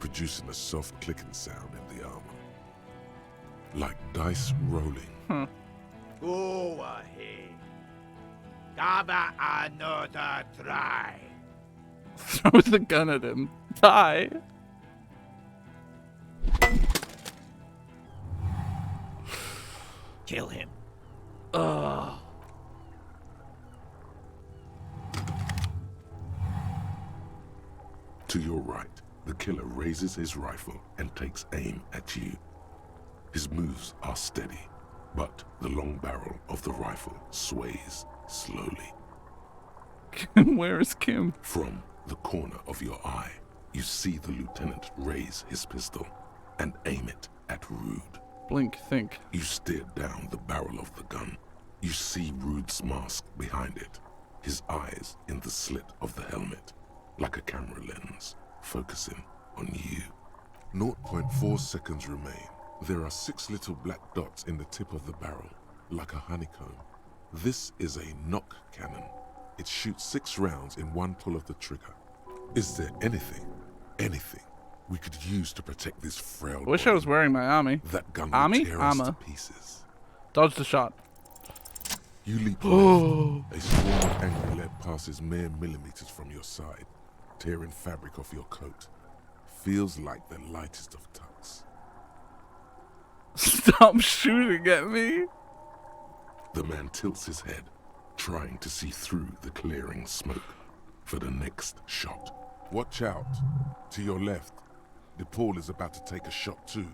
producing a soft clicking sound in the armor. Like dice rolling. Go ahead. Have another try. Throw the gun at him. Die. Kill him. Ugh. To your right, the killer raises his rifle and takes aim at you. His moves are steady, but the long barrel of the rifle sways slowly. Where is Kim? From the corner of your eye, you see the lieutenant raise his pistol and aim it at Rude. Blink, think. You stare down the barrel of the gun. You see Rude's mask behind it, his eyes in the slit of the helmet, like a camera lens, focusing on you. 0.4 seconds remain. There are 6 little black dots in the tip of the barrel, like a honeycomb. This is a knock cannon. It shoots 6 rounds in one pull of the trigger. Is there anything we could use to protect this frail Wish body? I was wearing my army. That gun will Army? tear us to Armor. pieces. Dodge the shot. You leap left. A swarm of angry lead passes mere millimeters from your side, tearing fabric off your coat. Feels like the lightest of tucks. Stop shooting at me. The man tilts his head, trying to see through the clearing smoke for the next shot. Watch out. To your left, DePaul is about to take a shot too.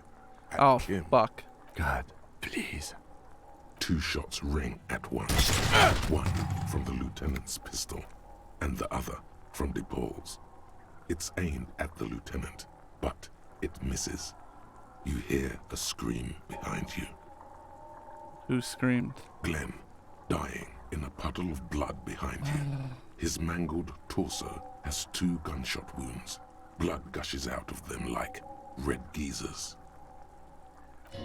At Oh, Kim. fuck. God, please. 2 shots ring at once. One from the lieutenant's pistol, and the other from DePaul's. It's aimed at the lieutenant, but it misses. You hear a scream behind you. Who screamed? Glenn, dying in a puddle of blood behind you. His mangled torso has 2 gunshot wounds. Blood gushes out of them like red geysers.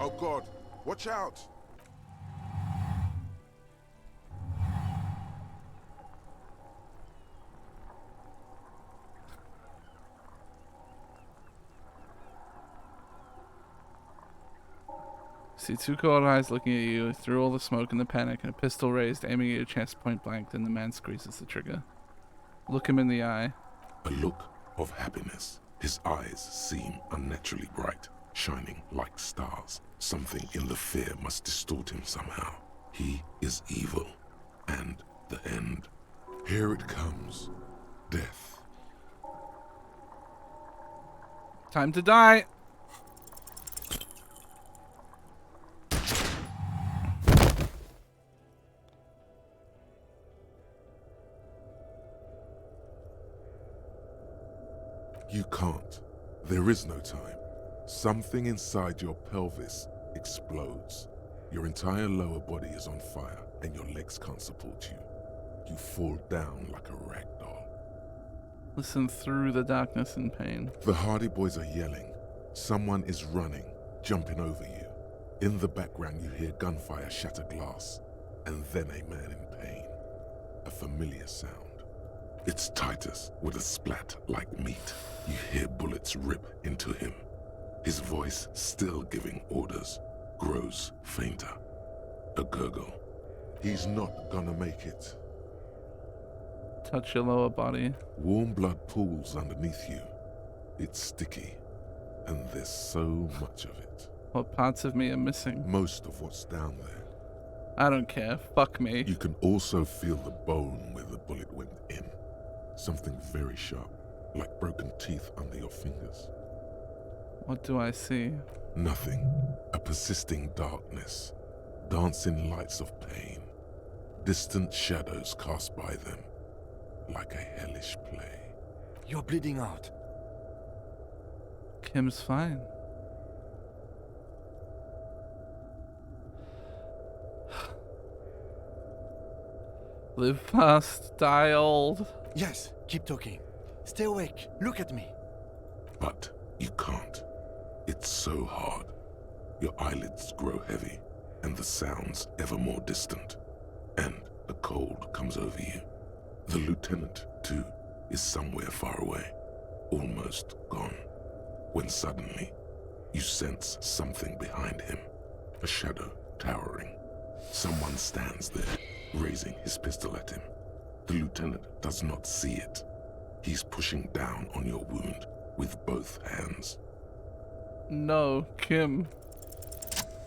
Oh God, watch out! See 2 cold eyes looking at you through all the smoke and the panic, and a pistol raised, aiming at your chest point blank. Then the man squeezes the trigger. Look him in the eye. A look of happiness. His eyes seem unnaturally bright, shining like stars. Something in the fear must distort him somehow. He is evil, and the end. Here it comes. Death. Time to die. You can't. There is no time. Something inside your pelvis explodes. Your entire lower body is on fire, and your legs can't support you. You fall down like a rag doll. Listen through the darkness and pain. The Hardy Boys are yelling. Someone is running, jumping over you. In the background, you hear gunfire shatter glass, and then a man in pain. A familiar sound. It's Titus with a splat like meat. You hear bullets rip into him. His voice, still giving orders, grows fainter. A gurgle. He's not gonna make it. Touch your lower body. Warm blood pools underneath you. It's sticky, and there's so much of it. What parts of me are missing? Most of what's down there. I don't care. Fuck me. You can also feel the bone where the bullet went in. Something very sharp, like broken teeth under your fingers. What do I see? Nothing. A persisting darkness. Dancing lights of pain. Distant shadows cast by them. Like a hellish play. You're bleeding out. Kim's fine. Live fast, die old. Yes, keep talking. Stay awake. Look at me. But you can't. It's so hard. Your eyelids grow heavy, and the sounds ever more distant. And a cold comes over you. The lieutenant, too, is somewhere far away, almost gone. When suddenly, you sense something behind him. A shadow towering. Someone stands there, raising his pistol at him. The lieutenant does not see it. He's pushing down on your wound with both hands. No, Kim.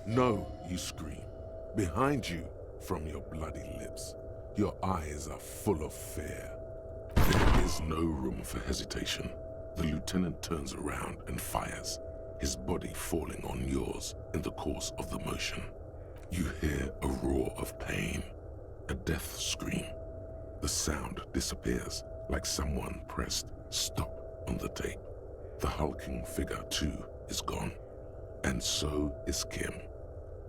No, you scream. Behind you, from your bloody lips, your eyes are full of fear. There is no room for hesitation. The lieutenant turns around and fires, his body falling on yours in the course of the motion. You hear a roar of pain, a death scream. The sound disappears like someone pressed stop on the tape. The hulking figure, too, is gone. And so is Kim,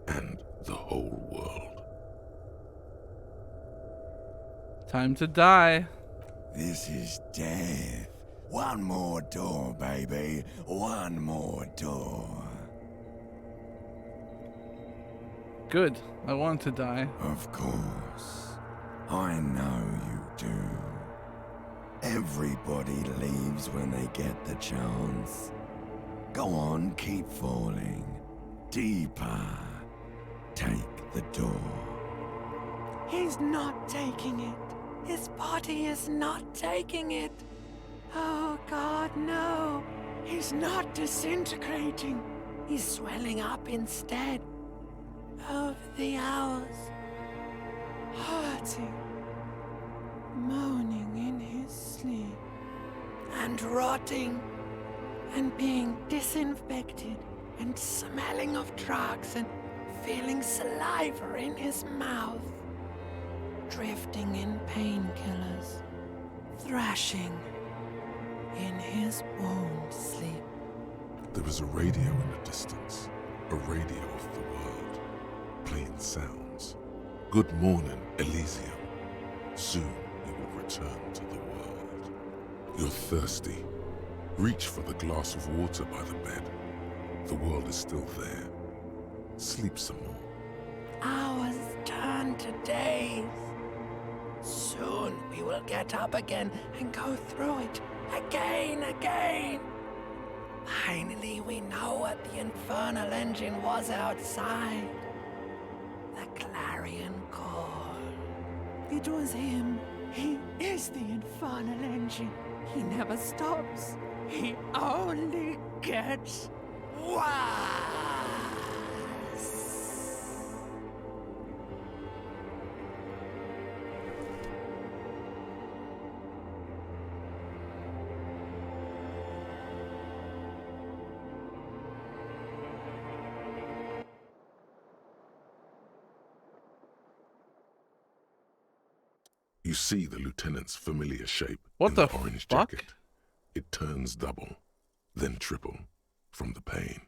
and the whole world. Time to die. This is death. One more door, baby. One more door. Good. I want to die. Of course. I know you do. Everybody leaves when they get the chance. Go on, keep falling. Deeper. Take the door. He's not taking it. His body is not taking it. Oh God, no. He's not disintegrating. He's swelling up instead. Over the hours. Hurting. Moaning in his sleep. And rotting. And being disinfected. And smelling of drugs and feeling saliva in his mouth. Drifting in painkillers. Thrashing in his warm sleep. There is a radio in the distance, a radio of the world, playing sounds. Good morning, Elysium. Soon you will return to the world. You're thirsty. Reach for the glass of water by the bed. The world is still there. Sleep some more. Hours turn to days. Soon we will get up again and go through it again. Finally, we know what the infernal engine was outside. The clarion call. It was him. He is the infernal engine. He never stops. He only gets worse. You see the lieutenant's familiar shape What in the the orange fuck? jacket. It turns double, then triple, from the pain.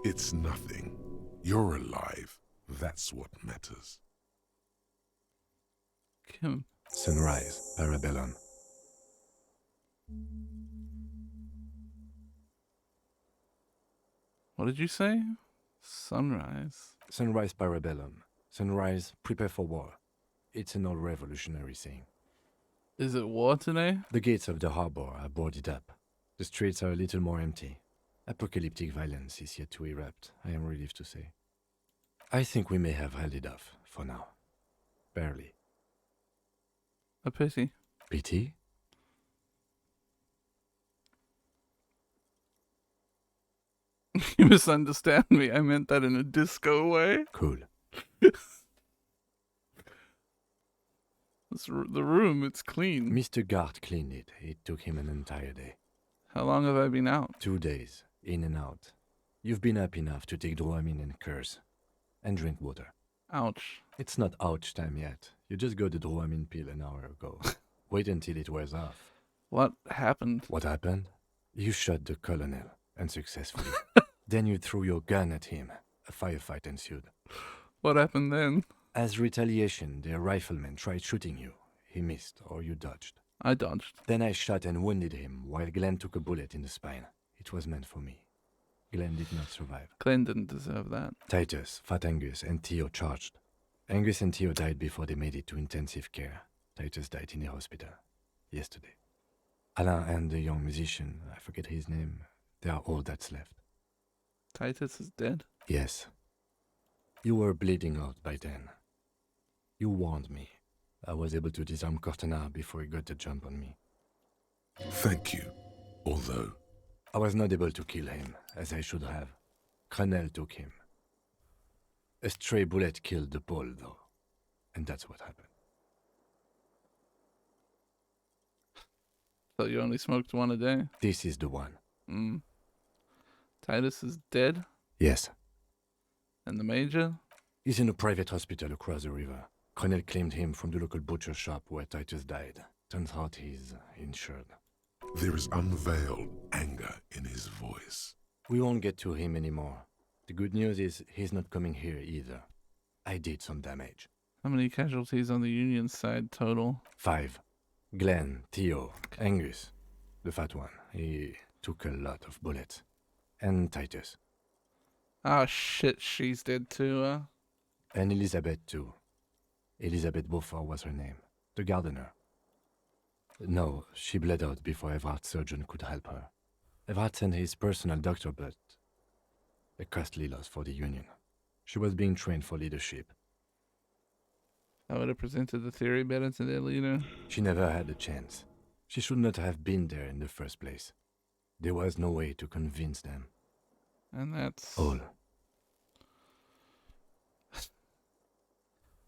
It's nothing. You're alive. That's what matters. Kim. Sunrise, Parabellum. What did you say? Sunrise. Sunrise, Parabellum. Sunrise, prepare for war. It's an old revolutionary saying. Is it war today? The gates of the harbor are boarded up. The streets are a little more empty. Apocalyptic violence is yet to erupt, I am relieved to say. I think we may have held it off, for now. Barely. A pity. Pity? You misunderstand me. I meant that in a disco way. Cool. The room, it's clean. Mr. Gart cleaned it. It took him an entire day. How long have I been out? 2 days, in and out. You've been up enough to take Dramamine and curse. And drink water. Ouch. It's not ouch time yet. You just got the Dramamine pill an hour ago. Wait until it wears off. What happened? What happened? You shot the colonel, unsuccessfully. Then you threw your gun at him. A firefight ensued. What happened then? As retaliation, the rifleman tried shooting you. He missed, or you dodged. I dodged. Then I shot and wounded him, while Glenn took a bullet in the spine. It was meant for me. Glenn did not survive. Glenn didn't deserve that. Titus, Fat Angus, and Theo charged. Angus and Theo died before they made it to intensive care. Titus died in the hospital. Yesterday. Alain and the young musician, I forget his name, they are all that's left. Titus is dead? Yes. You were bleeding out by then. You warned me. I was able to disarm Cortana before he got the jump on me. Thank you, although... I was not able to kill him, as I should have. Crenel took him. A stray bullet killed the Pole, though. And that's what happened. So you only smoked one a day? This is the one. Titus is dead? Yes. And the Major? He's in a private hospital across the river. Crenel claimed him from the local butcher shop where Titus died. Turns out he's insured. There is unveiled anger in his voice. We won't get to him anymore. The good news is he's not coming here either. I did some damage. How many casualties on the Union side total? 5. Glenn, Theo, Angus. The fat one. He took a lot of bullets. And Titus. Ah, shit, she's dead too, And Elizabeth too. Elizabeth Beaufort was her name. The gardener. No, she bled out before Everard's surgeon could help her. Everard sent his personal doctor, but a costly loss for the Union. She was being trained for leadership. I would have presented the theory better to their leader. She never had a chance. She should not have been there in the first place. There was no way to convince them. And that's... all.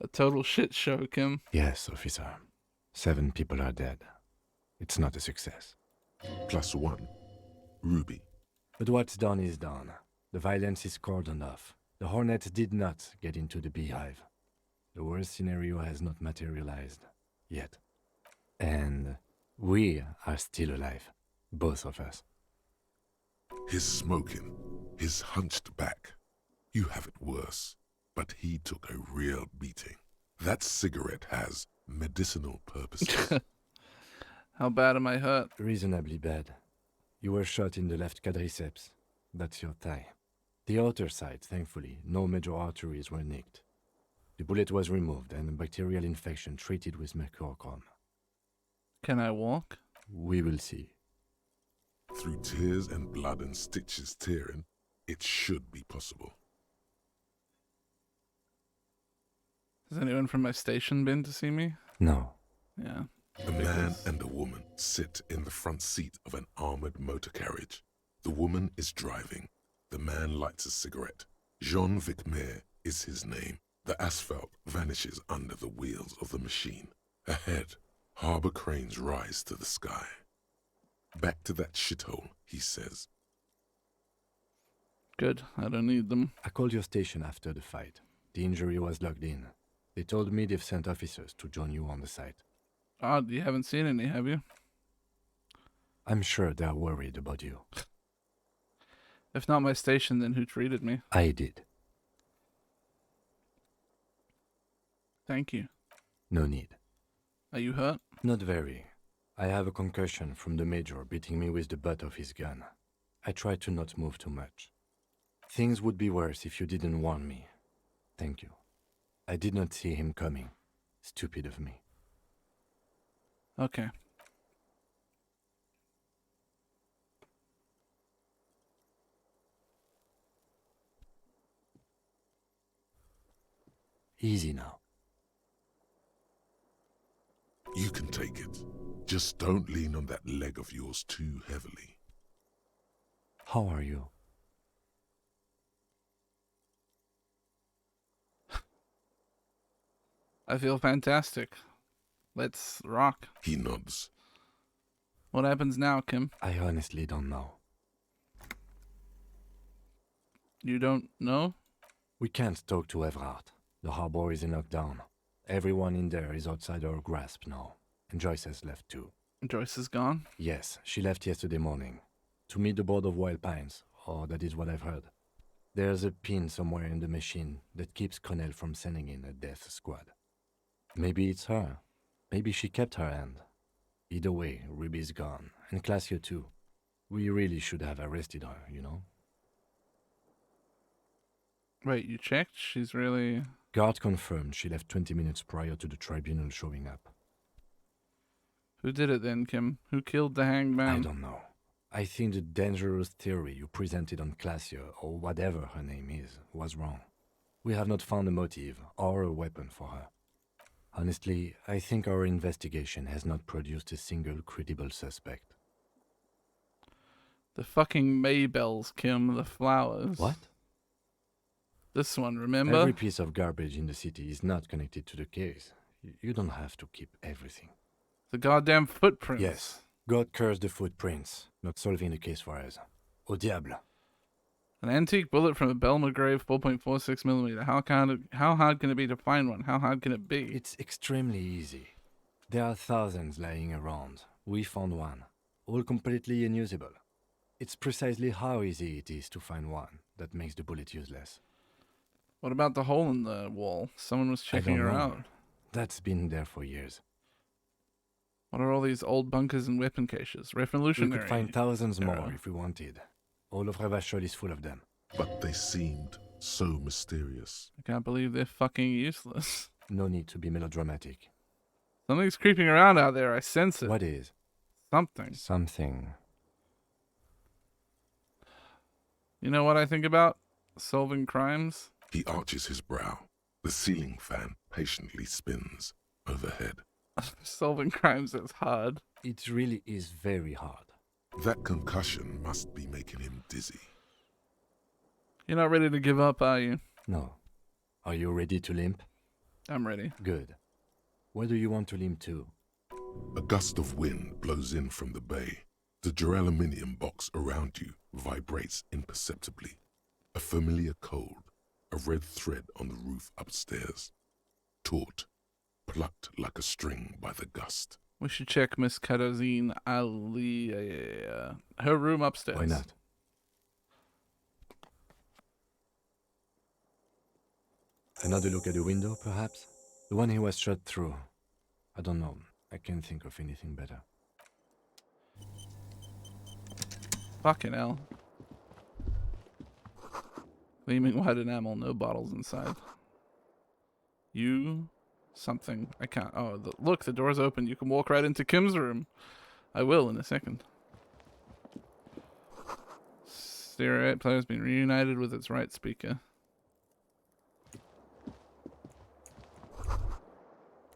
A total shit show, Kim. Yes, officer. 7 people are dead. It's not a success. +1. Ruby. But what's done is done. The violence is cordoned off. The Hornets did not get into the beehive. The worst scenario has not materialized. Yet. And we are still alive. Both of us. His smoking. His hunched back. You have it worse. But he took a real beating. That cigarette has medicinal purposes. How bad am I hurt? Reasonably bad. You were shot in the left quadriceps. That's your thigh. The outer side, thankfully, no major arteries were nicked. The bullet was removed and a bacterial infection treated with mercurochrome. Can I walk? We will see. Through tears and blood and stitches tearing, it should be possible. Has anyone from my station been to see me? No. Yeah. A man and a woman sit in the front seat of an armored motor carriage. The woman is driving. The man lights a cigarette. Jean Vicmer is his name. The asphalt vanishes under the wheels of the machine. Ahead, harbor cranes rise to the sky. Back to that shithole, he says. Good, I don't need them. I called your station after the fight. The injury was logged in. They told me they've sent officers to join you on the site. Odd, you haven't seen any, have you? I'm sure they're worried about you. If not my station, then who treated me? I did. Thank you. No need. Are you hurt? Not very. I have a concussion from the Major beating me with the butt of his gun. I tried to not move too much. Things would be worse if you didn't warn me. Thank you. I did not see him coming. Stupid of me. Okay. Easy now. You can take it. Just don't lean on that leg of yours too heavily. How are you? I feel fantastic. Let's rock. He nods. What happens now, Kim? I honestly don't know. You don't know? We can't talk to Everard. The harbor is in lockdown. Everyone in there is outside our grasp now. And Joyce has left too. Joyce is gone? Yes, she left yesterday morning. To meet the board of Wild Pines, or that is what I've heard. There's a pin somewhere in the machine that keeps Connell from sending in a death squad. Maybe it's her. Maybe she kept her hand. Either way, Ruby's gone. And Classio too. We really should have arrested her, you know? Wait, you checked? She's really... Guard confirmed she left 20 minutes prior to the tribunal showing up. Who did it then, Kim? Who killed the hanged man? I don't know. I think the dangerous theory you presented on Classio, or whatever her name is, was wrong. We have not found a motive or a weapon for her. Honestly, I think our investigation has not produced a single credible suspect. The fucking Maybells, Kim, the flowers. What? This one, remember? Every piece of garbage in the city is not connected to the case. You don't have to keep everything. The goddamn footprints. Yes. God curse the footprints. Not solving the case for us. Au diable. An antique bullet from a Belmagrave 4.46mm. How hard can it be to find one? How hard can it be? It's extremely easy. There are thousands lying around. We found one. All completely unusable. It's precisely how easy it is to find one that makes the bullet useless. What about the hole in the wall? Someone was checking her out. That's been there for years. What are all these old bunkers and weapon caches? Revolutionary. We could find thousands more if we wanted. All of Revachol is full of them. But they seemed so mysterious. I can't believe they're fucking useless. No need to be melodramatic. Something's creeping around out there. I sense it. What is? Something. Something. You know what I think about? Solving crimes? He arches his brow. The ceiling fan patiently spins overhead. Solving crimes is hard. It really is very hard. That concussion must be making him dizzy. You're not ready to give up, are you? No. Are you ready to limp? I'm ready. Good. Where do you want to limp to? A gust of wind blows in from the bay. The duraluminium box around you vibrates imperceptibly. A familiar cold, a red thread on the roof upstairs. Taut, plucked like a string by the gust. We should check Miss Karazine Ali, her room upstairs. Why not? Another look at the window, perhaps? The one he was shot through. I don't know. I can't think of anything better. Fucking hell. Gleaming white enamel, no bottles inside. Something. I can't. Oh, look, the door's open. You can walk right into Kim's room. I will in a second. Stereo 8 player's been reunited with its right speaker.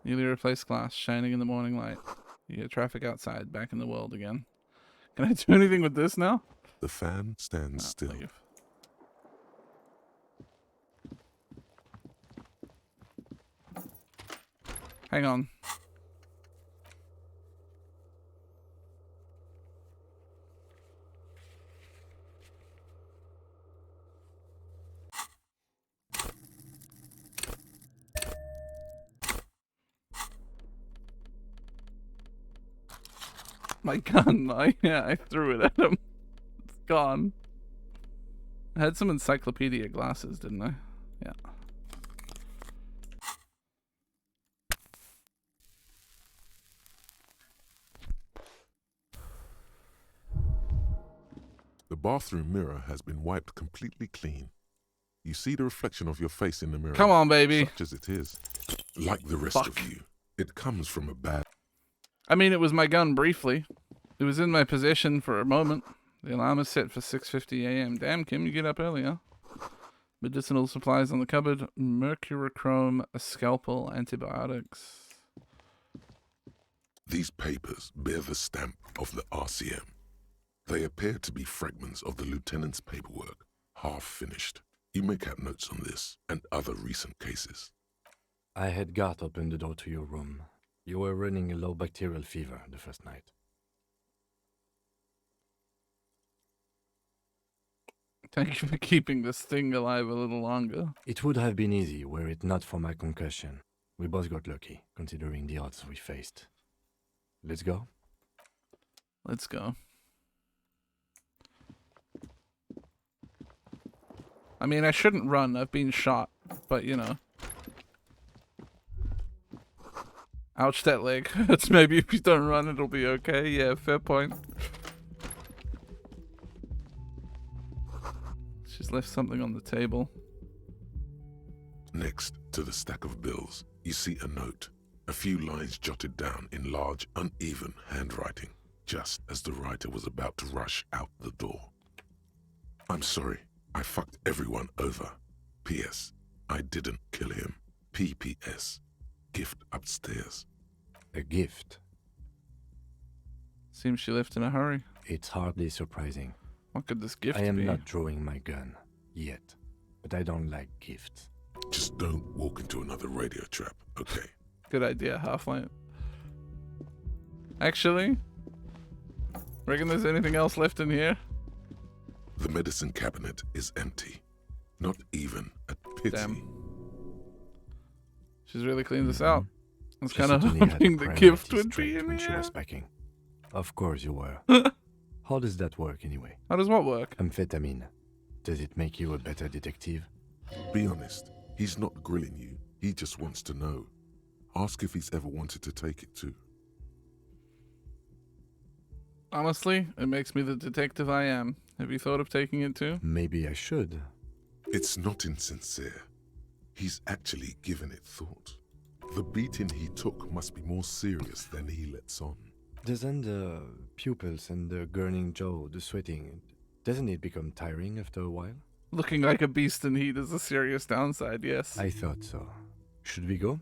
Newly replaced glass, shining in the morning light. You hear traffic outside, back in the world again. Can I do anything with this now? The fan stands still. Leave. Hang on. My gun. I threw it at him. It's gone. I had some encyclopedia glasses, didn't I? Yeah. The bathroom mirror has been wiped completely clean. You see the reflection of your face in the mirror. Come on, baby. Such as it is. Like the rest of you, it comes from a bad... I mean, it was my gun briefly. It was in my possession for a moment. The alarm is set for 6:50 a.m. Damn, Kim, you get up early, huh? Medicinal supplies on the cupboard. Mercurochrome, a scalpel, antibiotics. These papers bear the stamp of the RCM. They appear to be fragments of the lieutenant's paperwork, half finished. You may have notes on this and other recent cases. I had Gart open the door to your room. You were running a low bacterial fever the first night. Thank you for keeping this thing alive a little longer. It would have been easy were it not for my concussion. We both got lucky, considering the odds we faced. Let's go? Let's go. I mean, I shouldn't run. I've been shot. But, you know. Ouch, that leg hurts. Maybe if you don't run, it'll be okay. Yeah, fair point. She's left something on the table. Next to the stack of bills, you see a note. A few lines jotted down in large, uneven handwriting, just as the writer was about to rush out the door. I'm sorry. I fucked everyone over. P.S. I didn't kill him. P.P.S. Gift upstairs. A gift? Seems she left in a hurry. It's hardly surprising. What could this gift be? I am not drawing my gun. Yet. But I don't like gifts. Just don't walk into another radio trap, okay? Good idea, Half-Light. Actually, reckon there's anything else left in here? The medicine cabinet is empty. Not even a pity. Damn. She's really cleaned this out. I was She kind of certainly had hoping the primary gift would straight be in when she here. was packing. Of course you were. How does that work anyway? How does what work? Amphetamine. Does it make you a better detective? Be honest. He's not grilling you. He just wants to know. Ask if he's ever wanted to take it too. Honestly, it makes me the detective I am. Have you thought of taking it too? Maybe I should. It's not insincere. He's actually given it thought. The beating he took must be more serious than he lets on. Doesn't the pupils and the gurning jaw, the sweating, doesn't it become tiring after a while? Looking like a beast in heat is a serious downside, yes. I thought so. Should we go?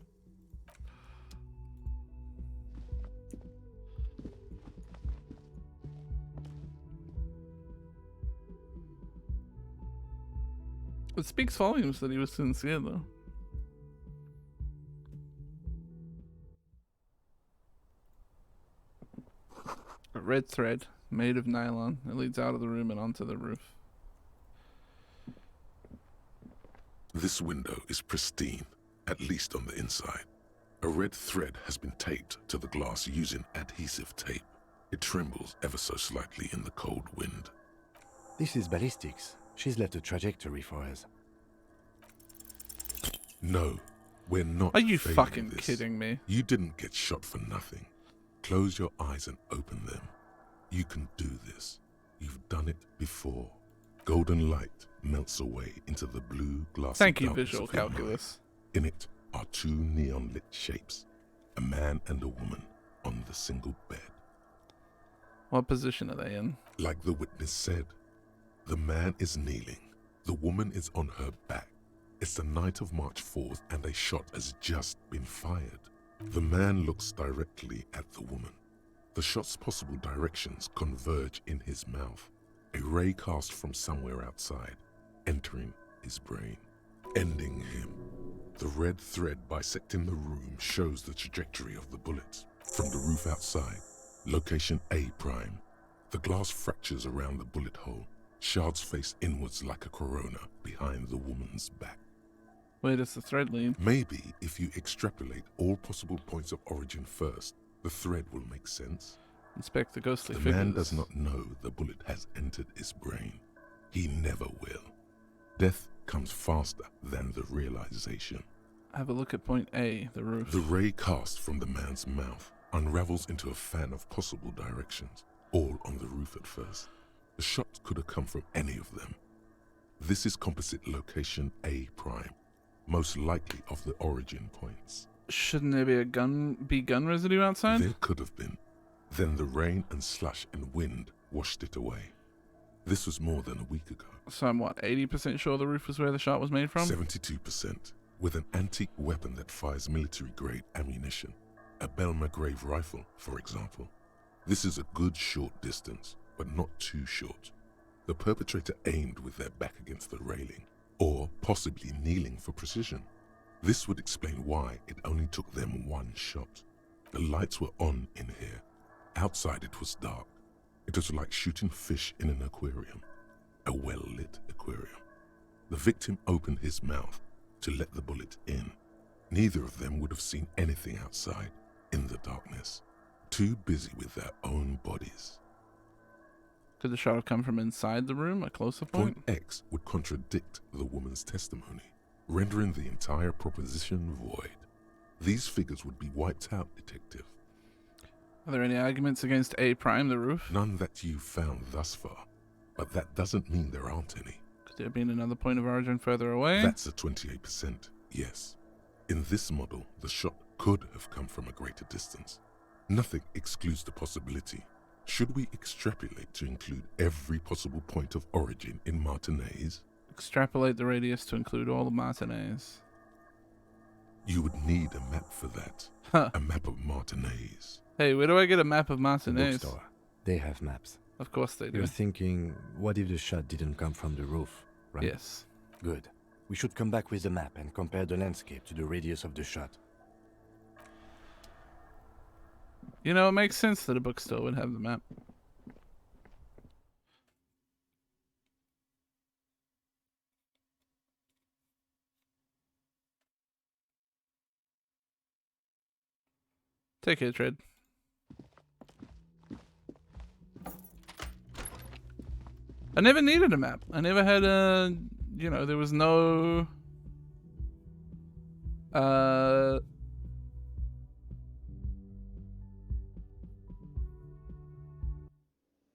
It speaks volumes that he was sincere, though. A red thread, made of nylon. It leads out of the room and onto the roof. This window is pristine, at least on the inside. A red thread has been taped to the glass using adhesive tape. It trembles ever so slightly in the cold wind. This is ballistics. She's left a trajectory for us. No, we're not. Are you failing fucking this. kidding me? You didn't get shot for nothing. Close your eyes and open them. You can do this. You've done it before. Golden light melts away into the blue glassy Thank you, darkness visual of your mind. calculus. In it are two neon-lit shapes, a man and a woman on the single bed. What position are they in? Like the witness said, the man is kneeling, the woman is on her back. It's the night of March 4th and a shot has just been fired. The man looks directly at the woman. The shot's possible directions converge in his mouth, a ray cast from somewhere outside, entering his brain, ending him. The red thread bisecting the room shows the trajectory of the bullets. From the roof outside, location A prime. The glass fractures around the bullet hole. Shards face inwards like a corona behind the woman's back. Where does the thread lead? Maybe if you extrapolate all possible points of origin first, the thread will make sense. Inspect the ghostly The figures. man does not know the bullet has entered his brain. He never will. Death comes faster than the realization. Have a look at point A, the roof. The ray cast from the man's mouth unravels into a fan of possible directions, all on the roof at first. The shot could have come from any of them. This is composite location A prime, most likely of the origin points. Shouldn't there be gun residue outside? There could have been. Then the rain and slush and wind washed it away. This was more than a week ago. So I'm what, 80% sure the roof was where the shot was made from? 72%. With an antique weapon that fires military-grade ammunition. A Belmagrave rifle, for example. This is a good short distance, but not too short. The perpetrator aimed with their back against the railing, or possibly kneeling for precision. This would explain why it only took them one shot. The lights were on in here. Outside it was dark. It was like shooting fish in an aquarium. A well-lit aquarium. The victim opened his mouth to let the bullet in. Neither of them would have seen anything outside, in the darkness. Too busy with their own bodies. Could the shot have come from inside the room, a closer point? Point X would contradict the woman's testimony, rendering the entire proposition void. These figures would be wiped out, Detective. Are there any arguments against A prime, the roof? None that you've found thus far, but that doesn't mean there aren't any. Could there have been another point of origin further away? That's a 28%, yes. In this model, the shot could have come from a greater distance. Nothing excludes the possibility. Should we extrapolate to include every possible point of origin in Martinez? Extrapolate the radius to include all the Martinez. You would need a map for that. A map of Martinez. Hey, where do I get a map of Martinez? Bookstore. They have maps. Of course they do. You're thinking, what if the shot didn't come from the roof, right? Yes. Good. We should come back with the map and compare the landscape to the radius of the shot. You know, it makes sense that a bookstore would have the map. Take it, Tread. I never needed a map. I never had a, you know, there was no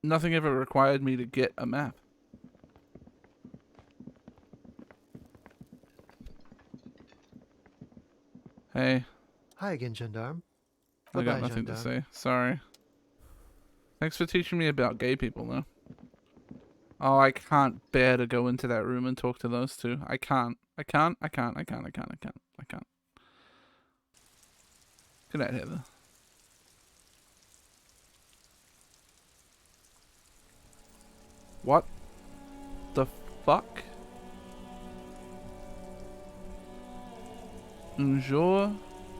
nothing ever required me to get a map. Hey. Hi again, Gendarme. I got Bye-bye, nothing to Gendarme. say. Sorry. Thanks for teaching me about gay people, though. Oh, I can't bear to go into that room and talk to those two. I can't. I can't. Good night, Heather. What the fuck? Un jour,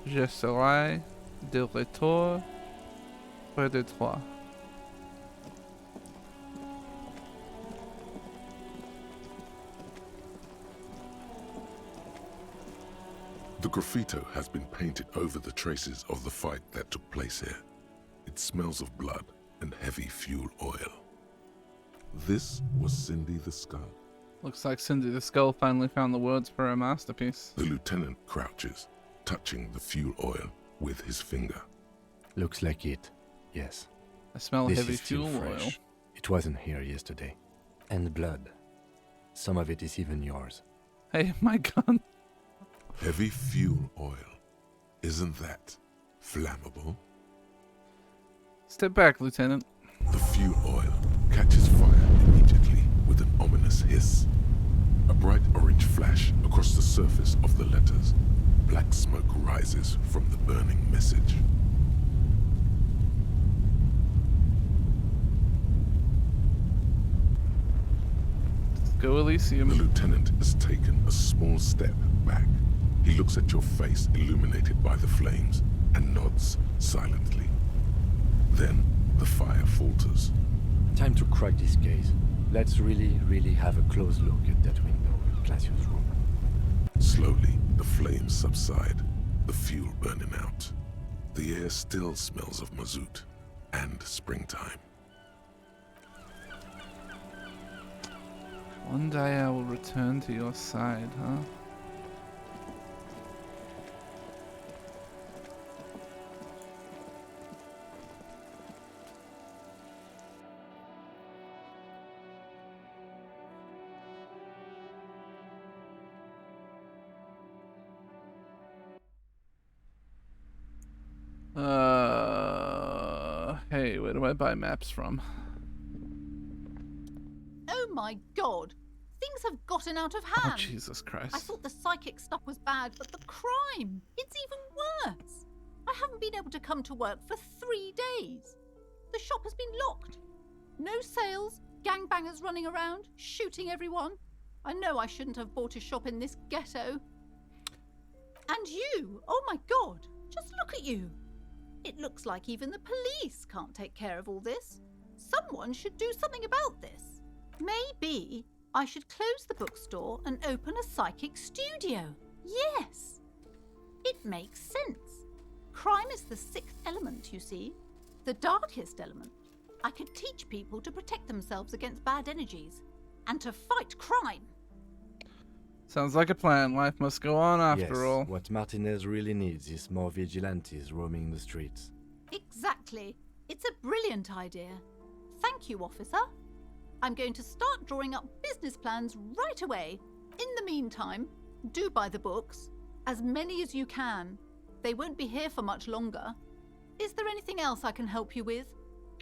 je serai de retour près de toi. The graffito has been painted over the traces of the fight that took place here. It smells of blood and heavy fuel oil. This was Cindy the Skull. Looks like Cindy the Skull finally found the words for her masterpiece. The lieutenant crouches, touching the fuel oil with his finger. Looks like it, yes. I smell This heavy is still fuel fresh. oil. It wasn't here yesterday. And blood. Some of it is even yours. Hey, my gun. Heavy fuel oil. Isn't that flammable? Step back, Lieutenant. The fuel oil catches fire immediately with an ominous hiss. A bright orange flash across the surface of the letters. Black smoke rises from the burning message. Go Elysium. The lieutenant has taken a small step back. He looks at your face illuminated by the flames and nods silently. Then the fire falters. Time to crack this case. Let's really have a close look at that window in Classius' room. Slowly, the flames subside, the fuel burning out. The air still smells of mazout and springtime. One day I will return to your side, huh? Hey, where do I buy maps from? Oh my god! Things have gotten out of hand! Oh, Jesus Christ. I thought the psychic stuff was bad, but the crime! It's even worse! I haven't been able to come to work for 3 days. The shop has been locked. No sales, gangbangers running around, shooting everyone. I know I shouldn't have bought a shop in this ghetto. And you! Oh my god! Just look at you! It looks like even the police can't take care of all this. Someone should do something about this. Maybe I should close the bookstore and open a psychic studio. Yes! It makes sense. Crime is the sixth element, you see. The darkest element. I could teach people to protect themselves against bad energies and to fight crime. Sounds like a plan. Life must go on after all. What Martinez really needs is more vigilantes roaming the streets. Exactly. It's a brilliant idea. Thank you, officer. I'm going to start drawing up business plans right away. In the meantime, do buy the books. As many as you can. They won't be here for much longer. Is there anything else I can help you with?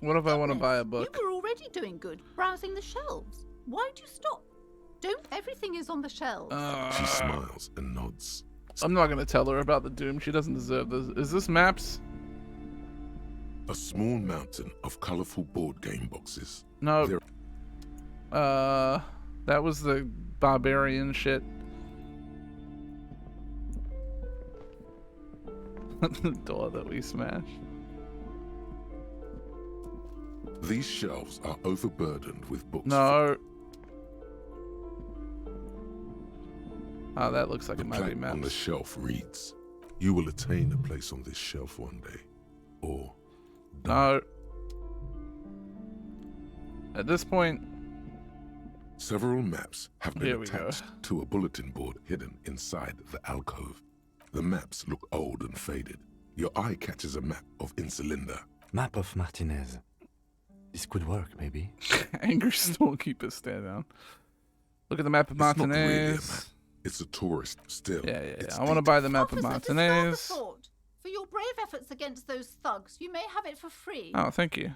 What if I want to buy a book? You were already doing good, browsing the shelves. Why'd you stop? Don't everything is on the shelves. She smiles and nods. I'm not going to tell her about the Doom. She doesn't deserve this. Is this maps? A small mountain of colorful board game boxes. No. That was the barbarian shit. The door that we smashed. These shelves are overburdened with books. No. Oh, that looks like it might be plaque maps. on the shelf reads, "You will attain a place on this shelf one day." Or no. At this point, several maps have been attached to a bulletin board hidden inside the alcove. The maps look old and faded. Your eye catches a map of Insulinda. Map of Martinez. This could work, maybe. Angry storekeeper stare down. Look at the map of Martinez. Not really a map. It's a tourist still. Yeah. I want to buy the map of Martinez. For your brave efforts against those thugs, you may have it for free. Oh, thank you.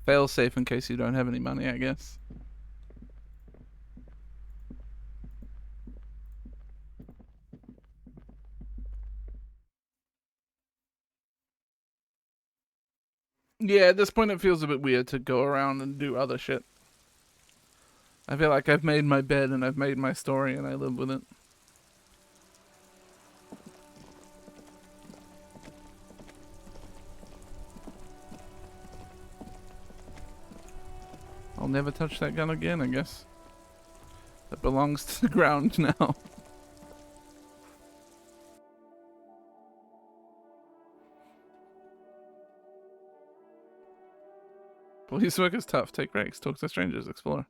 Fail safe in case you don't have any money, I guess. Yeah, at this point it feels a bit weird to go around and do other shit. I feel like I've made my bed and I've made my story and I live with it. I'll never touch that gun again, I guess. It belongs to the ground now. Police work is tough. Take breaks. Talk to strangers. Explore.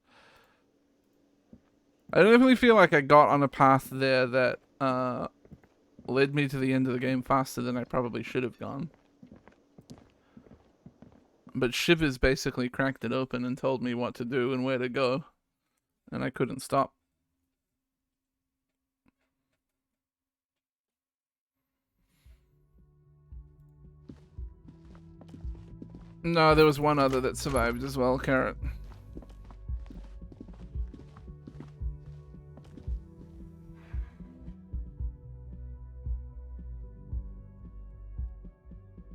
I definitely feel like I got on a path there that led me to the end of the game faster than I probably should have gone. But Shivers basically cracked it open and told me what to do and where to go. And I couldn't stop. No, there was one other that survived as well, Carrot.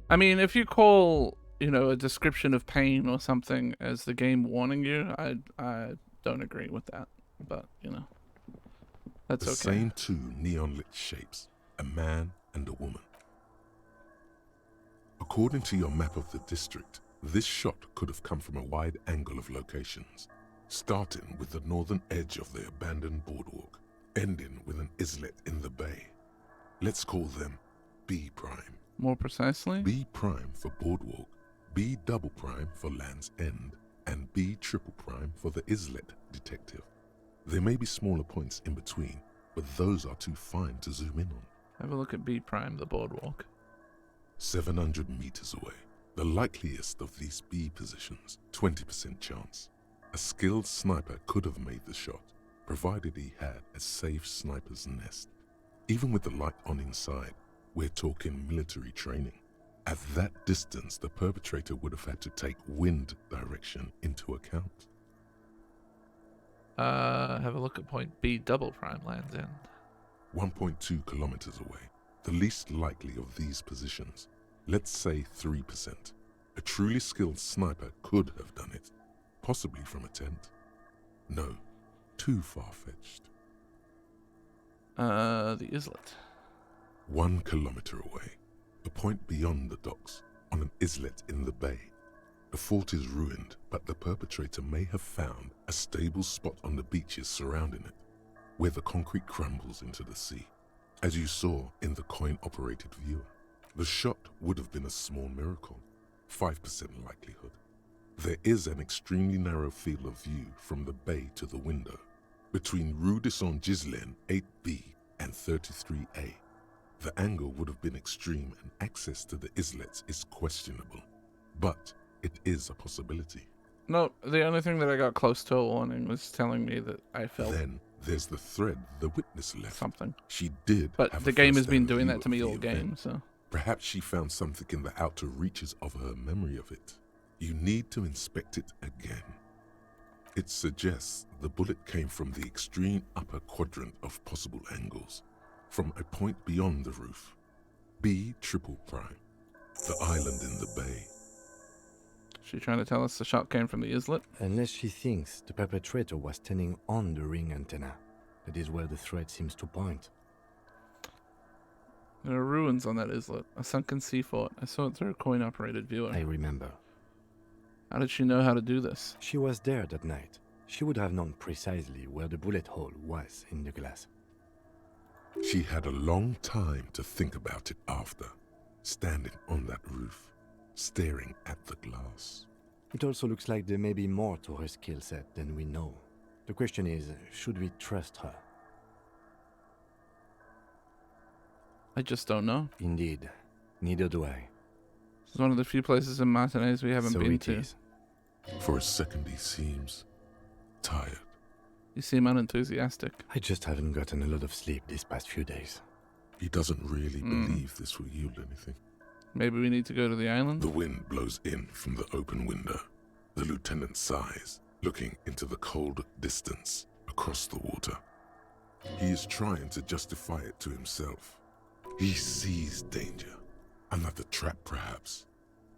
I mean, if you call, you know, a description of pain or something as the game warning you, I don't agree with that. But, you know, that's okay. The same two neon-lit shapes, a man and a woman. According to your map of the district, this shot could have come from a wide angle of locations, starting with the northern edge of the abandoned boardwalk, ending with an islet in the bay. Let's call them B prime. More precisely? B prime for boardwalk, B double prime for Land's End, and B triple prime for the islet detective. There may be smaller points in between, but those are too fine to zoom in on. Have a look at B prime, the boardwalk. 700 meters away. The likeliest of these B positions, 20% chance. A skilled sniper could have made the shot, provided he had a safe sniper's nest. Even with the light on inside, we're talking military training. At that distance, the perpetrator would have had to take wind direction into account. Have a look at point B double prime Land's End. 1.2 kilometers away. The least likely of these positions. Let's say 3%. A truly skilled sniper could have done it, possibly from a tent. No, too far-fetched. The islet. 1 kilometer away, a point beyond the docks, on an islet in the bay. The fort is ruined, but the perpetrator may have found a stable spot on the beaches surrounding it, where the concrete crumbles into the sea, as you saw in the coin-operated viewer. The shot would have been a small miracle, 5% likelihood. There is an extremely narrow field of view from the bay to the window, between Rue de Saint-Ghislain 8B and 33A. The angle would have been extreme and access to the islets is questionable, but it is a possibility. No, the only thing that I got close to a warning was telling me that I felt... Then there's the thread the witness left. Something. She did. But have the a game has been first-hand doing view that to me of all the game, event. so... Perhaps she found something in the outer reaches of her memory of it. You need to inspect it again. It suggests the bullet came from the extreme upper quadrant of possible angles, from a point beyond the roof. B triple prime, the island in the bay. She trying to tell us the shot came from the islet? Unless she thinks the perpetrator was standing on the ring antenna. That is where the thread seems to point. There are ruins on that islet. A sunken sea fort. I saw it through a coin-operated viewer. I remember. How did she know how to do this? She was there that night. She would have known precisely where the bullet hole was in the glass. She had a long time to think about it after, standing on that roof, staring at the glass. It also looks like there may be more to her skill set than we know. The question is, should we trust her? I just don't know. Indeed. Neither do I. It's one of the few places in Martinez we haven't been to. Is. For a second he seems tired. You seem unenthusiastic. I just haven't gotten a lot of sleep these past few days. He doesn't really believe this will yield anything. Maybe we need to go to the island? The wind blows in from the open window. The lieutenant sighs, looking into the cold distance across the water. He is trying to justify it to himself. He sees danger. Another trap, perhaps.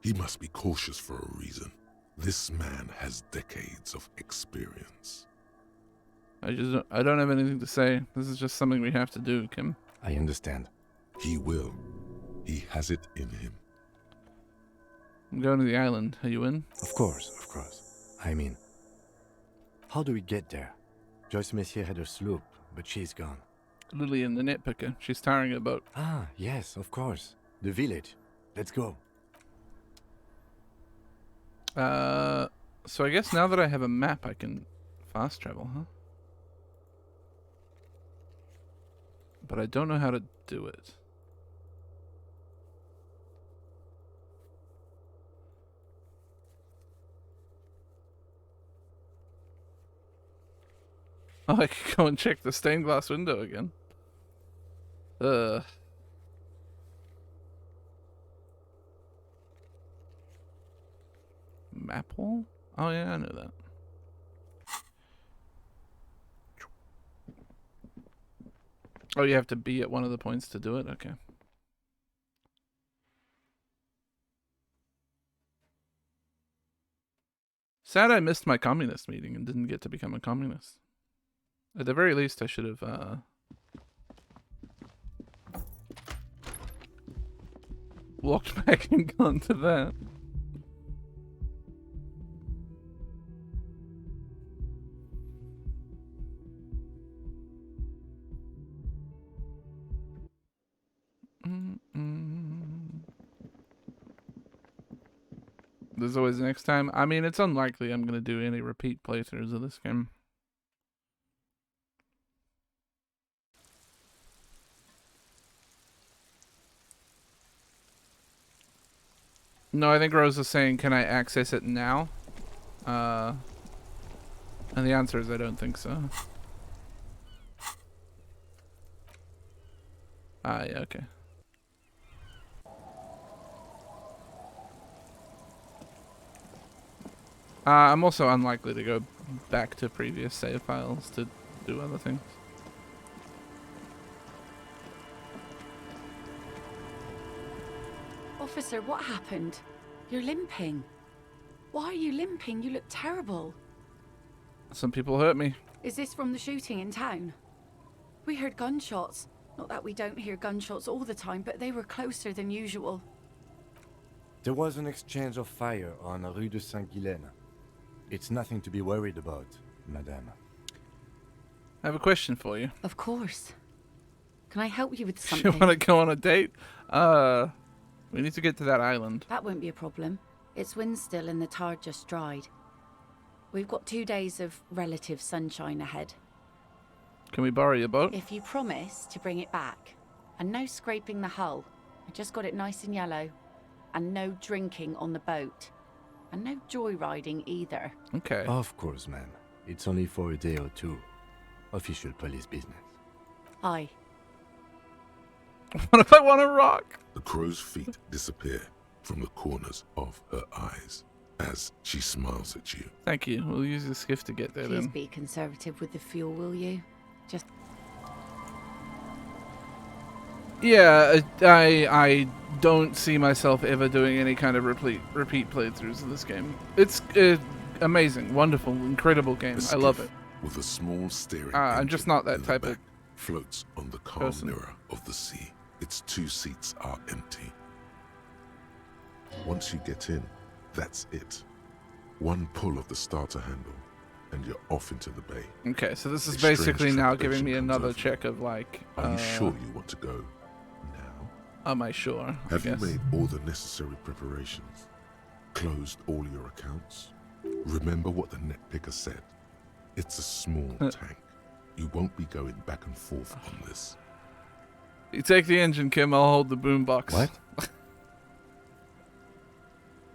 He must be cautious for a reason. This man has decades of experience. I don't have anything to say. This is just something we have to do, Kim. I understand. He will. He has it in him. I'm going to the island. Are you in? Of course, of course. I mean, how do we get there? Joyce Messier had her sloop, but she's gone. Lillian, the nitpicker. She's tarring a boat. Ah, yes, of course. The village. Let's go. So I guess now that I have a map, I can fast travel, huh? But I don't know how to do it. Oh, I could go and check the stained glass window again. Map wall? Oh yeah, I know that. Oh, you have to be at one of the points to do it? Okay. Sad I missed my communist meeting and didn't get to become a communist. At the very least, I should have, walked back and gone to that. There's always next time. I mean, it's unlikely I'm going to do any repeat playthroughs of this game. No, I think Rose is saying, can I access it now? And the answer is I don't think so. Ah, yeah, okay. I'm also unlikely to go back to previous save files to do other things. Officer, what happened? You're limping. Why are you limping? You look terrible. Some people hurt me. Is this from the shooting in town? We heard gunshots. Not that we don't hear gunshots all the time, but they were closer than usual. There was an exchange of fire on Rue de Saint-Guylaine. It's nothing to be worried about, madame. I have a question for you. Of course. Can I help you with You something? want to go on a date? We need to get to that island. That won't be a problem. It's wind still and the tar just dried. We've got 2 days of relative sunshine ahead. Can we borrow your boat? If you promise to bring it back, and no scraping the hull. I just got it nice and yellow. And no drinking on the boat. And no joyriding either. Okay. Of course, ma'am. It's only for a day or two. Official police business. Aye. What if I want to rock? The crow's feet disappear from the corners of her eyes as she smiles at you. Thank you. We'll use the skiff to get there Please then. be conservative with the fuel, will you? Just... Yeah, I don't see myself ever doing any kind of repeat playthroughs of this game. It's amazing, wonderful, incredible game. I love it. With a small steering I'm just not that type of floats on the calm person. mirror of the sea. Its 2 seats are empty. Once you get in, that's it. One pull of the starter handle, and you're off into the bay. Okay, so this is A strange basically now trepidation giving me comes another over you. check of like. Are you sure you want to go now? Am I sure? Have I you guess. made all the necessary preparations? Closed all your accounts? Remember what the net picker said. It's a small tank. You won't be going back and forth on this. You take the engine, Kim. I'll hold the boombox.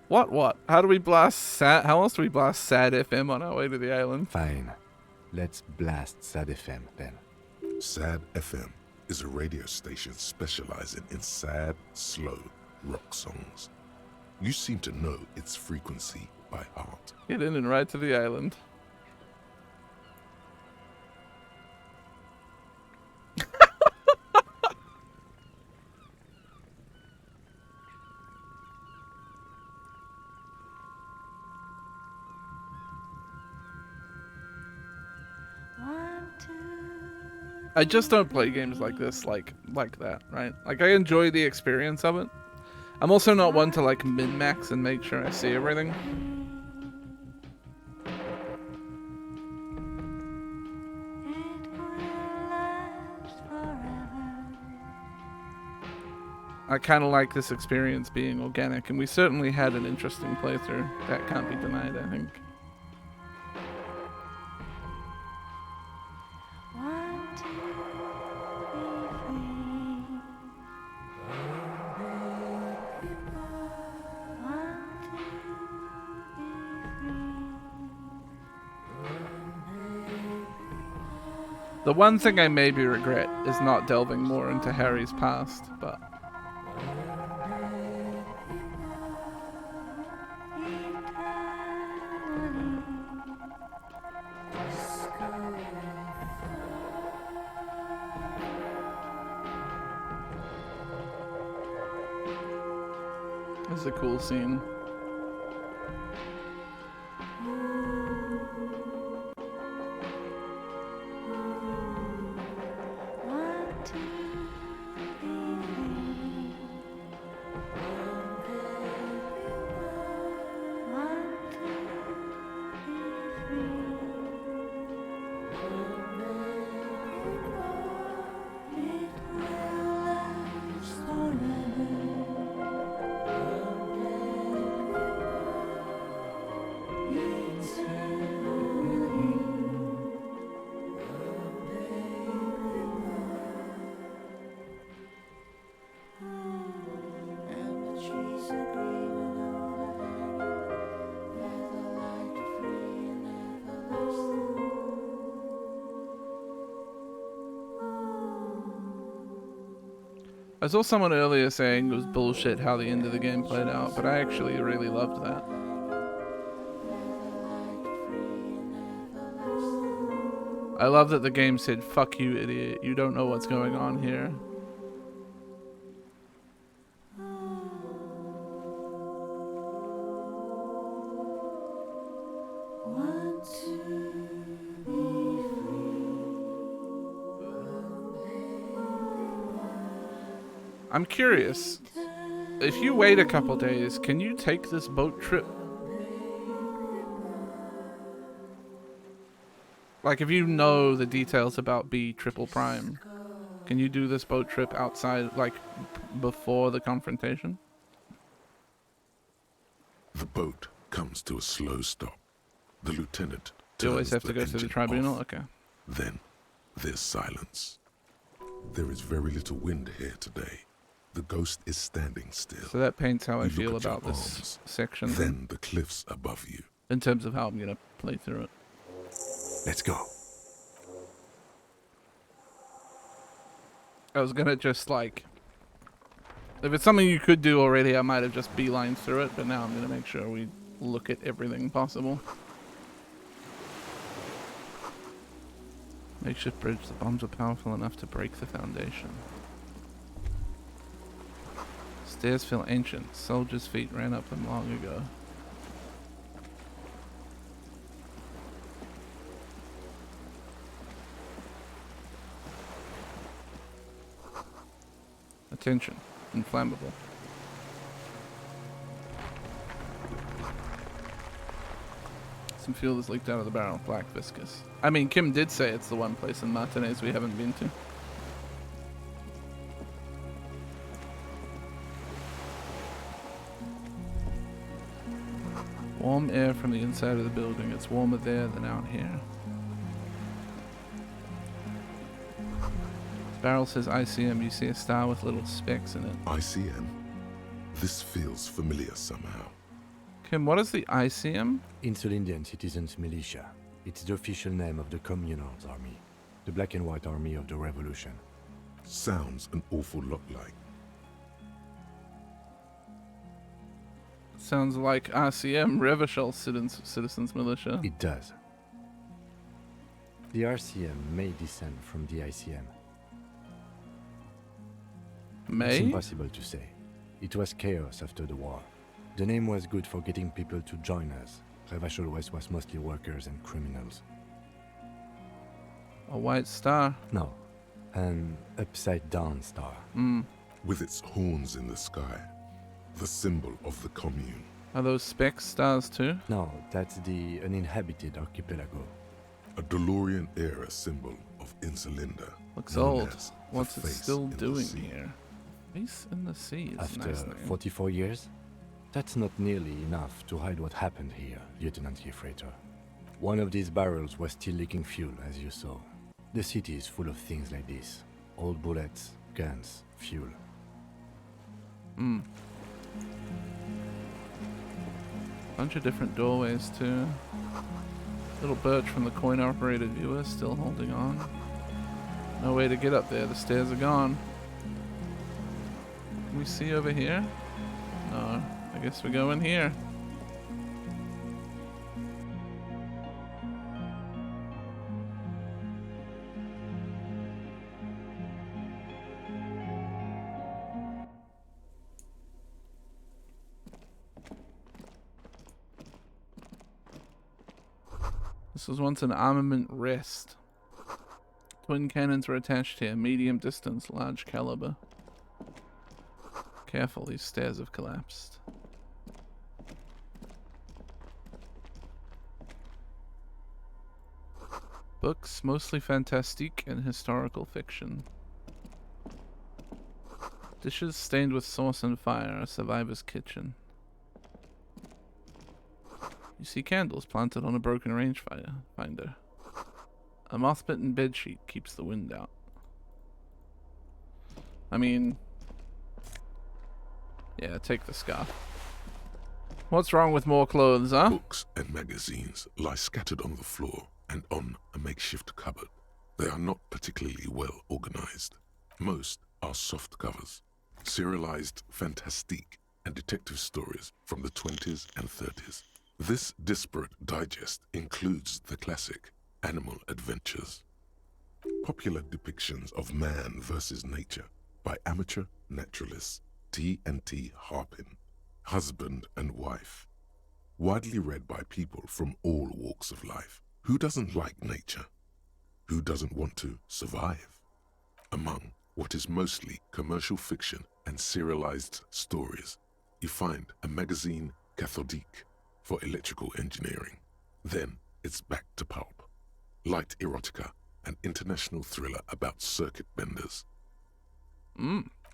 What? What? How do we blast SAD? How else do we blast SAD FM on our way to the island? Fine. Let's blast SAD FM then. SAD FM is a radio station specializing in sad, slow rock songs. You seem to know its frequency by heart. Get in and ride to the island. I just don't play games like this, like that, right? Like, I enjoy the experience of it. I'm also not one to, like, min-max and make sure I see everything. I kind of like this experience being organic, and we certainly had an interesting playthrough. That can't be denied, I think. The one thing I maybe regret is not delving more into Harry's past, but... This is a cool scene. I saw someone earlier saying it was bullshit how the end of the game played out, but I actually really loved that. I love that the game said, "Fuck you, idiot. You don't know what's going on here." I'm curious. If you wait a couple days, can you take this boat trip? Like, if you know the details about B triple prime, can you do this boat trip outside, like, before the confrontation? The boat comes to a slow stop. The lieutenant You always turns have to go through the tribunal? off. Okay. Then there's silence. There is very little wind here today. The ghost is standing still. So that paints how I You feel look at about your this arms, section. Then the cliffs above you. In terms of how I'm going to play through it. Let's go. I was going to just, like... If it's something you could do already, I might have just beelined through it, but now I'm going to make sure we look at everything possible. Makeshift bridge. The bombs are powerful enough to break the foundation. Stairs feel ancient. Soldiers' feet ran up them long ago. Attention. Inflammable. Some fuel has leaked out of the barrel. Black viscous. I mean, Kim did say it's the one place in Martinez we haven't been to. Warm air from the inside of the building. It's warmer there than out here. This barrel says ICM. You see a star with little specks in it. ICM? This feels familiar somehow. Kim, what is the ICM? Insulindian Citizens Militia. It's the official name of the Communards Army, the black and white army of the revolution. Sounds an awful lot like. Sounds like RCM, Revachol Citizens Militia. It does. The RCM may descend from the ICM. May? It's impossible to say. It was chaos after the war. The name was good for getting people to join us. Revachol West was mostly workers and criminals. A white star? No, an upside-down star. With its horns in the sky, the symbol of the commune. Are those specks stars too? No, that's the uninhabited archipelago. A DeLorean-era symbol of Insulinda. Looks old. What's it still doing here? Face in the Sea is After nice name. 44 years? That's not nearly enough to hide what happened here, Lieutenant Gefreiter. One of these barrels was still leaking fuel, as you saw. The city is full of things like this. Old bullets, guns, fuel. Bunch of different doorways too. Little birch from the coin-operated viewer still holding on. No way to get up there. The stairs are gone. Can we see over here? No. I guess we go in here. This was once an armament rest. Twin cannons were attached here. Medium distance, large caliber. Careful, these stairs have collapsed. Books, mostly fantastique and historical fiction. Dishes stained with sauce and fire, a survivor's kitchen. You see candles planted on a broken rangefinder. A moth-bitten bedsheet keeps the wind out. I mean... yeah, take the scarf. What's wrong with more clothes, huh? Books and magazines lie scattered on the floor and on a makeshift cupboard. They are not particularly well organized. Most are soft covers, serialized fantastique and detective stories from the 20s and 30s. This disparate digest includes the classic Animal Adventures. Popular depictions of man versus nature by amateur naturalists T&T Harpin, husband and wife. Widely read by people from all walks of life. Who doesn't like nature? Who doesn't want to survive? Among what is mostly commercial fiction and serialized stories. You find a magazine cathodique for electrical engineering. Then it's back to pulp. Light erotica, an international thriller about circuit benders.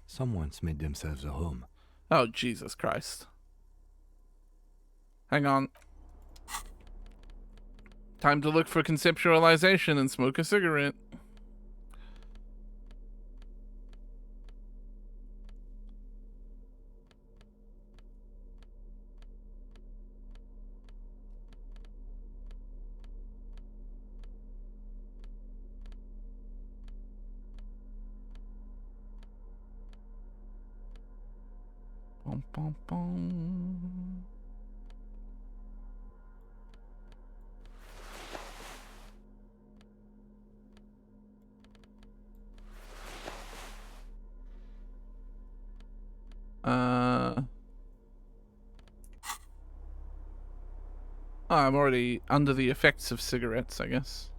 Someone's made themselves a home. Oh, Jesus Christ. Hang on. Time to look for conceptualization and smoke a cigarette. Bum, bum, bum. I'm already under the effects of cigarettes, I guess.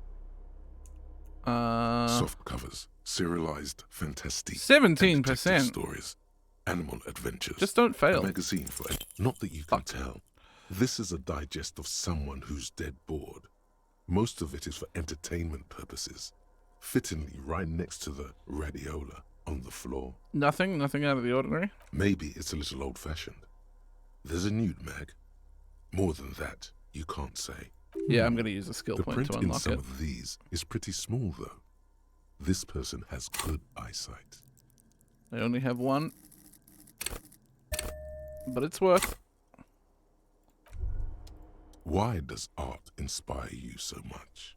Soft covers, serialized fantastique, 17% stories, animal adventures. Just don't fail. A magazine for it. Not that you can tell. This is a digest of someone who's dead bored. Most of it is for entertainment purposes. Fittingly right next to the radiola on the floor. Nothing out of the ordinary. Maybe it's a little old-fashioned. There's a nude mag. More than that, you can't say. Yeah, I'm going to use a skill point to The print in unlock some it. of these is pretty small, though. This person has good eyesight. I only have one. But it's worth. Why does art inspire you so much?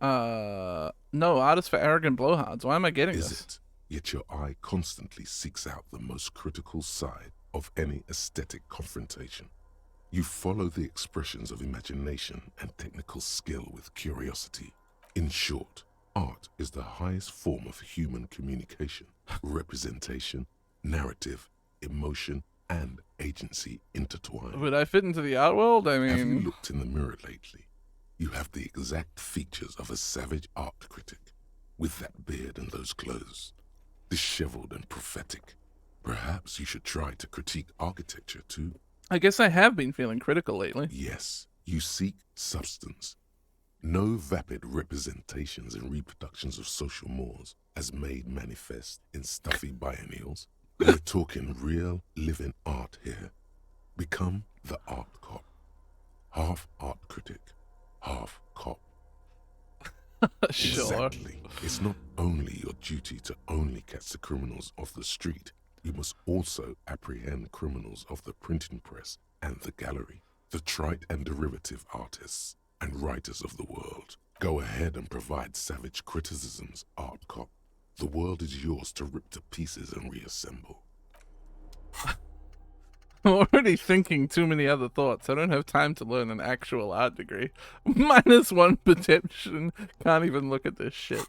No, art is for arrogant blowhards. Why am I getting Is this? it? Yet your eye constantly seeks out the most critical side of any aesthetic confrontation. You follow the expressions of imagination and technical skill with curiosity. In short, art is the highest form of human communication, representation, narrative, emotion, and agency intertwined. Would I fit into the art world? I Have you mean, looked in the mirror lately? You have the exact features of a savage art critic, with that beard and those clothes, disheveled and prophetic. Perhaps you should try to critique architecture too. I guess I have been feeling critical lately. Yes, you seek substance. No vapid representations and reproductions of social mores as made manifest in stuffy biennials. We're talking real, living art here. Become the art cop. Half art critic, half cop. Sure. Exactly. It's not only your duty to only catch the criminals off the street. You must also apprehend criminals of the printing press and the gallery, the trite and derivative artists and writers of the world. Go ahead and provide savage criticisms, art cop. The world is yours to rip to pieces and reassemble. I'm already thinking too many other thoughts. I don't have time to learn an actual art degree. -1 perception. Can't even look at this shit.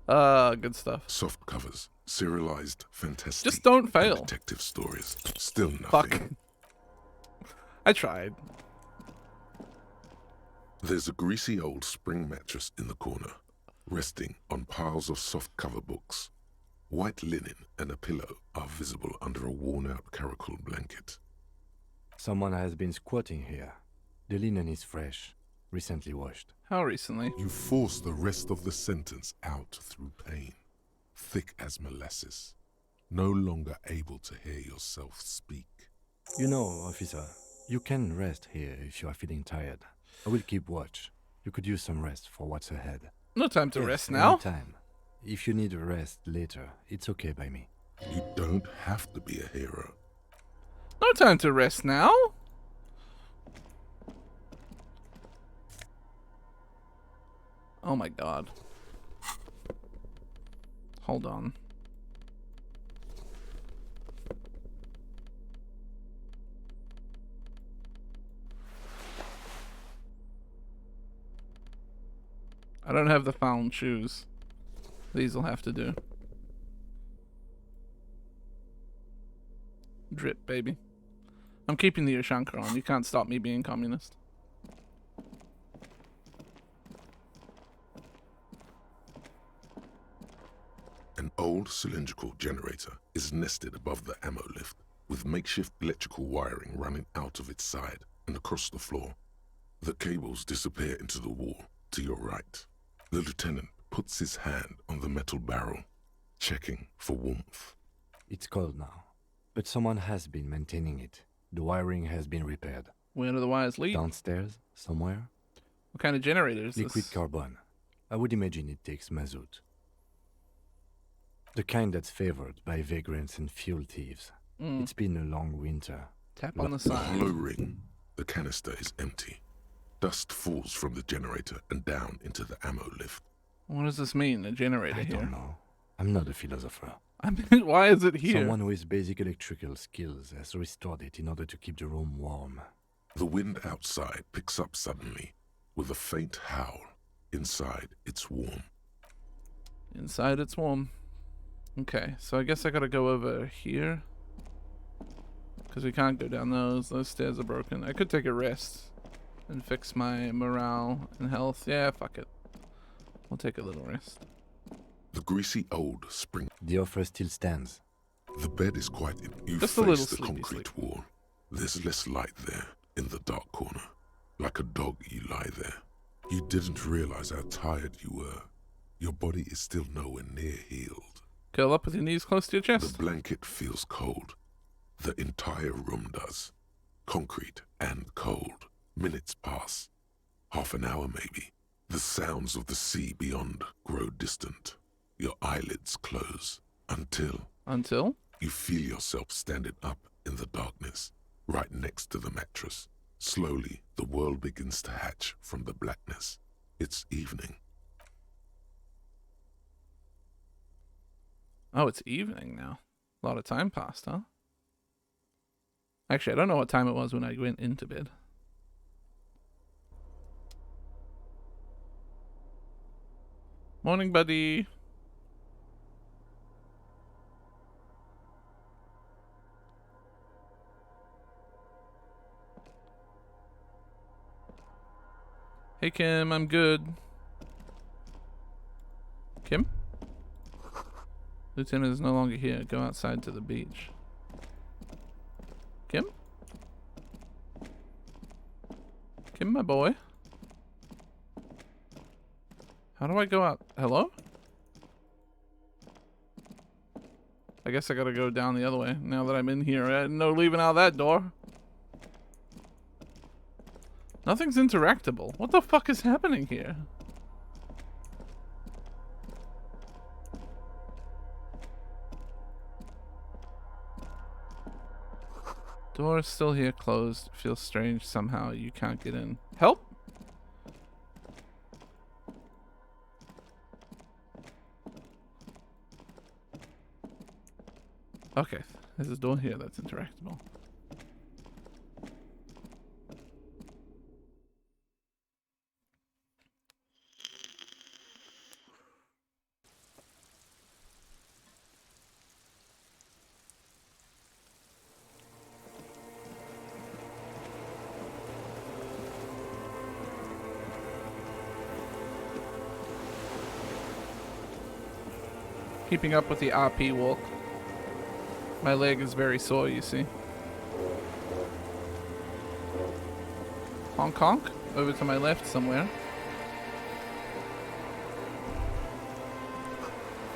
Good stuff. Soft covers, serialized, fantastic. Just don't fail. Detective stories. Still nothing. Fuck. I tried. There's a greasy old spring mattress in the corner, resting on piles of soft cover books. White linen and a pillow are visible under a worn-out caracol blanket. Someone has been squatting here. The linen is fresh, recently washed. How recently? You force the rest of the sentence out through pain, thick as molasses, no longer able to hear yourself speak. You know, officer, you can rest here if you are feeling tired. I will keep watch. You could use some rest for what's ahead. No time to Yes, rest now. any time. If you need a rest later, it's okay by me. You don't have to be a hero. No time to rest now. Oh my god. Hold on. I don't have the found shoes. These will have to do. Drip, baby. I'm keeping the Ushanka on. You can't stop me being communist. An old cylindrical generator is nested above the ammo lift, with makeshift electrical wiring running out of its side and across the floor. The cables disappear into the wall to your right. The lieutenant puts his hand on the metal barrel, checking for warmth. It's cold now, but someone has been maintaining it. The wiring has been repaired. Where do the wires lead? Downstairs, somewhere. What kind of generator is Liquid this? carbon. I would imagine it takes mazout. The kind that's favored by vagrants and fuel thieves. It's been a long winter. Tap on the The side. hollow ring. The canister is empty. Dust falls from the generator and down into the ammo lift. What does this mean, a generator I here? don't know. I'm not a philosopher. I mean, why is it here? Someone with basic electrical skills has restored it in order to keep the room warm. The wind outside picks up suddenly with a faint howl. Inside, it's warm. Inside it's warm. Okay, so I guess I gotta go over here. Because we can't go down those. Those stairs are broken. I could take a rest and fix my morale and health. Yeah, fuck it. We'll take a little rest. The greasy old spring. The offer still stands. The bed is quite... You Just a face little the sleepy concrete wall. There's less light there, in the dark corner. Like a dog, you lie there. You didn't realize how tired you were. Your body is still nowhere near healed. Curl up with your knees close to your chest. The blanket feels cold. The entire room does. Concrete and cold. Minutes pass. Half an hour maybe. The sounds of the sea beyond grow distant. Your eyelids close. Until? You feel yourself standing up in the darkness, right next to the mattress. Slowly, the world begins to hatch from the blackness. It's evening. Oh, it's evening now. A lot of time passed, huh? Actually, I don't know what time it was when I went into bed. Morning, buddy. Hey, Kim, I'm good. Kim? Lieutenant is no longer here. Go outside to the beach. Kim? Kim, my boy. How do I go out? Hello? I guess I gotta go down the other way now that I'm in here. No leaving out that door. Nothing's interactable. What the fuck is happening here? Door is still here, closed. Feels strange somehow. You can't get in. Help? Okay, there's a door here that's interactable. Keeping up with the RP walk. My leg is very sore, you see. Honk honk. Over to my left somewhere.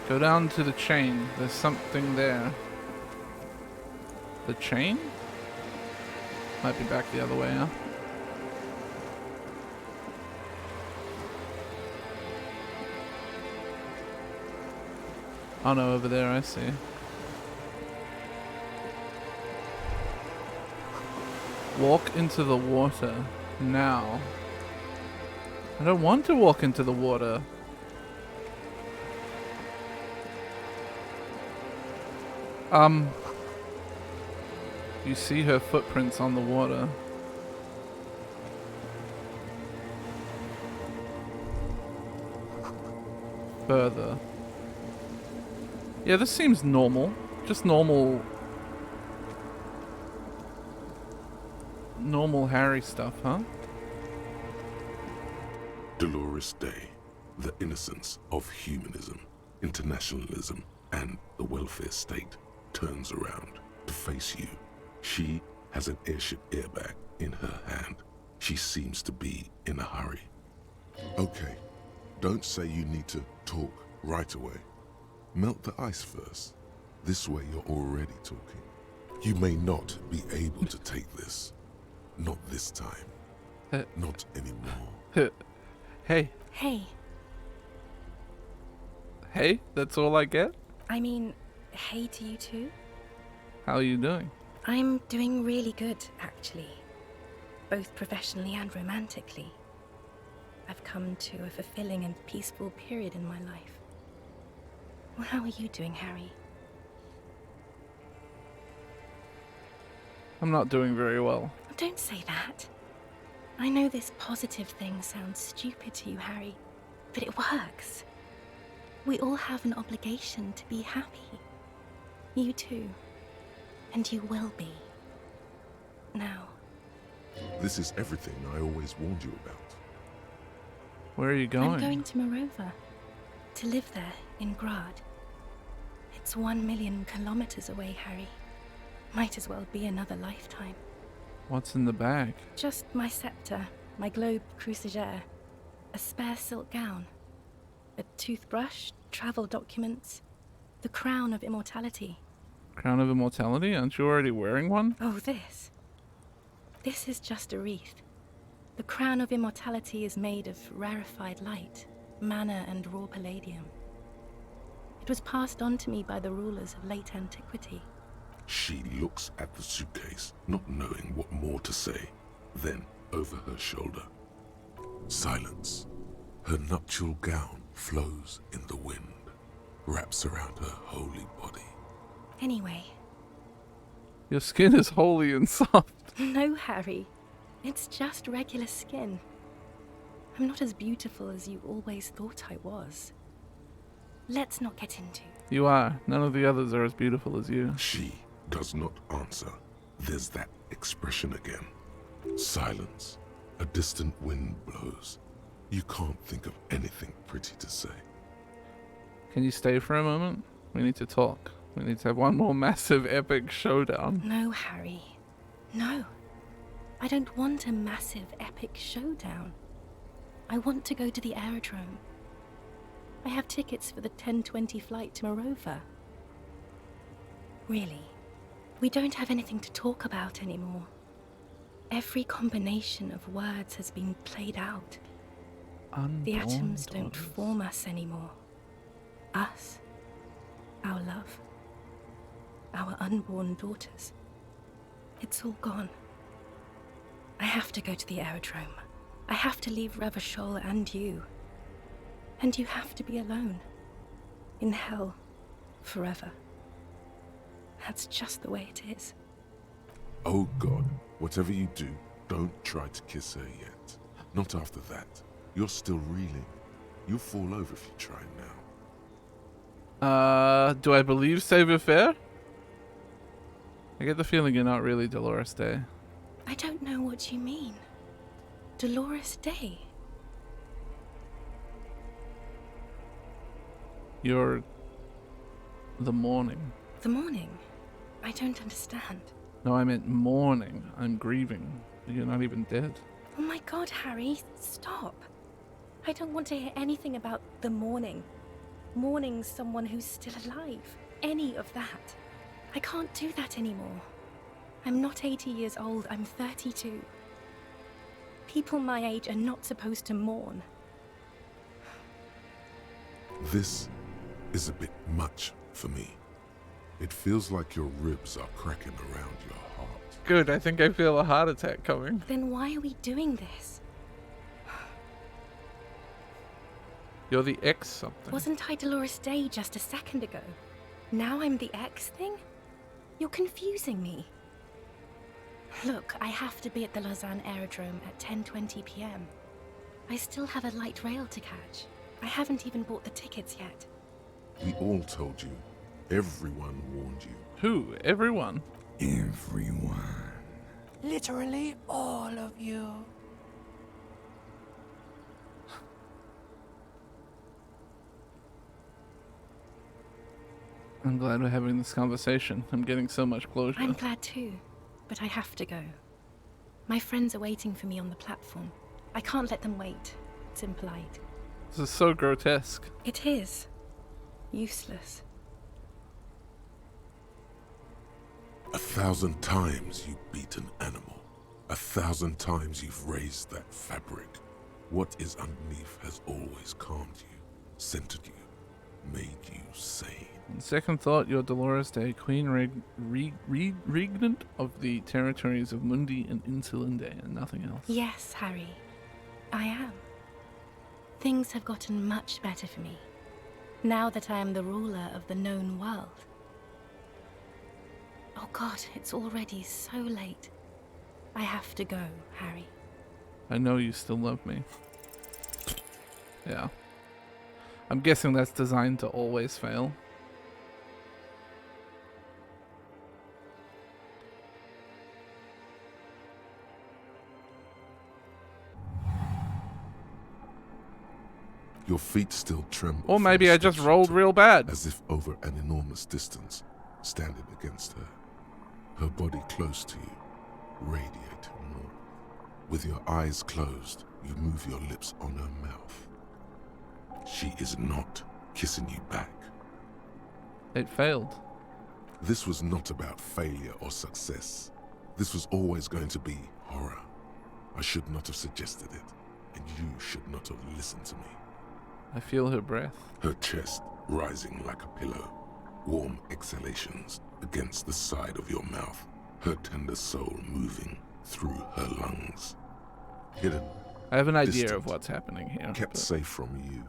Go down to the chain. There's something there. The chain? Might be back the other way, huh? Oh no, over there, I see. Walk into the water now. I don't want to walk into the water. You see her footprints on the water. Further. Yeah, this seems normal. Just normal Harry stuff, huh? Dolores Day, the innocence of humanism, internationalism, and the welfare state turns around to face you. She has an airship airbag in her hand. She seems to be in a hurry. Okay, don't say you need to talk right away. Melt the ice first. This way you're already talking. You may not be able to take this. Not this time. Not anymore. Hey. Hey. Hey? That's all I get? I mean, hey to you too. How are you doing? I'm doing really good, actually. Both professionally and romantically. I've come to a fulfilling and peaceful period in my life. Well, how are you doing, Harry? I'm not doing very well. Don't say that. I know this positive thing sounds stupid to you, Harry, but it works. We all have an obligation to be happy. You too. And you will be. Now. This is everything I always warned you about. Where are you going? I'm going to Morova. To live there, in Grad. It's 1 million kilometers away, Harry. Might as well be another lifetime. What's in the bag? Just my scepter, my globe cruciger, a spare silk gown, a toothbrush, travel documents, the crown of immortality. Crown of immortality? Aren't you already wearing one? Oh, this. This is just a wreath. The crown of immortality is made of rarefied light, mana and raw palladium. It was passed on to me by the rulers of late antiquity. She looks at the suitcase, not knowing what more to say. Then, over her shoulder, silence. Her nuptial gown flows in the wind, wraps around her holy body. Anyway. Your skin is holy and soft. No, Harry. It's just regular skin. I'm not as beautiful as you always thought I was. Let's not get into. You are. None of the others are as beautiful as you. She does not answer. There's that expression again. Silence. A distant wind blows. You can't think of anything pretty to say. Can you stay for a moment? We need to talk. We need to have one more massive epic showdown. No, Harry. No. I don't want a massive epic showdown. I want to go to the aerodrome. I have tickets for the 10:20 flight to Morova. Really, we don't have anything to talk about anymore. Every combination of words has been played out. The atoms don't form us anymore. Us, our love, our unborn daughters. It's all gone. I have to go to the aerodrome. I have to leave Revachol and you. And you have to be alone. In hell. Forever. That's just the way it is. Oh God, whatever you do, don't try to kiss her yet. Not after that. You're still reeling. You'll fall over if you try now. Do I believe savoir-faire? I get the feeling you're not really Dolores Day. I don't know what you mean. Dolores Day? You're the morning. The morning? I don't understand. No, I meant mourning. I'm grieving. You're not even dead. Oh my God, Harry, stop. I don't want to hear anything about the morning. Mourning someone who's still alive. Any of that. I can't do that anymore. I'm not 80 years old, I'm 32. People my age are not supposed to mourn. This is a bit much for me. It feels like your ribs are cracking around your heart. Good, I think I feel a heart attack coming. Then why are we doing this? You're the X something. Wasn't I Dolores Day just a second ago? Now I'm the X thing? You're confusing me. Look, I have to be at the Lausanne Aerodrome at 10:20 p.m. I still have a light rail to catch. I haven't even bought the tickets yet. We all told you. Everyone warned you. Who? Everyone? Everyone. Literally all of you. I'm glad we're having this conversation. I'm getting so much closure. I'm glad too, but I have to go. My friends are waiting for me on the platform. I can't let them wait. It's impolite. This is so grotesque. It is. Useless. 1,000 times you beat an animal. 1,000 times you've raised that fabric. What is underneath has always calmed you, centered you, made you sane. On second thought, you're Dolores Day, Queen Regnant of the territories of Mundi and Insulinde, and nothing else. Yes, Harry. I am. Things have gotten much better for me, now that I am the ruler of the known world. Oh God, it's already so late. I have to go, Harry. I know you still love me. Yeah. I'm guessing that's designed to always fail. Your feet still tremble. Or maybe I just rolled real bad. As if over an enormous distance, standing against her. Her body close to you, radiating more. With your eyes closed, you move your lips on her mouth. She is not kissing you back. It failed. This was not about failure or success. This was always going to be horror. I should not have suggested it, and you should not have listened to me. I feel her breath. Her chest rising like a pillow. Warm exhalations against the side of your mouth. Her tender soul moving through her lungs. Hidden. I have an idea distant, of what's happening here. Kept safe from you.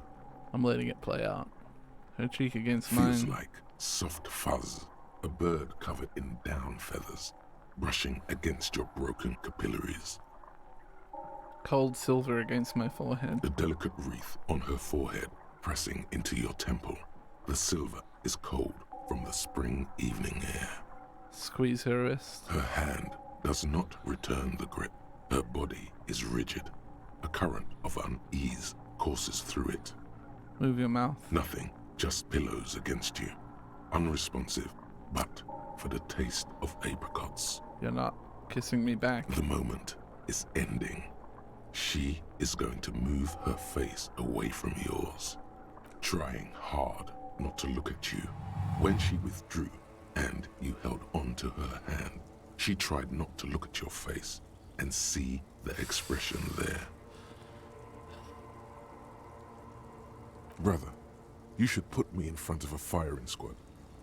I'm letting it play out. Her cheek against Feels mine. like soft fuzz. A bird covered in down feathers. Brushing against your broken capillaries. Cold silver against my forehead. A delicate wreath on her forehead, pressing into your temple. The silver is cold from the spring evening air. Squeeze her wrist. Her hand does not return the grip. Her body is rigid. A current of unease courses through it. Move your mouth. Nothing, just pillows against you. Unresponsive, but for the taste of apricots. You're not kissing me back. The moment is ending. She is going to move her face away from yours, trying hard not to look at you. When she withdrew and you held on to her hand, she tried not to look at your face and see the expression there. Brother, you should put me in front of a firing squad.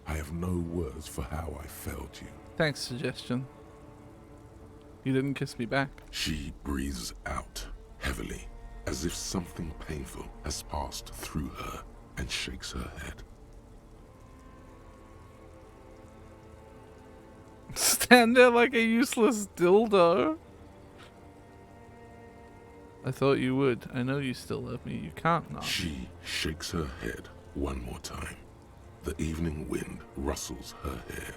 I have no words for how I failed you. Thanks, suggestion. You didn't kiss me back. She breathes out heavily, as if something painful has passed through her, and shakes her head. Stand there like a useless dildo. I thought you would. I know you still love me. You can't not. She shakes her head one more time. The evening wind rustles her hair,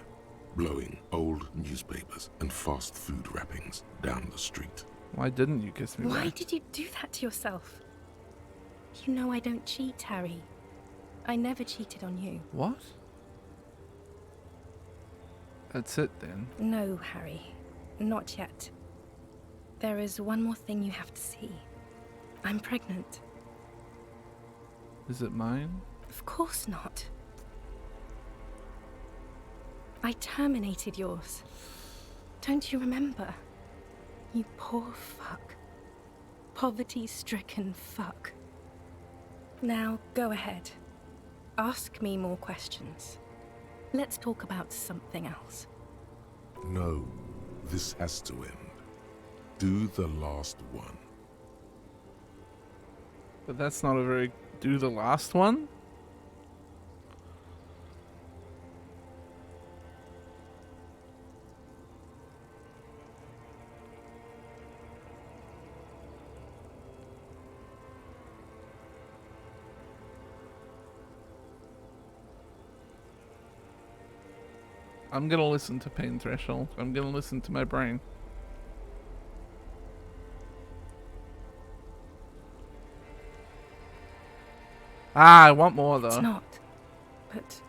blowing old newspapers and fast food wrappings down the street. Why didn't you kiss me Why back? did you do that to yourself? You know I don't cheat, Harry. I never cheated on you. What? That's it then. No, Harry. Not yet. There is one more thing you have to see. I'm pregnant. Is it mine? Of course not. I terminated yours. Don't you remember? You poor fuck. Poverty-stricken fuck. Now, go ahead. Ask me more questions. Let's talk about something else. No, this has to end. Do the last one. But that's not a very... Do the last one? I'm gonna listen to Pain Threshold. I'm gonna listen to my brain. Ah, I want more though. It's not. But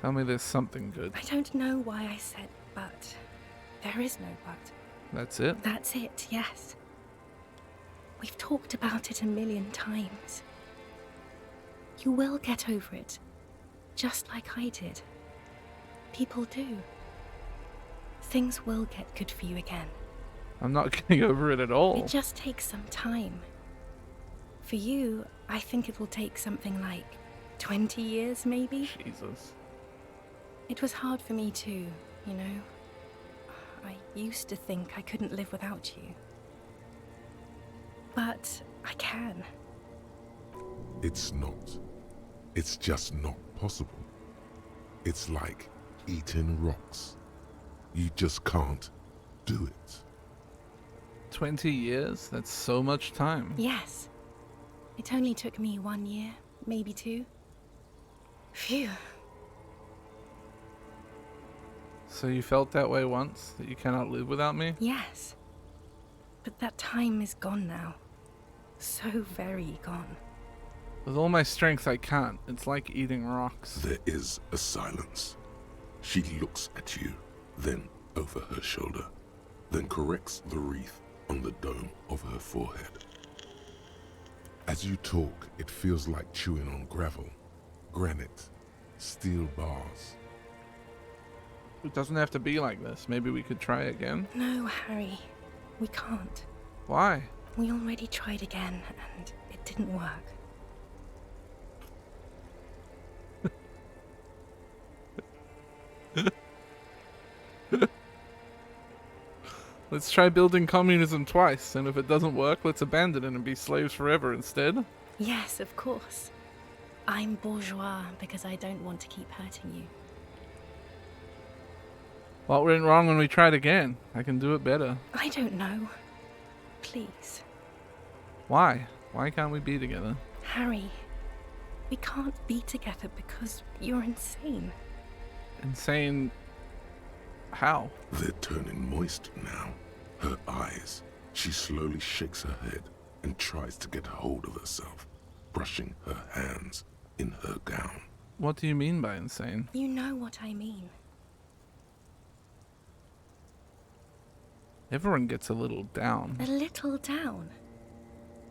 Tell me there's something good. I don't know why I said but. There is no but. That's it? That's it, yes. We've talked about it a million times. You will get over it, just like I did. People do. Things will get good for you again. I'm not getting over it at all. It just takes some time. For you, I think it will take something like 20 years, maybe? Jesus. It was hard for me too, you know. I used to think I couldn't live without you. But I can. It's not. It's just not possible. It's like eating rocks. You just can't do it. 20 years? That's so much time. Yes. It only took me 1 year, maybe 2. Phew. So you felt that way once? That you cannot live without me? Yes. But that time is gone now. So very gone. With all my strength, I can't. It's like eating rocks. There is a silence. She looks at you, then over her shoulder, then corrects the wreath on the dome of her forehead. As you talk, it feels like chewing on gravel, granite, steel bars. It doesn't have to be like this. Maybe we could try again? No, Harry. We can't. Why? We already tried again, and it didn't work. Let's try building communism twice, and if it doesn't work, let's abandon it and be slaves forever instead. Yes, of course. I'm bourgeois because I don't want to keep hurting you. What went wrong when we tried again? I can do it better. I don't know. Please. Why? Why can't we be together? Harry, we can't be together because you're insane. Insane? How? They're turning moist now. Her eyes. She slowly shakes her head and tries to get hold of herself, brushing her hands in her gown. What do you mean by insane? You know what I mean. Everyone gets a little down. A little down?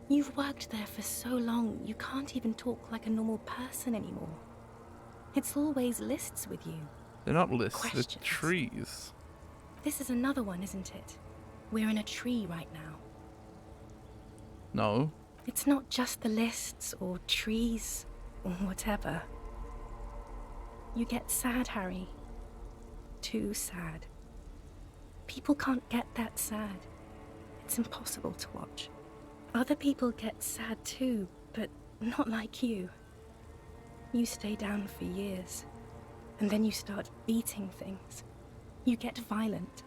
You've worked there for so long, you can't even talk like a normal person anymore. It's always lists with you. They're not lists, Questions. they're trees. This is another one, isn't it? We're in a tree right now. No. It's not just the lists or trees or whatever. You get sad, Harry. Too sad. People can't get that sad. It's impossible to watch. Other people get sad too, but not like you. You stay down for years, and then you start beating things. You get violent.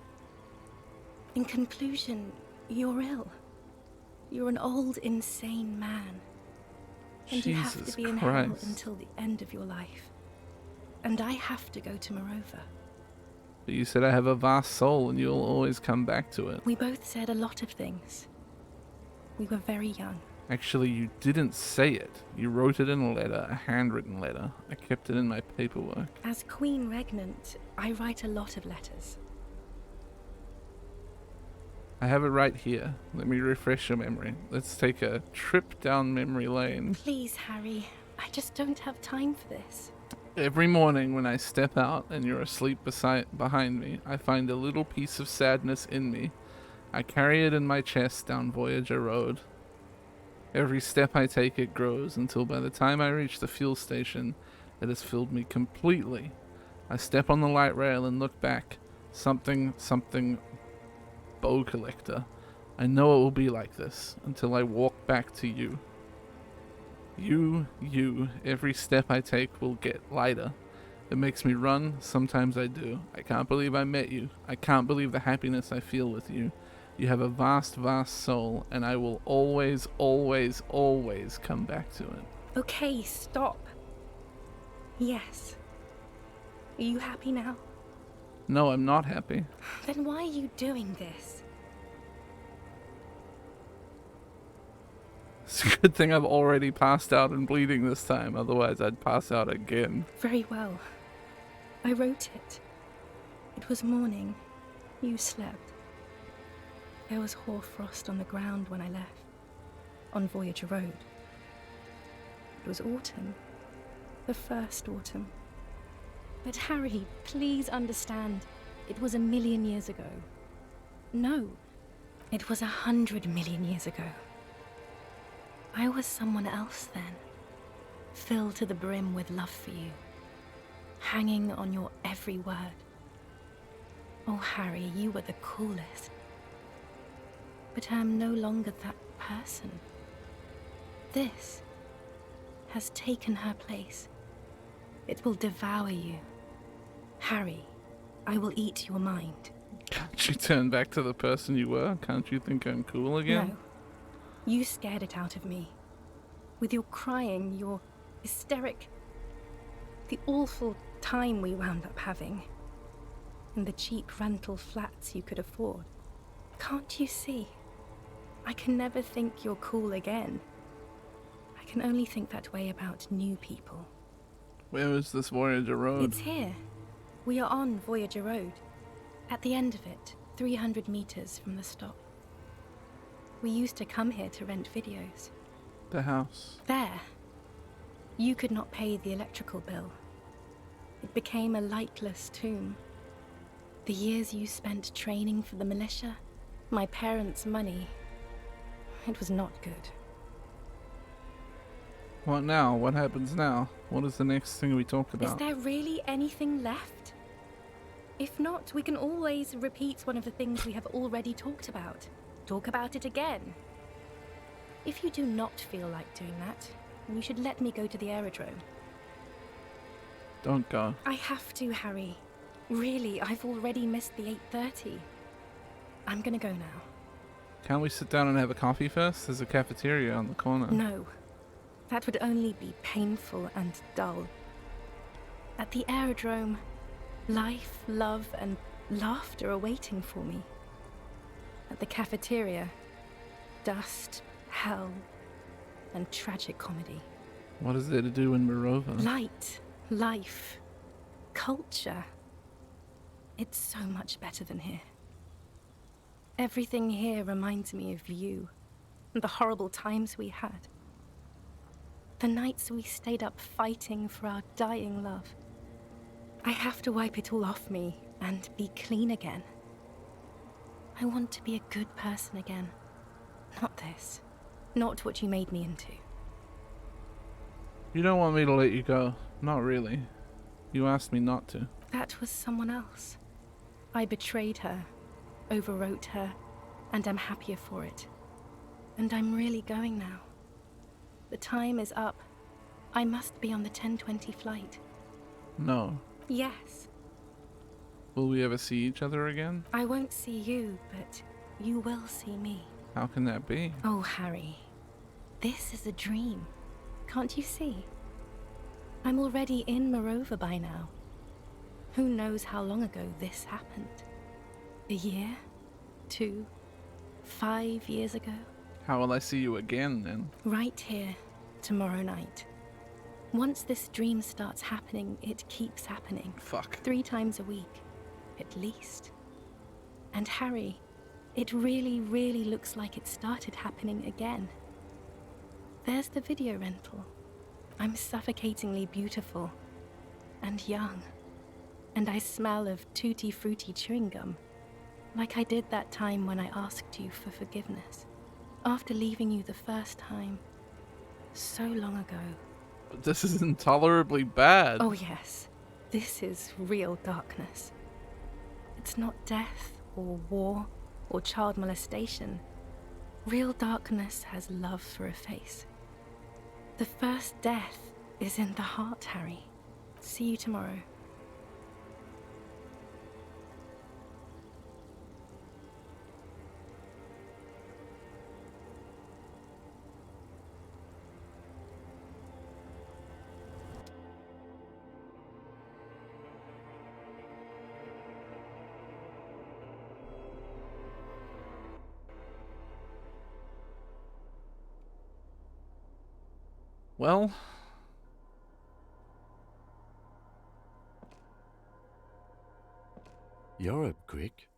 In conclusion, you're ill. You're an old, insane man. And you have to be in hell until the end of your life. And I have to go to Morova. But you said I have a vast soul and you'll always come back to it. We both said a lot of things. We were very young. Actually, you didn't say it. You wrote it in a letter, a handwritten letter. I kept it in my paperwork. As Queen Regnant, I write a lot of letters. I have it right here. Let me refresh your memory. Let's take a trip down memory lane. Please, Harry. I just don't have time for this. Every morning when I step out and you're asleep behind me, I find a little piece of sadness in me. I carry it in my chest down Voyager Road. Every step I take, it grows until by the time I reach the fuel station, it has filled me completely. I step on the light rail and look back. Something, bow collector. I know it will be like this until I walk back to you. You, every step I take will get lighter. It makes me run, sometimes I do. I can't believe I met you. I can't believe the happiness I feel with you. You have a vast, vast soul, and I will always, always, always come back to it. Okay, stop. Yes. Are you happy now? No, I'm not happy. Then why are you doing this? It's a good thing I've already passed out and bleeding this time, otherwise I'd pass out again. Very well. I wrote it. It was morning. You slept. There was hoarfrost on the ground when I left, on Voyager Road. It was autumn. The first autumn. But Harry, please understand, it was 1,000,000 years ago. No, it was 100 million years ago. I was someone else then, filled to the brim with love for you, hanging on your every word. Oh, Harry, you were the coolest. But I am no longer that person. This has taken her place. It will devour you. Harry, I will eat your mind. Can't you turn back to the person you were? Can't you think I'm cool again? No. You scared it out of me. With your crying, your hysteric, the awful time we wound up having, and the cheap rental flats you could afford. Can't you see? I can never think you're cool again. I can only think that way about new people. Where is this Voyager Road? It's here. We are on Voyager Road. At the end of it, 300 meters from the stop. We used to come here to rent videos. The house. There. You could not pay the electrical bill. It became a lightless tomb. The years you spent training for the militia, my parents' money, it was not good. What now? What happens now? What is the next thing we talk about? Is there really anything left? If not, we can always repeat one of the things we have already talked about. Talk about it again. If you do not feel like doing that, you should let me go to the aerodrome. Don't go. I have to, Harry. Really, I've already missed the 8:30. I'm gonna go now. Can't we sit down and have a coffee first? There's a cafeteria on the corner. No. That would only be painful and dull. At the aerodrome, life, love, and laughter are waiting for me. At the cafeteria, dust, hell, and tragic comedy. What is there to do in Morova? Light, life, culture. It's so much better than here. Everything here reminds me of you, and the horrible times we had. The nights we stayed up fighting for our dying love. I have to wipe it all off me and be clean again. I want to be a good person again. Not this. Not what you made me into. You don't want me to let you go. Not really. You asked me not to. That was someone else. I betrayed her, overwrote her, and I'm happier for it. And I'm really going now. The time is up. I must be on the 10:20 flight. No. Yes. Will we ever see each other again? I won't see you, but you will see me. How can that be? Oh, Harry. This is a dream. Can't you see? I'm already in Morova by now. Who knows how long ago this happened? A year? 2? 5 years ago? How will I see you again then? Right here, tomorrow night. Once this dream starts happening, it keeps happening. Fuck. 3 times a week, at least. And Harry, it really, really looks like it started happening again. There's the video rental. I'm suffocatingly beautiful and young. And I smell of tutti frutti chewing gum, like I did that time when I asked you for forgiveness. After leaving you the first time, so long ago. But this is intolerably bad. Oh yes, this is real darkness. It's not death or war or child molestation. Real darkness has love for a face. The first death is in the heart, Harry. See you tomorrow. Well, You're up quick.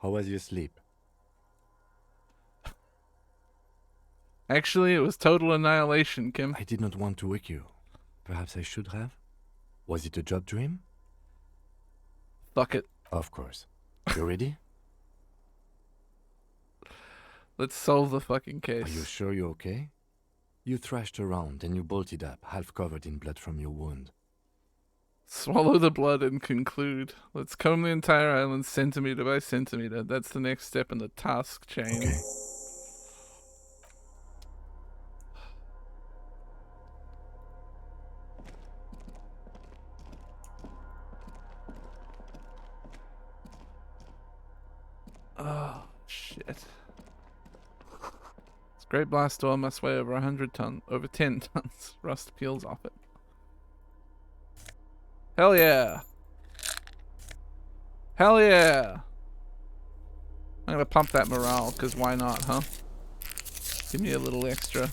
How was your sleep? Actually, it was total annihilation, Kim. I did not want to wake you. Perhaps I should have? Was it a job dream? Fuck it. Of course. You ready? Let's solve the fucking case. Are you sure you're okay? You thrashed around and you bolted up, half covered in blood from your wound. Swallow the blood and conclude. Let's comb the entire island centimeter by centimeter. That's the next step in the task chain. Okay. Oh, shit. This great blast door must weigh over 100 tons, over 10 tons. Rust peels off it. Hell yeah. Hell yeah. I'm gonna pump that morale, because why not, huh? Give me a little extra.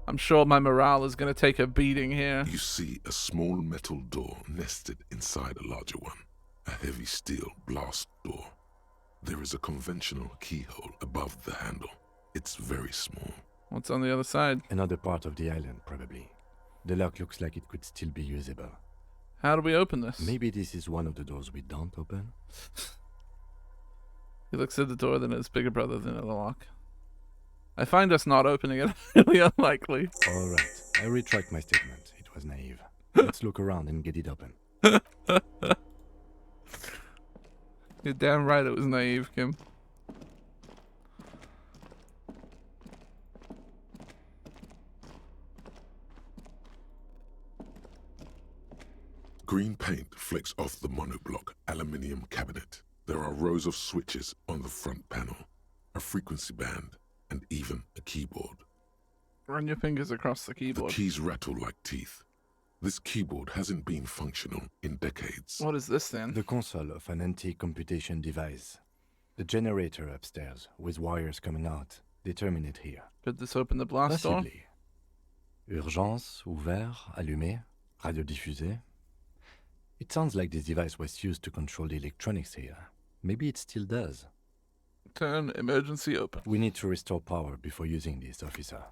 I'm sure my morale is gonna take a beating here. You see a small metal door nested inside a larger one. A heavy steel blast door. There is a conventional keyhole above the handle. It's very small. What's on the other side? Another part of the island, probably. The lock looks like it could still be usable. How do we open this? Maybe this is one of the doors we don't open? He looks at the door, then at his bigger brother, then at the lock. I find us not opening it highly unlikely. Alright, I retract my statement. It was naive. Let's look around and get it open. You're damn right it was naive, Kim. Green paint flecks off the monoblock aluminium cabinet. There are rows of switches on the front panel, a frequency band, and even a keyboard. Run your fingers across the keyboard. The keys rattle like teeth. This keyboard hasn't been functional in decades. What is this then? The console of an anti-computation device. The generator upstairs, with wires coming out. They terminate here. Could this open the blast door? Possibly. Urgence, ouvert, allumé, radio diffusé. It sounds like this device was used to control the electronics here. Maybe it still does. Turn emergency open. We need to restore power before using this, officer.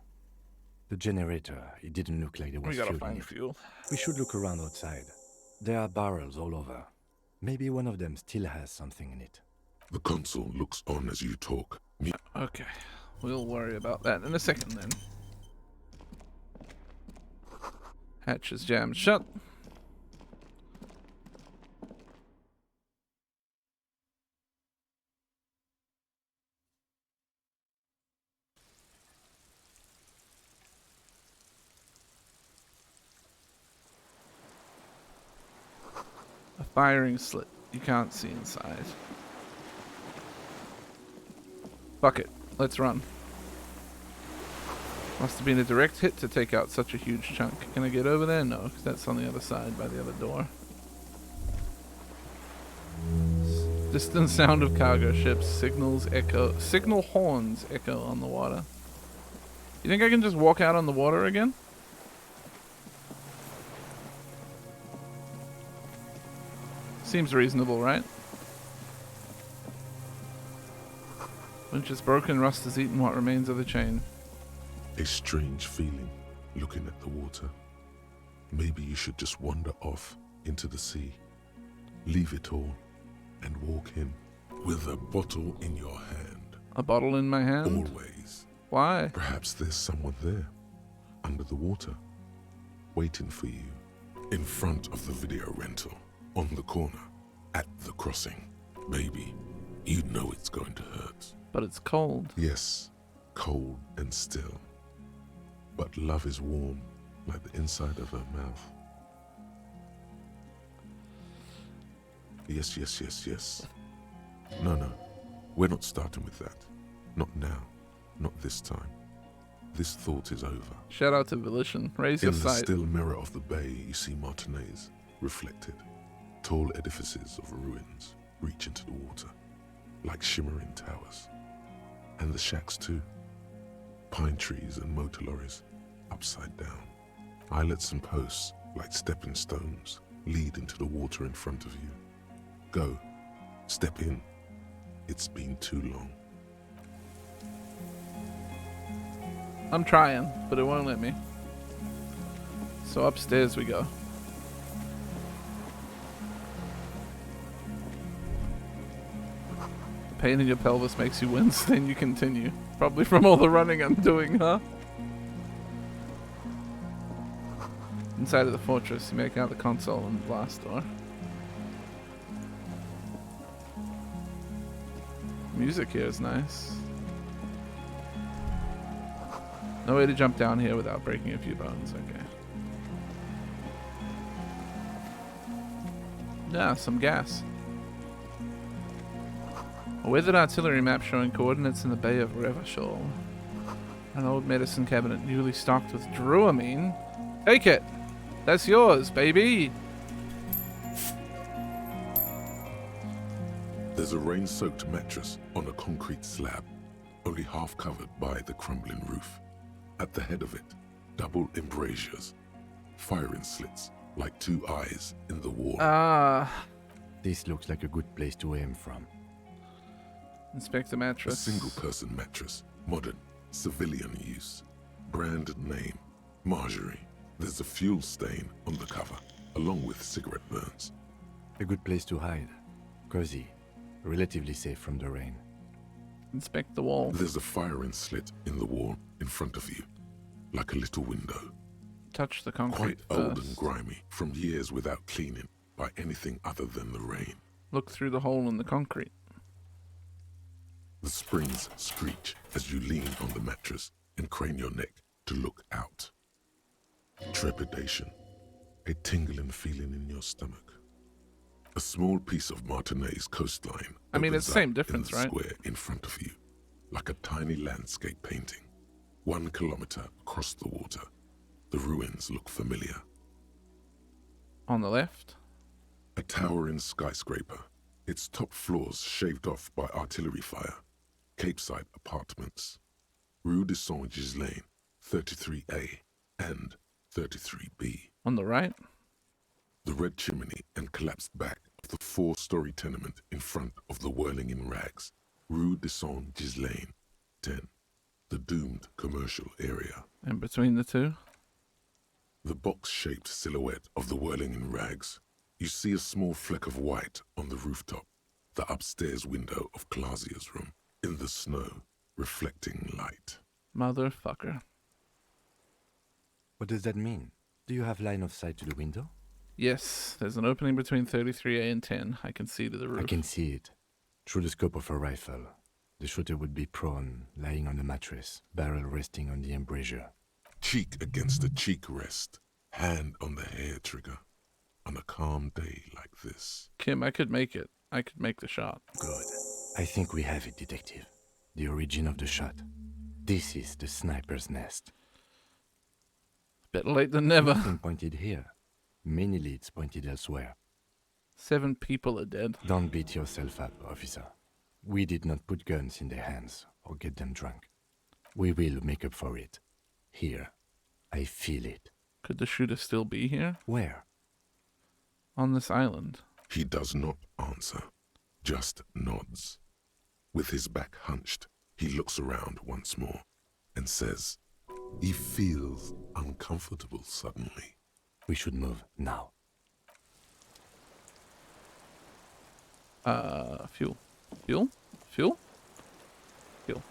The generator, it didn't look like there was We gotta fuel in find it. fuel. We should look around outside. There are barrels all over. Maybe one of them still has something in it. The console looks on as you talk. Okay, we'll worry about that in a second then. Hatch is jammed shut. A firing slit. You can't see inside. Fuck it. Let's run. Must have been a direct hit to take out such a huge chunk. Can I get over there? No, because that's on the other side by the other door. Distant sound of cargo ships. Signal horns echo on the water. You think I can just walk out on the water again? Seems reasonable, right? Winch is broken, rust has eaten what remains of the chain. A strange feeling looking at the water. Maybe you should just wander off into the sea. Leave it all and walk in with a bottle in your hand. A bottle in my hand? Always. Why? Perhaps there's someone there, under the water, waiting for you, in front of the video rental, on the corner, at the crossing. Baby, you know it's going to hurt. But it's cold. Yes, cold and still. But love is warm, like the inside of her mouth. Yes, yes, yes, yes. No, we're not starting with that. Not now. Not this time. This thought is over. Shout out to Volition. Raise your sight. sight. In the still mirror of the bay, you see Martinez, reflected. Tall edifices of ruins reach into the water, like shimmering towers. And the shacks too. Pine trees and motor lorries, upside down. Islets and posts, like stepping stones, lead into the water in front of you. Go. Step in. It's been too long. I'm trying, but it won't let me. So upstairs we go. The pain in your pelvis makes you wince, then you continue. Probably from all the running I'm doing, huh? Inside of the fortress, you make out the console and the blast door. Music here is nice. No way to jump down here without breaking a few bones, okay. Yeah, some gas. A weathered artillery map showing coordinates in the Bay of Revachol. An old medicine cabinet newly stocked with druamine. Take it! That's yours, baby! There's a rain-soaked mattress on a concrete slab, only half covered by the crumbling roof. At the head of it, double embrasures, firing slits like two eyes in the wall. This looks like a good place to aim from. Inspect the mattress. A single-person mattress, modern, civilian use. Brand name, Marjorie. There's a fuel stain on the cover, along with cigarette burns. A good place to hide. Cozy. Relatively safe from the rain. Inspect the wall. There's a firing slit in the wall in front of you, like a little window. Touch the concrete Quite old first. and grimy, from years without cleaning by anything other than the rain. Look through the hole in the concrete. The springs screech as you lean on the mattress and crane your neck to look out. Trepidation, a tingling feeling in your stomach. A small piece of Martinez coastline. I mean, it's the same difference, in the right? Square in front of you, like a tiny landscape painting. 1 kilometer across the water. The ruins look familiar. On the left? A towering skyscraper, its top floors shaved off by artillery fire. Capeside apartments. Rue de Saint-Ghislain, 33A and 33B. On the right? The red chimney and collapsed back of the 4-story tenement in front of the whirling in rags. Rue de Saint-Ghislain, 10. The doomed commercial area. And between the two? The box-shaped silhouette of the whirling in rags. You see a small fleck of white on the rooftop, the upstairs window of Clausia's room, in the snow, reflecting light. Motherfucker. What does that mean? Do you have line of sight to the window? Yes, there's an opening between 33A and 10. I can see to the roof. I can see it. Through the scope of a rifle. The shooter would be prone, lying on the mattress, barrel resting on the embrasure. Cheek against the cheek rest, hand on the hair trigger. On a calm day like this. Kim, I could make it. I could make the shot. Good. I think we have it, Detective. The origin of the shot. This is the sniper's nest. Better late than never. Nothing pointed here. Many leads pointed elsewhere. 7 people are dead. Don't beat yourself up, officer. We did not put guns in their hands or get them drunk. We will make up for it. Here. I feel it. Could the shooter still be here? Where? On this island. He does not answer, just nods. With his back hunched, he looks around once more and says, he feels uncomfortable suddenly. We should move now. Fuel. Fuel? Fuel? Fuel.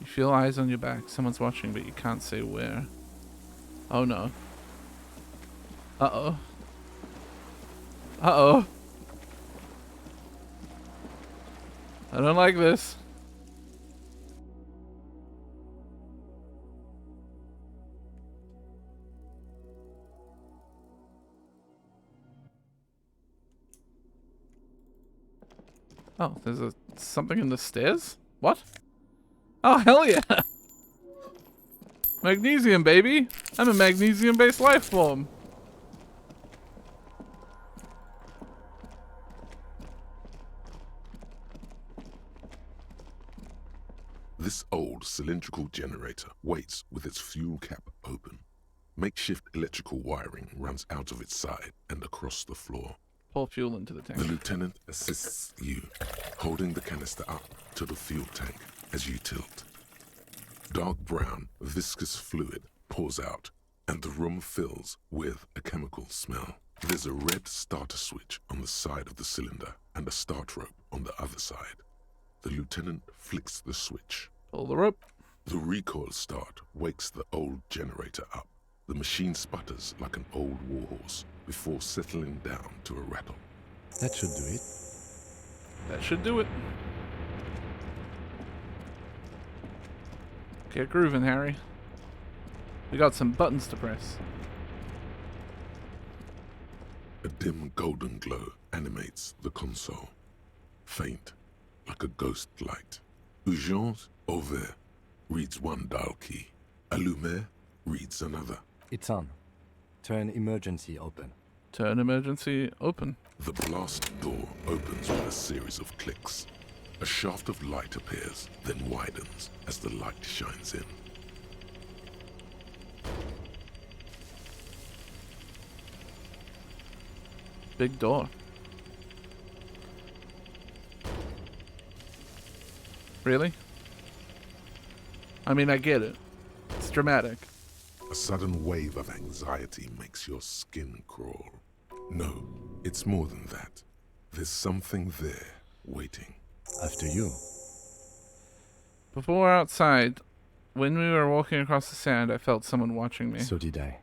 You feel eyes on your back. Someone's watching, but you can't say where. Oh no. Uh-oh. Uh-oh. I don't like this. Oh, there's something in the stairs? What? Oh, hell yeah! Magnesium, baby! I'm a magnesium-based life form. This old cylindrical generator waits with its fuel cap open. Makeshift electrical wiring runs out of its side and across the floor. Pour fuel into the tank. The lieutenant assists you, holding the canister up to the fuel tank as you tilt. Dark brown, viscous fluid pours out, and the room fills with a chemical smell. There's a red starter switch on the side of the cylinder and a start rope on the other side. The lieutenant flicks the switch. Pull the rope. The recoil start wakes the old generator up. The machine sputters like an old warhorse before settling down to a rattle. That should do it. That should do it. Get grooving, Harry. We got some buttons to press. A dim golden glow animates the console. Faint, like a ghost light. Urgence ouvert reads one dial key. Allumer reads another. It's on. Turn emergency open. Turn emergency open. The blast door opens with a series of clicks. A shaft of light appears, then widens as the light shines in. Big door. Really? I mean, I get it. It's dramatic. A sudden wave of anxiety makes your skin crawl. No, it's more than that. There's something there, waiting. After you. Before outside, when we were walking across the sand, I felt someone watching me. So did I.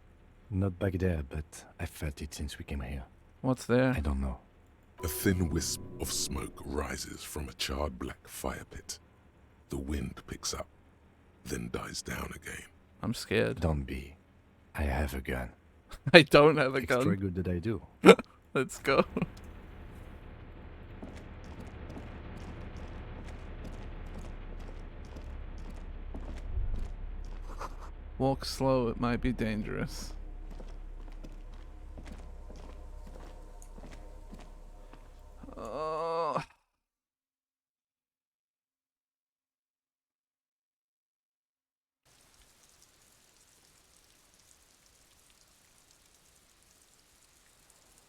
Not back there, but I felt it since we came here. What's there? I don't know. A thin wisp of smoke rises from a charred black fire pit. The wind picks up, then dies down again. I'm scared. Don't be. I have a gun. I don't have a gun. Extra good that I do. Let's go. Walk slow, it might be dangerous.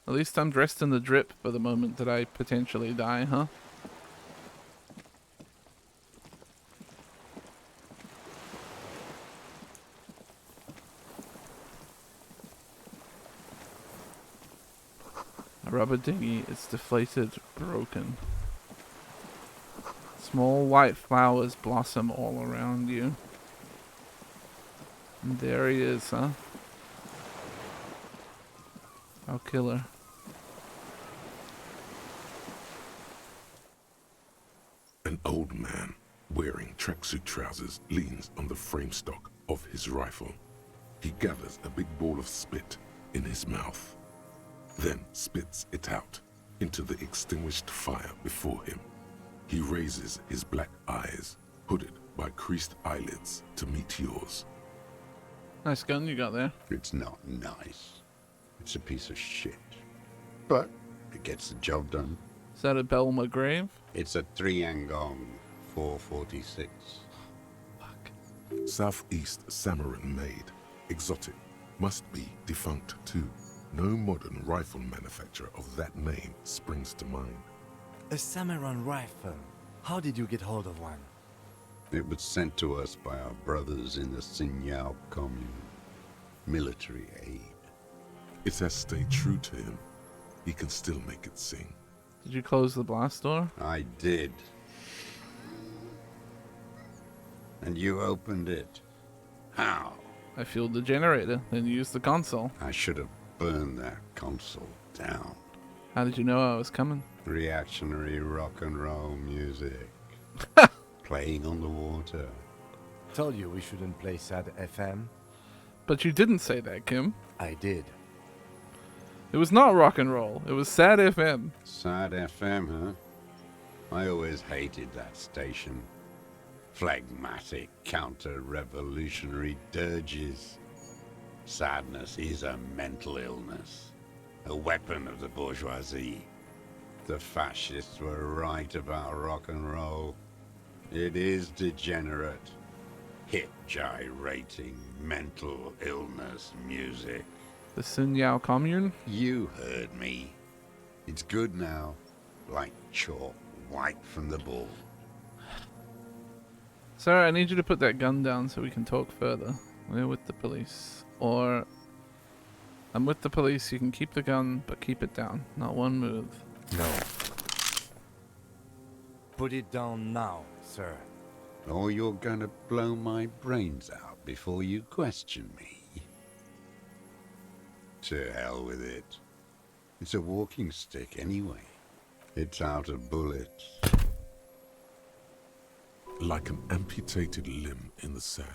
At least I'm dressed in the drip for the moment that I potentially die, huh? A rubber dinghy is deflated, broken. Small white flowers blossom all around you. And there he is, huh? Our killer. An old man, wearing tracksuit trousers, leans on the frame stock of his rifle. He gathers a big ball of spit in his mouth, then spits it out into the extinguished fire before him. He raises his black eyes, hooded by creased eyelids, to meet yours. Nice gun you got there. It's not nice. It's a piece of shit. But it gets the job done. Is that a Belma grave? It's a 3 Angong 446. Southeast Samaran made, exotic, must be defunct too. No modern rifle manufacturer of that name springs to mind. A Samaran rifle. How did you get hold of one? It was sent to us by our brothers in the Sinyao commune. Military aid. It has stayed true to him. He can still make it sing. Did you close the blast door? I did. And you opened it. How? I fueled the generator, then used the console. I should have burned that console down. How did you know I was coming? Reactionary rock and roll music. Playing on the water. Told you we shouldn't play sad FM. But you didn't say that, Kim. I did. It was not rock and roll. It was sad FM. Sad FM, huh? I always hated that station. Phlegmatic, counter-revolutionary dirges. Sadness is a mental illness. A weapon of the bourgeoisie. The fascists were right about rock and roll. It is degenerate. Hip gyrating, mental illness music. The Sinyao commune? You heard me. It's good now. Like chalk, white from the ball. Sir, I need you to put that gun down so we can talk further. We're with the police. Or... I'm with the police, you can keep the gun, but keep it down. Not one move. No. Put it down now, sir. Or you're gonna blow my brains out before you question me. To hell with it. It's a walking stick anyway. It's out of bullets. Like an amputated limb in the sand.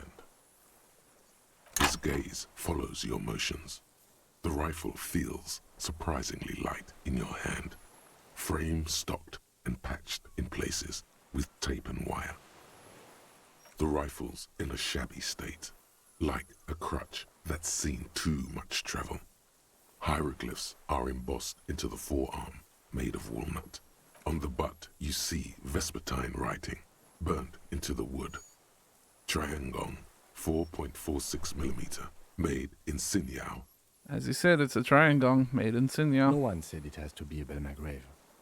His gaze follows your motions. The rifle feels surprisingly light in your hand. Frame stocked and patched in places with tape and wire. The rifle's in a shabby state, like a crutch that's seen too much travel. Hieroglyphs are embossed into the forearm, made of walnut. On the butt, you see Vespertine writing, burnt into the wood. Triangong, 4.46mm, made in Sinyao. As you said, it's a Triangong made in Sinyao. No one said it has to be a Belmagrave.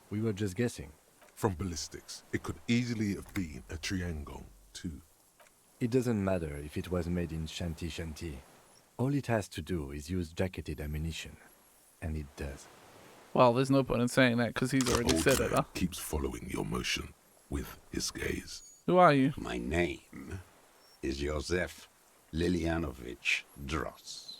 We were just guessing. From ballistics, it could easily have been a Triangong, too. It doesn't matter if it was made in Shanti Shanti. All it has to do is use jacketed ammunition. And it does. Well, there's no point in saying that because he's already Old said it, huh? keeps following your motion with his gaze. Who are you? My name is Josef Lilianovich Dross.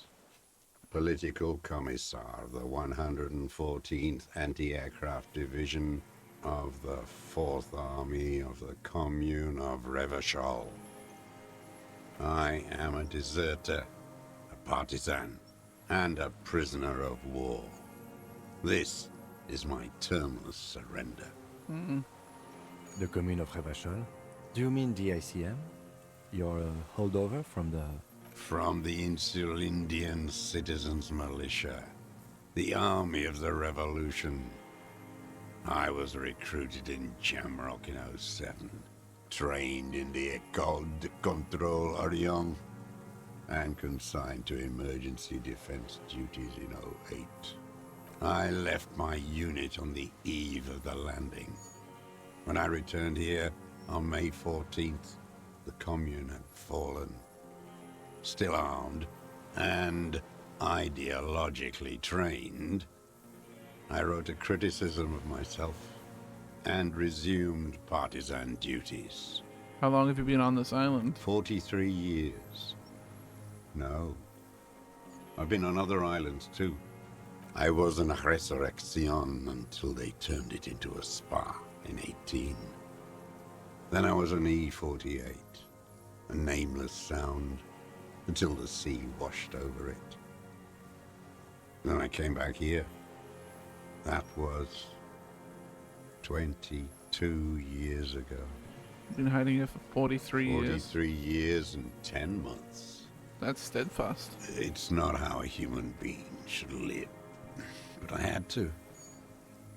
Political Commissar of the 114th Anti-Aircraft Division of the 4th Army of the Commune of Revachol. I am a deserter, a partisan, and a prisoner of war. This is my termless surrender. The Commune of Revachol? Do you mean the ICM? You're a holdover from the... From the Insulindian Citizens Militia, the army of the revolution. I was recruited in Jamrock in 07, trained in the École de Contrôle Orient, and consigned to emergency defense duties in 08. I left my unit on the eve of the landing. When I returned here on May 14th, the commune had fallen. Still armed and ideologically trained, I wrote a criticism of myself and resumed partisan duties. How long have you been on this island? 43 years. No. I've been on other islands too. I was an Resurrection until they turned it into a spa in 18. Then I was an E-48, a nameless sound, until the sea washed over it. Then I came back here. That was 22 years ago. You've been hiding here for 43 years? 43 years and 10 months. That's steadfast. It's not how a human being should live. But I had to.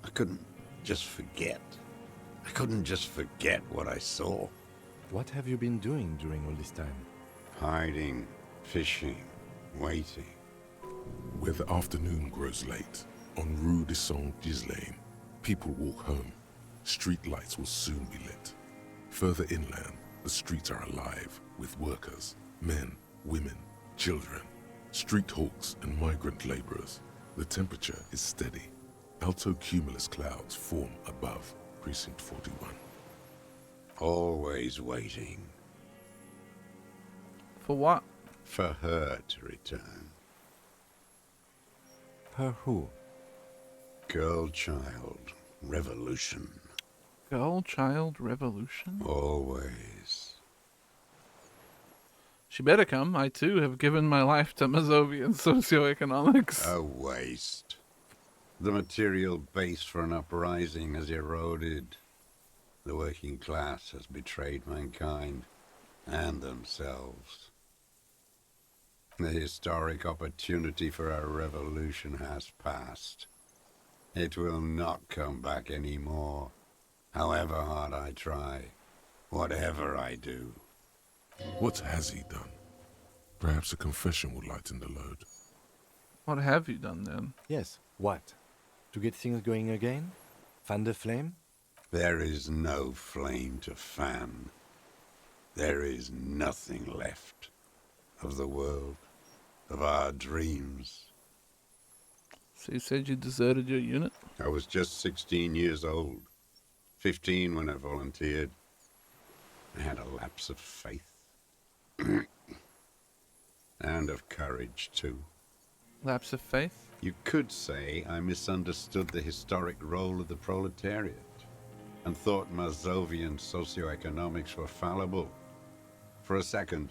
I couldn't just forget. I couldn't just forget what I saw. What have you been doing during all this time? Hiding, fishing, waiting. Where the afternoon grows late, on Rue de Saint-Ghislain, people walk home. Street lights will soon be lit. Further inland, the streets are alive with workers, men, women, children, street hawks and migrant laborers. The temperature is steady. Alto cumulus clouds form above Precinct 41. Always waiting. For what? For her to return. Her who? Girl, child, revolution. Girl, child, revolution? Always. She better come. I too have given my life to Mazovian socioeconomics. A waste. The material base for an uprising has eroded. The working class has betrayed mankind and themselves. The historic opportunity for our revolution has passed. It will not come back anymore, however hard I try. Whatever I do. What has he done? Perhaps a confession will lighten the load. What have you done then? Yes, what? To get things going again? Fan the flame? There is no flame to fan. There is nothing left of the world, of our dreams. So you said you deserted your unit? I was just 16 years old. 15 when I volunteered. I had a lapse of faith. And of courage, too. Lapse of faith? You could say I misunderstood the historic role of the proletariat and thought Mazovian socioeconomics were fallible. For a second,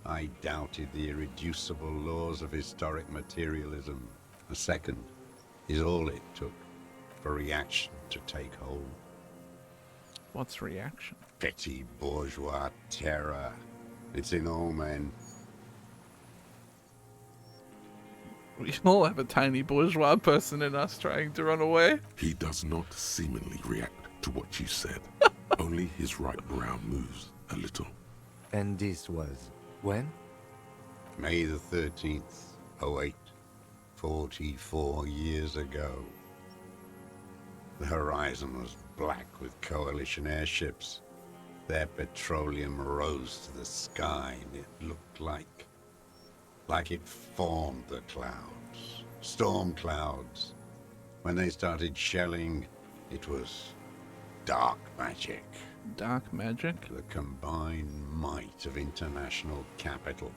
I doubted the irreducible laws of historic materialism. A second is all it took for reaction to take hold. What's reaction? Petty bourgeois terror. It's in all men. We all have a tiny bourgeois person in us trying to run away. He does not seemingly react to what you said. Only his right brow moves a little. And this was when? May the 13th, 08, 44 years ago. The horizon was black with coalition airships. Their petroleum rose to the sky, and it looked like it formed the clouds, storm clouds. When they started shelling, it was dark magic. Dark magic? The combined might of international capital.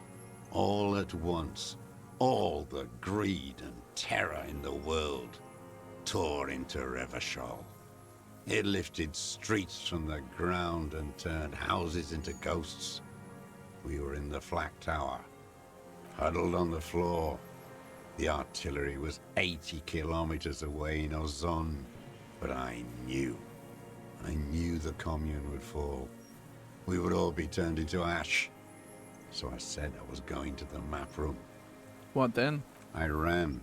All at once, all the greed and terror in the world tore into Revachol. It lifted streets from the ground and turned houses into ghosts. We were in the flak tower, huddled on the floor. The artillery was 80 kilometers away in Ozon, but I knew the commune would fall. We would all be turned into ash. So I said I was going to the map room. What then? I ran.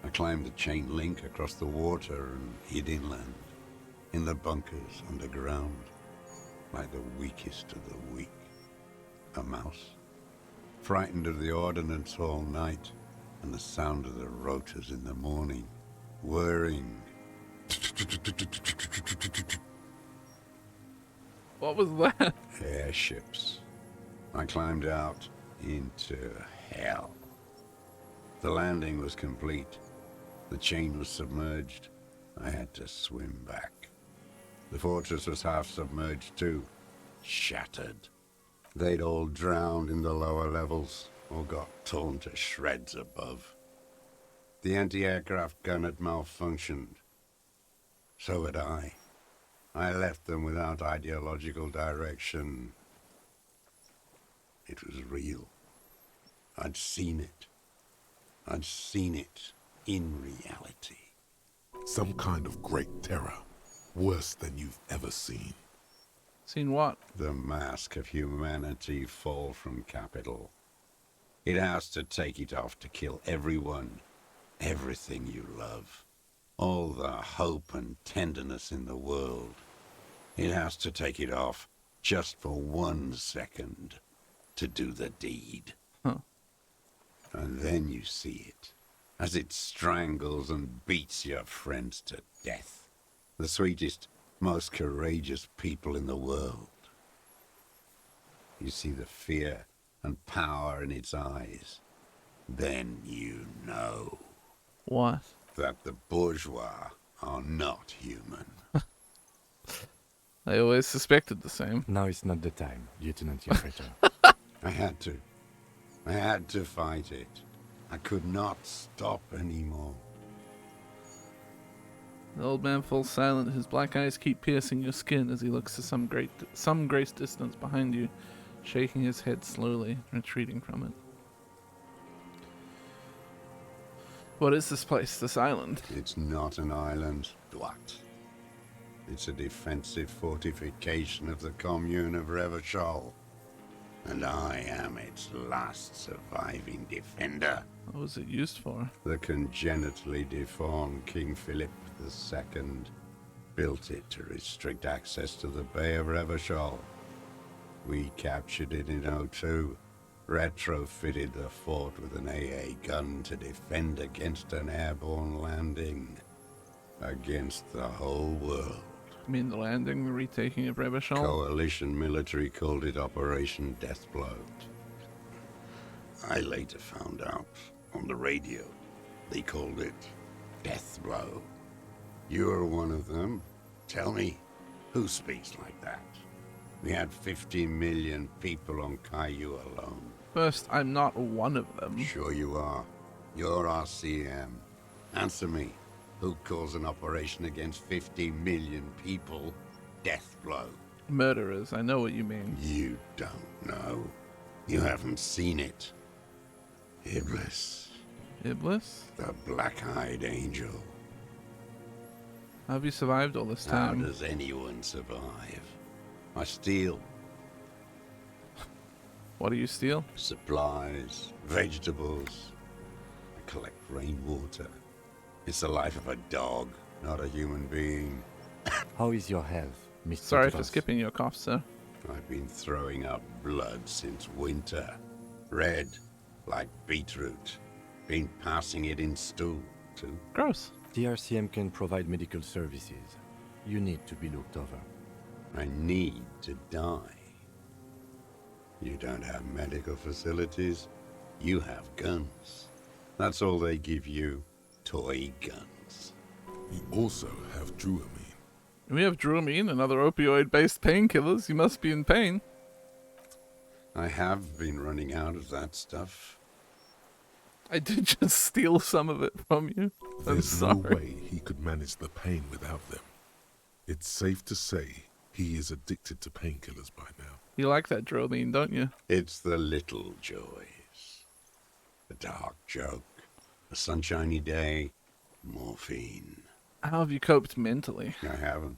I climbed the chain link across the water and hid inland, in the bunkers underground, like the weakest of the weak. A mouse. Frightened of the ordnance all night, and the sound of the rotors in the morning, whirring. What was that? Airships. I climbed out into hell. The landing was complete. The chain was submerged. I had to swim back. The fortress was half submerged too, shattered. They'd all drowned in the lower levels, or got torn to shreds above. The anti-aircraft gun had malfunctioned. So had I. I left them without ideological direction. It was real. I'd seen it. I'd seen it in reality. Some kind of great terror. Worse than you've ever seen. Seen what? The mask of humanity fall from capital. It has to take it off to kill everyone, everything you love. All the hope and tenderness in the world. It has to take it off just for 1 second to do the deed. Huh. And then you see it, as it strangles and beats your friends to death. The sweetest, most courageous people in the world. You see the fear and power in its eyes. Then you know. What? That the bourgeois are not human. I always suspected the same. Now is not the time, Lieutenant Yofreto. I had to. I had to fight it. I could not stop anymore. The old man falls silent. His black eyes keep piercing your skin as he looks to some great distance behind you, shaking his head slowly, retreating from it. What is this place, this island? It's not an island, Dwight. It's a defensive fortification of the commune of Revachol. And I am its last surviving defender. What was it used for? The congenitally deformed King Philip II built it to restrict access to the Bay of Revachol. We captured it in '02, retrofitted the fort with an AA gun to defend against an airborne landing. Against the whole world. You mean the landing, the retaking of Revachol? Coalition military called it Operation Deathblow. I later found out on the radio they called it Deathblow. You're one of them. Tell me, who speaks like that? We had 50 million people on Caillou alone. First, I'm not one of them. Sure you are. You're RCM. Answer me. Who calls an operation against 50 million people Deathblow? Murderers, I know what you mean. You don't know. You haven't seen it. Iblis. Iblis? The black-eyed angel. How have you survived all this time? How does anyone survive? I steal. What do you steal? Supplies, vegetables. I collect rainwater. It's the life of a dog, not a human being. How is your health, Mr. Sorry Tavas? for skipping your cough, sir. I've been throwing up blood since winter. Red, like beetroot. Been passing it in stool, too. Gross. The RCM can provide medical services. You need to be looked over. I need to die. You don't have medical facilities. You have guns. That's all they give you. Toy guns. You also have Druamine. We have Druamine and other opioid-based painkillers. You must be in pain. I have been running out of that stuff. I did just steal some of it from you. There's no way he could manage the pain without them. It's safe to say he is addicted to painkillers by now. You like that Druamine, don't you? It's the little joys. The dark joke. A sunshiny day, morphine. How have you coped mentally? I haven't.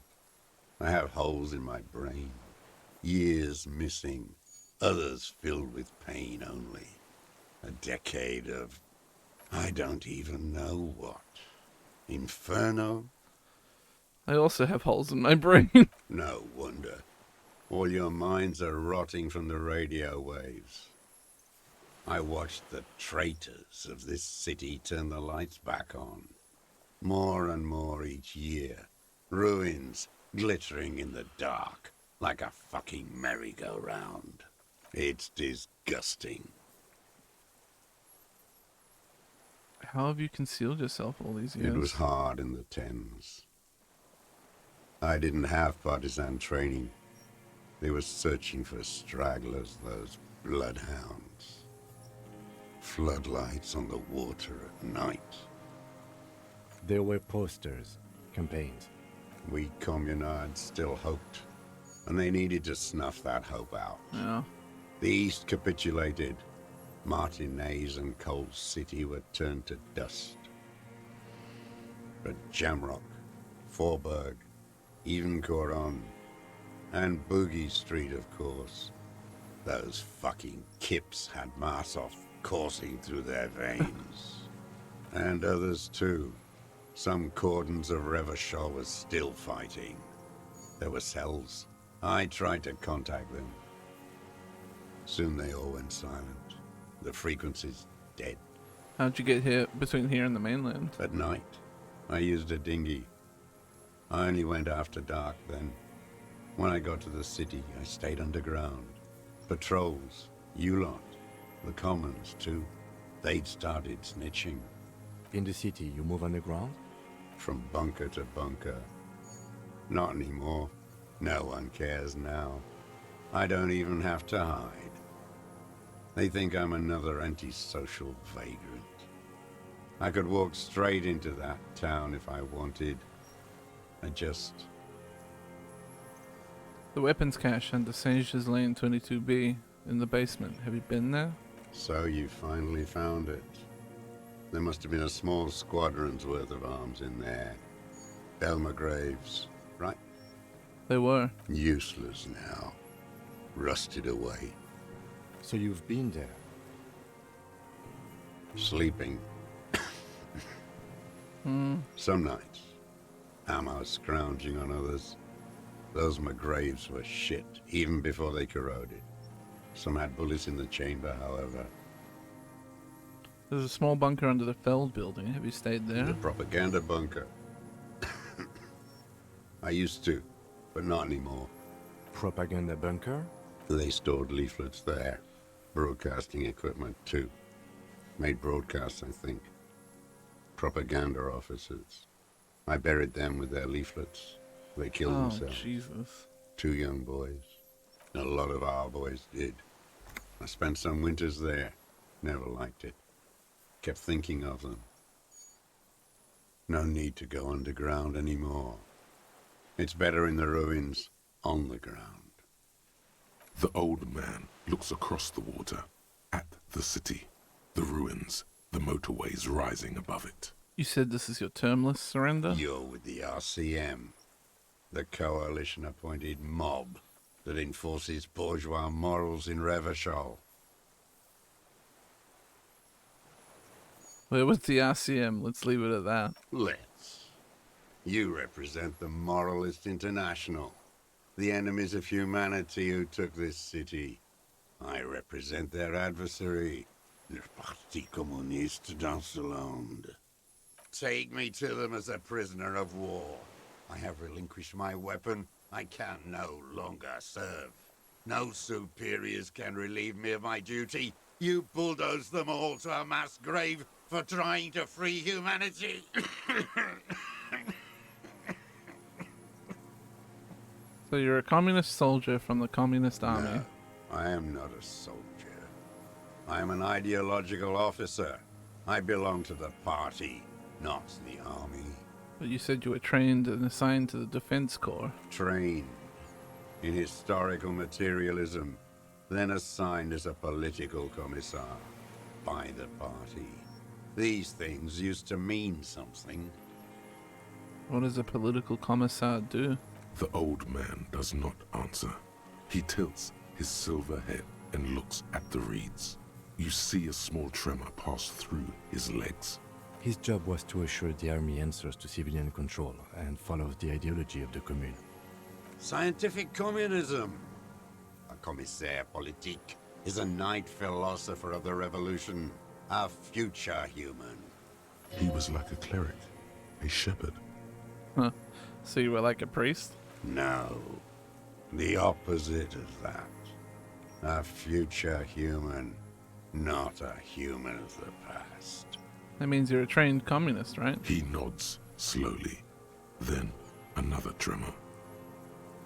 I have holes in my brain. Years missing. Others filled with pain only. A decade of... I don't even know what. Inferno? I also have holes in my brain. No wonder. All your minds are rotting from the radio waves. I watched the traitors of this city turn the lights back on. More and more each year. Ruins glittering in the dark like a fucking merry-go-round. It's disgusting. How have you concealed yourself all these years? It was hard in the Thames. I didn't have partisan training. They were searching for stragglers, those bloodhounds. Floodlights on the water at night. There were posters, campaigns. We communards still hoped, and they needed to snuff that hope out. Yeah. The East capitulated. Martinez and Cold City were turned to dust. But Jamrock, Forburg, even Coron, and Boogie Street, of course. Those fucking kips had Marsov coursing through their veins. And others too. Some cordons of Revachol was still fighting. There were cells. I tried to contact them. Soon they all went silent. The frequency's dead. How'd you get here between here and the mainland? At night, I used a dinghy. I only went after dark then. When I got to the city, I stayed underground. Patrols, you lot, the commons too. They'd started snitching. In the city, you move underground? From bunker to bunker. Not anymore. No one cares now. I don't even have to hide. They think I'm another antisocial vagrant. I could walk straight into that town if I wanted. I just... The weapons cache under Sage's Lane 22B in the basement. Have you been there? So you finally found it. There must have been a small squadron's worth of arms in there. Elmer Graves, right? They were. Useless now. Rusted away. So you've been there? Sleeping. Some nights. ammo scrounging on others. Those McGraves were shit, even before they corroded. Some had bullets in the chamber, however. There's a small bunker under the Feld building. Have you stayed there? The propaganda bunker. I used to, but not anymore. Propaganda bunker? They stored leaflets there. Broadcasting equipment, too. Made broadcasts, I think. Propaganda officers. I buried them with their leaflets. They killed themselves. Jesus. 2 young boys. A lot of our boys did. I spent some winters there. Never liked it. Kept thinking of them. No need to go underground anymore. It's better in the ruins, on the ground. The old man looks across the water, at the city, the ruins, the motorways rising above it. You said this is your termless surrender? You're with the RCM, the coalition-appointed mob that enforces bourgeois morals in Revachol. We're with the RCM. Let's leave it at that. Let's. You represent the Moralist International, the enemies of humanity who took this city. I represent their adversary, le Parti Communiste dans le Monde. Take me to them as a prisoner of war. I have relinquished my weapon. I can no longer serve. No superiors can relieve me of my duty. You bulldoze them all to a mass grave for trying to free humanity. So you're a communist soldier from the communist army? No, I am not a soldier. I am an ideological officer. I belong to the party, not the army. But you said you were trained and assigned to the Defense Corps. Trained in historical materialism, then assigned as a political commissar by the party. These things used to mean something. What does a political commissar do? The old man does not answer. He tilts his silver head and looks at the reeds. You see a small tremor pass through his legs. His job was to assure the army answers to civilian control and follows the ideology of the Commune. Scientific communism. A commissaire politique is a knight philosopher of the revolution, a future human. He was like a cleric, a shepherd. Huh. So you were like a priest? No. The opposite of that. A future human, not a human of the past. That means you're a trained communist, right? He nods slowly. Then another tremor.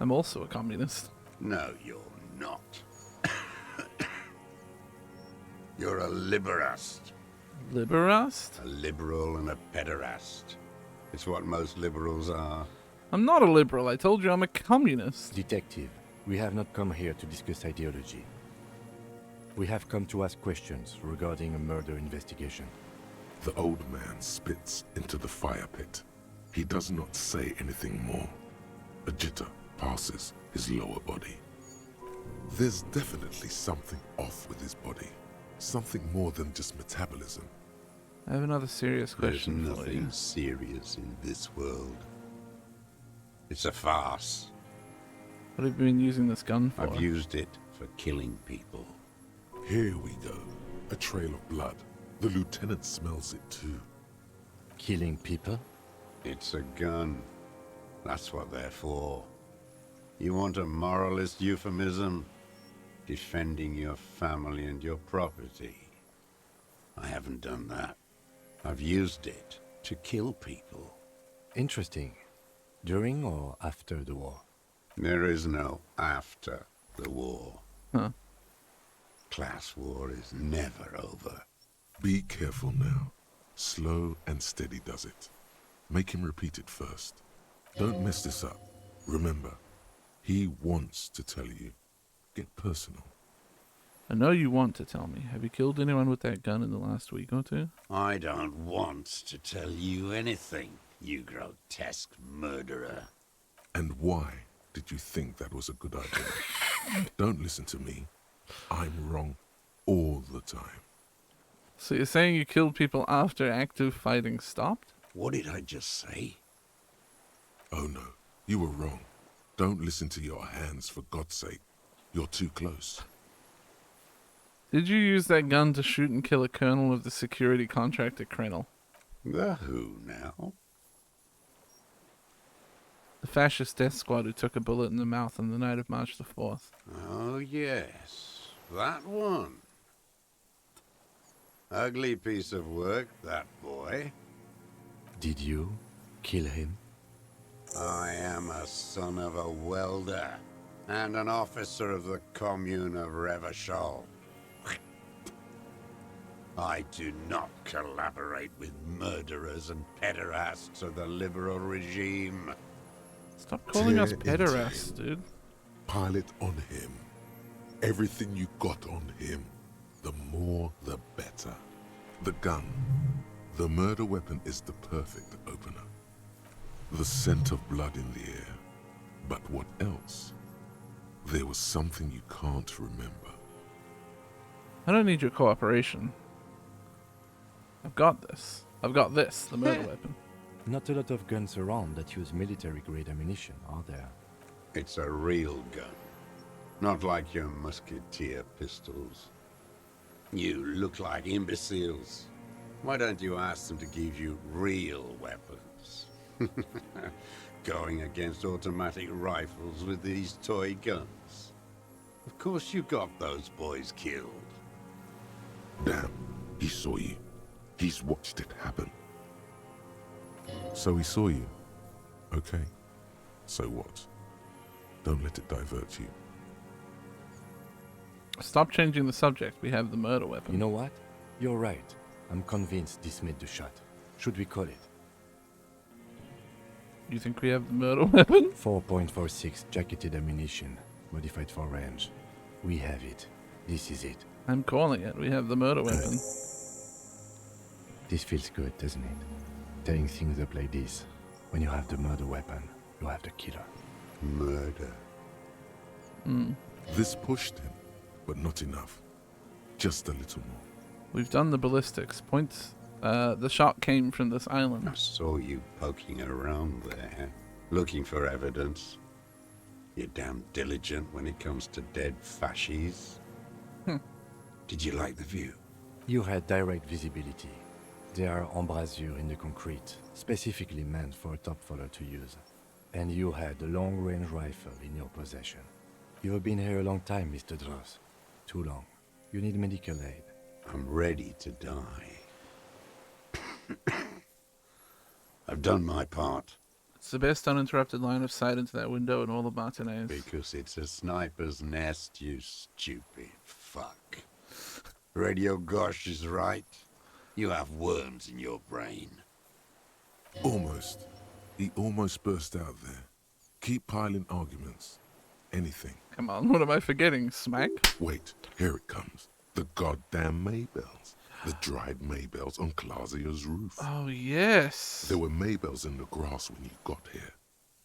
I'm also a communist. No, you're not. You're a liberast. Liberast? A liberal and a pederast. It's what most liberals are. I'm not a liberal. I told you I'm a communist. Detective, we have not come here to discuss ideology. We have come to ask questions regarding a murder investigation. The old man spits into the fire pit. He does not say anything more. A jitter passes his lower body. There's definitely something off with his body. Something more than just metabolism. I have another serious question There's for you. nothing serious in this world. It's a farce. What have you been using this gun for? I've used it for killing people. Here we go. A trail of blood. The lieutenant smells it too. Killing people? It's a gun. That's what they're for. You want a moralist euphemism? Defending your family and your property. I haven't done that. I've used it to kill people. Interesting. During or after the war? There is no after the war. Huh. Class war is never over. Be careful now. Slow and steady does it. Make him repeat it first. Don't mess this up. Remember, he wants to tell you. Get personal. I know you want to tell me. Have you killed anyone with that gun in the last week or two? I don't want to tell you anything, you grotesque murderer. And why did you think that was a good idea? Don't listen to me. I'm wrong all the time. So you're saying you killed people after active fighting stopped? What did I just say? Oh no, you were wrong. Don't listen to your hands, for God's sake. You're too close. Did you use that gun to shoot and kill a colonel of the security contractor Krenel? The who now? The fascist death squad who took a bullet in the mouth on the night of March the 4th. Oh yes, that one. Ugly piece of work, that boy. Did you kill him? I am a son of a welder and an officer of the commune of Revachol. I do not collaborate with murderers and pederasts of the liberal regime. Stop calling us Tear into pederasts, him. dude. Pile it on him. Everything you got on him. The more, the better. The gun. The murder weapon is the perfect opener. The scent of blood in the air. But what else? There was something you can't remember. I don't need your cooperation. I've got this. I've got this, the murder weapon. Not a lot of guns around that use military-grade ammunition, are there? It's a real gun. Not like your musketeer pistols. You look like imbeciles. Why don't you ask them to give you real weapons? Going against automatic rifles with these toy guns. Of course you got those boys killed. Damn, he saw you. He's watched it happen. So he saw you. Okay. So what? Don't let it divert you. Stop changing the subject. We have the murder weapon. You know what? You're right. I'm convinced this made the shot. Should we call it? You think we have the murder weapon? 4.46 jacketed ammunition, modified for range. We have it. This is it. I'm calling it. We have the murder weapon. This feels good, doesn't it? Tearing things up like this. When you have the murder weapon, you have the killer. Murder. This pushed him, but not enough. Just a little more. We've done the ballistics. Points. The shot came from this island. I saw you poking around there, looking for evidence. You're damn diligent when it comes to dead fascies. Did you like the view? You had direct visibility. There are embrasures in the concrete, specifically meant for a top follower to use. And you had a long-range rifle in your possession. You've been here a long time, Mr. Dross. Too long. You need medical aid. I'm ready to die. I've done my part. It's the best uninterrupted line of sight into that window in all of Martinez. Because it's a sniper's nest, you stupid fuck. Radio Gosh is right. You have worms in your brain. Almost. He almost burst out there. Keep piling arguments. Anything. Come on, what am I forgetting? Smack? Wait, here it comes. The goddamn Maybells. The dried Maybells on Clausia's roof. Oh, yes. There were Maybells in the grass when you got here.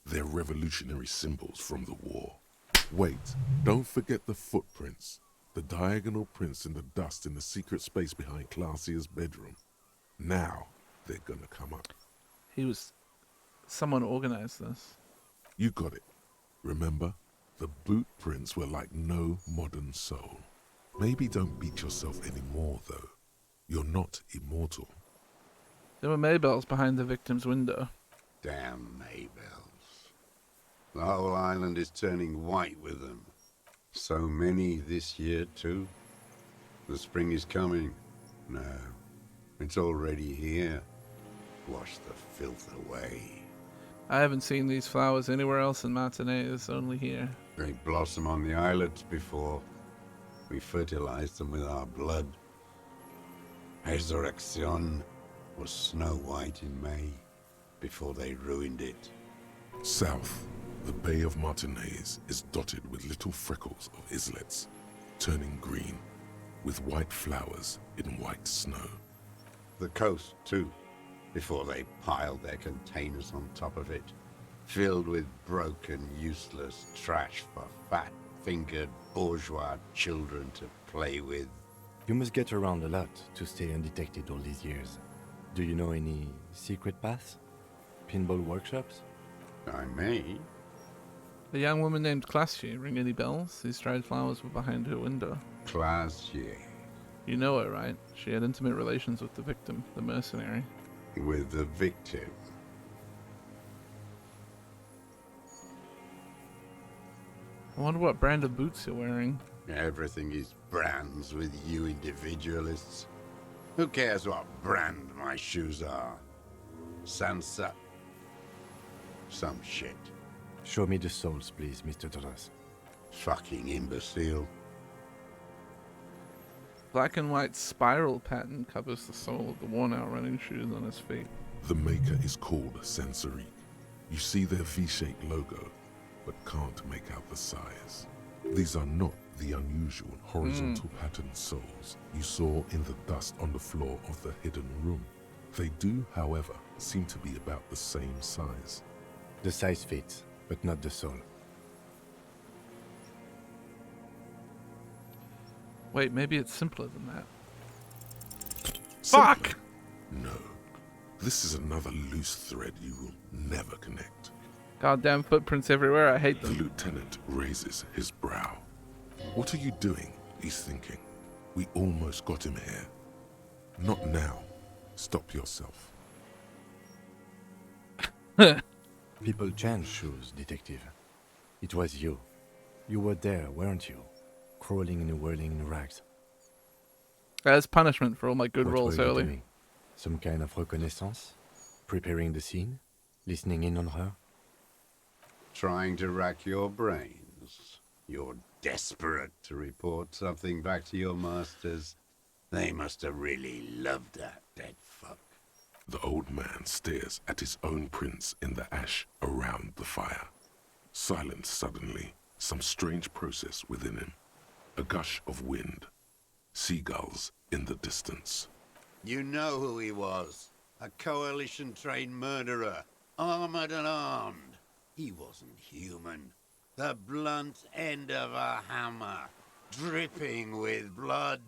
They're revolutionary symbols from the war. Wait, don't forget the footprints. The diagonal prints in the dust in the secret space behind Clausia's bedroom. Now, they're gonna come up. Someone organized this. You got it. Remember? The boot prints were like no modern soul. Maybe don't beat yourself anymore, though. You're not immortal. There were Maybells behind the victim's window. Damn Maybells. The whole island is turning white with them. So many this year, too. The spring is coming. No, it's already here. Wash the filth away. I haven't seen these flowers anywhere else in Martinez, only here. They blossom on the islets before. We fertilize them with our blood. Resurrection was snow white in May, before they ruined it. South, the Bay of Martinez is dotted with little freckles of islets, turning green, with white flowers in white snow. The coast, too, before they piled their containers on top of it, filled with broken, useless trash for fat-fingered bourgeois children to play with. You must get around a lot to stay undetected all these years. Do you know any secret paths? Pinball workshops? I may. The young woman named Classier, ring any bells? These dried flowers were behind her window. Classier. You know her, right? She had intimate relations with the victim, the mercenary. With the victim? I wonder what brand of boots you're wearing. Everything is brands with you individualists. Who cares what brand my shoes are? Sansa? Some shit. Show me the soles, please, Mr. Torres. Fucking imbecile. Black and white spiral pattern covers the sole of the worn-out running shoes on his feet. The maker is called Sensory. You see their V-shaped logo, but can't make out the size. These are not the unusual horizontal patterned soles you saw in the dust on the floor of the hidden room. They do, however, seem to be about the same size. The size fits, but not the sole. Wait, maybe it's simpler than that. Simpler? Fuck! No. This is another loose thread you will never connect. Goddamn footprints everywhere, I hate them. The lieutenant raises his brow. What are you doing? He's thinking. We almost got him here. Not now. Stop yourself. People change shoes, detective. It was you. You were there, weren't you? Crawling and whirling in rags. As punishment for all my good What rolls were you early. doing? Some kind of reconnaissance? Preparing the scene? Listening in on her? Trying to rack your brains. You're desperate to report something back to your masters. They must have really loved that dead fuck. The old man stares at his own prints in the ash around the fire. Silence suddenly, some strange process within him. A gush of wind. Seagulls in the distance. You know who he was. A coalition-trained murderer. Armored and armed. He wasn't human. The blunt end of a hammer. Dripping with blood.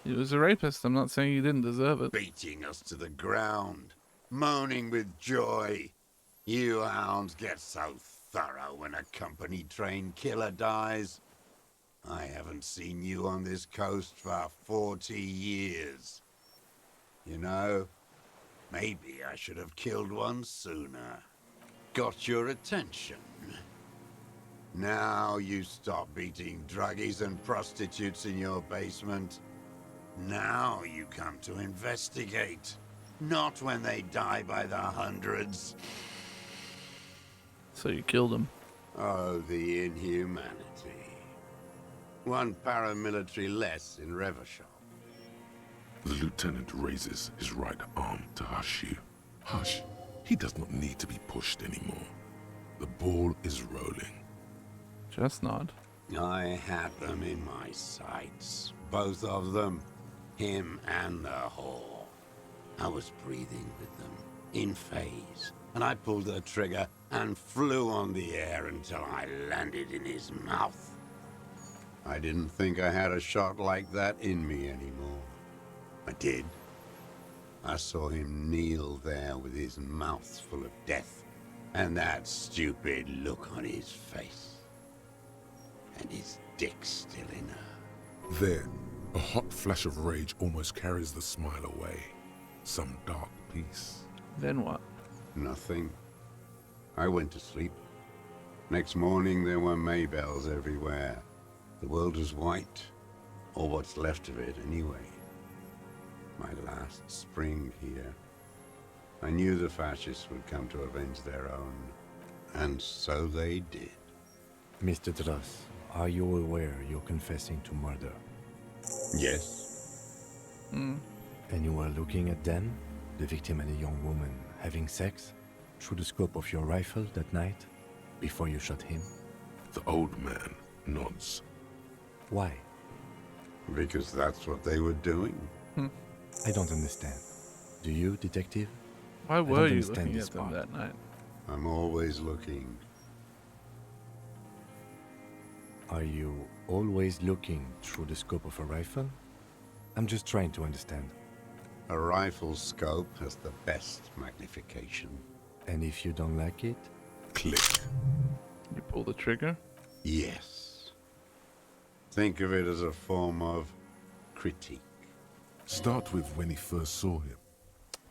He was a rapist. I'm not saying he didn't deserve it. Beating us to the ground. Moaning with joy. You hounds get so thorough when a company-trained killer dies. I haven't seen you on this coast for 40 years. You know, maybe I should have killed one sooner. Got your attention. Now you stop beating druggies and prostitutes in your basement. Now you come to investigate. Not when they die by the hundreds. So you killed him. Oh, the inhumanity. One paramilitary less in Revachol. The lieutenant raises his right arm to hush you. Hush. He does not need to be pushed anymore. The ball is rolling. Just nod. I had them in my sights. Both of them. Him and the whore. I was breathing with them, in phase, and I pulled the trigger and flew on the air until I landed in his mouth. I didn't think I had a shot like that in me anymore. I did. I saw him kneel there with his mouth full of death, and that stupid look on his face. And his dick still in her. Then, a hot flash of rage almost carries the smile away. Some dark peace. Then what? Nothing. I went to sleep. Next morning there were Maybells everywhere. The world was white, or what's left of it anyway. My last spring here. I knew the fascists would come to avenge their own, and so they did. Mr. Dross, are you aware you're confessing to murder? Yes. And you were looking at them, the victim and a young woman, having sex, through the scope of your rifle that night, before you shot him? The old man nods. Why? Because that's what they were doing. I don't understand. Do you, detective? Why I were don't you understand looking this at them part. that night? I'm always looking. Are you always looking through the scope of a rifle? I'm just trying to understand. A rifle scope has the best magnification. And if you don't like it? Click. You pull the trigger? Yes. Think of it as a form of critique. Start with when he first saw him.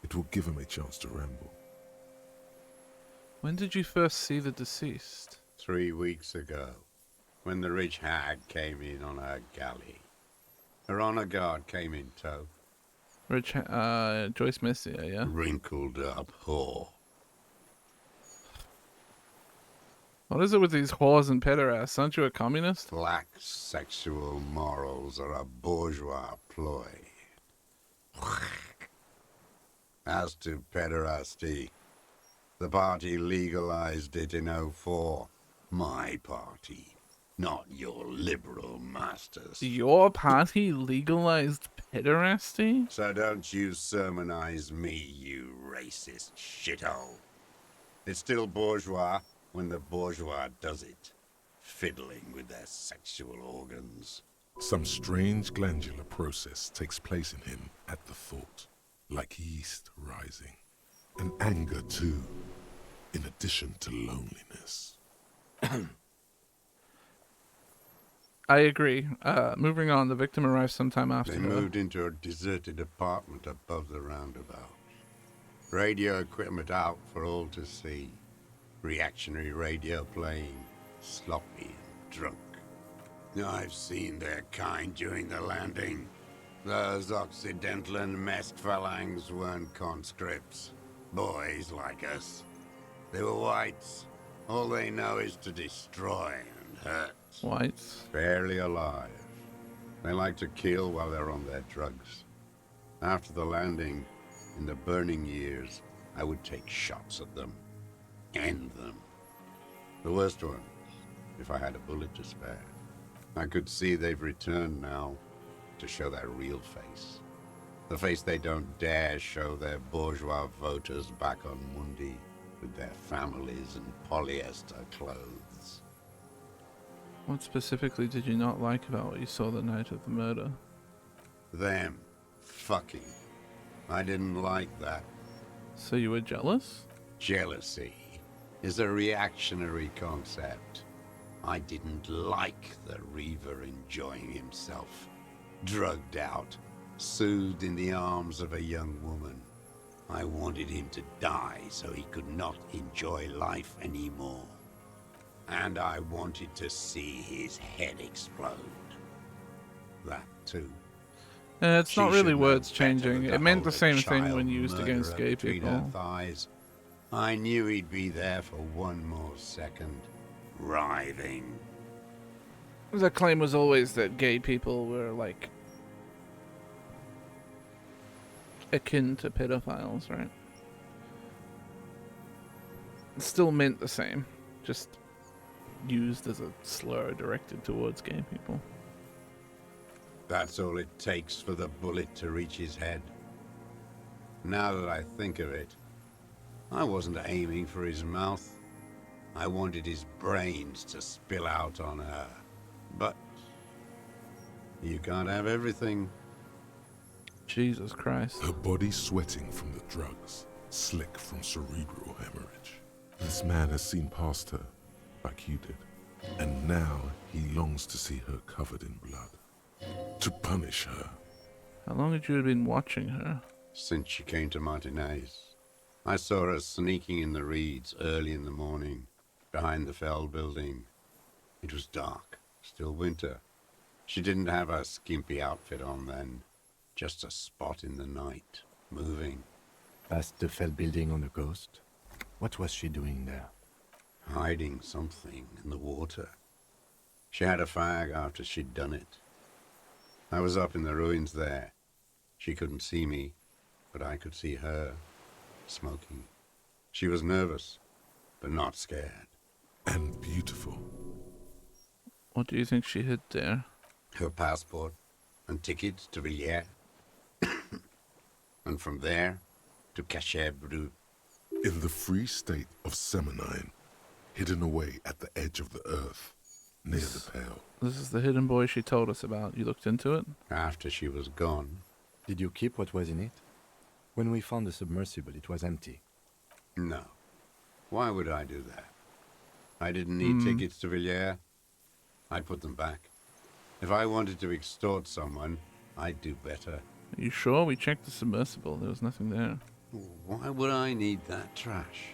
It will give him a chance to ramble. When did you first see the deceased? 3 weeks ago, when the rich hag came in on her galley. Her honor guard came in tow. Joyce Messier, yeah? Wrinkled up whore. What is it with these whores and pederasts? Aren't you a communist? Black sexual morals are a bourgeois ploy. As to pederasty, the party legalized it in '04. My party, not your liberal masters. Your party legalized pederasty? So don't you sermonize me, you racist shithole. It's still bourgeois when the bourgeois does it, fiddling with their sexual organs. Some strange glandular process takes place in him at the thought, like yeast rising. And anger too, in addition to loneliness. I agree. Moving on, the victim arrived sometime after. They moved into a deserted apartment above the roundabout. Radio equipment out for all to see. Reactionary radio playing, sloppy and drunk. I've seen their kind during the landing. Those Occidental and Mest phalangs weren't conscripts. Boys like us. They were whites. All they know is to destroy and hurt. Whites? Barely alive. They like to kill while they're on their drugs. After the landing, in the burning years, I would take shots at them. End them. The worst ones, if I had a bullet to spare. I could see they've returned now to show their real face. The face they don't dare show their bourgeois voters back on Mundi with their families and polyester clothes. What specifically did you not like about what you saw the night of the murder? Them. Fucking. I didn't like that. So you were jealous? Jealousy is a reactionary concept. I didn't like the Reaver enjoying himself. Drugged out, soothed in the arms of a young woman. I wanted him to die so he could not enjoy life anymore. And I wanted to see his head explode. That too. It's not really words changing. It meant the same thing when used against gay people. Thighs. I knew he'd be there for one more second. Writhing. The claim was always that gay people were, like, akin to pedophiles, right? It still meant the same, just used as a slur directed towards gay people. That's all it takes for the bullet to reach his head. Now that I think of it, I wasn't aiming for his mouth. I wanted his brains to spill out on her. But you can't have everything. Jesus Christ. Her body sweating from the drugs, slick from cerebral hemorrhage. This man has seen past her, like you did. And now he longs to see her covered in blood. To punish her. How long had you been watching her? Since she came to Martinez. I saw her sneaking in the reeds early in the morning, behind the Fell building. It was dark, still winter. She didn't have her skimpy outfit on then. Just a spot in the night, moving. Past the Fell building on the coast? What was she doing there? Hiding something in the water. She had a fag after she'd done it. I was up in the ruins there. She couldn't see me, but I could see her, smoking. She was nervous, but not scared. And beautiful. What do you think she hid there? Her passport and ticket to Villiers. And from there to Cachet Brut. In the free state of Seminine, hidden away at the edge of the earth, near the Pale. This is the hidden boy she told us about. You looked into it? After she was gone. Did you keep what was in it? When we found the submersible, it was empty. No. Why would I do that? I didn't need tickets to Villiers. I'd put them back. If I wanted to extort someone, I'd do better. Are you sure? We checked the submersible. There was nothing there. Why would I need that trash?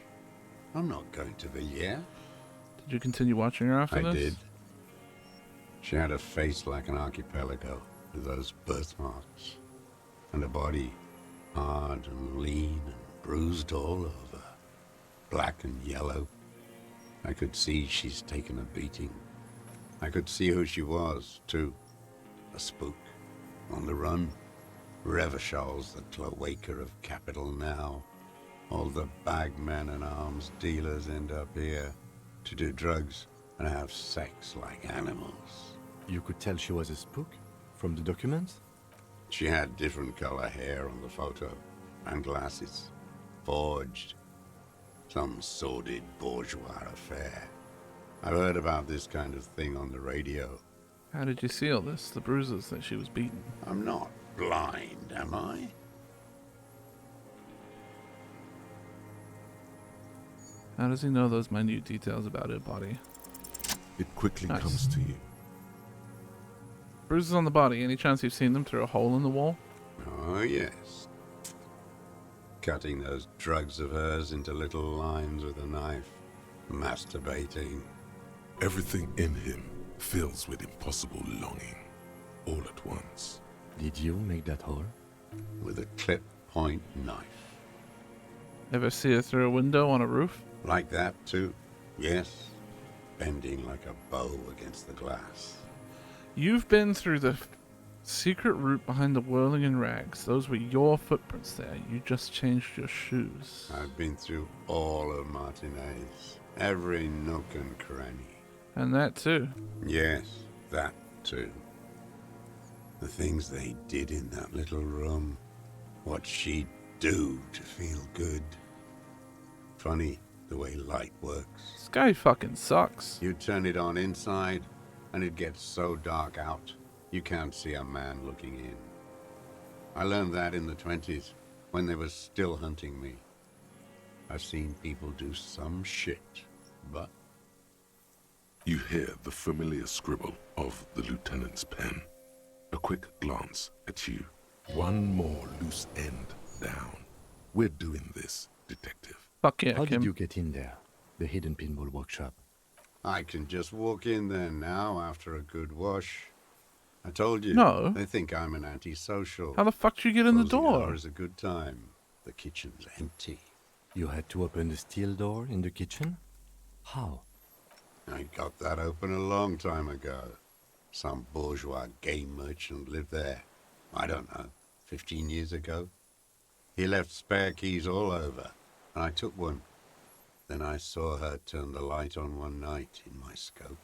I'm not going to Villiers. Did you continue watching her after this? I did. She had a face like an archipelago with those birthmarks. And a body hard and lean and bruised all over. Black and yellow. I could see she's taken a beating. I could see who she was, too. A spook. On the run. Revishal's the cloaca of capital now. All the bagmen and arms dealers end up here to do drugs and have sex like animals. You could tell she was a spook from the documents? She had different color hair on the photo, and glasses. Forged. Some sordid bourgeois affair. I've heard about this kind of thing on the radio. How did you see all this? The bruises that she was beaten? I'm not blind, am I? How does he know those minute details about her body? It quickly comes to you. Bruises on the body. Any chance you've seen them through a hole in the wall? Oh, yes. Cutting those drugs of hers into little lines with a knife. Masturbating. Everything in him fills with impossible longing, all at once. Did you make that hole? With a clip point knife. Ever see her through a window on a roof? Like that, too. Yes. Bending like a bow against the glass. You've been through the secret route behind the whirling in rags. Those were your footprints there. You just changed your shoes. I've been through all of Martinez. Every nook and cranny. And that too. Yes, that too. The things they did in that little room. What she'd do to feel good. Funny the way light works. This guy fucking sucks. You turn it on inside, and it gets so dark out, you can't see a man looking in. I learned that in the 20s, when they were still hunting me. I've seen people do some shit, but... You hear the familiar scribble of the lieutenant's pen. A quick glance at you. One more loose end down. We're doing this, detective. Fuck yeah, How Kim. did you get in there? The hidden pinball workshop. I can just walk in there now after a good wash. I told you. No. They think I'm an antisocial. How the fuck did you get in the Closing door? hour is a good time. The kitchen's empty. You had to open the steel door in the kitchen? How? I got that open a long time ago. Some bourgeois game merchant lived there. I don't know, 15 years ago. He left spare keys all over, and I took one. Then I saw her turn the light on one night in my scope.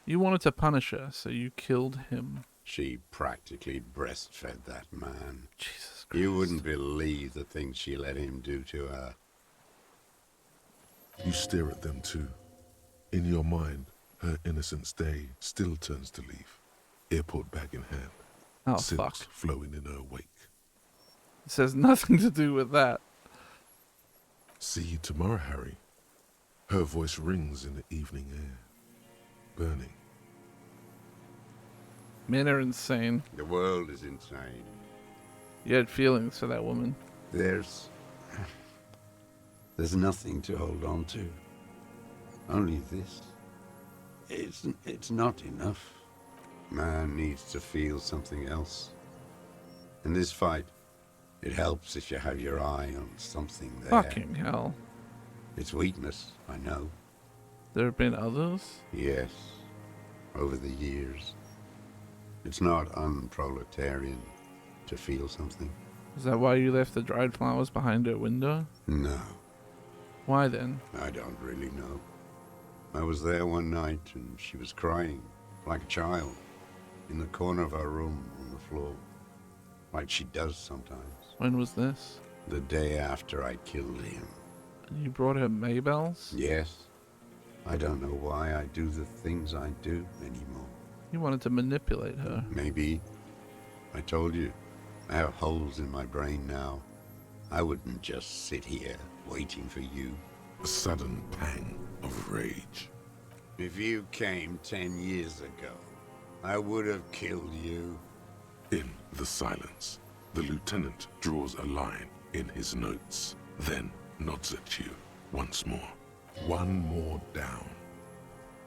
You wanted to punish her, so you killed him. She practically breastfed that man. Jesus Christ. You wouldn't believe the things she let him do to her. You stare at them too. In your mind, her innocence day still turns to leaf. Airport bag in hand. Oh, Silks fuck. flowing in her wake. This has nothing to do with that. See you tomorrow, Harry. Her voice rings in the evening air. Burning. Men are insane. The world is insane. You had feelings for that woman. There's nothing to hold on to. Only this. It's not enough. Man needs to feel something else. In this fight, it helps if you have your eye on something there. Fucking hell. It's weakness, I know. There have been others? Yes, over the years. It's not unproletarian to feel something. Is that why you left the dried flowers behind her window? No, Why then? I don't really know. I was there one night and she was crying, like a child, in the corner of her room on the floor, like she does sometimes. When was this? The day after I killed him. You brought her Maybells? Yes. I don't know why I do the things I do anymore. You wanted to manipulate her. Maybe. I told you. I have holes in my brain now. I wouldn't just sit here waiting for you. A sudden pang of rage. If you came 10 years ago, I would have killed you. In the silence, the lieutenant draws a line in his notes, then nods at you once more. One more down.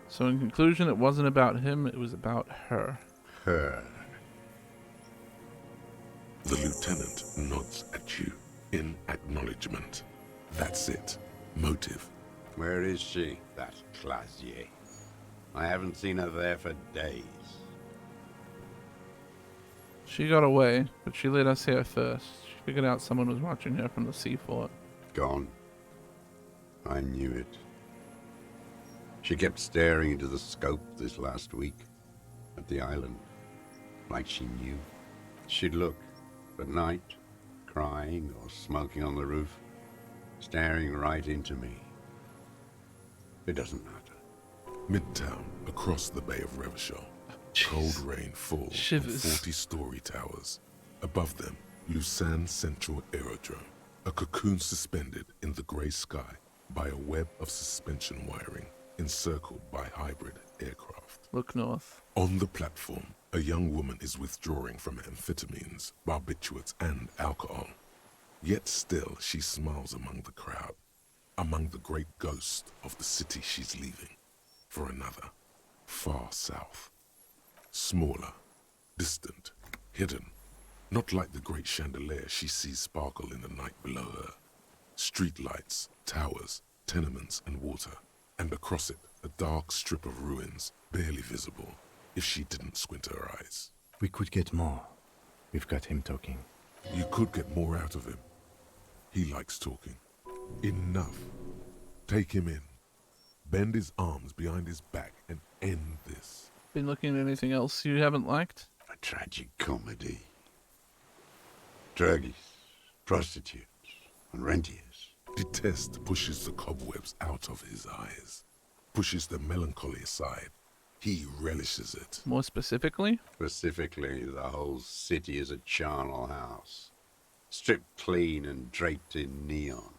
So in conclusion, it wasn't about him, it was about her. Her. The lieutenant nods at you in acknowledgement. That's it. Motive. Where is she, that Clasier? I haven't seen her there for days. She got away, but she let us here first. She figured out someone was watching her from the sea fort. Gone. I knew it. She kept staring into the scope this last week, at the island, like she knew. She'd look, at night, crying or smoking on the roof, staring right into me. It doesn't matter. Midtown, across the Bay of Revachol. Cold rain falls on 40-story towers. Above them, Lucerne Central Aerodrome, a cocoon suspended in the grey sky by a web of suspension wiring encircled by hybrid aircraft. Look north. On the platform, a young woman is withdrawing from amphetamines, barbiturates, and alcohol. Yet still, she smiles among the crowd, among the great ghost of the city she's leaving, for another, far south. Smaller, distant, hidden, not like the great chandelier she sees sparkle in the night below her. Streetlights, towers, tenements, and water, and across it, a dark strip of ruins, barely visible, if she didn't squint her eyes. We could get more. We've got him talking. You could get more out of him. He likes talking. Enough. Take him in. Bend his arms behind his back and end this. Been looking at anything else you haven't liked? A tragic comedy. Druggies, prostitutes, and rentiers. Detest pushes the cobwebs out of his eyes, pushes the melancholy aside. He relishes it. More specifically? Specifically, the whole city is a charnel house, stripped clean and draped in neon.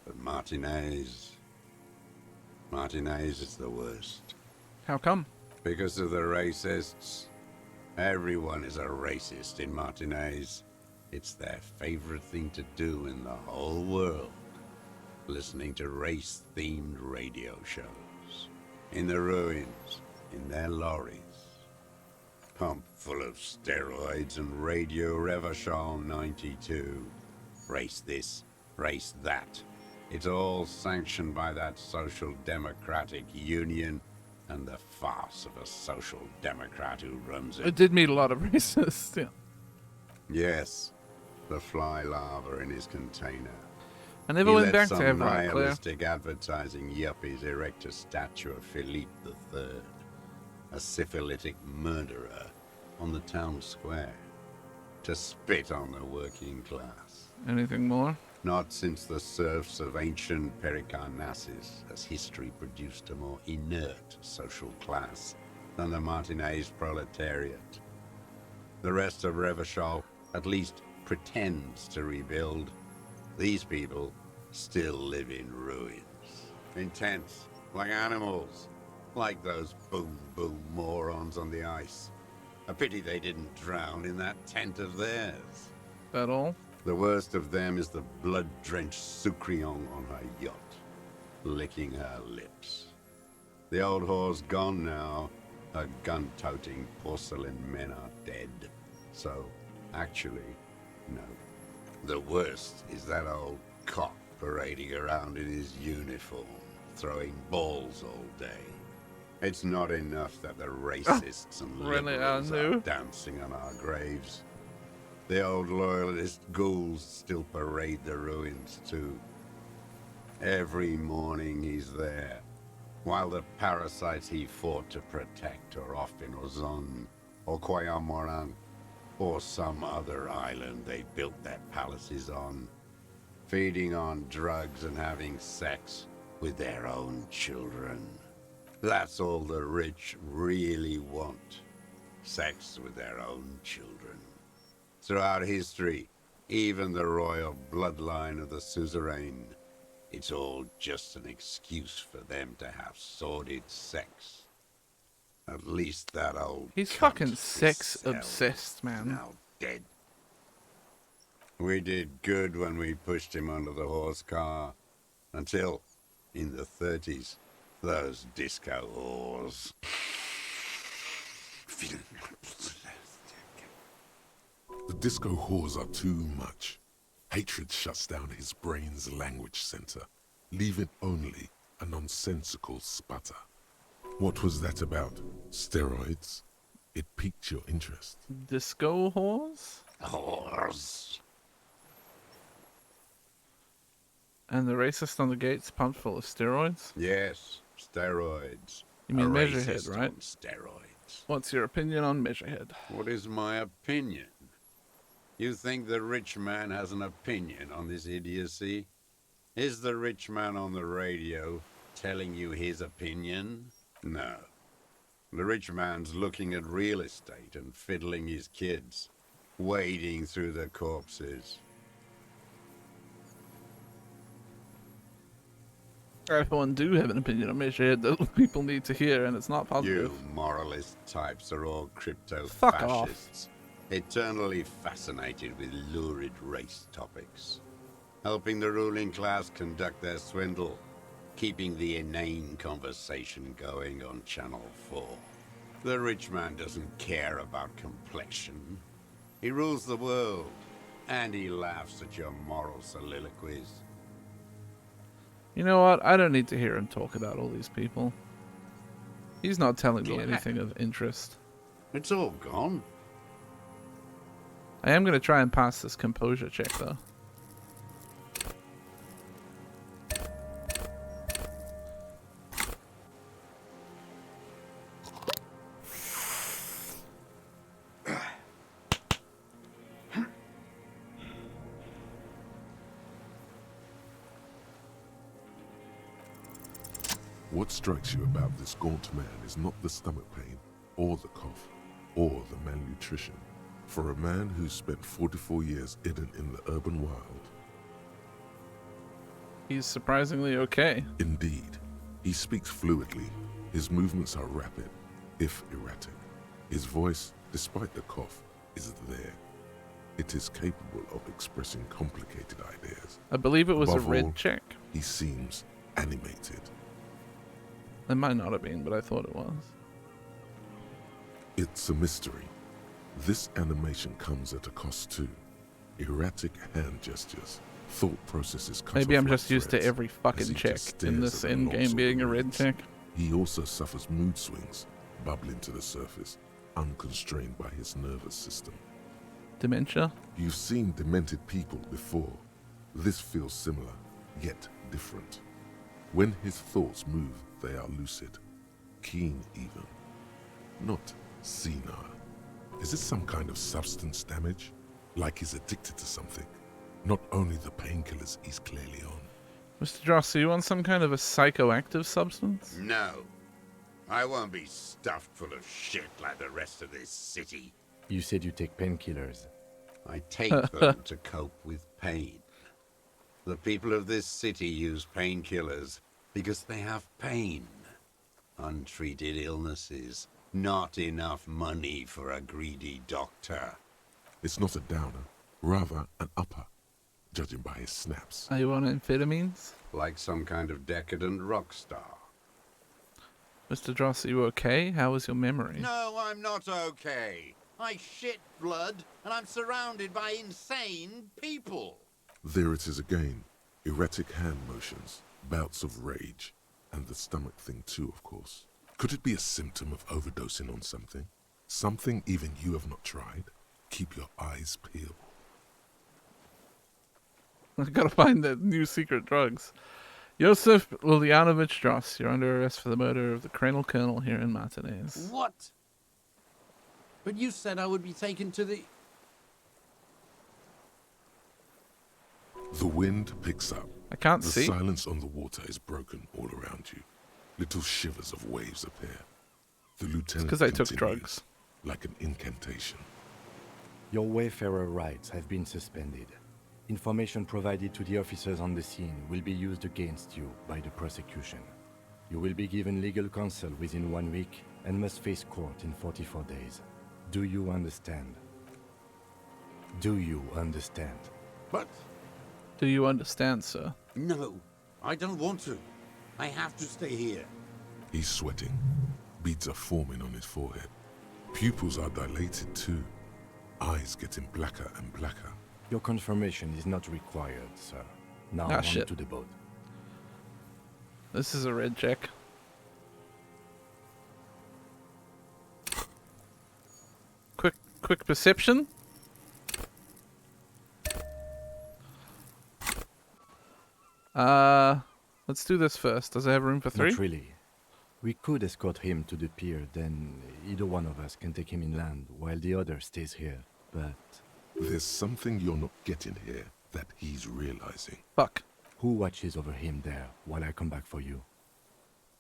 But Martinez is the worst. How come? Because of the racists. Everyone is a racist in Martinez. It's their favorite thing to do in the whole world. Listening to race-themed radio shows. In the ruins, in their lorries. Pumped full of steroids and Radio Revachol 92. Race this, race that. It's all sanctioned by that Social Democratic Union and the farce of a Social Democrat who runs it. It did meet a lot of racists, yeah. Yes, the fly larva in his container. I never went back to some Everett, Claire. nihilistic advertising yuppies erect a statue of Philippe III, a syphilitic murderer, on the town square, to spit on the working class. Anything more? Not since the serfs of ancient Pericarnassus has history produced a more inert social class than the Martinez proletariat. The rest of Revachol at least pretends to rebuild. These people still live in ruins. In tents, like animals. Like those boom-boom morons on the ice. A pity they didn't drown in that tent of theirs. That all? The worst of them is the blood-drenched Sucrion on her yacht, licking her lips. The old whore's gone now. Her gun-toting porcelain men are dead. So, actually, no. The worst is that old cock parading around in his uniform, throwing balls all day. It's not enough that the racists and liberals are dancing on our graves. The old loyalist ghouls still parade the ruins too. Every morning he's there, while the parasites he fought to protect are off in Ozon, or Coyamoran, or some other island they built their palaces on, feeding on drugs and having sex with their own children. That's all the rich really want. Sex with their own children. Throughout history, even the royal bloodline of the suzerain, it's all just an excuse for them to have sordid sex. At least that old He's cunt fucking sex Giselle obsessed, is man. now dead. We did good when we pushed him under the horse car. Until, in the 30s, those disco whores. The disco whores are too much. Hatred shuts down his brain's language center, leaving only a nonsensical sputter. What was that about? Steroids? It piqued your interest. Disco whores? Whores. And the racist on the gate's pumped full of steroids? Yes, steroids. You mean A Measurehead, racist right? on steroids. What's your opinion on Measurehead? What is my opinion? You think the rich man has an opinion on this idiocy? Is the rich man on the radio telling you his opinion? No. The rich man's looking at real estate and fiddling his kids, wading through the corpses. Everyone do have an opinion on Measurehead that people need to hear, and it's not positive. You moralist types are all Fuck off. crypto-fascists, eternally fascinated with lurid race topics, helping the ruling class conduct their swindle, keeping the inane conversation going on Channel 4. The rich man doesn't care about complexion. He rules the world, and he laughs at your moral soliloquies. You know what? I don't need to hear him talk about all these people. He's not telling me anything of interest. It's all gone. I am going to try and pass this composure check, though. What strikes you about this gaunt man is not the stomach pain, or the cough, or the malnutrition. For a man who's spent 44 years hidden in the urban wild. He's surprisingly okay. Indeed. He speaks fluidly. His movements are rapid, if erratic. His voice, despite the cough, is there. It is capable of expressing complicated ideas. I believe it was Above a red all, check. He seems animated. It might not have been, but I thought it was. It's a mystery. This animation comes at a cost too. Erratic hand gestures, thought processes cut Maybe off I'm like just used to threads every as fucking he check just in stares this at the end loss game of being the a red reins. check. He also suffers mood swings, bubbling to the surface, unconstrained by his nervous system. Dementia? You've seen demented people before. This feels similar, yet different. When his thoughts move, they are lucid, keen even, not senile. Is it some kind of substance damage? Like he's addicted to something? Not only the painkillers he's clearly on. Mr. Dross, are you on some kind of a psychoactive substance? No. I won't be stuffed full of shit like the rest of this city. You said you take painkillers. I take them to cope with pain. The people of this city use painkillers because they have pain. Untreated illnesses. Not enough money for a greedy doctor. It's not a downer, rather an upper, judging by his snaps. Are you on amphetamines? Like some kind of decadent rock star. Mr. Dross, are you okay? How was your memory? No, I'm not okay. I shit blood, and I'm surrounded by insane people. There it is again. Erratic hand motions, bouts of rage, and the stomach thing too, of course. Could it be a symptom of overdosing on something? Something even you have not tried? Keep your eyes peeled. I gotta find the new secret drugs. Josef Lilianovich Dross, you're under arrest for the murder of the Krenel Colonel here in Martinez. What? But you said I would be taken to the... The wind picks up. I can't the see. The silence on the water is broken all around you. Little shivers of waves appear. The lieutenant because I took continues, drugs. Like an incantation. Your wayfarer rights have been suspended. Information provided to the officers on the scene will be used against you by the prosecution. You will be given legal counsel within 1 week and must face court in 44 days. Do you understand? Do you understand? But... Do you understand, sir? No, I don't want to. I have to stay here. He's sweating. Beads are forming on his forehead. Pupils are dilated too. Eyes getting blacker and blacker. Your confirmation is not required, sir. Now on shit. to the boat. This is a red check. Quick perception. Let's do this first. Does it have room for 3? Not really. We could escort him to the pier, then either one of us can take him inland while the other stays here. But there's something you're not getting here that he's realizing. Fuck. Who watches over him there while I come back for you?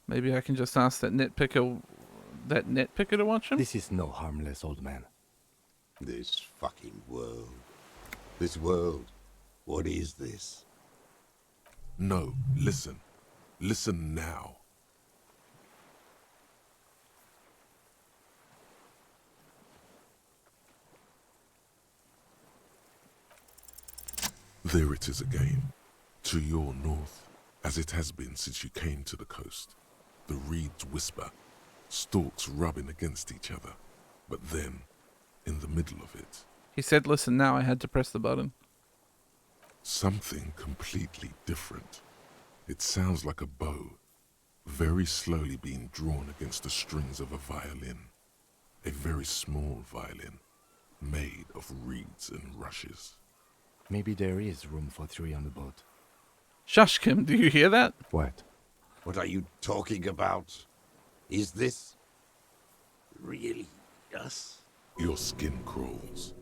Maybe I can just ask that nitpicker to watch him? This is no harmless old man. This fucking world. This world. What is this? No, listen. Listen now. There it is again, to your north, as it has been since you came to the coast. The reeds whisper, stalks rubbing against each other, but then, in the middle of it... He said listen now, I had to press the button. Something completely different. It sounds like a bow, very slowly being drawn against the strings of a violin. A very small violin, made of reeds and rushes. Maybe there is room for 3 on the boat. Shush, Kim, do you hear that? What? What are you talking about? Is this really us? Your skin crawls.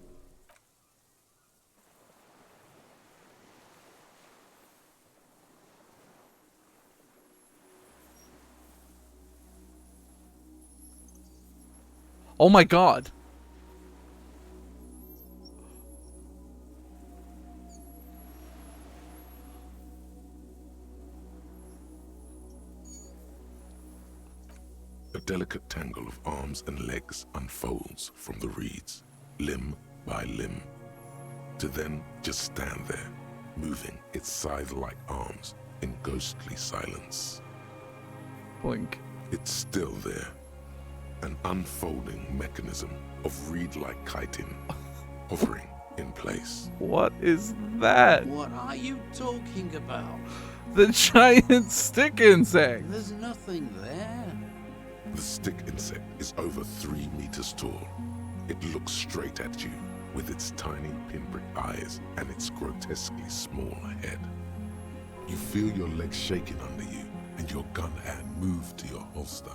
Oh my god. A delicate tangle of arms and legs unfolds from the reeds, limb by limb, to then just stand there, moving its scythe-like arms in ghostly silence. Blink. It's still there, an unfolding mechanism of reed-like chitin, hovering in place. What is that? What are you talking about? The giant stick insect. There's nothing there. The stick insect is over 3 meters tall. It looks straight at you with its tiny pinprick eyes and its grotesquely small head. You feel your legs shaking under you and your gun hand move to your holster,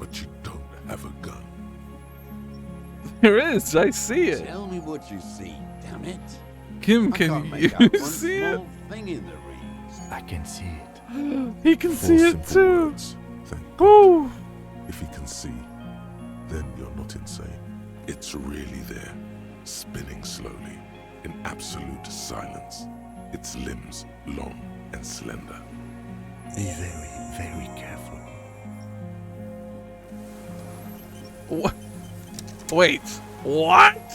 but you don't have a gun. There is, I see it. Tell me what you see, damn it. Kim, I can can't you make out one see it? small thing in the reeds. I can see it. He can 4 see it simple too. words, thank Woo! If he can see, then you're not insane. It's really there, spinning slowly, in absolute silence. Its limbs long and slender. Be very, very careful. What? Wait, what?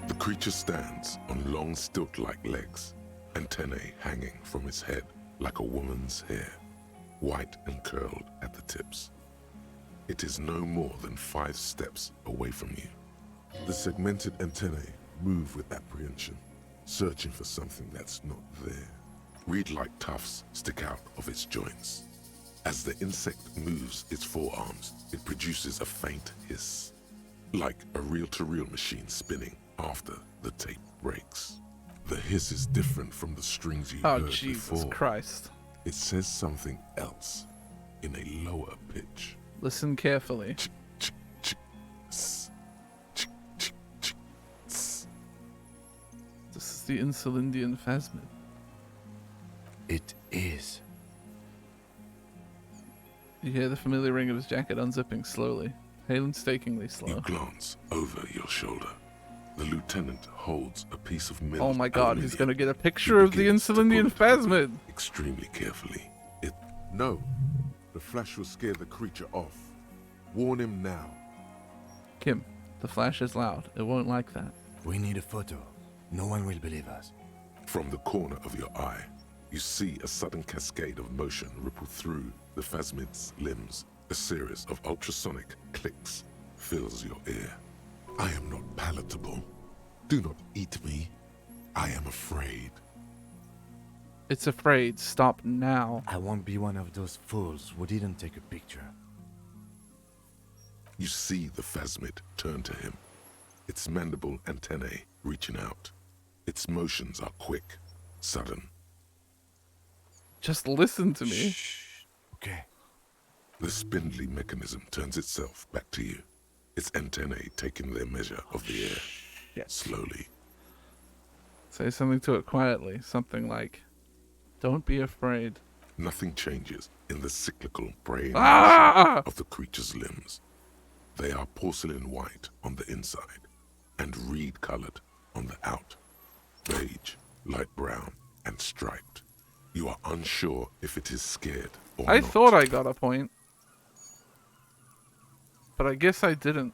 The creature stands on long stilt-like legs, antennae hanging from its head like a woman's hair, white and curled at the tips. It is no more than 5 steps away from you. The segmented antennae move with apprehension, searching for something that's not there. Reed-like tufts stick out of its joints. As the insect moves its forearms, it produces a faint hiss, like a reel-to-reel machine spinning after the tape breaks. The hiss is different from the strings you heard Jesus before. Christ. It says something else in a lower pitch. Listen carefully. This is the Insulindian phasmid. It is. You hear the familiar ring of his jacket unzipping slowly. Painstakingly slow. You glance over your shoulder. The lieutenant holds a piece of milled Oh my god, he's aluminium. gonna get a picture of the Insulindian phasmid. Extremely carefully. No. The flash will scare the creature off. Warn him now. Kim, the flash is loud. It won't like that. We need a photo. No one will believe us. From the corner of your eye, you see a sudden cascade of motion ripple through the phasmid's limbs. A series of ultrasonic clicks fills your ear. I am not palatable. Do not eat me. I am afraid. It's afraid. Stop now. I won't be one of those fools who didn't take a picture. You see the phasmid turn to him, its mandible antennae reaching out. Its motions are quick, sudden. Just listen to me. Shh. Okay. The spindly mechanism turns itself back to you, its antennae taking their measure of the air. Shit. Slowly. Say something to it quietly. Something like, don't be afraid. Nothing changes in the cyclical brain of the creature's limbs. They are porcelain white on the inside and reed-colored on the out. Beige, light brown, and striped. You are unsure if it is scared or not. I thought I got a point. But I guess I didn't.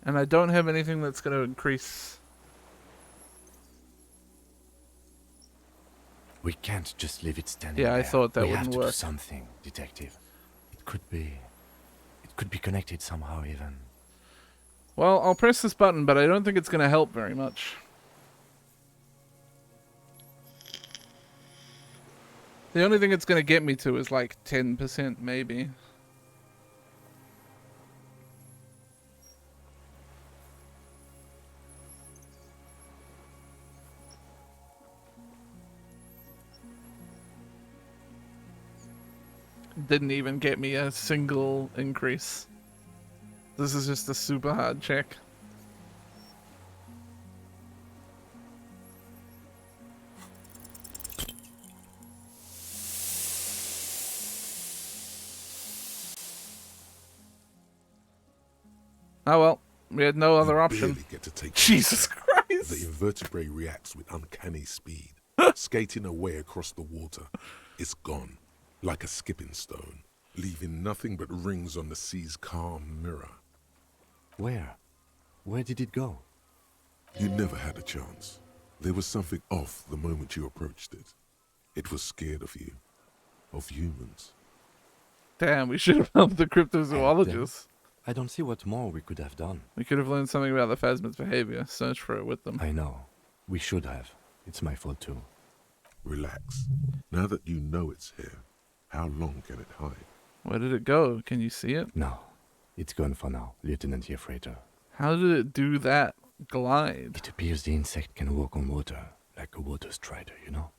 And I don't have anything that's going to increase. We can't just leave it standing Yeah, I there. thought that we wouldn't have to work. do something, detective. It could be connected somehow even. Well, I'll press this button, but I don't think it's going to help very much. The only thing it's going to get me to is like 10% maybe. Didn't even get me a single increase. This is just a super hard check. Oh well, we had no other option. Barely get to take Jesus Christ! The invertebrate reacts with uncanny speed, skating away across the water. It's gone, like a skipping stone, leaving nothing but rings on the sea's calm mirror. Where? Where did it go? You never had a chance. There was something off the moment you approached it. It was scared of you, of humans. Damn, we should have helped the cryptozoologists. I don't see what more we could have done. We could have learned something about the phasmid's behavior. Search for it with them. I know. We should have. It's my fault too. Relax. Now that you know it's here, how long can it hide? Where did it go? Can you see it? No. It's gone for now, Lieutenant Freighter. How did it do that? Glide? It appears the insect can walk on water, like a water strider, you know?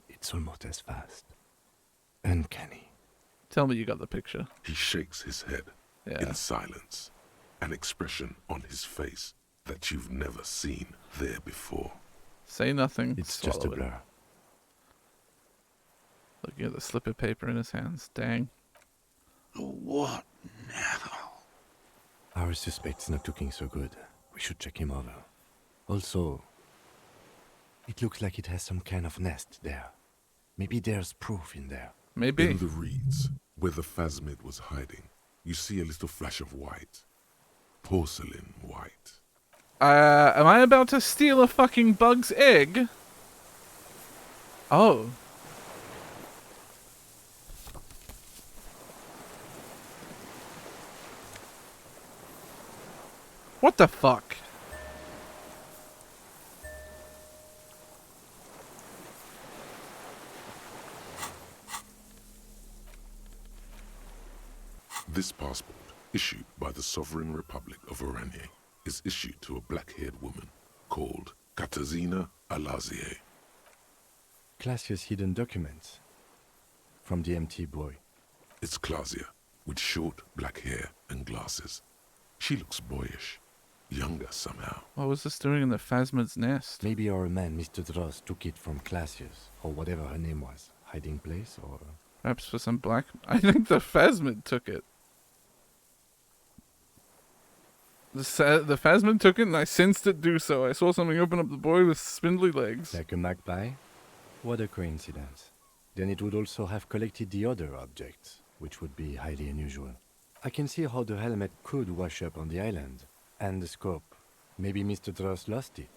It's almost as fast. Uncanny. Tell me you got the picture. He shakes his head in silence, an expression on his face that you've never seen there before. Say nothing. It's just a blur. Looking at the slip of paper in his hands. Dang. What now? Our suspect's not looking so good. We should check him over. Also, it looks like it has some kind of nest there. Maybe there's proof in there. Maybe. In the reeds, where the phasmid was hiding, you see a little flash of white. Porcelain white. Am I about to steal a fucking bug's egg? Oh. What the fuck? This passport, issued by the Sovereign Republic of Oranje, is issued to a black-haired woman called Katarzyna Alazie. Classia's hidden documents. From the MT boy. It's Klasia, with short black hair and glasses. She looks boyish, Younger somehow. What was this doing in the Phasmid's nest? Maybe our man, Mr. Dross, took it from Classius, or whatever her name was. Hiding place, or... Perhaps for some black... I think the Phasmid took it. The Phasmid took it and I sensed it do so. I saw something open up the boy with spindly legs. Like a magpie? What a coincidence. Then it would also have collected the other objects, which would be highly unusual. I can see how the helmet could wash up on the island. And the scope. Maybe Mr. Dross lost it.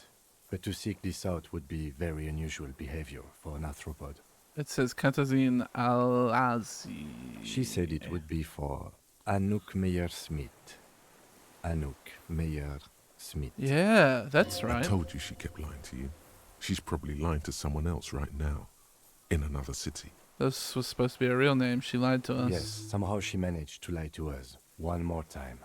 But to seek this out would be very unusual behavior for an arthropod. It says Katazine Alazi. She said it would be for Anouk Meyer-Smith. Anouk Meyer-Smith. Yeah, that's right. I told you she kept lying to you. She's probably lying to someone else right now. In another city. This was supposed to be a real name. She lied to us. Yes, somehow she managed to lie to us. One more time.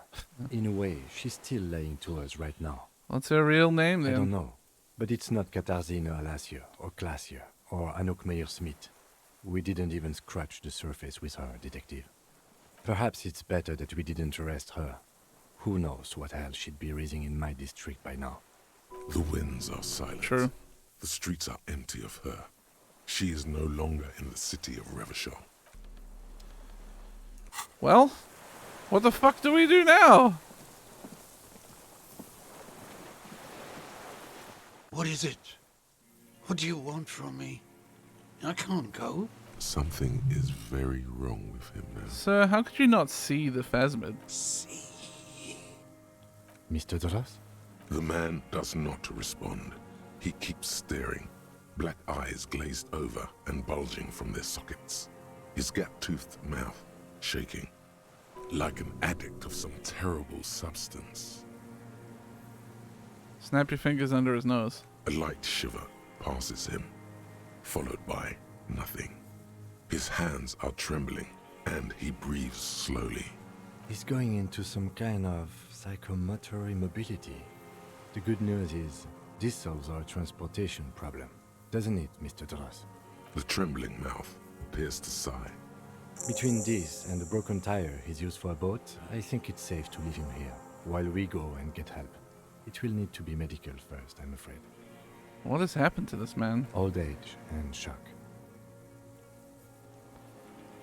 In a way, she's still lying to us right now. What's her real name then? I don't know. But it's not Katarzyna Alasia or Klasia or Anouk Meyer-Smith. We didn't even scratch the surface with her, detective. Perhaps it's better that we didn't arrest her. Who knows what hell she'd be raising in my district by now. The winds are silent. True. The streets are empty of her. She is no longer in the city of Revachol. Well, what the fuck do we do now? What is it? What do you want from me? I can't go. Something is very wrong with him now. Sir, how could you not see the Phasmid? See? Mr. Dross? The man does not respond. He keeps staring. Black eyes glazed over and bulging from their sockets. His gap-toothed mouth shaking. Like an addict of some terrible substance. Snap your fingers under his nose. A light shiver passes him, followed by nothing. His hands are trembling, and he breathes slowly. He's going into some kind of psychomotor immobility. The good news is, this solves our transportation problem. Doesn't it, Mr. Dross? The trembling mouth appears to sigh. Between this and the broken tire he's used for a boat, I think it's safe to leave him here, while we go and get help. It will need to be medical first, I'm afraid. What has happened to this man? Old age and shock.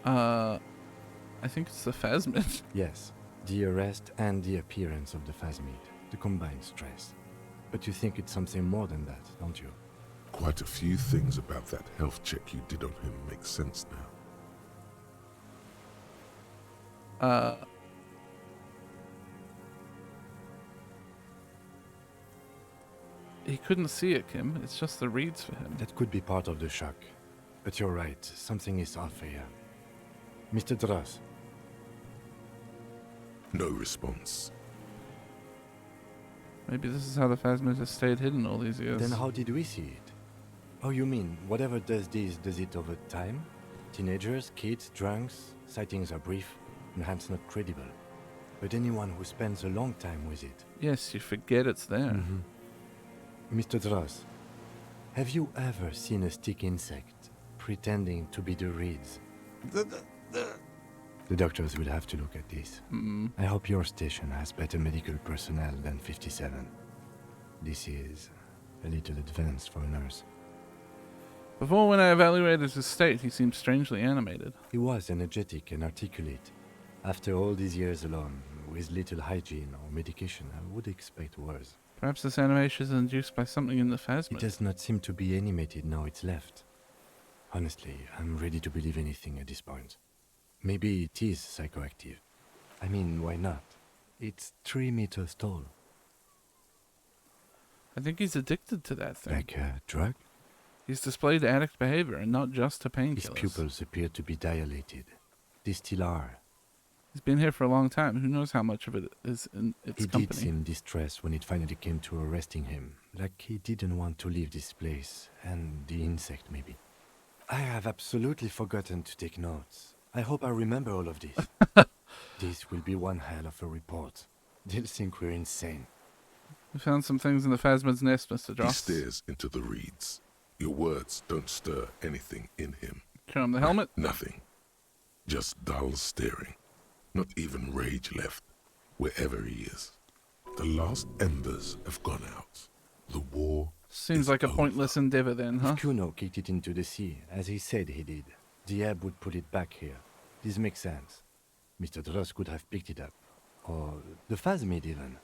I think it's the Phasmid. Yes, the arrest and the appearance of the Phasmid, the combined stress. But you think it's something more than that, don't you? Quite a few things about that health check you did on him make sense now. He couldn't see it, Kim. It's just the reeds for him. That could be part of the shock. But you're right, something is off here. Mr. Dross. No response. Maybe this is how the Phasmid has stayed hidden all these years. Then how did we see it? Oh, you mean, whatever does this, does it over time? Teenagers, kids, drunks, sightings are brief, and hence not credible. But anyone who spends a long time with it... Yes, you forget it's there. Mr. Dross, have you ever seen a stick insect pretending to be the reeds? The doctors will have to look at this. I hope your station has better medical personnel than 57. This is a little advanced for a nurse. Before, when I evaluated his state, he seemed strangely animated. He was energetic and articulate. After all these years alone, with little hygiene or medication, I would expect worse. Perhaps this animation is induced by something in the Phasmid. It does not seem to be animated now it's left. Honestly, I'm ready to believe anything at this point. Maybe it is psychoactive. I mean, why not? It's 3 meters tall. I think he's addicted to that thing. Like a drug? He's displayed addict behavior, and not just to painkillers. His pupils appear to be dilated. They still are. He's been here for a long time. Who knows how much of it is in its company. He did seem distressed when it finally came to arresting him. Like he didn't want to leave this place. And the insect, maybe. I have absolutely forgotten to take notes. I hope I remember all of this. This will be one hell of a report. They'll think we're insane. We found some things in the Phasmid's nest, Mr. Dross. He stares into the reeds. Your words don't stir anything in him. Show him the helmet? Nothing. Just dull staring. Not even rage left, wherever he is. The last embers have gone out. The war seems like a pointless endeavor then, huh? If Kuno kicked it into the sea, as he said he did, Diab would put it back here. This makes sense. Mr. Dross could have picked it up. Or the Phasmid even.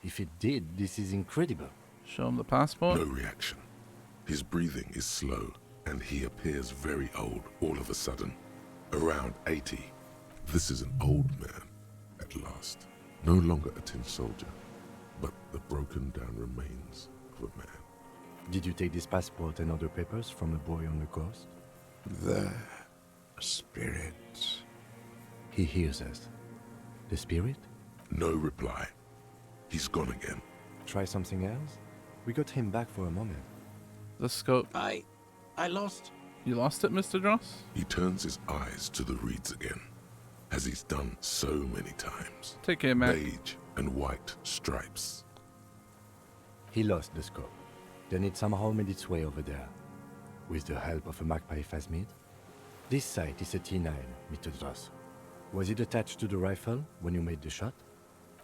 If it did, this is incredible. Show him the passport. No reaction. His breathing is slow, and he appears very old all of a sudden. Around 80. This is an old man, at last. No longer a tin soldier, but the broken down remains of a man. Did you take this passport and other papers from a boy on the coast? The spirit. He hears us. The spirit? No reply. He's gone again. Try something else? We got him back for a moment. The scope. I lost. You lost it, Mr. Dross? He turns his eyes to the reeds again, as he's done so many times. Take care, Matt. Beige and white stripes. He lost the scope. Then it somehow made its way over there. With the help of a Magpie Phasmid. This sight is a T9, Mr. Dross. Was it attached to the rifle when you made the shot?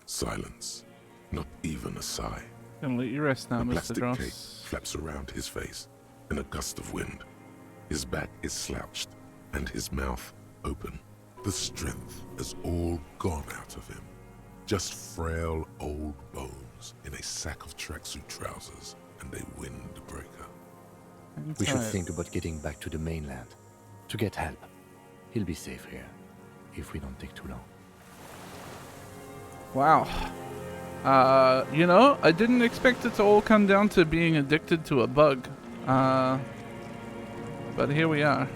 Silence. Not even a sigh. Gonna let you rest now, a Mr. plastic Dross. cape flaps around his face in a gust of wind. His back is slouched and his mouth open. The strength has all gone out of him. Just frail old bones in a sack of tracksuit trousers and a windbreaker. We should think about getting back to the mainland. To get help. He'll be safe here. If we don't take too long. Wow. You know, I didn't expect it to all come down to being addicted to a bug. But here we are.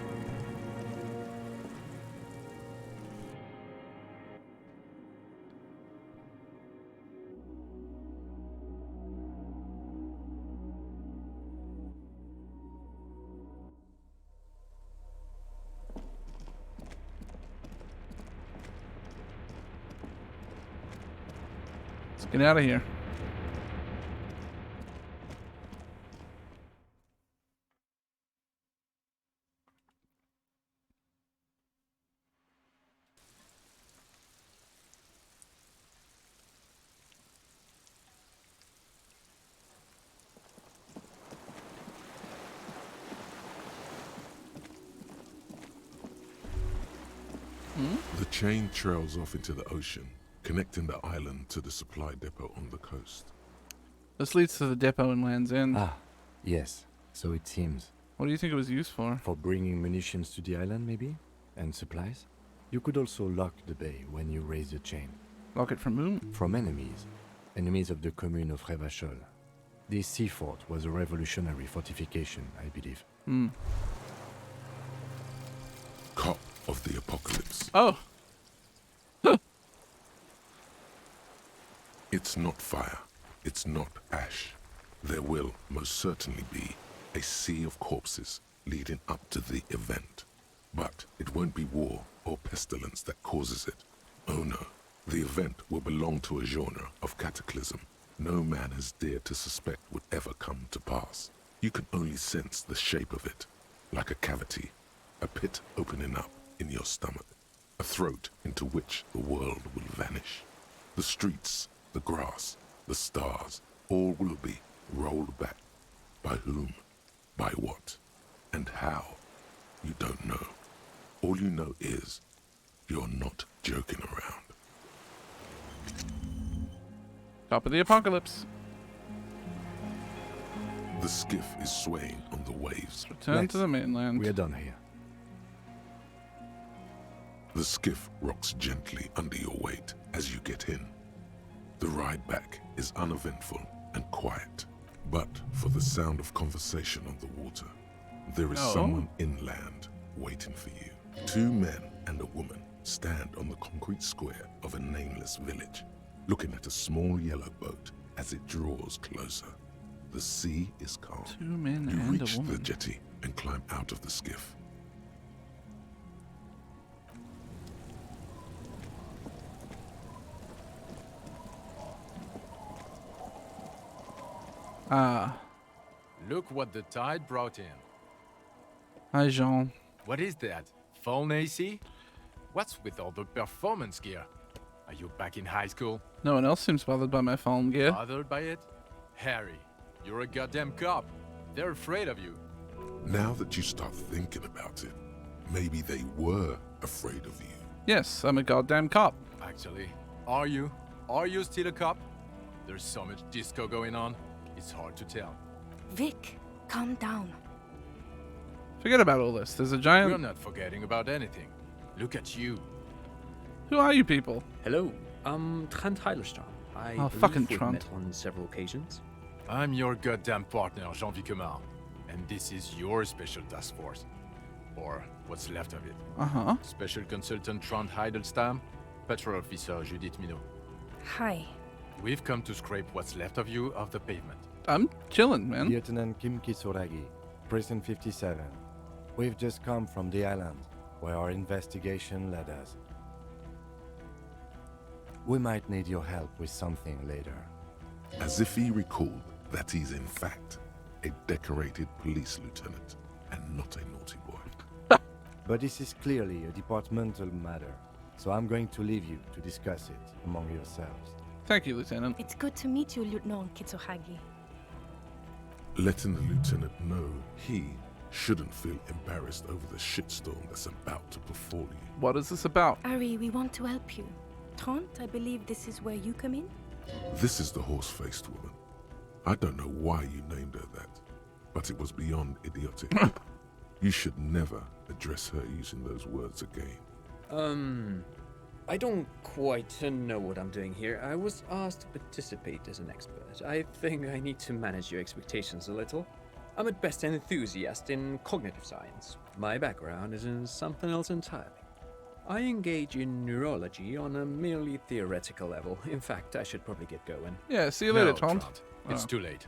Let's get out of here. The chain trails off into the ocean, connecting the island to the supply depot on the coast. This leads to the depot in Land's End. Ah, yes. So it seems. What do you think it was used for? For bringing munitions to the island, maybe? And supplies? You could also lock the bay when you raise the chain. Lock it from whom? From enemies. Enemies of the commune of Revachol. This sea fort was a revolutionary fortification, I believe. Cop of the apocalypse. Oh. It's not fire. It's not ash. There will most certainly be a sea of corpses leading up to the event. But it won't be war or pestilence that causes it. Oh no. The event will belong to a genre of cataclysm no man has dared to suspect would ever come to pass. You can only sense the shape of it, like a cavity, a pit opening up in your stomach, a throat into which the world will vanish. The streets, the grass, the stars, all will be rolled back. By whom, by what, and how, you don't know. All you know is, you're not joking around. Top of the apocalypse. The skiff is swaying on the waves. Return to the mainland. We are done here. The skiff rocks gently under your weight as you get in. The ride back is uneventful and quiet, but for the sound of conversation on the water, there is someone inland waiting for you. 2 men and a woman stand on the concrete square of a nameless village, looking at a small yellow boat as it draws closer. The sea is calm. 2 men You and reach a woman. the jetty and climb out of the skiff. Look what the tide brought in. Hi, Jean. What is that? Phone AC? What's with all the performance gear? Are you back in high school? No one else seems bothered by my fallen gear. Bothered by it? Harry, you're a goddamn cop. They're afraid of you. Now that you start thinking about it, maybe they were afraid of you. Yes, I'm a goddamn cop. Actually, are you? Are you still a cop? There's so much disco going on, it's hard to tell. Vic, calm down. Forget about all this. There's a giant... We're not forgetting about anything. Look at you. Who are you people? Hello, I'm Trant Heilerstrom. I Oh, believe fucking we've Trant. met on several occasions. I'm your goddamn partner, Jean-Vic Comard, and this is your special task force. Or what's left of it. Uh-huh. Special Consultant Trant Heidelstam, Patrol Officer Judith Minot. Hi. We've come to scrape what's left of you off the pavement. I'm chilling, man. Lieutenant Kim Kisuragi, Prison 57. We've just come from the island, where our investigation led us. We might need your help with something later. As if he recalled that he's in fact a decorated police lieutenant and not a naughty boy. But this is clearly a departmental matter, so I'm going to leave you to discuss it among yourselves. Thank you, Lieutenant. It's good to meet you, Lieutenant Kitsuhagi. Letting the lieutenant know he shouldn't feel embarrassed over the shitstorm that's about to befall you. What is this about? Ari, we want to help you. Trant, I believe this is where you come in? This is the horse-faced woman. I don't know why you named her that, but it was beyond idiotic. You should never address her using those words again. I don't quite know what I'm doing here. I was asked to participate as an expert. I think I need to manage your expectations a little. I'm at best an enthusiast in cognitive science. My background is in something else entirely. I engage in neurology on a merely theoretical level. In fact, I should probably get going. Yeah, see you later, No, Trant. Trant. It's too late.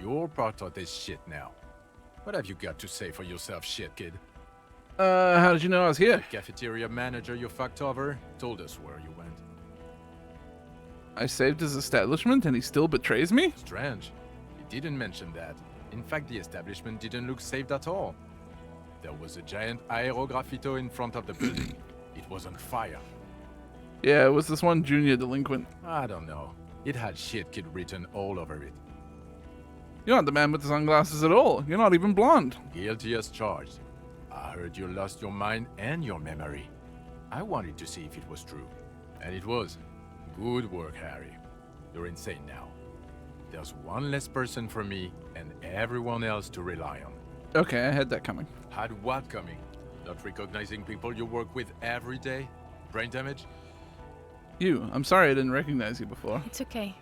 You're part of this shit now. What have you got to say for yourself, shit kid? How did you know I was here? The cafeteria manager you fucked over told us where you went. I saved his establishment and he still betrays me? Strange. He didn't mention that. In fact, the establishment didn't look saved at all. There was a giant aerograffito in front of the building. It was on fire. Yeah, it was this one junior delinquent. I don't know. It had shit kid written all over it. You're not the man with the sunglasses at all. You're not even blonde. Guilty as charged. I heard you lost your mind and your memory. I wanted to see if it was true. And it was. Good work, Harry. You're insane now. There's one less person for me and everyone else to rely on. Okay, I had that coming. Had what coming? Not recognizing people you work with every day? Brain damage? You. I'm sorry I didn't recognize you before. It's okay.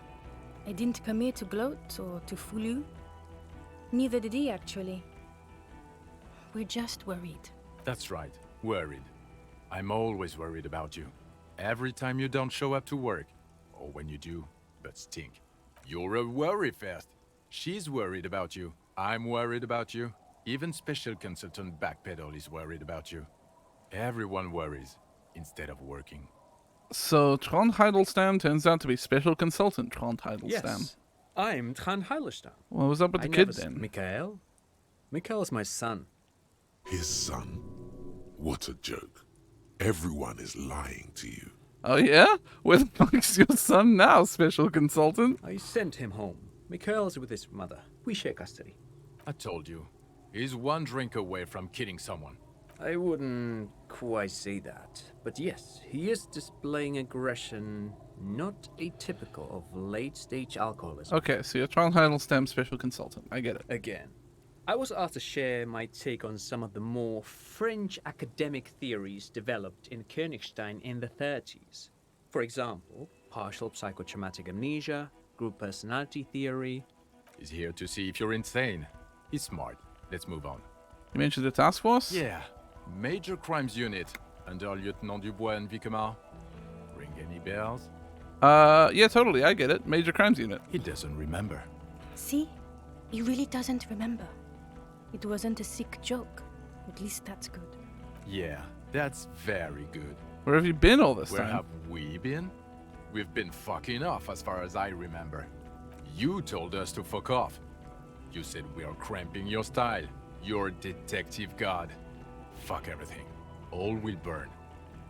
I didn't come here to gloat or to fool you. Neither did he, actually. We're just worried. That's right. Worried. I'm always worried about you. Every time you don't show up to work. Or when you do, but stink. You're a worry fest. She's worried about you. I'm worried about you. Even Special Consultant Backpedal is worried about you. Everyone worries instead of working. So Trant Heidelstam turns out to be Special Consultant Trant Heidelstam. Yes, I'm Trant Heilerstrom. What was up with the kid then? Mikhail? Mikhail's my son. His son? What a joke. Everyone is lying to you. Oh yeah? Where the fuck's your son now, Special Consultant? I sent him home. Mikhail's with his mother. We share custody. I told you. He's one drink away from killing someone. I wouldn't quite say that. But yes, he is displaying aggression not atypical of late-stage alcoholism. Okay, so you're Trant Heidelstam Special Consultant. I get it. Again, I was asked to share my take on some of the more fringe academic theories developed in Königstein in the 30s. For example, partial psychotraumatic amnesia, group personality theory. He's here to see if you're insane. He's smart. Let's move on. You mentioned the task force? Yeah. Major Crimes Unit under Lieutenant Dubois and Vicomar. Ring any bells? Yeah, totally. I get it. Major Crimes Unit. He doesn't remember. See? He really doesn't remember. It wasn't a sick joke. At least that's good. Yeah, that's very good. Where have you been all this Where time? have we been? We've been fucking off as far as I remember. You told us to fuck off. You said we are cramping your style. You're detective god. Fuck everything. All will burn.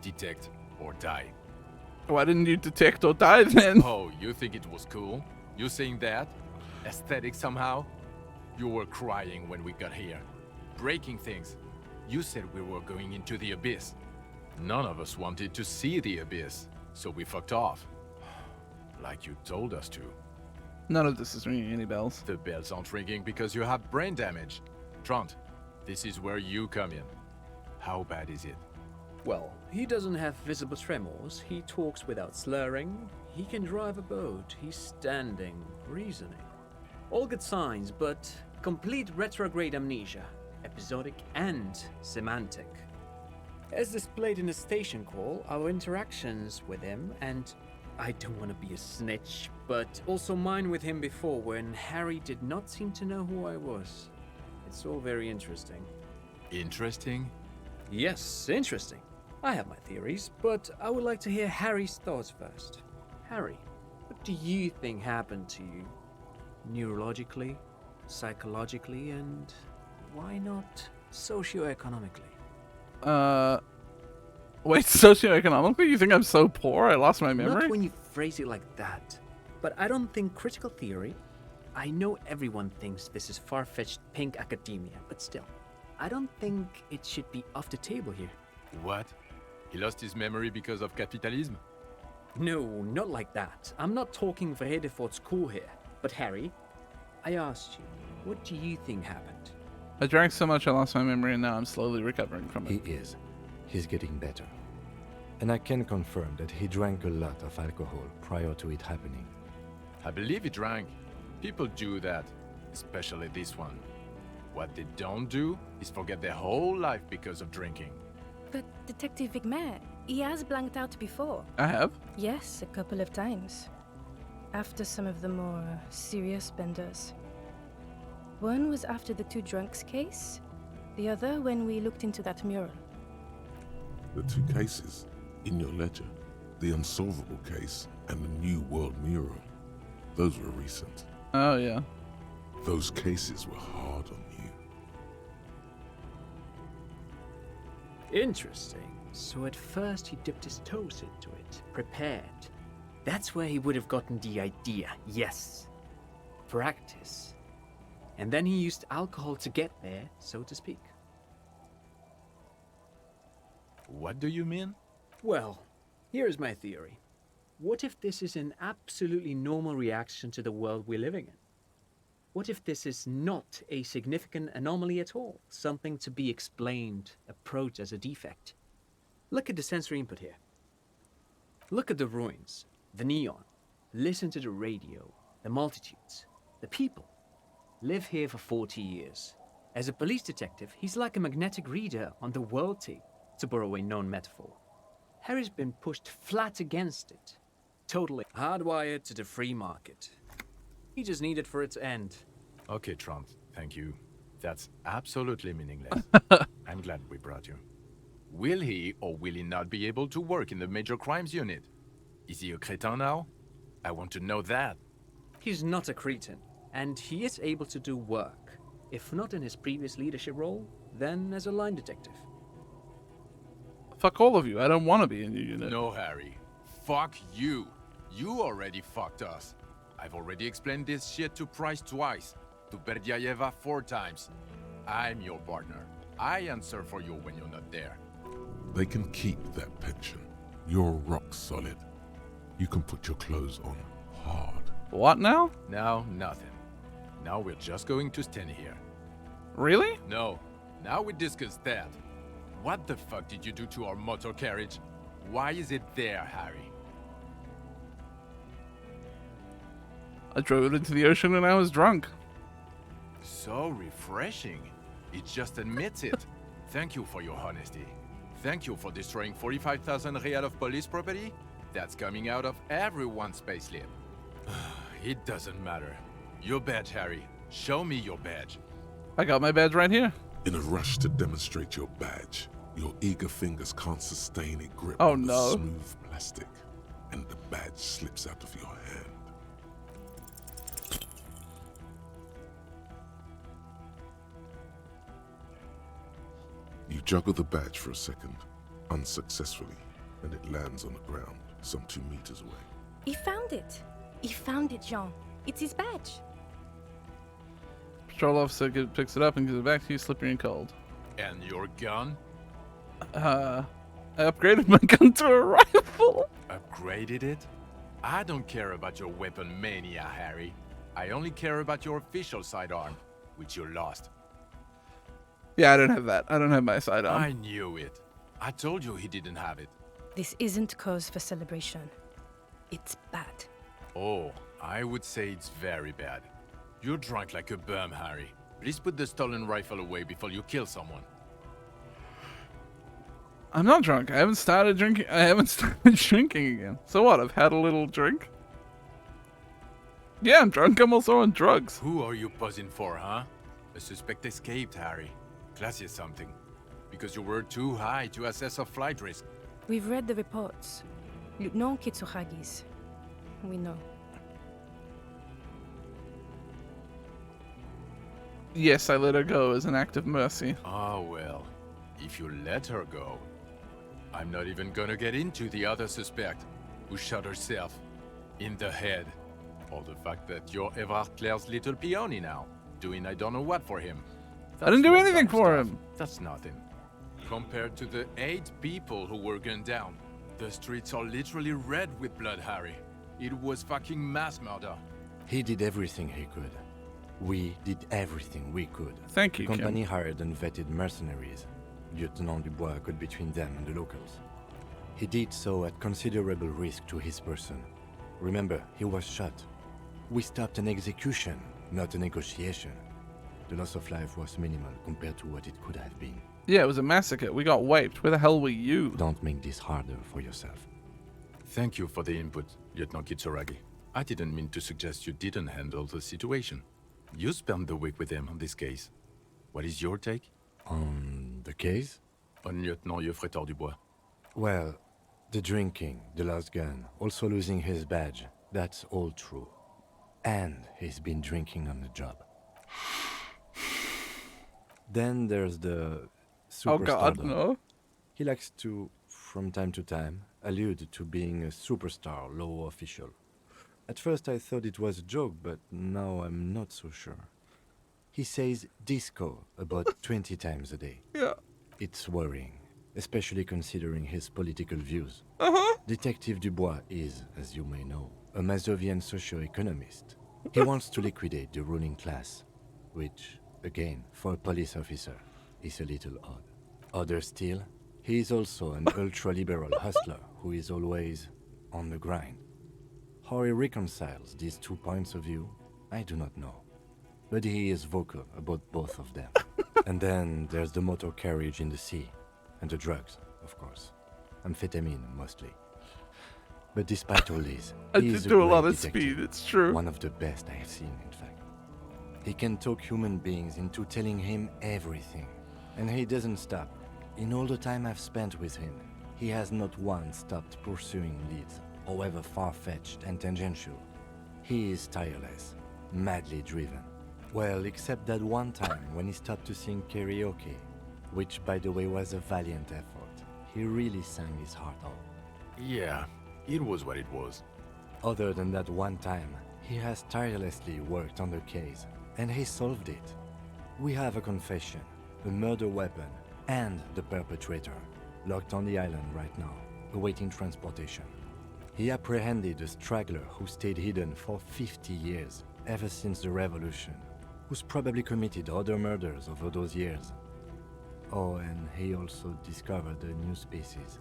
Detect or die. Why didn't you detect or die then? Oh, you think it was cool? You saying that? Aesthetic somehow? You were crying when we got here. Breaking things. You said we were going into the abyss. None of us wanted to see the abyss, so we fucked off. Like you told us to. None of this is ringing any bells. The bells aren't ringing because you have brain damage. Trant, this is where you come in. How bad is it? Well, he doesn't have visible tremors, he talks without slurring, he can drive a boat, he's standing, reasoning. All good signs, but complete retrograde amnesia, episodic and semantic. As displayed in the station call, our interactions with him, and I don't want to be a snitch, but also mine with him before when Harry did not seem to know who I was. It's all very interesting. Interesting? Yes, interesting. I have my theories, but I would like to hear Harry's thoughts first. Harry, what do you think happened to you? Neurologically, psychologically, and why not socioeconomically? Wait, socioeconomically? You think I'm so poor I lost my memory? Not when you phrase it like that. But I don't think critical theory... I know everyone thinks this is far-fetched pink academia, but still, I don't think it should be off the table here. What? He lost his memory because of capitalism? No, not like that. I'm not talking for Hedefort's cool here. But Harry, I asked you, what do you think happened? I drank so much I lost my memory and now I'm slowly recovering from it. He is. He's getting better. And I can confirm that he drank a lot of alcohol prior to it happening. I believe he drank. People do that, especially this one. What they don't do is forget their whole life because of drinking. But Detective Vigmer, he has blanked out before. I have? Yes, a couple of times. After some of the more serious benders. One was after the two drunks case, the other when we looked into that mural. The two cases in your ledger, the unsolvable case and the New World mural, those were recent. Oh, yeah. Those cases were hard on you. Interesting. So at first he dipped his toes into it, prepared. That's where he would have gotten the idea, yes. Practice. And then he used alcohol to get there, so to speak. What do you mean? Well, here's my theory. What if this is an absolutely normal reaction to the world we're living in? What if this is not a significant anomaly at all? Something to be explained, approached as a defect? Look at the sensory input here. Look at the ruins, the neon. Listen to the radio, the multitudes, the people. Live here for 40 years. As a police detective, he's like a magnetic reader on the world tape, to borrow a known metaphor. Harry's been pushed flat against it. Totally hardwired to the free market. He just needed for it to end. Okay, Trant, thank you. That's absolutely meaningless. I'm glad we brought you. Will he or will he not be able to work in the major crimes unit? Is he a cretin now? I want to know that. He's not a cretin, and he is able to do work. If not in his previous leadership role, then as a line detective. Fuck all of you. I don't want to be in your unit. No, Harry. Fuck you. You already fucked us. I've already explained this shit to Price twice, to Berdiayeva 4 times. I'm your partner. I answer for you when you're not there. They can keep that pension. You're rock solid. You can put your clothes on hard. What now? Now, nothing. Now we're just going to stand here. Really? No. Now we discuss that. What the fuck did you do to our motor carriage? Why is it there, Harry? I drove it into the ocean when I was drunk. So refreshing. It just admits it. Thank you for your honesty. Thank you for destroying 45,000 real of police property. That's coming out of everyone's payslip. It doesn't matter. Your badge, Harry. Show me your badge. I got my badge right here. In a rush to demonstrate your badge, your eager fingers can't sustain a grip Oh, on the no. smooth plastic, and the badge slips out of your hand. You juggle the badge for a second, unsuccessfully, and it lands on the ground. some 2 meters away. He found it. He found it, Jean. It's his badge. Patrol officer picks it up and gives it back to you, slippery and cold. And your gun? I upgraded my gun to a rifle. Upgraded it? I don't care about your weapon mania, Harry. I only care about your official sidearm, which you lost. Yeah, I don't have that. I don't have my sidearm. I knew it. I told you he didn't have it. This isn't cause for celebration. It's bad. Oh, I would say it's very bad. You're drunk like a bum, Harry. Please put the stolen rifle away before you kill someone. I'm not drunk. I haven't started drinking. I haven't started drinking again. So what? I've had a little drink. Yeah, I'm drunk. I'm also on drugs. Who are you posing for, huh? A suspect escaped, Harry. Classy as something. Because you were too high to assess a flight risk. We've read the reports. Lieutenant Kitsuhagi's. We know. Yes, I let her go as an act of mercy. Ah, well. If you let her go, I'm not even gonna get into the other suspect, who shot herself in the head. Or the fact that you're Everard Claire's little peony now, doing I don't know what for him. I didn't do That's anything small for stuff. him. That's nothing. Compared to the 8 people who were gunned down, the streets are literally red with blood, Harry. It was fucking mass murder. He did everything he could. We did everything we could. Thank you, The company Kim. hired unvetted mercenaries. Lieutenant Dubois got between them and the locals. He did so at considerable risk to his person. Remember, he was shot. We stopped an execution, not a negotiation. The loss of life was minimal compared to what it could have been. Yeah, it was a massacre. We got wiped. Where the hell were you? Don't make this harder for yourself. Thank you for the input, Lieutenant Kitsuragi. I didn't mean to suggest you didn't handle the situation. You spent the week with him on this case. What is your take? On the case? On Lieutenant Geoffrey Dubois. Well, the drinking, the lost gun, also losing his badge, that's all true. And he's been drinking on the job. Then there's the superstar. Oh God, no. He likes to, from time to time, allude to being a superstar law official. At first I thought it was a joke, but now I'm not so sure. He says disco about 20 times a day. Yeah. It's worrying, especially considering his political views. Uh-huh. Detective Dubois is, as you may know, a Mazovian socio-economist. He wants to liquidate the ruling class, which, again, for a police officer, is a little odd. Odder still, he is also an ultra-liberal hustler who is always on the grind. How he reconciles these 2 points of view, I do not know. But he is vocal about both of them. And then there's the motor carriage in the sea, and the drugs, of course. Amphetamine, mostly. But despite all this, I he did is do a lot great of detective. speed, it's true. One of the best I have seen, in fact. He can talk human beings into telling him everything. And he doesn't stop. In all the time I've spent with him, he has not once stopped pursuing leads, however far-fetched and tangential. He is tireless, madly driven. Well, except that one time when he stopped to sing karaoke, which by the way was a valiant effort. He really sang his heart out. Yeah, it was what it was. Other than that one time, he has tirelessly worked on the case, and he solved it. We have a confession, a murder weapon, and the perpetrator, locked on the island right now, awaiting transportation. He apprehended a straggler who stayed hidden for 50 years, ever since the revolution, who's probably committed other murders over those years. Oh, and he also discovered a new species.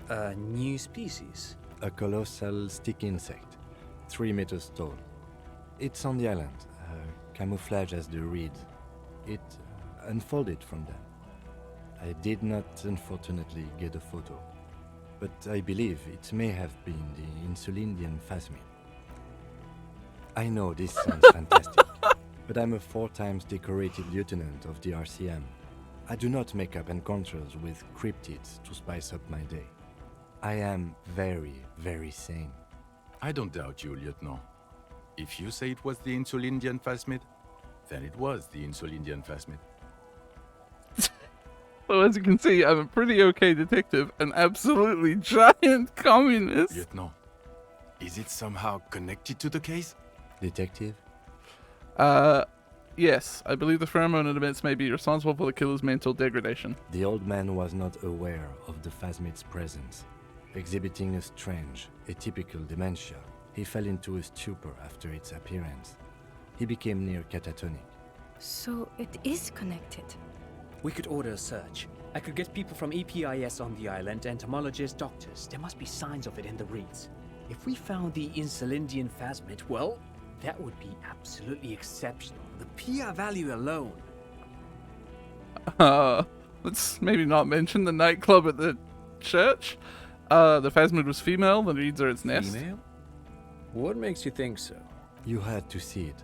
A new species? A colossal stick insect, 3 meters tall. It's on the island, camouflage as the reed. It unfolded from them. I did not, unfortunately, get a photo, but I believe it may have been the Insulindian phasmid. I know this sounds fantastic, but I'm a 4 times decorated lieutenant of the RCM. I do not make up encounters with cryptids to spice up my day. I am very, very sane. I don't doubt you, Lieutenant. If you say it was the Insulindian phasmid, then it was the Insulindian phasmid. So as you can see, I'm a pretty okay detective, an absolutely giant communist. Lieutenant, is it somehow connected to the case? Detective? Yes. I believe the pheromone it emits may be responsible for the killer's mental degradation. The old man was not aware of the phasmid's presence. Exhibiting a strange, atypical dementia, he fell into a stupor after its appearance. He became near catatonic. So it is connected. We could order a search. I could get people from EPIS on the island, entomologists, doctors. There must be signs of it in the reeds. If we found the Insulindian phasmid, well, that would be absolutely exceptional. The PR value alone. Let's maybe not mention the nightclub at the church. The phasmid was female, the reeds are its nest. Female? What makes you think so? You had to see it.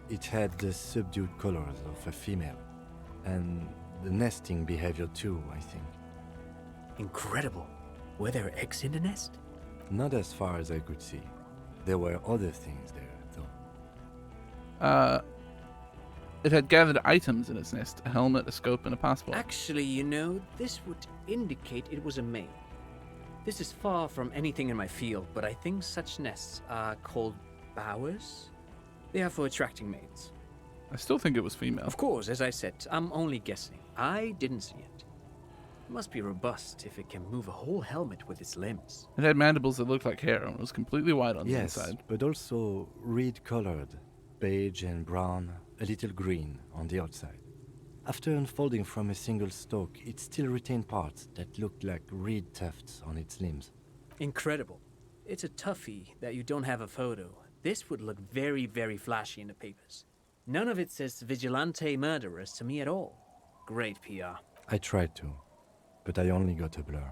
It had the subdued colors of a female. And the nesting behavior too, I think. Incredible. Were there eggs in the nest? Not as far as I could see. There were other things there, though. It had gathered items in its nest, a helmet, a scope, and a passport. Actually, you know, this would indicate it was a male. This is far from anything in my field, but I think such nests are called bowers. They are for attracting mates. I still think it was female. Of course, as I said, I'm only guessing. I didn't see it. It must be robust if it can move a whole helmet with its limbs. It had mandibles that looked like hair and was completely white on the inside. But also reed-colored, beige and brown, a little green on the outside. After unfolding from a single stalk, it still retained parts that looked like reed tufts on its limbs. Incredible. It's a toughie that you don't have a photo. This would look very, very flashy in the papers. None of it says vigilante murderers to me at all. Great PR. I tried to, but I only got a blur.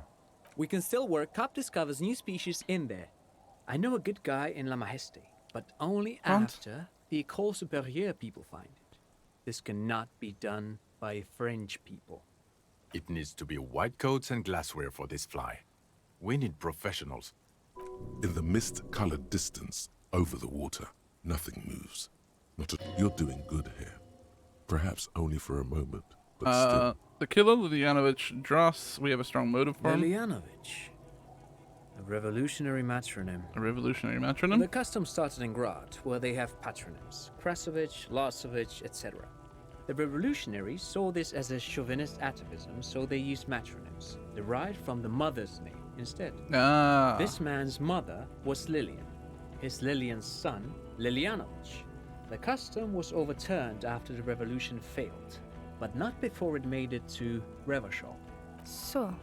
We can still work. Cop discovers new species in there. I know a good guy in La Majeste, but only after the École Supérieure people find it. This cannot be done by French people. It needs to be white coats and glassware for this fly. We need professionals. In the mist-colored distance, over the water, nothing moves. You're doing good here. Perhaps only for a moment, but still. The killer, Lilianovich Dross, we have a strong motive for him. Lilianovich. A revolutionary matronym. A revolutionary matronym? The custom started in Grad, where they have patronyms. Krasovich, Lasovich, etc. The revolutionaries saw this as a chauvinist atavism, so they used matronyms, derived from the mother's name instead. This man's mother was Lilian. His Lilian's son, Lilianovich. The custom was overturned after the revolution failed, but not before it made it to Revachol. So,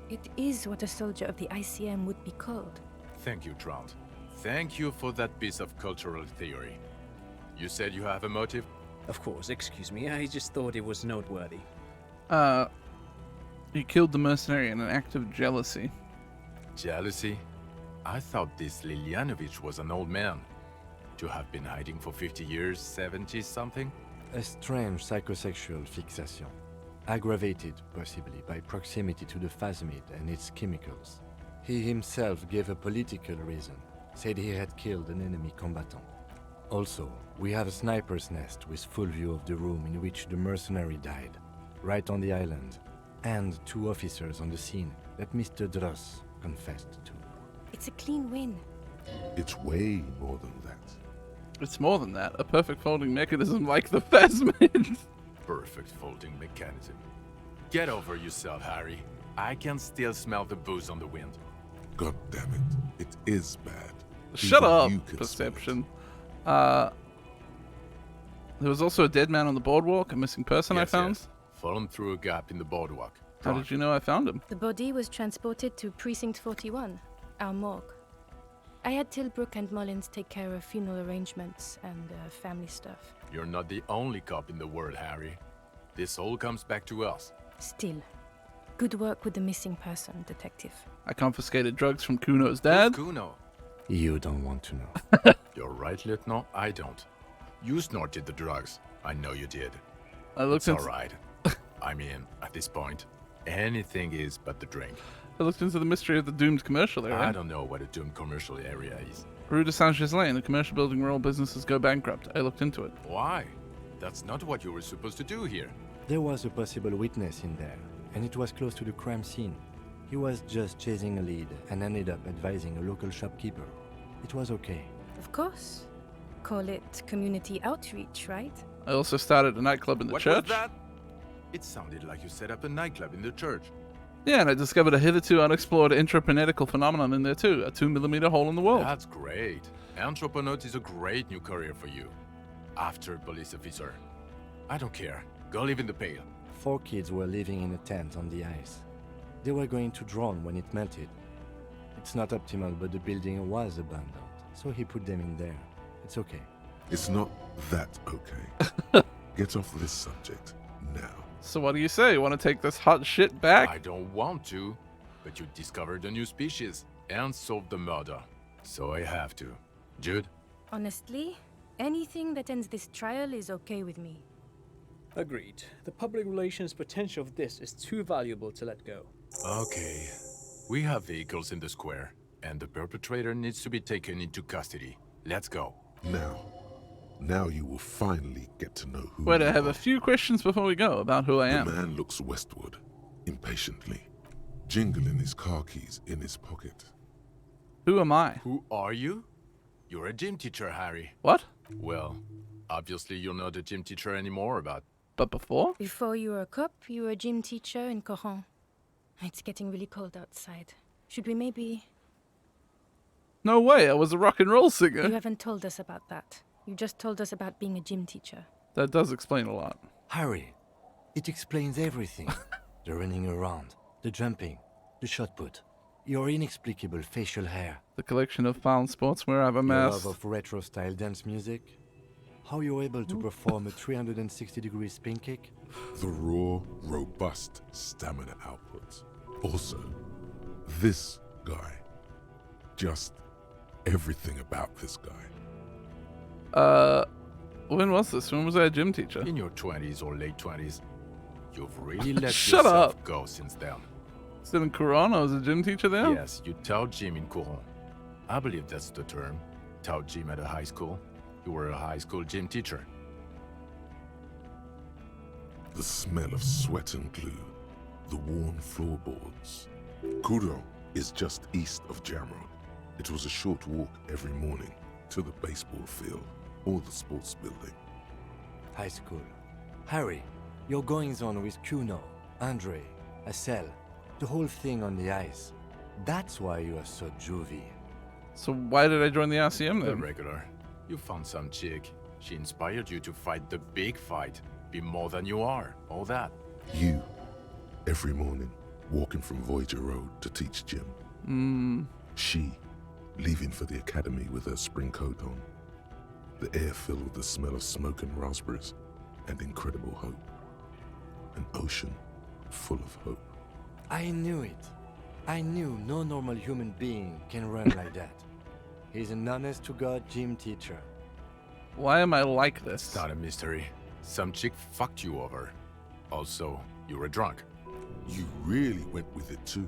it is what a soldier of the ICM would be called. Thank you, Trant. Thank you for that piece of cultural theory. You said you have a motive? Of course, excuse me, I just thought it was noteworthy. He killed the mercenary in an act of jealousy. Jealousy? I thought this Lilianovich was an old man. To have been hiding for 50 years, 70-something? A strange psychosexual fixation, aggravated possibly by proximity to the phasmid and its chemicals. He himself gave a political reason, said he had killed an enemy combatant. Also, we have a sniper's nest with full view of the room in which the mercenary died, right on the island, and 2 officers on the scene that Mr. Dross confessed to. It's a clean win. It's way more than that. It's more than that. A perfect folding mechanism like the phasmid. Perfect folding mechanism. Get over yourself, Harry. I can still smell the booze on the wind. God damn it. It is bad. Shut Even up, you can Perception. There was also a dead man on the boardwalk, a missing person I found. Yes. Fallen through a gap in the boardwalk. How did you know I found him? The body was transported to Precinct 41, our morgue. I had Tilbrook and Mullins take care of funeral arrangements and family stuff. You're not the only cop in the world, Harry. This all comes back to us. Still, good work with the missing person, Detective. I confiscated drugs from Kuno's dad. Who's Kuno? You don't want to know. You're right, Lieutenant. I don't. You snorted the drugs. I know you did. It's all right. I mean, at this point, anything is but the drink. I looked into the mystery of the doomed commercial area. I don't know what a doomed commercial area is. Rue de Saint-Gislain, a commercial building where all businesses go bankrupt. I looked into it. Why? That's not what you were supposed to do here. There was a possible witness in there, and it was close to the crime scene. He was just chasing a lead and ended up advising a local shopkeeper. It was okay. Of course. Call it community outreach, right? I also started a nightclub in the church. What was that? It sounded like you set up a nightclub in the church. Yeah, and I discovered a hitherto unexplored intraplanetal phenomenon in there too, a 2mm hole in the world. That's great. Entrepreneurship is a great new career for you. After police officer. I don't care. Go live in the Pale. 4 kids were living in a tent on the ice. They were going to drown when it melted. It's not optimal, but the building was abandoned, so he put them in there. It's okay. It's not that okay. Get off this subject now. So what do you say? Want to take this hot shit back? I don't want to, but you discovered a new species and solved the murder. So I have to. Jude? Honestly, anything that ends this trial is okay with me. Agreed. The public relations potential of this is too valuable to let go. Okay. We have vehicles in the square, and the perpetrator needs to be taken into custody. Let's go. Now you will finally get to know who Wait, I you have are. a few questions before we go about who I am. The man looks westward, impatiently, jingling his car keys in his pocket. Who am I? Who are you? You're a gym teacher, Harry. What? Well, obviously you're not a gym teacher anymore, But before? Before you were a cop, you were a gym teacher in Coron. It's getting really cold outside. Should we maybe... No way, I was a rock and roll singer. You haven't told us about that. You just told us about being a gym teacher. That does explain a lot. Harry, it explains everything. The running around, the jumping, the shot put, your inexplicable facial hair. The collection of found sportswear I've Your amassed. love of retro-style dance music. How you're able to perform a 360-degree spin kick. The raw, robust stamina output. Also, this guy. Just everything about this guy. When was this? When was I a gym teacher? In your 20s or late 20s. You've really let Shut yourself up. go since then. Still in Coron? I was a gym teacher there? Yes, you taught gym in Coron. I believe that's the term. Taught gym at a high school. You were a high school gym teacher. The smell of sweat and glue. The worn floorboards. Coron is just east of Jamrod. It was a short walk every morning to the baseball field or the sports building. High school. Harry, your goings-on with Kuno, Andre, Acel, the whole thing on the ice. That's why you are so juvie. So why did I join the RCM The then? regular. You found some chick. She inspired you to fight the big fight. Be more than you are. All that. You, every morning, walking from Voyager Road to teach gym. She, leaving for the academy with her spring coat on. The air filled with the smell of smoke and raspberries and incredible hope. An ocean full of hope. I knew it. I knew no normal human being can run like that. He's an honest-to-God gym teacher. Why am I like this? It's not a mystery. Some chick fucked you over. Also, you were drunk. You really went with it too.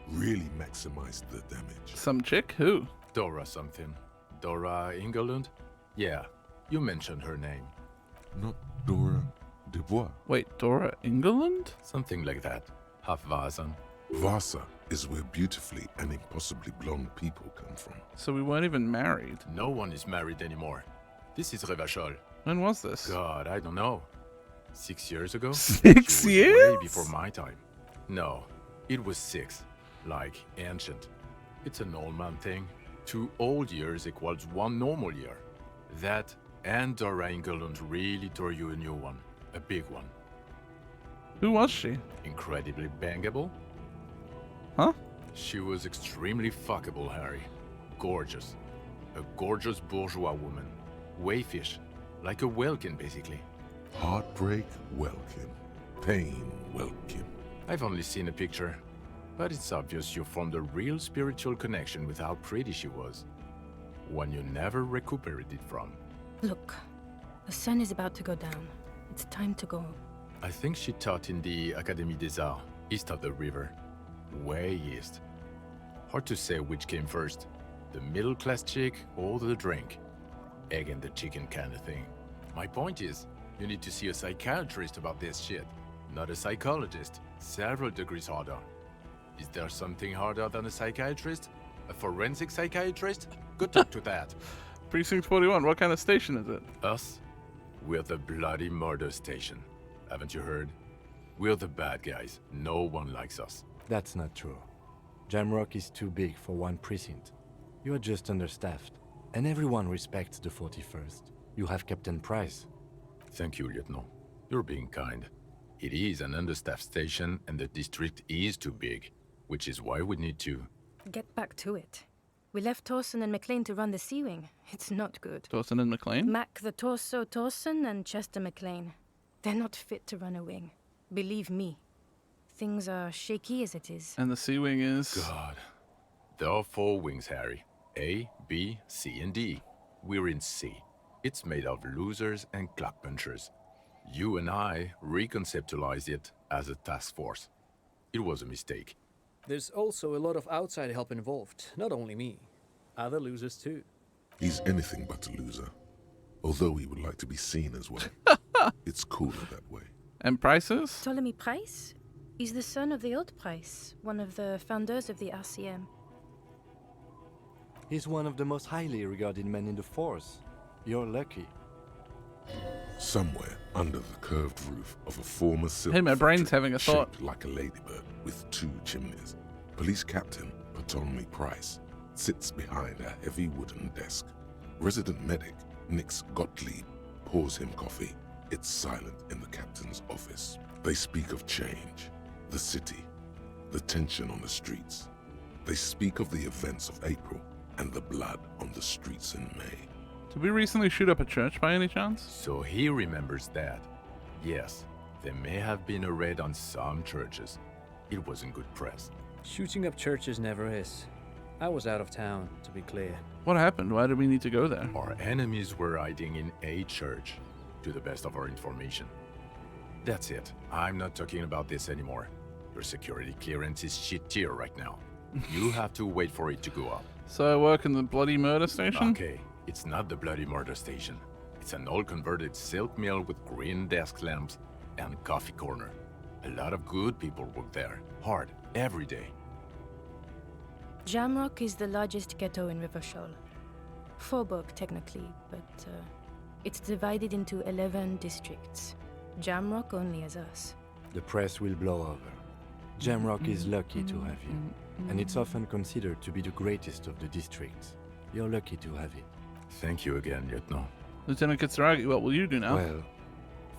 Really maximized the damage. Some chick? Who? Dora something. Dora Ingerlund? Yeah, you mentioned her name. Not Dora Dubois. Wait, Dora England? Something like that. Half Vasan. Vasa is where beautifully and impossibly blonde people come from. So we weren't even married. No one is married anymore. This is Revachol. When was this? God, I don't know. 6 years ago? 6 years? Way before my time. No, it was 6. Like ancient. It's an old man thing. 2 old years equals 1 normal year. That and Dora Ingerlund really tore you a new one. A big one. Who was she? Incredibly bangable. Huh? She was extremely fuckable, Harry. Gorgeous. A gorgeous bourgeois woman. Wayfish. Like a Welkin, basically. Heartbreak, Welkin. Pain, Welkin. I've only seen a picture. But it's obvious you formed a real spiritual connection with how pretty she was. One you never recuperated from. Look, the sun is about to go down. It's time to go. I think she taught in the Académie des Arts, east of the river. Way east. Hard to say which came first. The middle-class chick or the drink. Egg and the chicken kind of thing. My point is, you need to see a psychiatrist about this shit. not a psychologist. Several degrees harder. Is there something harder than a psychiatrist? A forensic psychiatrist? Good talk to that. Precinct 41, what kind of station is it? Us? We're the bloody murder station. Haven't you heard? We're the bad guys. No one likes us. That's not true. Jamrock is too big for one precinct. You are just understaffed, and everyone respects the 41st. You have Captain Price. Thank you, Lieutenant. You're being kind. It is an understaffed station, and the district is too big, which is why we need to... Get back to it. We left Torson and McLean to run the Sea Wing. It's not good. Torson and McLean? Mac the Torso Torson and Chester McLean. They're not fit to run a wing. Believe me. Things are shaky as it is. And the Sea Wing is... God. There are 4 wings, Harry. A, B, C, and D. We're in C. It's made of losers and clock punchers. You and I reconceptualized it as a task force. It was a mistake. There's also a lot of outside help involved, not only me. Other losers too. He's anything but a loser. Although he would like to be seen as one. It's cooler that way. And Prices? Ptolemy Price? He's the son of the old Price, one of the founders of the RCM. He's one of the most highly regarded men in the force. You're lucky. Somewhere under the curved roof of a former silk Hey, my brain's factory having a thought. shaped like a ladybird with 2 chimneys, Police Captain Ptolemy Price sits behind a heavy wooden desk. Resident medic Nix Gottlieb pours him coffee. It's silent in the captain's office. They speak of change, the city, the tension on the streets. They speak of the events of April and the blood on the streets in May. Did we recently shoot up a church by any chance? So he remembers that. Yes, there may have been a raid on some churches. It wasn't good press. Shooting up churches never is. I was out of town, to be clear. What happened? Why did we need to go there? Our enemies were hiding in a church, to the best of our information. That's it. I'm not talking about this anymore. Your security clearance is shit tier right now. You have to wait for it to go up. So I work in the bloody murder station? Okay, it's not the bloody murder station. It's an old converted silk mill with green desk lamps and coffee corner. A lot of good people work there, hard, every day. Jamrock is the largest ghetto in Rivershoal. Faubourg, technically, but it's divided into 11 districts. Jamrock only has us. The press will blow over. Jamrock is lucky to have you, and it's often considered to be the greatest of the districts. You're lucky to have it. Thank you again, Lieutenant. Lieutenant Kitsuragi, what will you do now? Well,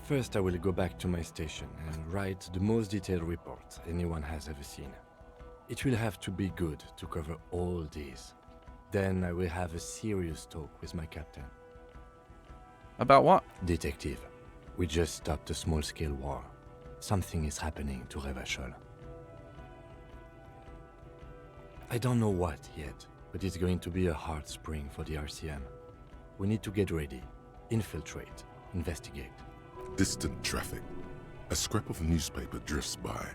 first I will go back to my station and write the most detailed report anyone has ever seen. It will have to be good to cover all these. Then I will have a serious talk with my captain. About what? Detective, we just stopped a small-scale war. Something is happening to Revachol. I don't know what yet, but it's going to be a hard spring for the RCM. We need to get ready, infiltrate, investigate. Distant traffic. A scrap of newspaper drifts by,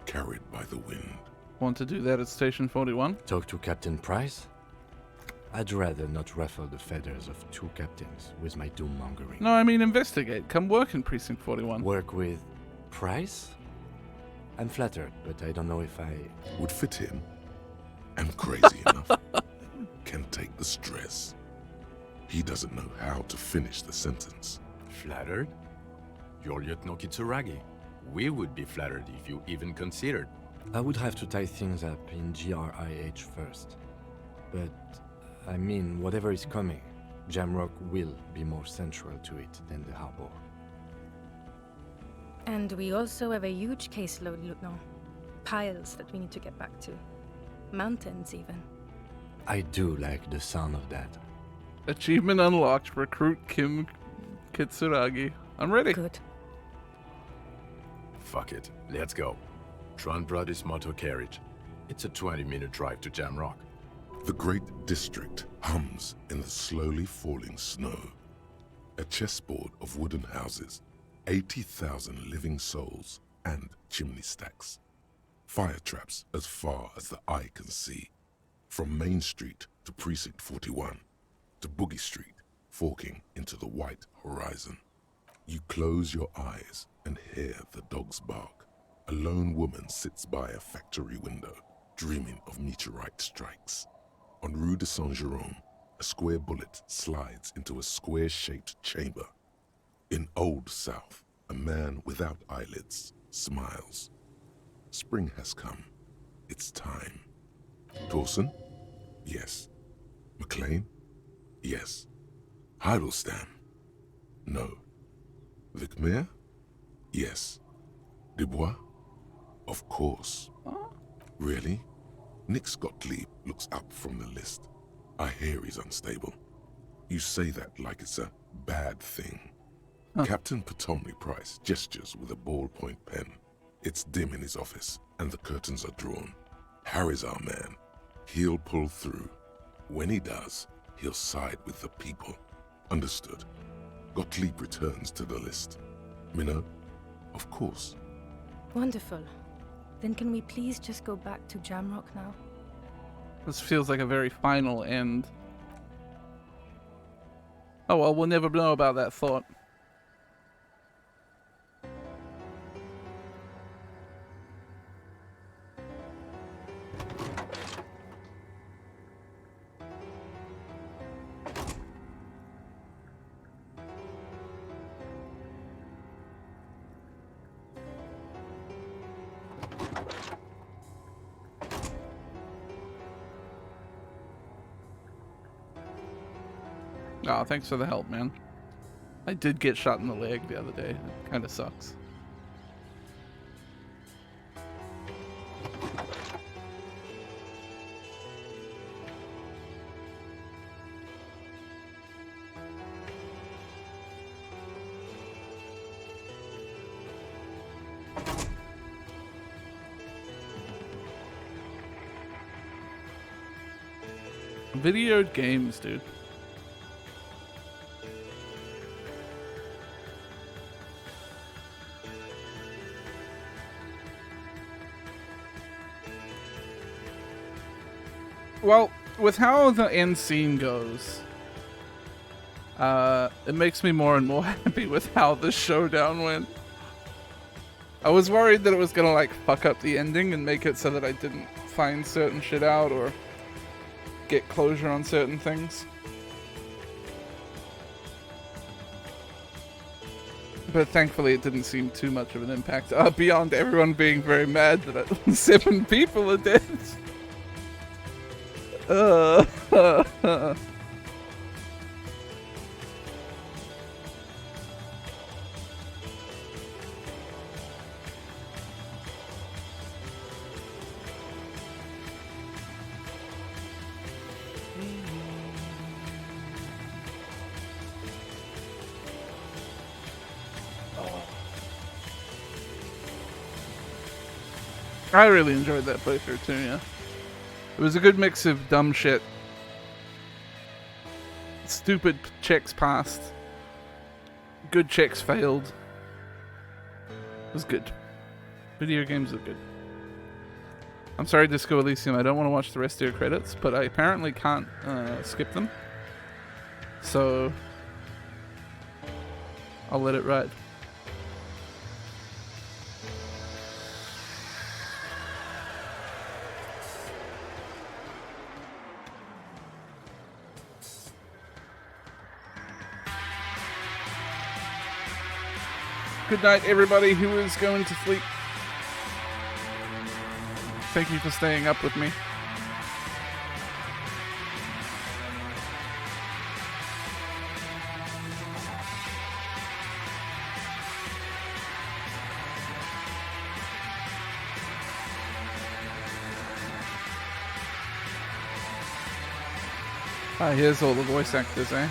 carried by the wind. Want to do that at Station 41? Talk to Captain Price? I'd rather not ruffle the feathers of 2 captains with my doom-mongering. No, I mean investigate. Come work in Precinct 41. Work with Price? I'm flattered, but I don't know if I... Would fit him. And crazy enough. Can take the stress. He doesn't know how to finish the sentence. Flattered? You're Lieutenant Kitsuragi. We would be flattered if you even considered. I would have to tie things up in GRIH first. But, I mean, whatever is coming, Jamrock will be more central to it than the harbor. And we also have a huge caseload, Lieutenant. Piles that we need to get back to. Mountains, even. I do like the sound of that. Achievement unlocked. Recruit Kim Kitsuragi. I'm ready. Good. Fuck it. Let's go. Tron brought his motor carriage. It's a 20-minute drive to Jamrock. The great district hums in the slowly falling snow. A chessboard of wooden houses, 80,000 living souls, and chimney stacks. Fire traps as far as the eye can see. From Main Street to Precinct 41, to Boogie Street, forking into the white horizon. You close your eyes and hear the dog Dogs bark. A lone woman sits by a factory window, dreaming of meteorite strikes. On Rue de Saint-Jérôme, a square bullet slides into a square-shaped chamber. In Old South, a man without eyelids smiles. Spring has come. It's time. Torsen? Yes. McLean? Yes. Heidelstein? No. Vicmere? Yes. Dubois? Of course. Really? Nix Gottlieb looks up from the list. I hear he's unstable. You say that like it's a bad thing. Captain Ptolemy Price gestures with a ballpoint pen. It's dim in his office, and the curtains are drawn. Harry's our man. He'll pull through. When he does, he'll side with the people. Understood. Gottlieb returns to the list. Minnow? Of course. Wonderful. Then can we please just go back to Jamrock now? This feels like a very final end. Oh well, we'll never know about that thought. Oh, thanks for the help, man. I did get shot in the leg the other day. It kind of sucks. Video games, dude. Well, with how the end scene goes, it makes me more and more happy with how the showdown went. I was worried that it was gonna like fuck up the ending and make it so that I didn't find certain shit out or get closure on certain things. But thankfully it didn't seem too much of an impact, beyond everyone being very mad that 7 people are dead. I really enjoyed that playthrough too, yeah. It was a good mix of dumb shit, stupid checks passed, good checks failed. It was good. Video games are good. I'm sorry, Disco Elysium, I don't want to watch the rest of your credits, but I apparently can't skip them. So I'll let it ride. Good night, everybody who is going to sleep. Thank you for staying up with me. Ah, here's all the voice actors, eh?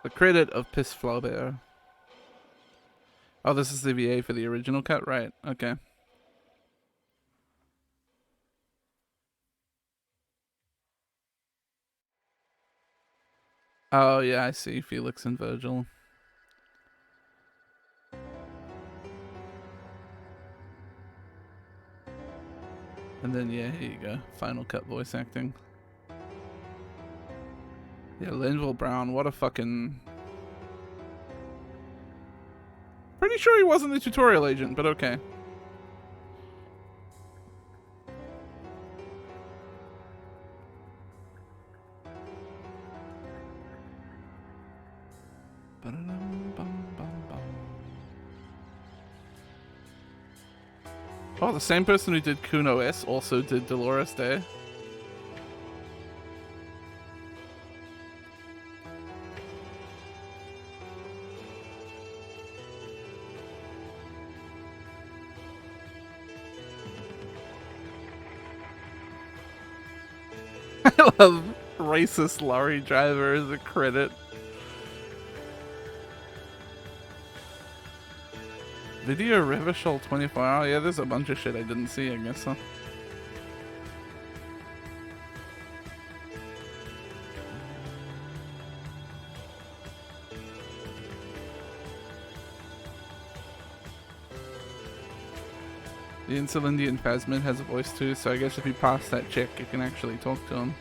The credit of Piss Flaubert. Oh, this is the VA for the original cut? Right, okay. Oh yeah, I see Felix and Virgil. And then yeah, here you go. Final Cut voice acting. Yeah, Linville Brown, what a fucking... Pretty sure he wasn't the tutorial agent, but okay. Oh, the same person who did Kuno S also did Dolores Day. I love racist lorry driver as a credit. Video Revishal 24 hour. Yeah, there's a bunch of shit I didn't see, I guess, huh? The Insulindian Phasmid has a voice too, so I guess if you pass that check, you can actually talk to him.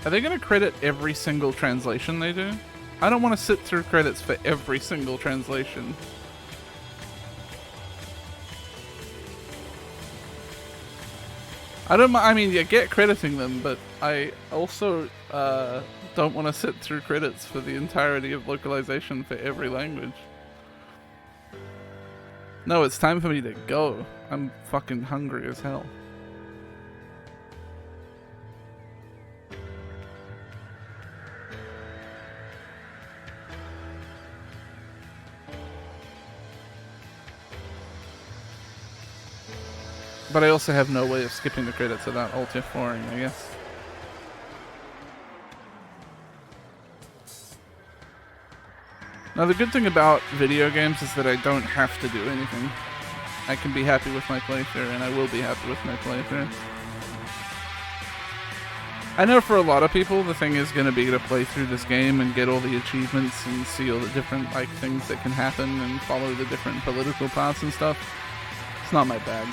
Are they going to credit every single translation they do? I don't want to sit through credits for every single translation. I mean, yeah, get crediting them, but I also don't want to sit through credits for the entirety of localization for every language. No, it's time for me to go. I'm fucking hungry as hell. But I also have no way of skipping the credits without Alt F4ing, I guess. Now the good thing about video games is that I don't have to do anything. I can be happy with my playthrough, and I will be happy with my playthrough. I know for a lot of people the thing is going to be to play through this game and get all the achievements and see all the different like things that can happen and follow the different political paths and stuff. It's not my bag.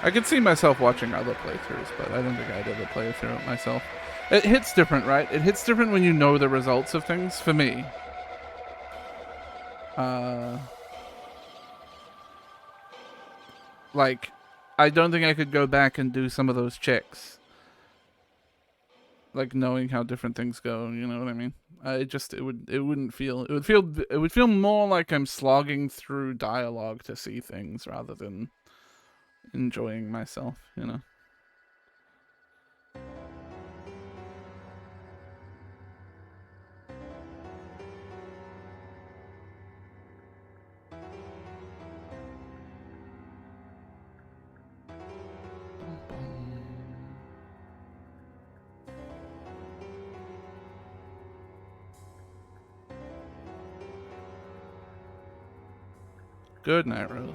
I could see myself watching other playthroughs, but I don't think I'd ever play through it myself. It hits different, right? It hits different when you know the results of things, for me. Like, I don't think I could go back and do some of those checks. Like, knowing how different things go, you know what I mean? It would feel more like I'm slogging through dialogue to see things rather than enjoying myself, you know. Good night, Rose.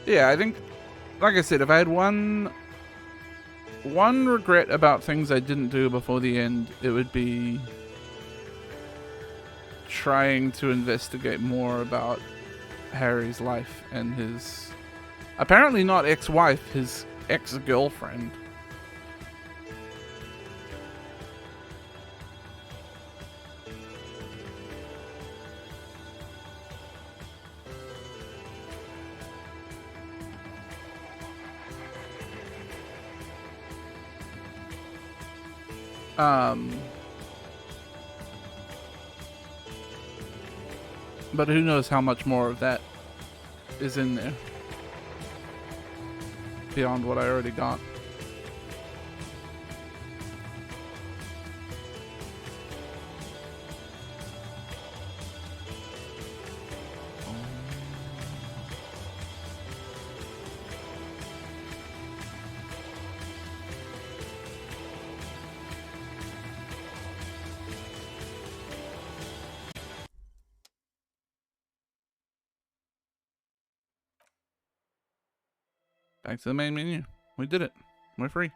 Yeah, I think, like I said, if I had one regret about things I didn't do before the end, it would be trying to investigate more about Harry's life and his Apparently not ex-wife, his ex-girlfriend. But who knows how much more of that is in there beyond what I already got. Back to the main menu. We did it. We're free.